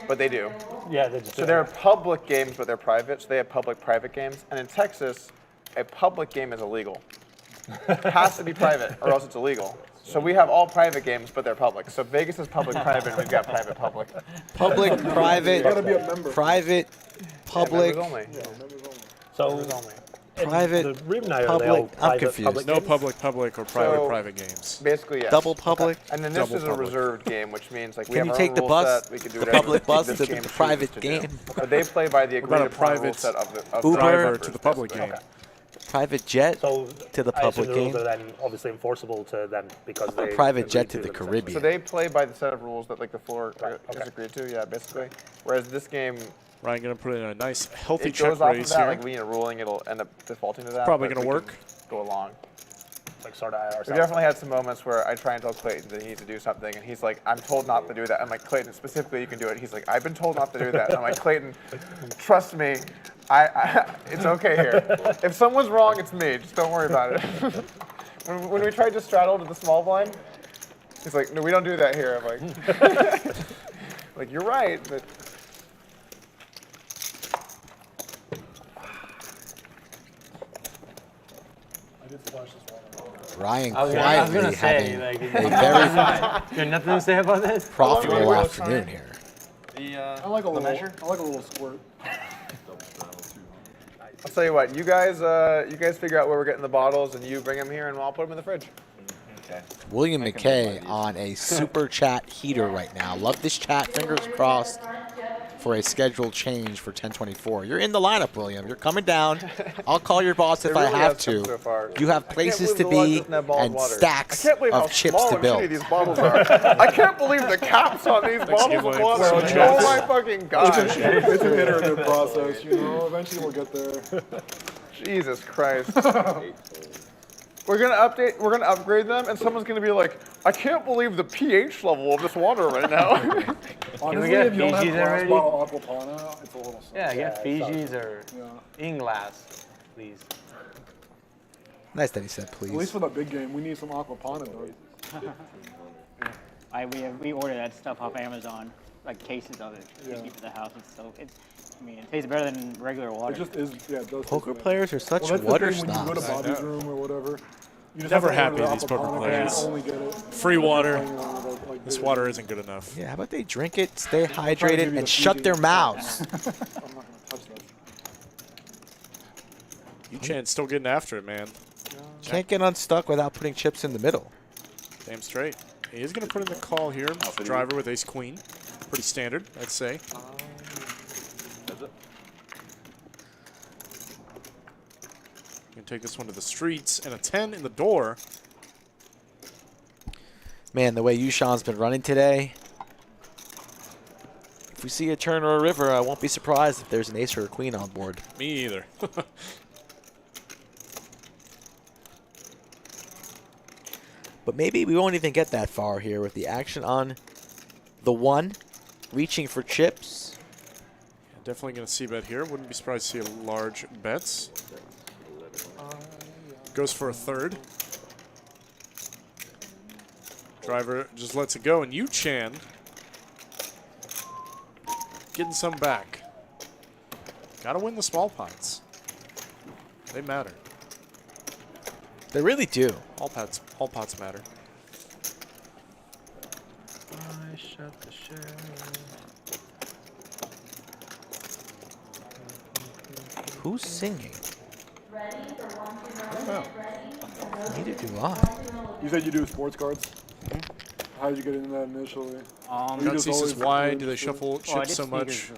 But they do. Yeah, they just So they're public games, but they're private, so they have public-private games. And in Texas, a public game is illegal. It has to be private, or else it's illegal. So we have all private games, but they're public. So Vegas is public private, and we've got private public. Public, private, You gotta be a member. private, public. Yeah, members only. Yeah, members only. So Members only. Private, the Reem and I are public, all I'm private, confused. public No games? public or private games. Basically, yes. Double public. And then this Double is a public. reserved game, which means like we Can have you our take own the rule bus, set. We can do the whatever public bus this to game the chooses private to game? do. But they play by the What about agreed a upon rule private set of the Uber driver members, to the public basically. game? Private jet So to the I assume public the rules game. are then obviously enforceable to them because they Private agreed jet to them, the essentially. Caribbean. So they play by the set of rules that like the floor Right, is okay. agreed to, yeah, basically. Whereas this game, Ryan gonna put in a nice, healthy it check goes off of raise that, here. like we need a ruling, it'll end up defaulting to that. Probably but gonna we work. can Go along. Like sort of We ourselves. definitely had some moments where I try and tell Clayton that he needs to do something, and he's like, I'm told not to do that. I'm like, Clayton, specifically, you can do it. He's like, I've been told not to do that. I'm like, Clayton, trust me, it's okay here. If someone's wrong, it's me. Just don't worry about it. when we tried to straddle to the small blind, he's like, no, we don't do that here. I'm like, like you're right, but. Ryan I was quietly gonna say, having like, a very you have nothing to say about this? profitable afternoon here. I like a little squirt. I'll tell you what, you guys figure out where we're getting the bottles, and you bring them here, and I'll put them in the fridge. Okay. William McKay on a super chat heater right now. Love this chat. Fingers crossed for a scheduled change for 1024. You're in the lineup, William. You're coming down. I'll call your boss if It really I have has come to. so far. You have I can't places to believe the be Lodge doesn't have bottled and water. stacks I can't believe how of chips small to and build. shitty these bottles are. I can't believe the caps on these bottles of water. Oh my fucking god. It's an iterative process, you know. Eventually we'll get there. Jesus Christ. We're gonna upgrade them, and someone's gonna be like, I can't believe the pH level of this water right now. Honestly, get if you don't have Fijis glass already? bottle Aquapana, it's a little sad. Yeah, get Fijis or Yeah. in glass, please. Nice that he said At least please. for the big game, we need some Aquapana, though. We order that stuff off Amazon, like cases of it, to Yeah. keep at the house. I mean, it tastes better than regular water. It just is, yeah, it does. Poker taste good. players are such Well, that's water the thing when you go to snobs. Bobby's room or whatever. You just Never have to order happy, the these poker Aquapana, players. you only get it. Free water. Like, This water isn't good enough. Yeah, how about they drink it, stay give hydrated, you and the shut Fiji. their mouths? I'm not gonna touch that. YooChan's still getting after it, man. Can't get unstuck without putting chips in the middle. Damn straight. He is going to put in the call here. Driver with ace-queen. Pretty standard, I'd say. Going to take this one to the streets. And a 10 in the door. Man, the way YooChan's been running today, if we see a turn or a river, I won't be surprised if there's an ace or a queen on board. Me either. But maybe we won't even get that far here with the action on the one, reaching for chips. Definitely going to see bet here. Wouldn't be surprised to see a large bets. Goes for a third. Driver just lets it go, and YooChan getting some back. Got to win the small pots. They matter. They really do. All pots matter. I shut the shell. Who's singing? I don't know. Neither do I. You said you do sports cards? How did you get into that initially? Gutsy says, why do they shuffle chips so much?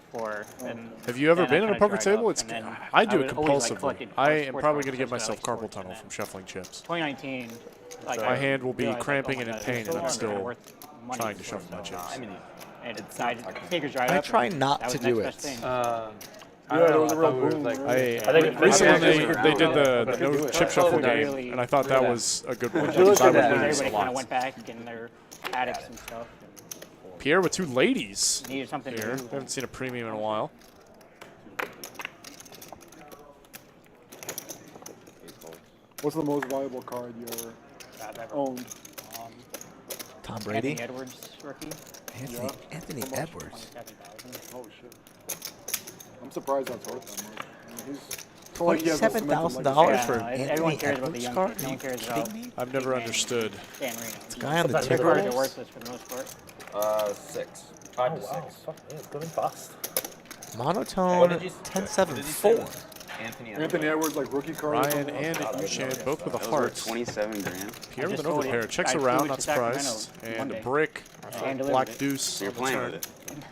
Have you ever been on a poker table? It's I do it compulsively. I am probably going to give myself carpal tunnel from shuffling chips. 2019. My hand will be cramping and in pain, and I'm still trying to shuffle my chips. I try not to do it. Yeah, it was a real boom. Recently they did the no chip shuffle game, and I thought that was a good one because I would lose a lot. Went back and getting their addicts and stuff. Pierre with two ladies Needed something here. to do. Haven't seen a premium in a while. What's the most valuable card you ever owned? Tom Brady? Anthony Edwards rookie. Anthony Edwards. Oh shit! I'm surprised that's worth that much. I mean, $47,000 for an everyone Anthony cares about the Edwards young card? kid. No Are one you cares kidding about me? I've never understood. Dan Marino. It's a guy on the Their cards are Timberwolves. worthless for the most part. 6. 5 to 6. Fuck, yeah, it's going fast. Monotone 10-7-4. Anthony Edwards, like rookie card. Ryan and YooChan both with a heart. 27 grand. Pierre with an overpair. Checks around, not surprised. And a brick. Black deuce. So you're playing with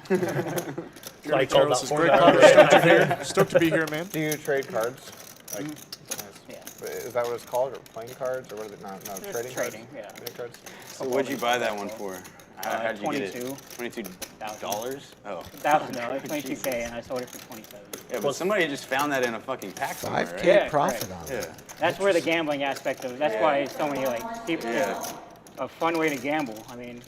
it. Gary Charles is great. Stoked to be here. Stoked to be here, man. Do you trade cards? Like, is that what it's called? Or playing cards? Or what is it? No, trading cards? Trading, yeah. Trading cards? So what'd you buy that one for? How'd you get it? $22,000. $22? Oh. $1,000, $22K, and I sold it for $27. Yeah, but somebody just found that in a fucking pack somewhere, 5K right? Yeah, profit correct. on it. Yeah. That's where the gambling aspect of it. That's why so many like people. Yeah. A fun way to gamble. I mean,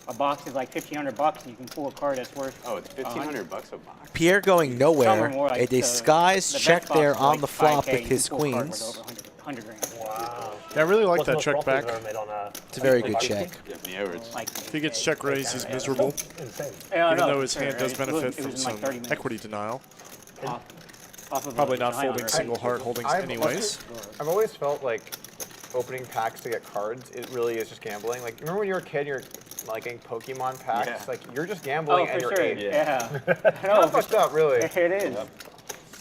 a box is like $1,500, and you can pull a card that's worth. Oh, it's $1,500 a box. Pierre going Some nowhere. are more like A disguised the check best box there is on like the flop 5K, with you his can pull a card queens. worth over 100 grand. Wow. Yeah, I really like What's that most check profits back. ever made on a It's a very good barbecue? check. Anthony Edwards. Like, If he gets check raised, he's miserable. Insane. yeah, Even no, though his for hand sure. does It was benefit in from like some 30 minutes. equity denial. Off of Probably a not nine folding already. single heart holdings anyways. I've always felt like opening packs to get cards, it really is just gambling. Like, remember when you were a kid, you're like getting Pokemon packs? Yeah. Like, you're just gambling Oh, and for you're sure. 8. Yeah. Not fucked up, really. It is.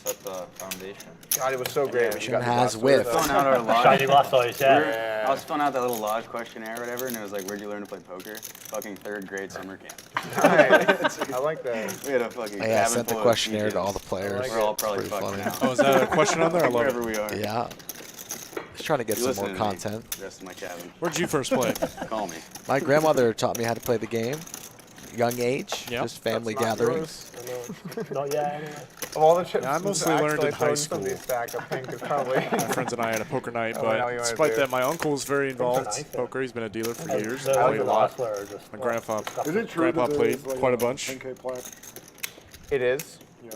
Set the foundation. God, it was so great when you got Has the whiff. Filling out our lodge. Shiny Blastoise, yeah. I was filling out that little lodge questionnaire or whatever, and it was like, where'd you learn to play poker? Fucking 3rd grade summer camp. Nice. I like that. We had a fucking I cabin sent the full of questionnaire to teachers. all the players. We're all probably Pretty fucked funny. now. Oh, is that a question on there? I love Wherever it. we are. Yeah. Just trying to get You some more listen to me, content. the rest of my cabin. Where'd you first play? Call me. My grandmother taught me how to play the game. Young age, Yep. just family That's not gatherings. Not yet, anyway. Of all the chips, Yeah, I mostly learned in high school. Stack, I think is probably. My friends and I had a poker night, Oh, now but you wanna despite do. that, my uncle's very involved nice, in yeah. poker. He's been a dealer for years. The Played a lot. last were just My grandpa, Is it true grandpa that played there's, like, quite a bunch. 10K plaque? It is, Yeah.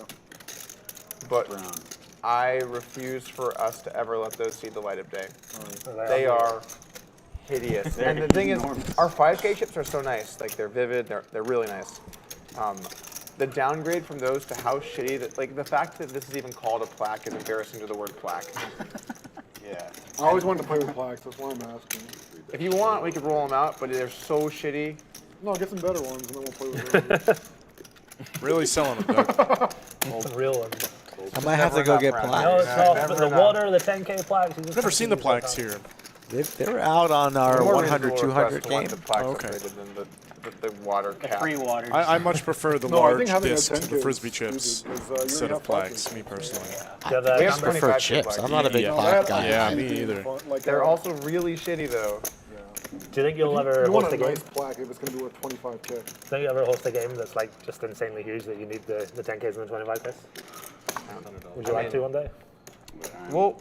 but Brown. I refuse for us to ever let those see the light of day. They They are hideous. And the thing is, our 5K chips are so nice. Like, they're vivid, they're really nice. The downgrade from those to how shitty that, like, the fact that this is even called a plaque is embarrassing to the word plaque. Yeah. I always wanted to play with plaques. That's why I'm asking. If you want, we could roll them out, but they're so shitty. No, get some better ones, and then we'll play with them. Really selling them, Doug. real ones. I might have to go get No, plaques. it's not. But the water, the 10K plaques. I've never seen the plaques here. They were out on our 100, 200 game. The plaques Oh, okay. upgraded than the water The cap. free water. I much prefer the No, I large think having a disc, 10K the is frisbee stupid, chips, 'cause, you instead already of have plaques, plaques. me personally. Yeah, We the have I prefer 25 chips. plaques. I'm not a big Yeah, plaque yeah, guy. Yeah, me either. Like, They're also really shitty, though. Do you think you'll ever You want host a a game? nice plaque if it's going to be worth 25K. Do you think you'll ever host a game that's like just insanely huge that you need the 10Ks and the 25Ks? Would you like to one day? Well,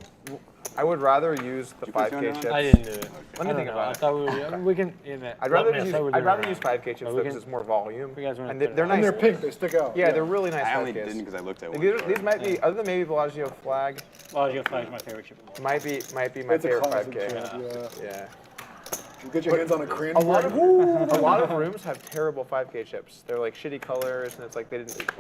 I would rather use the you put 5K your chips. hand I didn't do it. Let me think about I it. thought we were. I mean, we can. Yeah, I'd rather I use thought we were I'd doing rather it. use 5K chips But we because can- it's more volume. If you guys wanna And put it they're on. And nice. they're pink. They stick out. Yeah, they're really nice I only 5Ks. didn't because I looked at Like, one. these might be, other than maybe Bellagio Flag, Bellagio Flag is my favorite chip. might be my It's a favorite classic 5K. chip, yeah. Yeah. You get your hands on a crayon A lot board. of a lot of rooms have terrible 5K chips. They're like shitty colors, and it's like they didn't.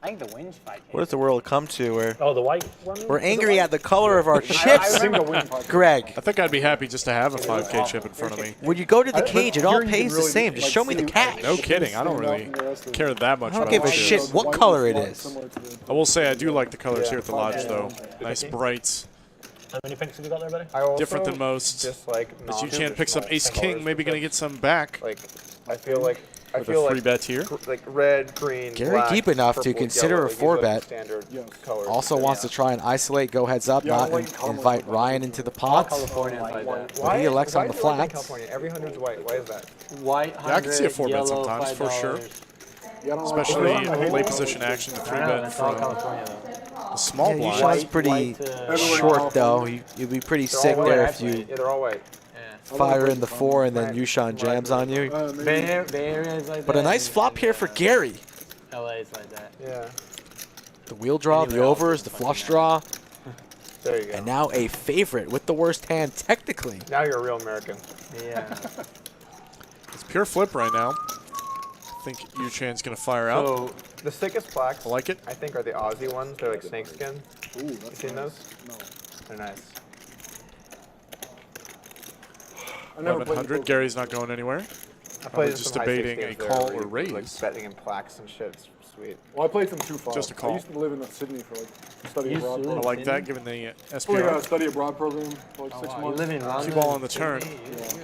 I think the wind's 5K. What does the world come to where Oh, the white one? we're angry at the color of our chips? Greg, I think I'd be happy just to have a 5K chip in front of me. when you go to the cage, it all Here you can pays the really, same. Just like, show me the see, cash. No kidding. I don't really care that much I don't about give a the shit chips. what color it is. I will say I do like the colors here at the lodge, though. Nice brights. How many pinks have you got there, buddy? I also Different than most. Just like As YooChan picks up Ace King, maybe gonna get some back. Like I feel like With a free bet here. like red, green, Gary black, deep enough to purple, consider yellow, a like, these 4-bet. are the standard colors. Also wants to try and isolate, go heads up, Yeah, I not like color. invite Ryan into the pot. California like that. But he elects why on the do you like flats. California? Every 100's white. Why is that? White, Yeah, I can see a 100, 4-bet yellow, sometimes, for sure. $5. Yeah, I don't like Especially color. I hate late color. position action, the I know, 3-bet that's all from California though. the small Yeah, blind. Yushan's pretty white, short though. You'd be pretty They're all sick white, there if actually. you Yeah, they're all white. fire in the 4 and then Yushan jams on you. Bay Area is like But that. a nice flop here for Gary. LA is like that. Yeah. The wheel draw, the overs, the flush draw, There you go. and now a favorite with the worst hand technically. Now you're a real American. Yeah. It's pure flip right now. I think YooChan's gonna fire out. So the sickest plaques, I like it. I think, are the Aussie ones. They're like snakeskin. Ooh, that's seen nice. those? No. They're nice. I never played 1100. Gary's not going anywhere. I Probably played just some high debating stakes a games call there or where you, raise. like betting in plaques and shit. It's sweet. Well, I played some 2-5. Just a call. I used to live in Sydney for like study abroad. I program. like that, given the I SPR. got a study abroad program for like 6 You months. live in London? Cue ball on the turn.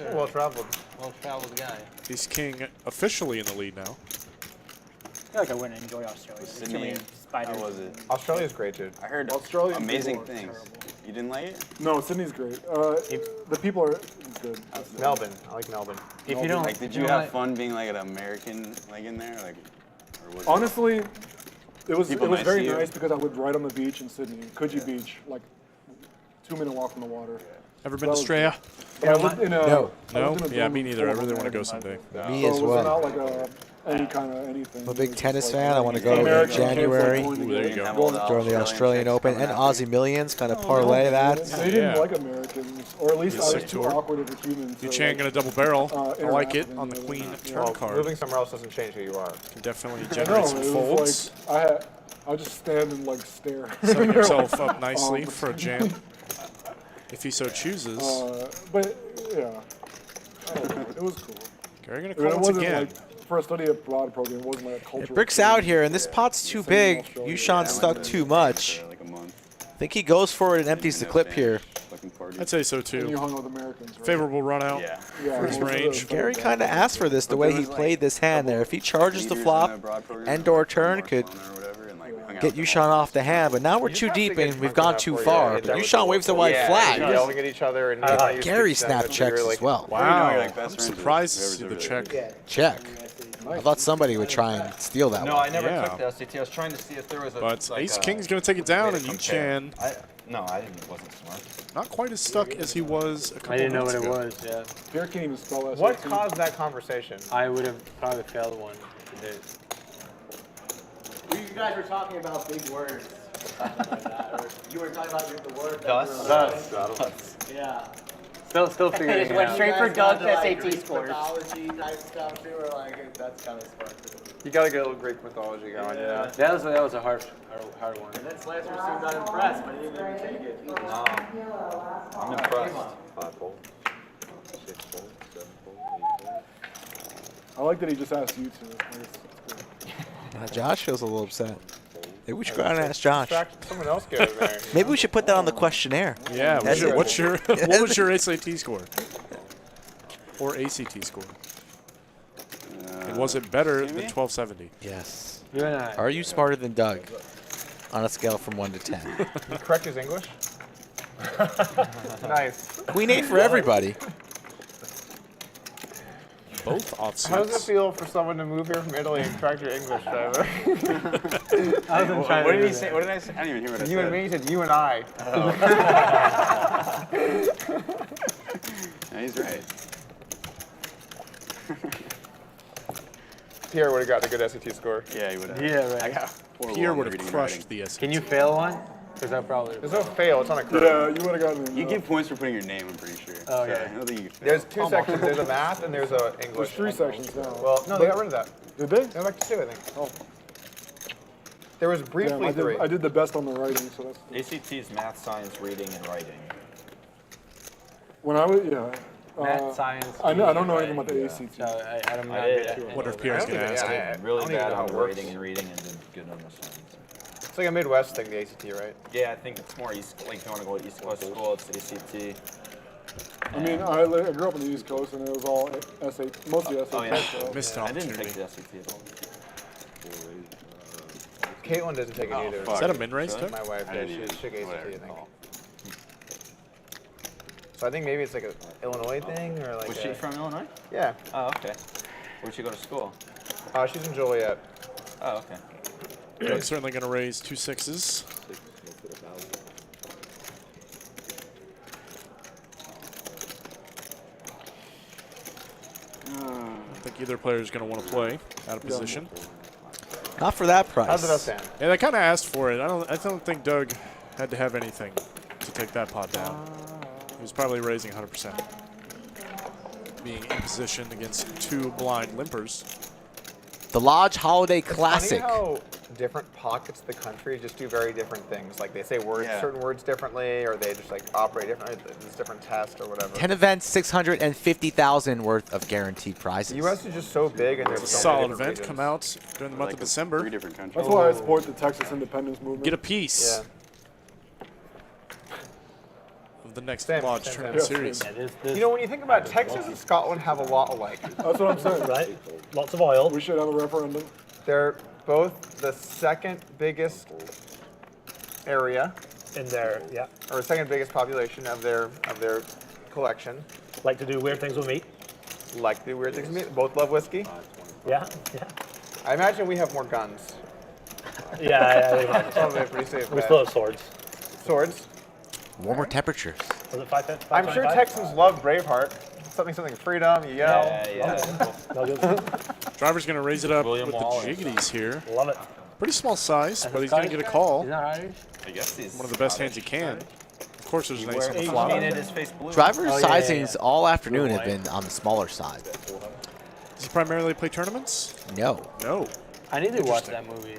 You're Well traveled. well-traveled guy. He's king officially in the lead now. I feel like I wouldn't enjoy Australia. There's too many spiders. How was it? Australia's great, dude. I heard Australia amazing people are things. terrible. You didn't like it? No, Sydney's great. The people are good. Melbourne. I like Melbourne. If you don't, Like, did you have fun being like an American like in there? Like, or was Honestly, it was People nice very to you? nice because I lived right on the beach in Sydney, Coogee Beach, like 2-minute walk from the water. Ever So been that to was Straya? But I lived in a, No. I No? lived in a Yeah, building me neither. I full of really want to go Americans. someday. Me So as it was well. not like any kind of anything. I'm a It big was just tennis like fan. I want to go in American January kids, like, going Ooh, there you together, go. going during the Australian Open and Aussie Millions. Kind of parlay that. They didn't Yeah. like Americans, or at least Be a I was sick too tour. awkward of a human. to, YooChan like, gonna double barrel. I like it interact on the with queen them. turn Well, card. moving somewhere else doesn't change who you are. Can definitely I know, generate some it was folds. like I would just stand and like stare. Setting himself up nicely for a jam, if he so chooses. But yeah, I don't know, it was cool. Gary gonna It call once wasn't again. like for a study abroad program. It wasn't like a cultural. It bricks out here, and this pot's too big. YooChan stuck too much. like a month? I think he goes for it and empties the clip here. Looking forward to I'd say so And you too. hung out with Americans, right? Favorable run out. Yeah. Yeah, First most of range. the- Gary kind of asked for this, the way he played this hand there. If he charges the flop, end-or turn could get YooChan off the hand, but now we're too deep and we've gone too far. But YooChan waves the white flag. Yelling at each other and Gary snap checks as well. Wow. I'm surprised to see the check. Check. I thought somebody would try and steal that No, one. I never Yeah. took the SAT. I was trying to see if there was a. But like Ace a King's gonna take it down, way and to compare. YooChan No, I didn't. Wasn't smart. not quite as stuck as he was a couple I didn't know months what it ago. was. Yeah, Pierre can't even spell SAT. What caused that conversation? I would have probably failed one. You guys were talking about big words. Or you were talking about the word. Thus. Yeah. Still figuring Just it went out. straight for Doug's SAT Greek scores. mythology type stuff too, or like that's kind of smart. You gotta get a little Greek mythology going, yeah. That was a hard one. And then Slancer seemed unimpressed, but he didn't even take it. I'm impressed. I like that he just asked you to. Like, it's Josh feels a little upset. Maybe we should go out and ask Josh. Someone else get over there. Maybe we should put that on the questionnaire. Yeah. That's it. What was your SAT score? Or ACT score? And was it better than 1270? Yes. You and I. Are you smarter than Doug? On a scale from 1 to 10. You correct his English? Nice. Queen 8 for everybody. Both offsuits. How does it feel for someone to move here from Italy and correct your English, Trevor? What did he say? What did I say? I didn't even hear what I said. You and me, he said you and I. Yeah, he's right. Pierre would have gotten a good SAT score. Yeah, he would have. Yeah, right. I got horrible Pierre on would have reading and crushed writing. the SAT. Can you fail one? Because I probably. There's no fail, it's on a curve. yeah, you would have gotten. You get points for putting your name, I'm pretty sure. Oh, So, okay. I don't think you could fail. There's two sections. There's a math and there's a English. There's 3 sections now. Well, no, they got rid of that. Did they? They went back to 2, I think. Oh. There was Damn, briefly 3. I did the best on the writing, so that's. ACT's math, science, reading, and writing. When I was Math, science. I don't know anything about the Yeah. ACT. So I don't know. I did. Wonder if Pierre's gonna ask it. Really don't even bad know how on it the works. writing and reading, and then good on the science. It's like a Midwest thing, the ACT, right? Yeah, I think it's more East. Like, if you want to go to East Coast school, it's ACT. I mean, I grew up on the East Coast, and it was all SAT, mostly SAT. Oh, yeah. so- Missed I didn't opportunity. take the SAT at all. Caitlin doesn't take it either. fuck. Is that a min race, Really? too? My wife I did. didn't She even- took ACT, I whatever. think. So I think maybe it's like a Illinois thing or like. Was she from Illinois? Yeah. Oh, okay. Where'd she go to school? She's in Joliet. Oh, okay. Doug's certainly going to raise 2 6s. I don't think either player is going to want to play out of position. Not for that price. How did that stand? Yeah, they kind of asked for it. I don't think Doug had to have anything to take that pot down. He was probably raising 100%. Being in position against 2 blind limpers. The Lodge Holiday Funny Classic. how different pockets of the country just do very different things. Like they say certain words differently, or they just like operate differently. There's different tests or whatever. 10 events, 650,000 worth of guaranteed prizes. The U.S. is just so big, and there's It's a so many solid different event. regions. Come out during the month of December. 3 different countries. That's why I support the Texas independence movement. Get a piece of the next Lodge Tournament Series. You know, when you think about it, Texas and Scotland have a lot alike. That's what I'm saying. Right? Lots of oil. We should have a referendum. They're both the second biggest area In there, yeah. or second biggest population of their collection. Like to do weird things with meat. Like the weird things. Both love whiskey. Yeah, yeah. I imagine we have more guns. Yeah. Probably a pretty safe We bet. still have swords. Swords. Warmer temperatures. Was it 5? I'm sure Texans love Braveheart. Something freedom. You yell. Driver's going to raise it up with the Wallace. jiggities here. Love it. Pretty small size, but he's going to get a call. He's not Irish? I guess he's One of the best hands he can. Of course, there's an ace on the He flop. painted his face blue. Driver's sizings all afternoon have been on the smaller side. Does he primarily play tournaments? No. No. I need to watch that movie.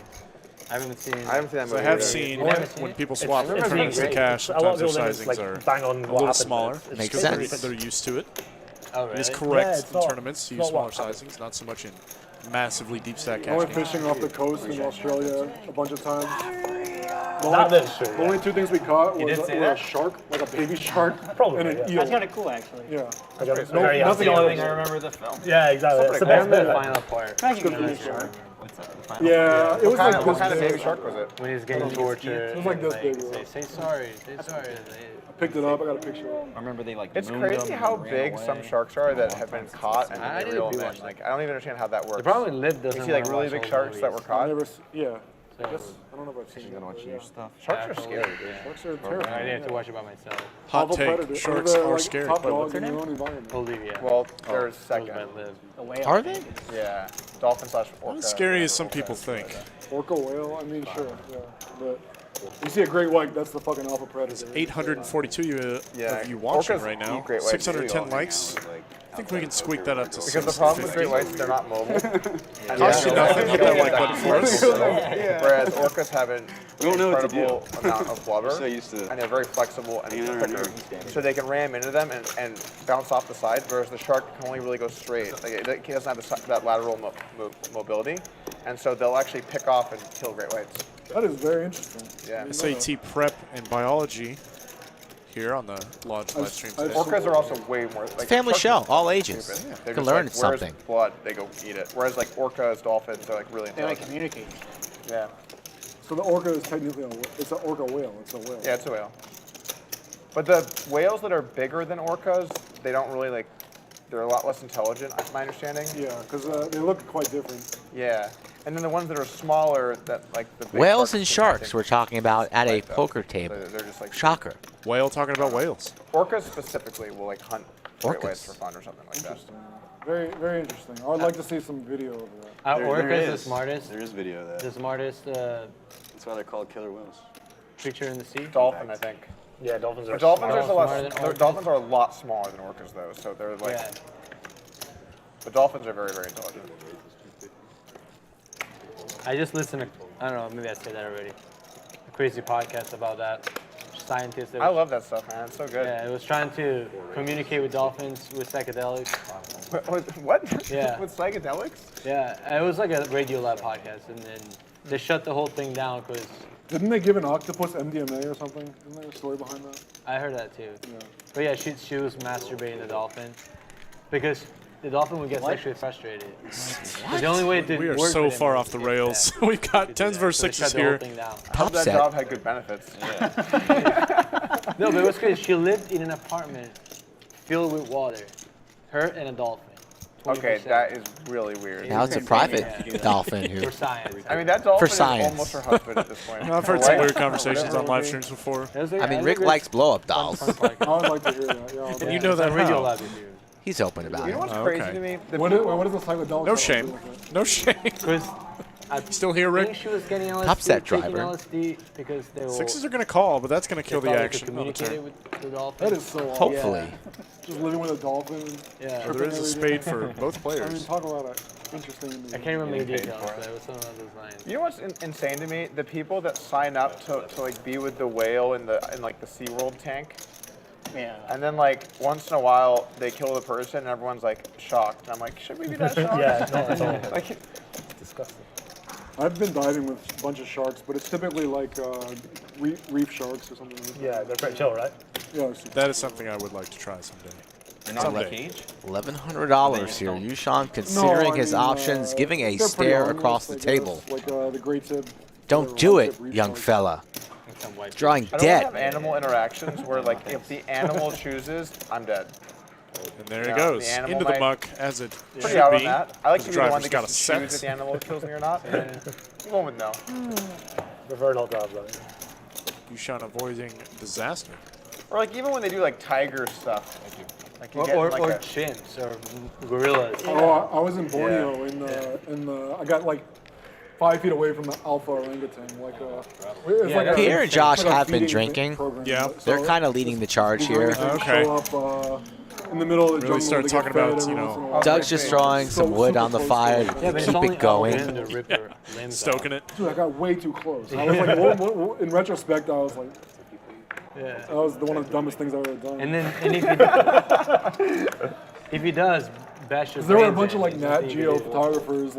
I haven't seen. I haven't seen that So movie. I have either. seen never seen when it? people swap It's tournaments to great. cash, A lot sometimes their of people sizings like are bang on a what little happens. smaller. It's Makes because sense. they're used to it. Oh, It is really? correct Yeah, it's in not- tournaments to it's use not smaller what sizings, not so much in massively deep stack I cash went games. fishing off the coast in Australia a bunch of times. That is true. The only two things we caught You was did say a that? shark, like a baby shark, Probably, and an yeah. eel. That's kind of cool, actually. Yeah. I got That's no, very That's the nothing only on thing I remember of the film. Yeah, exactly. That's the That's best the bit. final part. Imagine getting a shark. What's that? The final Yeah, it was What like kind of this baby big. shark was it? When he's getting tortured. It was like this and, big, bro. Say sorry. Say sorry. Picked it up. I got a picture. I remember they like. It's mooned crazy him how and ran big away. some sharks are that have been caught and I they need reel to them watch in. that. Like I don't even understand how that works. The problem with Liv doesn't You see like wanna really watch big old sharks that were movies. I caught. never. Yeah. So, I don't know if I've seen You're it. gonna watch but your yeah. stuff. Sharks are scary, dude. Sharks are I terrifying. have to watch it by myself. Hot Lava take, predator. sharks They're are like scary. top But dogs in their own environment. Olivia. Well, they're Goes second. by Liv. The whale. Are they? Yeah, dolphin slash orca. Not as scary as some people think. Orca whale. I mean, sure. Yeah. But you see a great white, that's the fucking alpha predator. 842 Yeah, of you watching orcas right now. eat great whites, too. 610 likes. I think we can squeak that up to Because the problem with 650. great whites, they're not mobile. Cost you nothing, hit that like button for us. Whereas orcas have an don't know what to incredible amount of blubber, So used to and they're very flexible and hanging out quicker, around. so they can ram into them and bounce off the sides. Whereas the shark can only really go straight. Like it doesn't have that lateral mobility, and so they'll actually pick off and kill great whites. That is very interesting. Yeah. SAT prep and biology here on the Lodge live stream today. Orcas are also way more like Family sharks show, are all ages. stupid. You They're can just learn like, something. Where's blood? They go eat it. Whereas like orcas, dolphins, they're like really They like intelligent. communicate. Yeah. So the orca is technically it's an orca whale. It's a whale. Yeah, it's a whale. But the whales that are bigger than orcas, they don't really like. They're a lot less intelligent, my understanding. Yeah, because they look quite different. Yeah. And then the ones that are smaller, that like the big Whales and seem sharks like we're talking about at a like that. poker table. They're just like Shocker. Whale talking about whales. Orcas specifically will like hunt great whites Orcas. for fun or something like that. Interesting. Very, very interesting. I would like to see some video of that. Our There orca is the is. smartest. There is video of that. The smartest That's why they're called killer whales. creature in the sea. Dolphin, I think. Yeah, dolphins are. But dolphins are smaller a than lot. orcas. Dolphins are a lot smaller than orcas, though. So they're like. Yeah. But dolphins are very, very intelligent. I just listened to, I don't know, maybe I said that already. A crazy podcast about that. Scientists. that I was- love that stuff, man. It's so good. Yeah, it was trying to communicate with dolphins with psychedelics. What? Yeah. With psychedelics? Yeah, it was like a Radio Lab podcast, and then they shut the whole thing down because Didn't they give an octopus MDMA or something? Isn't there a story behind that? I heard that too. Yeah. But yeah, she was masturbating the dolphin because the dolphin would get sexually frustrated. The only way it didn't We are work so with him far was off the if rails. that- We've got tens versus so they shut sixes the whole here. thing down. I hope that set. job had good benefits. No, but it was crazy. She lived in an apartment filled with water. Her and a dolphin. Okay, 20%. that is really weird. Now it's a private dolphin For who. science. I mean, that dolphin For is science. almost her husband at this point. I've heard Or some wife, weird or conversations whatever on it live would be. streams before. I mean, Rick likes blow-up dolls. I would like to hear that. Yeah, And you know that Radio how? Lab, He's open about You know it. what's Oh, crazy okay. to me? The what people- is the psychedelic? No shame. No shame. because I Still here, think Rick? she was getting LSD, Top set taking driver. LSD because they were. Sixes are going to call, but that's going to kill the thought they action could on the communicate turn. with the dolphin. That is so awesome. Hopefully. Just living with a dolphin. Yeah. There is a spade for both I mean, players. talk about interesting. I can't remember the details, but it was something along those lines. You know what's insane to me? The people that sign up to like be with the whale in like the SeaWorld tank. Yeah. And then like once in a while they kill the person and everyone's like shocked. And I'm like, should we be that shocked? Yeah, not at all. Like, It's disgusting. I've been diving with a bunch of sharks, but it's typically like reef sharks or something like that. Yeah, they're pretty chill, right? Yeah. That is something I would like to try someday. $1,100 here. YooChan considering his options, giving a stare across the table. Like the great tip. Don't do it, young fella. Drawing I don't dead. have animal interactions where like if the animal chooses, I'm dead. And there he goes, into the muck, as it should Pretty out be. on that. I like to be the one Driver's that got gets a to choose if the animal kills me or not. And then I'm going with no. Prefer not to have that. YooChan avoiding disaster. Or like even when they do like tiger stuff. Like you get Or like chimps or gorillas. Oh, I was in Borneo in the I got like 5 feet away from the alpha orangutan. Pierre and Josh have been drinking. Yeah. They're kind of leading the charge here. Okay. Show up, in the middle of the Really jungle, start talking about, you know. Doug's just throwing some wood on the fire to keep it going. Stoking it. Dude, I got way too close. I was like, what, in retrospect, I was like, that was one of the dumbest things I've ever done. And then, if he does, bash your There were a brains bunch of in, like just Nat so you Geo can- photographers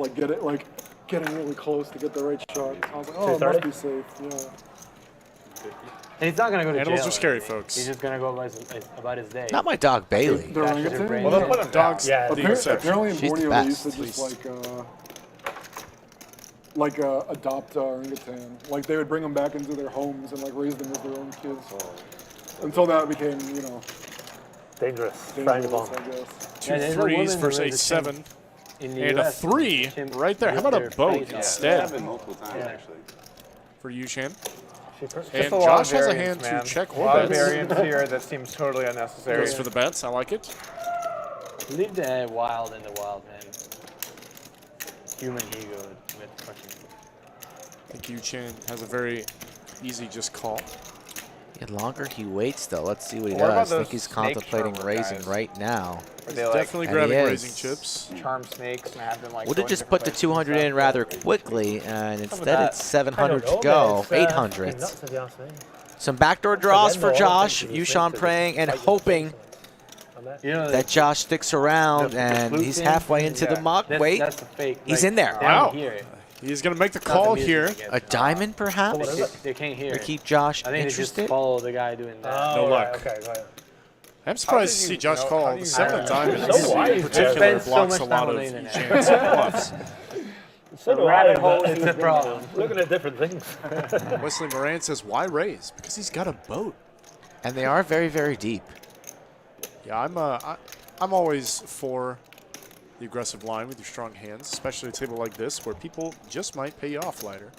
getting really close to get the right shot. I was like, oh, it must be safe. Yeah. And he's not gonna go to Animals jail are scary, or anything. folks. He's just gonna go about his day. Not my dog Bailey. The orangutan? well, they'll put them down. Dogs, Yeah, the exception. Apparently in She's the Borneo they used to best. just adopt orangutan. Like they would bring them back into their homes and like raise them as their own kids. Until that became, dangerous. dangerous, Frowned upon. I guess. Two there's a threes woman who versus a raised a 7. chimp in the And a US, 3 chimp right there. How with about their a boat face on. instead happened multiple times, actually. for YooChan? Just And a lot Josh of has a variance, hand man. to check A lot of bets. variance here that seems totally unnecessary. Goes for the bets. I like it. Leave the wild in the wild, man. Human ego with fucking. I think YooChan has a very easy just call. The longer he waits, though, let's see what he What about does. I think those he's snake contemplating charmer raising guys? right now. Where they like Definitely And grabbing he is. raising chips. charm snakes and have them like. Would go have in just put the different places 200 and in stuff. rather quickly, and instead that. it's 700 to go. 800. Nuts, if you ask me. Some backdoor draws for Again, Josh. no, I don't think YooChan praying and hoping You know, that Josh sticks around, the and flute he's thing? halfway into the muck. Wait, That's the fake. he's like, in there. they Wow. don't hear it. He's going to make the It's not call music here. they get. A diamond, perhaps, They can't hear to it. keep Josh I think they just interested. follow the guy doing that. No right, luck. Okay, right. I'm surprised to did see you Josh know- how call do the you 7 know? of diamonds So wise. in particular Spends so blocks much a time lot on of the internet. YooChan's bluffs. So do I. rabbit hole is the problem. Looking at different things. Wesley Moran says, why raise? Because he's got a boat. And they are very, very deep. Yeah, I'm always for the aggressive line with your strong hands, especially a table like this where people just might pay you off later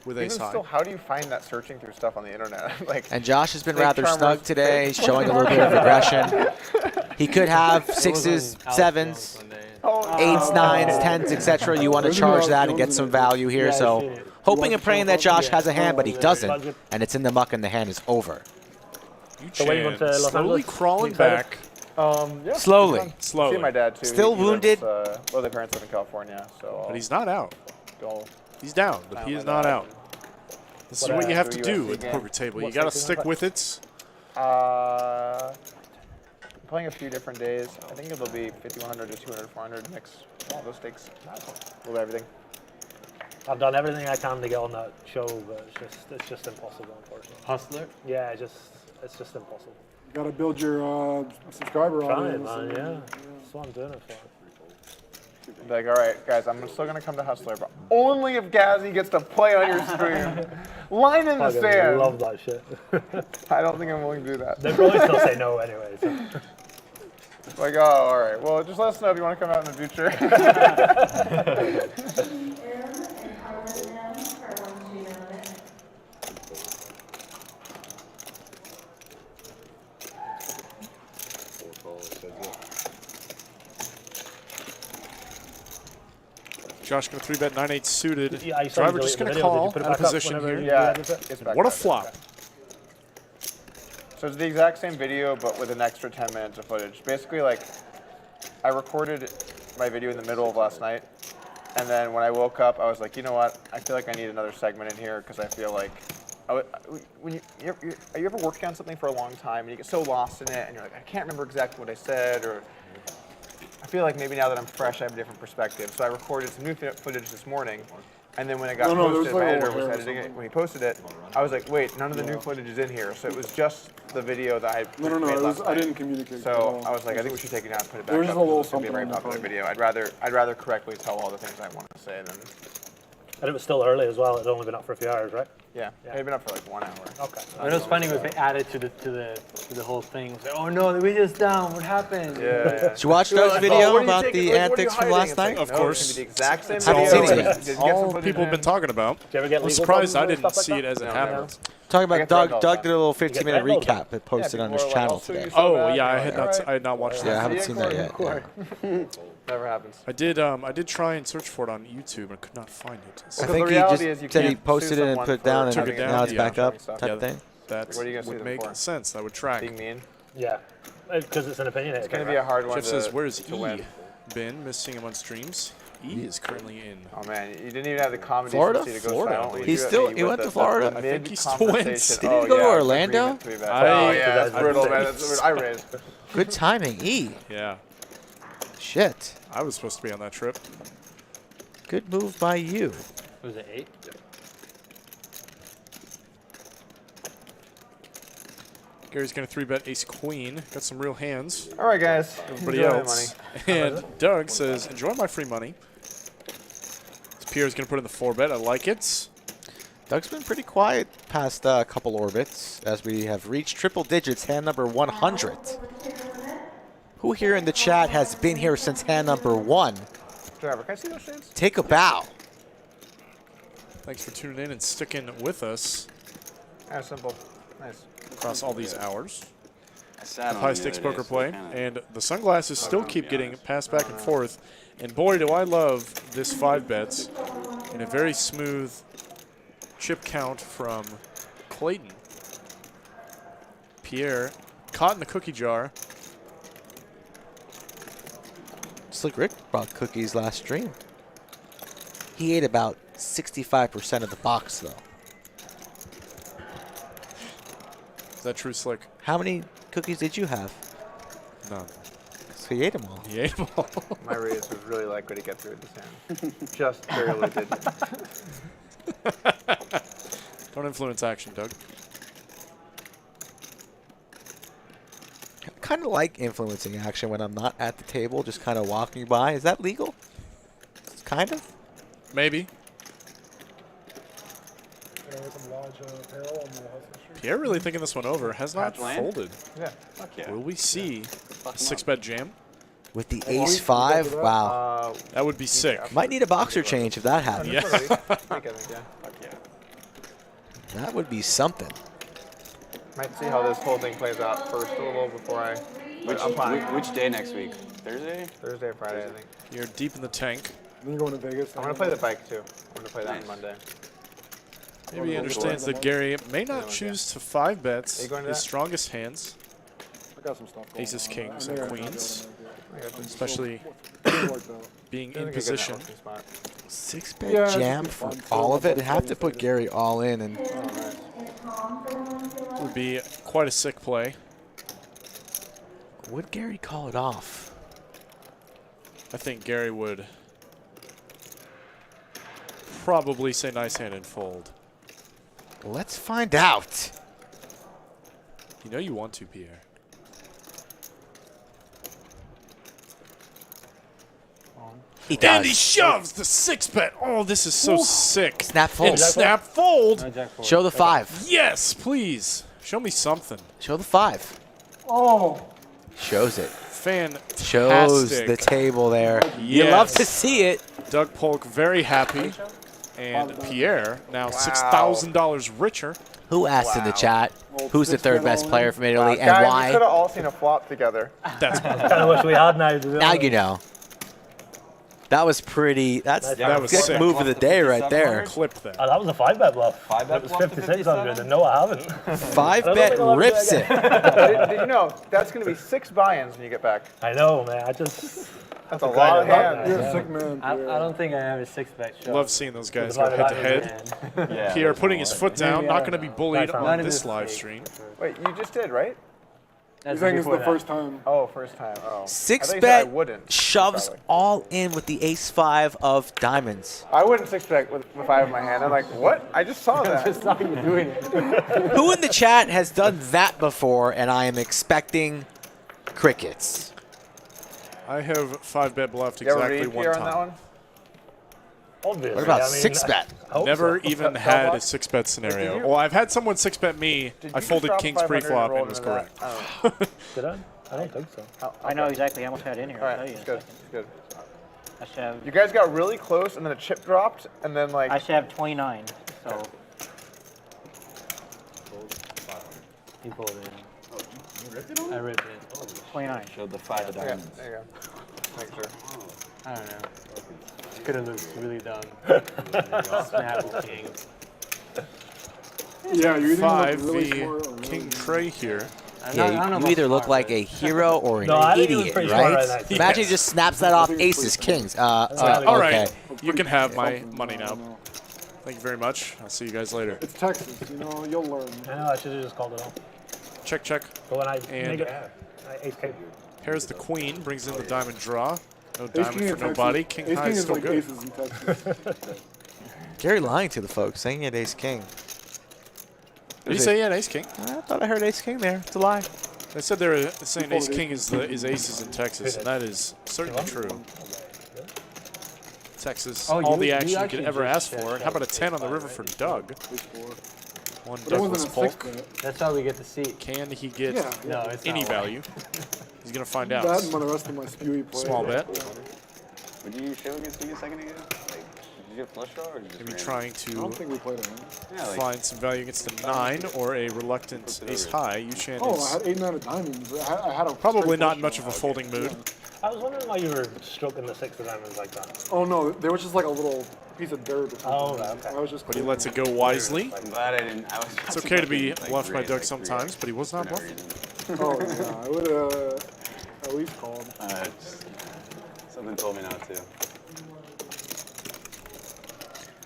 with Even ace high. still, how do you find that searching through stuff on the internet? Like, And Josh has been snake rather charmers, snug today, fake- showing a little bit of aggression. He could have 6s, 7s, 8s, 9s, 10s, etc. You want to charge that and get some value here. So hoping and praying that Josh has a hand, but he doesn't. And it's in the muck and the hand is over. YooChan slowly crawling back. Yeah, Slowly. Slowly. See my dad too. Still He lives, wounded. well, their parents live in California, so. But he's not out. Go. He's down, but he is not out. This is what you have to do UFC at the game? poker table. You What got to stakes stick with it. I'm playing a few different days. I think it'll be 5,100 to 200, 400 mix. All those stakes. A little everything. I've done everything I can to get on that show, but it's just impossible, unfortunately. Hustler? Yeah, it's just impossible. Got to build your subscriber Trying, audience. man, and- yeah. That's what I'm doing it for. Like, all right, guys, I'm still gonna come to Hustler, but only if Gazzy gets to play on your stream. Line in the Fucking sand. love that shit. I don't think I'm willing to do that. They probably still say no anyway. So. Like, oh, all right. Well, just let us know if you want to come out in the future. Josh going to 3-bet 9-8 suited. Yeah, I saw you Driver delete just the going to video. Did you call put it out of back up position whenever here. you Yeah, edit it? it's back What a up, flop. okay. So it's the exact same video, but with an extra 10 minutes of footage. Basically, like, I recorded my video in the middle of last night. And then when I woke up, I was like, you know what? I feel like I need another segment in here because I feel like, when are you ever working on something for a long time and you get so lost in it and you're like, I can't remember exactly what I said, or I feel like maybe now that I'm fresh, I have a different perspective. So I recorded some new footage this morning. And then when it got posted, my editor was editing it. When he posted it, I was like, wait, none of the new footage is in here. So it was just the video that I made last night. I didn't communicate. So I was like, I think we should take it out and put it back up. It's going to be a very popular video. I'd rather correctly tell all the things I want to say than... And it was still early as well. It had only been up for a few hours, right? Yeah, it had been up for like 1 hour. Okay. What was funny was they added to the whole thing. Like, oh no, we just down. What happened? Yeah. Did you watch Doug's video about the antics from last night? Of course. The exact same All people have been talking about. I'm surprised I didn't see it as it happened. Talking about Doug. Doug did a little 15-minute recap. It posted on his channel today. Oh yeah, I had not watched that. Yeah, I haven't seen that yet. Yeah. Never happens. I did try and search for it on YouTube and could not find it. I think he just said he posted it and put it down, and now it's back up type thing. That would make sense. That would track. Being mean? Yeah, because it's an opinion. It's going to be a hard one Jeff says, where's to win. been? Missing him on streams. E is currently in. Oh man, you didn't even have the comedy Florida? to go silent. He went to Florida? I think he still went. Did he go to Orlando? Oh yeah, that's brutal, man. I raised. Good timing, E. Yeah. Shit. I was supposed to be on that trip. Good move by you. Was it 8? Yeah. Gary's going to 3-bet ace queen. Got some real hands. All right, guys. Everybody else. And Doug says, enjoy my free money. Pierre's going to put in the 4-bet. I like it. Doug's been pretty quiet past a couple orbits as we have reached triple digits, hand number 100. Who here in the chat has been here since hand number 1? Driver, can I see those shades? Take a bow. Thanks for tuning in and sticking with us. Yeah, simple. Nice. Across all these hours. High high stakes poker play. And the sunglasses still keep getting passed back and forth. And boy, do I love this 5-bets in a very smooth chip count from Clayton. Pierre caught in the cookie jar. Slick Rick brought cookies last stream. He ate about 65% of the box, though. Is that true, Slick? How many cookies did you have? None. So he ate them all. He ate them all. My raise was really likely to get through this hand. Just barely did. Don't influence action, Doug. I kind of like influencing action when I'm not at the table, just kind of walking by. Is that legal? Kind of? Maybe. Pierre really thinking this one over. Has not folded. Yeah. Fuck yeah. Will we see a 6-bet jam? With the ace-5? Wow. That would be sick. Might need a boxer change if that happens. Yeah. That would be something. Might see how this whole thing plays out first a little before I... Which day next week? Thursday? Thursday or Friday, I think. You're deep in the tank. Then you're going to Vegas. I'm going to play the bike, too. I'm going to play that on Monday. Maybe he understands that Gary may not choose to 5-bets his strongest hands. I got some stuff going Aces, on. kings, and queens. Especially being in position. 6-bet jam for all of it. I'd have to put Gary all in. And would be quite a sick play. Would Gary call it off? I think Gary would probably say nice hand and fold. Let's find out. You know you want to, Pierre. He does. And he shoves the 6-bet. Oh, this is so sick. Snap fold. And snap fold. Show the 5. Yes, please. Show me something. Show the 5. Oh. Shows it. Fantastic. Shows the table there. Yes. You love to see it. Doug Polk very happy. And Pierre now $6,000 richer. Who asked in the chat? Who's the 3rd best player from Italy and guys, why? we could have all seen a flop together. That's kind of wish we had now. Now you know. That was pretty. That was sick. Move of the day right there. Clip that. Oh, that was a 5-bet bluff. 5-bet bluff. It was 5,600, and no, I haven't. 5-bet rips it. Did you know that's going to be 6 buy-ins when you get back? I know, man. I just That's a lot of hands. You're a sick man. I don't think I have a 6-bet show. Love seeing those guys go head-to-head. Yeah, Pierre putting his foot down, not going to be bullied Not on in this this live league. stream. Wait, you just did, right? You're saying it's the first time. Oh, first time. Oh. I 6-bet shoves all in with the ace-5 of diamonds. I wouldn't 6-bet with 5 in my hand. I'm like, what? I just saw that. I just saw you doing it. Who in the chat has done that before, and I am expecting crickets? I have 5-bet bluffed You ever exactly read one Pierre on that time. one? Obviously. What about I mean, 6-bet? I hope Never so. even had a 6-bet scenario. Well, I've had someone 6-bet me. Did I you folded drop kings 500 pre-flop and rolled was into that? correct. Did I? I don't think so. Oh, I know exactly how much I had in here. All I'll right, tell you. it's good. It's good. I should have. You guys got really close, and then a chip dropped, and then like. I should have 29. So. He folded it. I ripped it. 29. Showed the 5 of Yeah, diamonds. there you go. Make sure. I don't know. It could have looked really dumb. Snap with king. Yeah, you either Five look really v smart or King really Trey here. Yeah, you either look like a hero or an No, I think he was idiot, pretty smart right? right now. Imagine he just snaps that off aces, kings. All Okay. right, you can have my money now. Thank you very much. I'll see you guys later. It's Texas, you know, you'll learn. I know, I should have just called it off. Check, check. But when I And make it, ace king. Pairs the queen, brings in the diamond draw. No Ace diamond king for in nobody. Texas. King Ace high king is is still like good. aces in Texas. Gary lying to the folks, saying he had ace king. Did he say he had ace king? I thought I heard ace king there. It's a lie. They said they were saying ace king is aces in Texas, and that is certainly true. Texas, Oh, all you- the you action you could actually ever just ask for. checked How about a out 10 on the ace river five, for right? Doug? Ace 4. One But it Douglas wasn't a Polk. 6-bet. That's how we get the seat. Can he get Yeah, No, it's any not. value? He's going to find out. That and the rest of my spewy play. Small bet. Would you show against me a second ago? Like, did you get flush draw or did you just Maybe ran? trying I don't to think we played a hand. Yeah, like, find some value against a 9 or a reluctant ace high. YooChan Oh, I is had 8-9 of diamonds. I had a probably straight not flush much draw. of a folding mood. I was wondering why you were stroking the 6 of diamonds like that. Oh no, there was just like a little piece of dirt or something. Oh, okay. I was just. But he lets it go wisely. I'm glad I didn't. I was It's okay to be bluffed by Doug sometimes, but he was not for no bluffing. reason. Oh yeah, I would at least called. Something told me not to.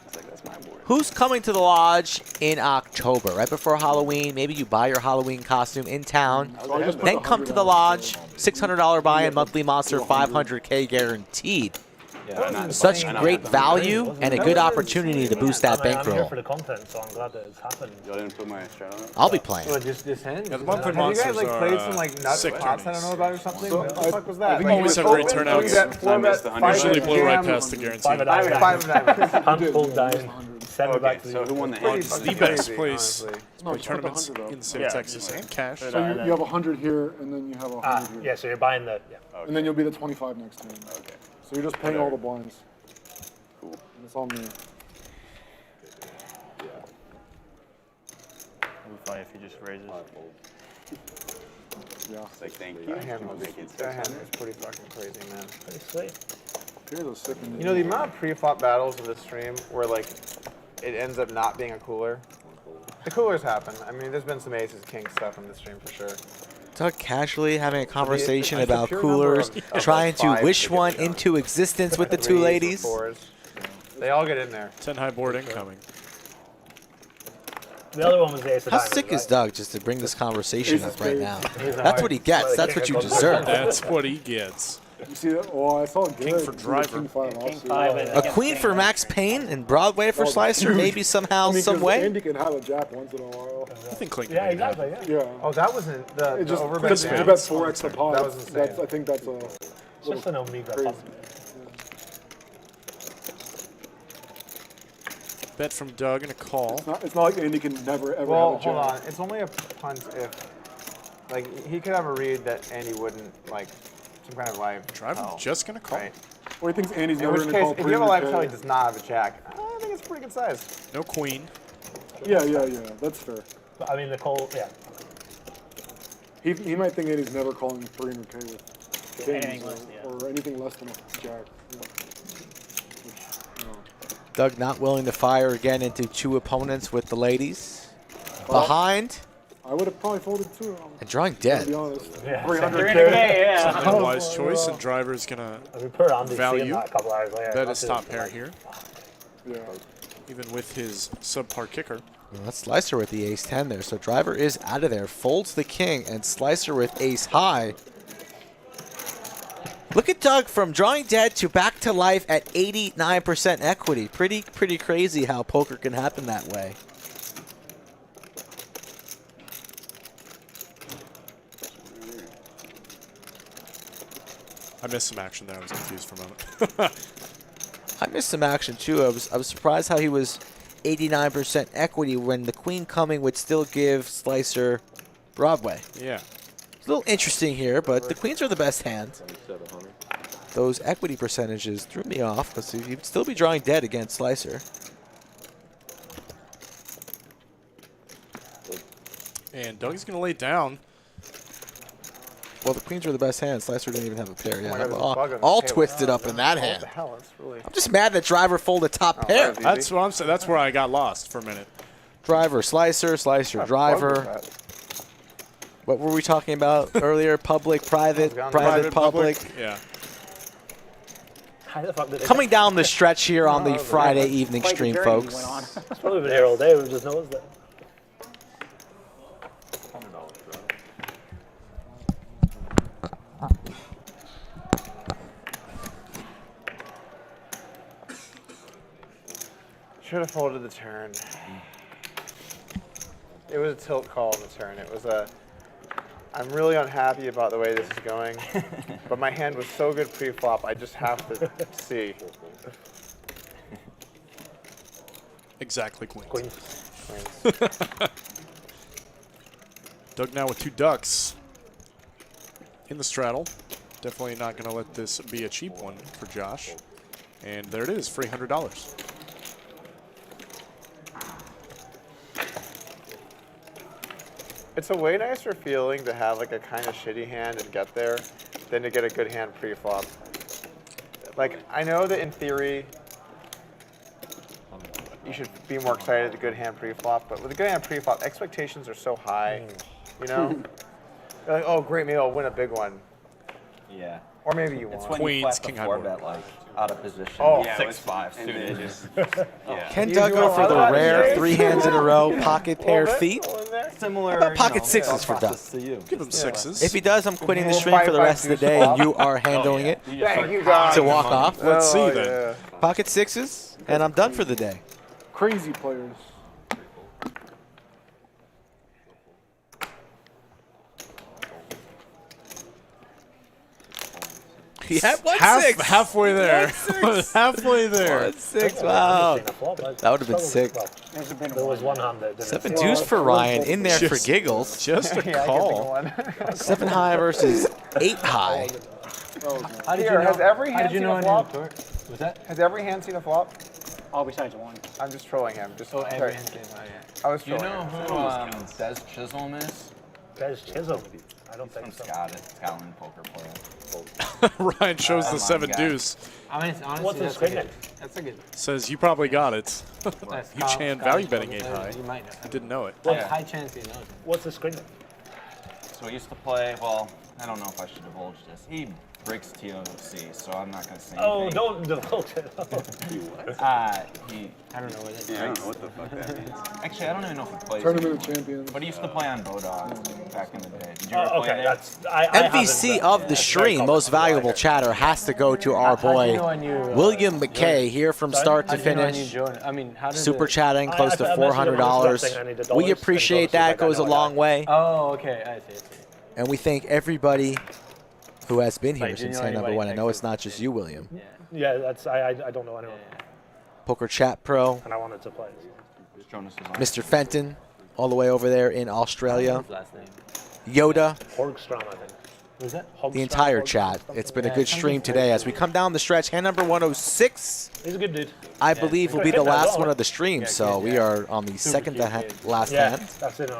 It's like, that's my board. Who's coming to the lodge in October, right before Halloween? Maybe you buy your Halloween costume in town, So I just put then come to the $100 lodge, $600 buy-in, monthly monster, 500K guaranteed. Yeah, Such great value and a good opportunity to boost that I'm here bankroll. for the content, so I'm glad that it's happened. Y'all didn't put my Straddles on? I'll be playing. Well, just this hand? Yeah, the monthly Have you monsters guys like are played some like nuts sick pots I don't tourneys. know about or something? So What the fuck was that? I think Like, always you have great open, turnouts. you get I missed the 100. Usually blow right jam, past the 5 guarantee. of diamonds. 5 of diamonds. Hunt pulled down. 100. 7 Okay, back to so who won the Pretty hand? The fucking best crazy, place honestly. to play tournaments in the state of Texas and cash. So you have 100 here, and then you have 100 here. Yeah, so you're buying the. Yeah. And then you'll be the 25 next time. Okay. So you're just paying all the blinds. Cool. And it's all me. It would be funny if he just raises. Yeah. It's like, thank you. That hand I'll was, make it that hand was pretty fucking crazy, man. Pretty sweet. Here's a sick one. You know, the amount of pre-flop battles of the stream where, like, it ends up not being a cooler. The coolers happen. I mean, there's been some aces, kings stuff on the stream for sure. Doug casually having a conversation Like, the about pure number coolers, of trying like to fives wish that get one shown. into existence with the two Threes or ladies. fours. They all get in there. 10 high board incoming. The other one was the ace of How diamonds, sick is right? Doug just to bring this conversation Ace of up right spades. now? That's what he gets. That's what you deserve. That's what he gets. You see that? Oh, I saw King Garrett for do the driver. King 5 King offsuit. 5 and A queen for Max Payne and Broadway for Oh, Slicer, huge. maybe somehow, I mean, some 'cause way. Andy can have a jack once in a while. I think Clinton Yeah, made that. exactly. Yeah. Yeah. Oh, that wasn't the It just overbet because jam? to bet 4x the pot. That was insane. That's, I think that's a It's little just an Omega crazy. pump. Bet from Doug and a call. It's not like Andy can never ever Well, have a jack. hold on. It's only a punt if, like, he could have a read that Andy wouldn't, like, some kind of live Driver tell, just going to call. right? Or he thinks Andy's In never which going to call case, if you have a live tell, he 300K. does not have a jack. I think it's a pretty good size. No queen. Yeah. That's fair. But, I mean, the call, yeah. He might think Andy's never calling 300K with Anything kings less, yeah. or anything less than a jack. Yeah. Doug not willing to fire again into two opponents with the ladies. Behind, I would have probably folded too. And drawing dead. To be honest. Yeah. 300K. Yeah. It's a wise choice, and driver's going to value bet his top pair here. Yeah. Even with his subpar kicker. Well, that's Slicer with the ace-10 there. So driver is out of there. Folds the king, and Slicer with ace-high. Look at Doug from drawing dead to back to life at 89% equity. Pretty crazy how poker can happen that way. I missed some action there. I was confused for a moment. I missed some action too. I was surprised how he was 89% equity when the queen coming would still give Slicer Broadway. Yeah. It's a little interesting here, but the queens are the best hand. Those equity percentages threw me off because you'd still be drawing dead against Slicer. And Doug's going to lay it down. Well, the queens were the best hand. Slicer didn't even have a pair yet. All twisted up in that hand. I'm just mad that driver folded top pair. That's what I'm saying. That's where I got lost for a minute. Driver, Slicer, Slicer, driver. What were we talking about earlier? Public, private, private, public. Yeah. Coming down the stretch here on the Friday evening stream, folks. It's probably been here all day. We've just noticed that. Should have folded the turn. It was a tilt call on the turn. It was a. I'm really unhappy about the way this is going, but my hand was so good pre-flop. I just have to see. Exactly, queens. Queens. Doug now with 2 ducks in the straddle. Definitely not going to let this be a cheap one for Josh. And there it is, free $100. It's a way nicer feeling to have like a kind of shitty hand and get there than to get a good hand pre-flop. Like, I know that in theory, you should be more excited at a good hand pre-flop, but with a good hand pre-flop, expectations are so high, you know? You're like, oh great, maybe I'll win a big one. Yeah. Or maybe you It's won't. when you Queens, flap king the high 4-bet, board. like, out of position. Oh. Yeah, 6-5 suited. Yeah. Can Doug go for the rare 3 hands in a row pocket pair feet? Similar. How about pocket you know, 6s for Doug? to you. Give him 6s. If he does, I'm quitting the stream for the rest of the day, and you are handling it Thank you, guys. to walk off. Let's see Oh, then. yeah. Pocket 6s, and I'm done for the day. Crazy players. Yeah, 1-6. Halfway there. 1-6. Halfway there. 1-6, wow. That would have been sick. There was one hand that didn't. 7 deuce for Ryan, in there for Just- giggles. Just a call. 7 high versus 8 high. How did Here, has every How hand did you seen know a I flop? Was that? Has every hand seen a flop? All besides one. I'm just trolling him. Just Oh, every sorry. hand came out, yeah. I was Do you trolling know him. who Des Chisholm is? Des Chisholm. I don't From think so. Scotland poker player. Ryan shows the Come on, 7 guy. deuce. I mean, honestly, What's his that's screen like name? That's like a Says you probably got it. that's YooChan college value betting poker 8 player. high. You might know. Didn't know it. Like, Yeah. high chance he knows it. What's the screen name? So he used to play, well, I don't know if I should divulge this. He breaks TOC, so I'm not going to say Oh, anything. don't divulge it. He I don't know what it is. I don't know what the fuck that means. Actually, I don't even know if he plays Tournament anymore. of Champions. But he used to play on Bodog back in the day. Did you ever Oh, play okay, there? that's I MVC haven't, of the stream, most valuable chatter, has to go to our boy William McKay here from start to finish. I mean, how does Super it... chatting close to I messaged him on Instagram saying I need the $400. dollars, We appreciate and go see that. if I Goes a know long that. way. Oh, okay. I see. And we thank everybody who has been here Like, do you since know hand number anybody 1. I know next it's not just you, William. Yeah, that's I don't know anyone, Poker Chat Pro, and I wanted to play. Jonas is on. Mr. Fenton, all the way over there in Australia. His last name. Yoda, Horgstrom, I think. Who's that? the entire chat. It's been a good stream today as we come down the stretch. Hand number 106, He's a good dude. I believe, will be the Hit that last well. one of the stream. So we are on the second to last Yeah, hand. that's it.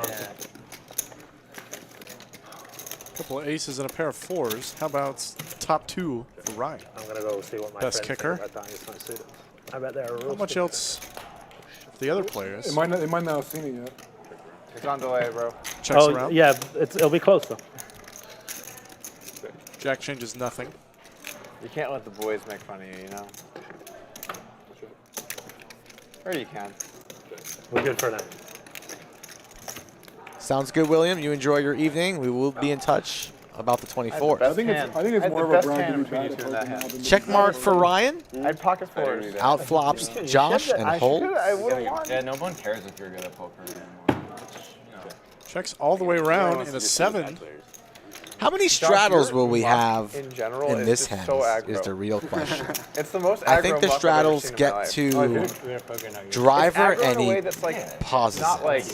Couple of aces and a pair of 4s. How about top 2 for Ryan? I'm gonna go see what my Best friends kicker. think about that. It's not suited. I bet they're How much else? The other players. It might not have seen it yet. It's on delay, bro. checks around. Yeah, it'll be close though. Jack changes nothing. You can't let the boys make fun of you, you know? Or you can. We're good for now. Sounds good, William. You enjoy your evening. We will be in touch about the 24th. I think it's more of a brand to be bad at poker now than Check mark for Ryan. I'd pocket fours. Outflops Josh and hold. Yeah, no one cares if you're good at poker anymore. Checks all the way around in a 7. How many straddles will we have in general in is this just hand so aggro. is the real question. It's the most aggro I think the muck I've ever straddles seen in my get life. to driver It's aggro and in a way he that's like pauses not it. like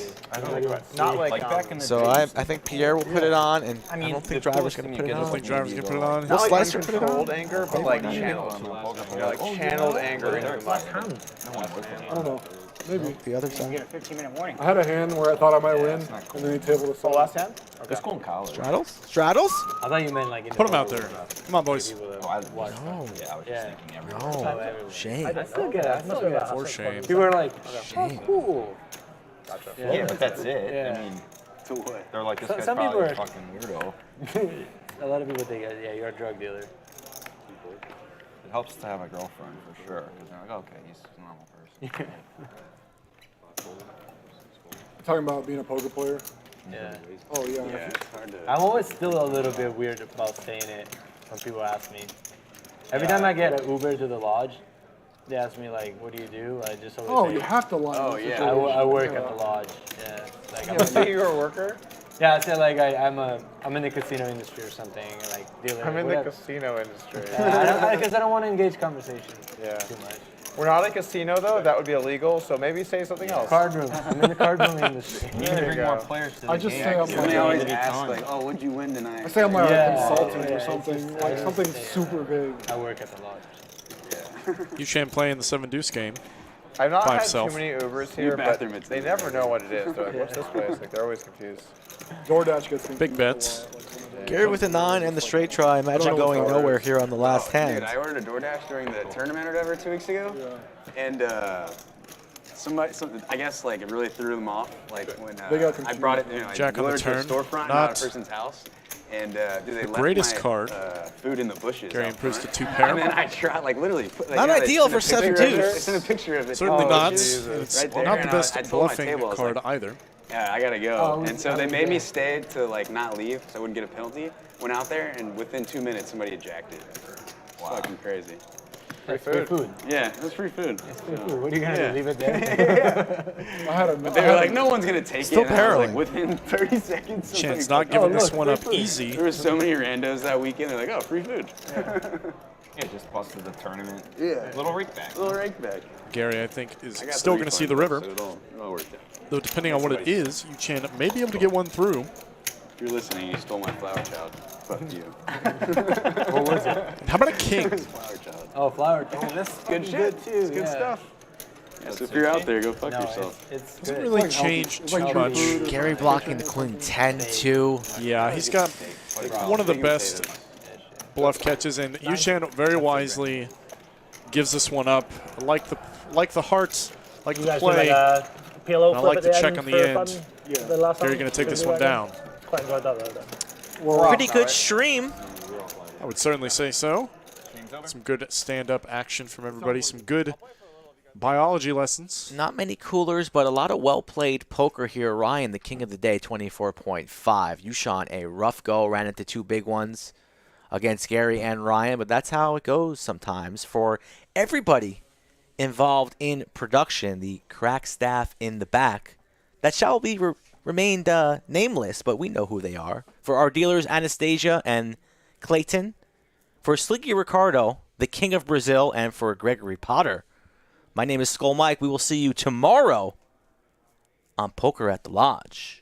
not like back in the So days. I think Pierre will put it on, and I I mean, don't think the driver's coolest going thing to put it you get is on. think driver's gonna put it on. Will not like Slicer put it on? uncontrolled anger, but like channeled. Like channeled anger into the muck. I don't know. Maybe. The other You side. get a 15-minute warning. I had a hand where I thought I might win, and then he tabled us all. Last hand? It's cool in college. Straddles? Straddles? I thought you meant like in Put him out there. Come on, boys. Oh, I was, yeah, I was just thinking everyone. No. Shame. I still get it. I still get it. For shame. People are like, Shame. cool. Yeah, but that's it. Yeah. I mean, they're like, this guy's some probably a people are- fucking weirdo. A lot of people think, yeah, you're a drug dealer. It helps to have a girlfriend for sure. Because they're like, okay, he's a normal person. Talking about being a poker player. Yeah. Oh yeah. It's hard to. I'm always still a little bit weird about saying it when people ask me. Every time I get an Uber to the lodge, they ask me like, "What do you do?" I just always Oh, say, you have to lie. Oh, yeah. I work at the lodge. Yeah. Like I'm So you're a worker? yeah, I say like I'm in the casino industry or something, like dealer. I'm in the whatever. casino industry. Because I don't want to engage conversation Yeah. too much. We're not a casino though. That would be illegal. So maybe say something else. Card room. I'm in the card room industry. You need to There you bring go. more players to the I just game. say I'm Somebody like, always asks like, "Oh, what'd you win tonight?" I say I'm like Yeah. a consultant Yeah, or it's something, just- like I something understand. super big. I work at the lodge. YooChan playing the 7 deuce game. I've not By had himself. too many Ubers New here, but bathroom, it's they new never bathroom. know what it is. They're like, "What's this place?" Like they're always confused. DoorDash gets me Big bets. Gary with a 9 and the straight try. Imagine going nowhere here on the last hand. Dude, I ordered a DoorDash during the tournament or whatever 2 weeks ago, and somebody, I guess like it really threw them off. Like when They got I brought it, I Jack on the delivered to a turn. storefront, Not not a person's house, and dude, they left greatest my, card. Food in the bushes. Gary out improves to front. 2 pair. And then I tried, like literally. Like, Not yeah, they ideal sent a for 7 picture of it. deuce. They sent a picture of it. Certainly not. Jesus. It's Right there, not the and best I told my bluffing table, I was card like, either. Yeah, I gotta go. Oh, And so they made me stay to like not leave, so I wouldn't get a penalty. Went out there, and within 2 minutes, somebody ejected. It's fucking crazy. Free Free food. food. Yeah, it was free food. Free food. What are you gonna Yeah. do? Leave it there? I had a. But they were like, no one's gonna take Still it. And I was barreling. like, within 30 seconds. Chan's somebody not was giving like, this oh, one look, up free food. easy. There were so many randos that weekend. They're like, oh, free food. Yeah, just busted the tournament. Yeah. Little rake back. Little rake back. Gary, I think, is I got still the going to see refund, the river. So it all worked out. Though depending on what it is, YooChan may be able to get one through. If you're listening, you stole my flower child. Fuck you. What was it? And how about a king? Flower child. Oh, flower. Oh, That's good shit too. It's good yeah. stuff. Yeah, so if you're out there, go fuck No, yourself. it's Doesn't good. really like healthy. change It's too like much. food. Gary blocking the queen 10-2. Yeah, he's got one of the best bluff catches, and YooChan very wisely gives this one up. Like the hearts, like You the guys do like play. a PLO I flip like at the the check end on the for end. fun? Yeah. The last Gary time? going to take Did this you one do that down. again? Quite enjoyed that though. Pretty good stream. I would certainly say so. Some good stand-up action from everybody. Some good biology lessons. Not many coolers, but a lot of well-played poker here. Ryan, the king of the day, 24.5. YooChan, a rough go, ran into 2 big ones against Gary and Ryan, but that's how it goes sometimes for everybody involved in production. The crack staff in the back that shall be remained nameless, but we know who they are. For our dealers, Anastasia and Clayton. For Sliggy Ricardo, the king of Brazil, and for Gregory Potter, my name is Skull Mike. We will see you tomorrow on Poker at the Lodge.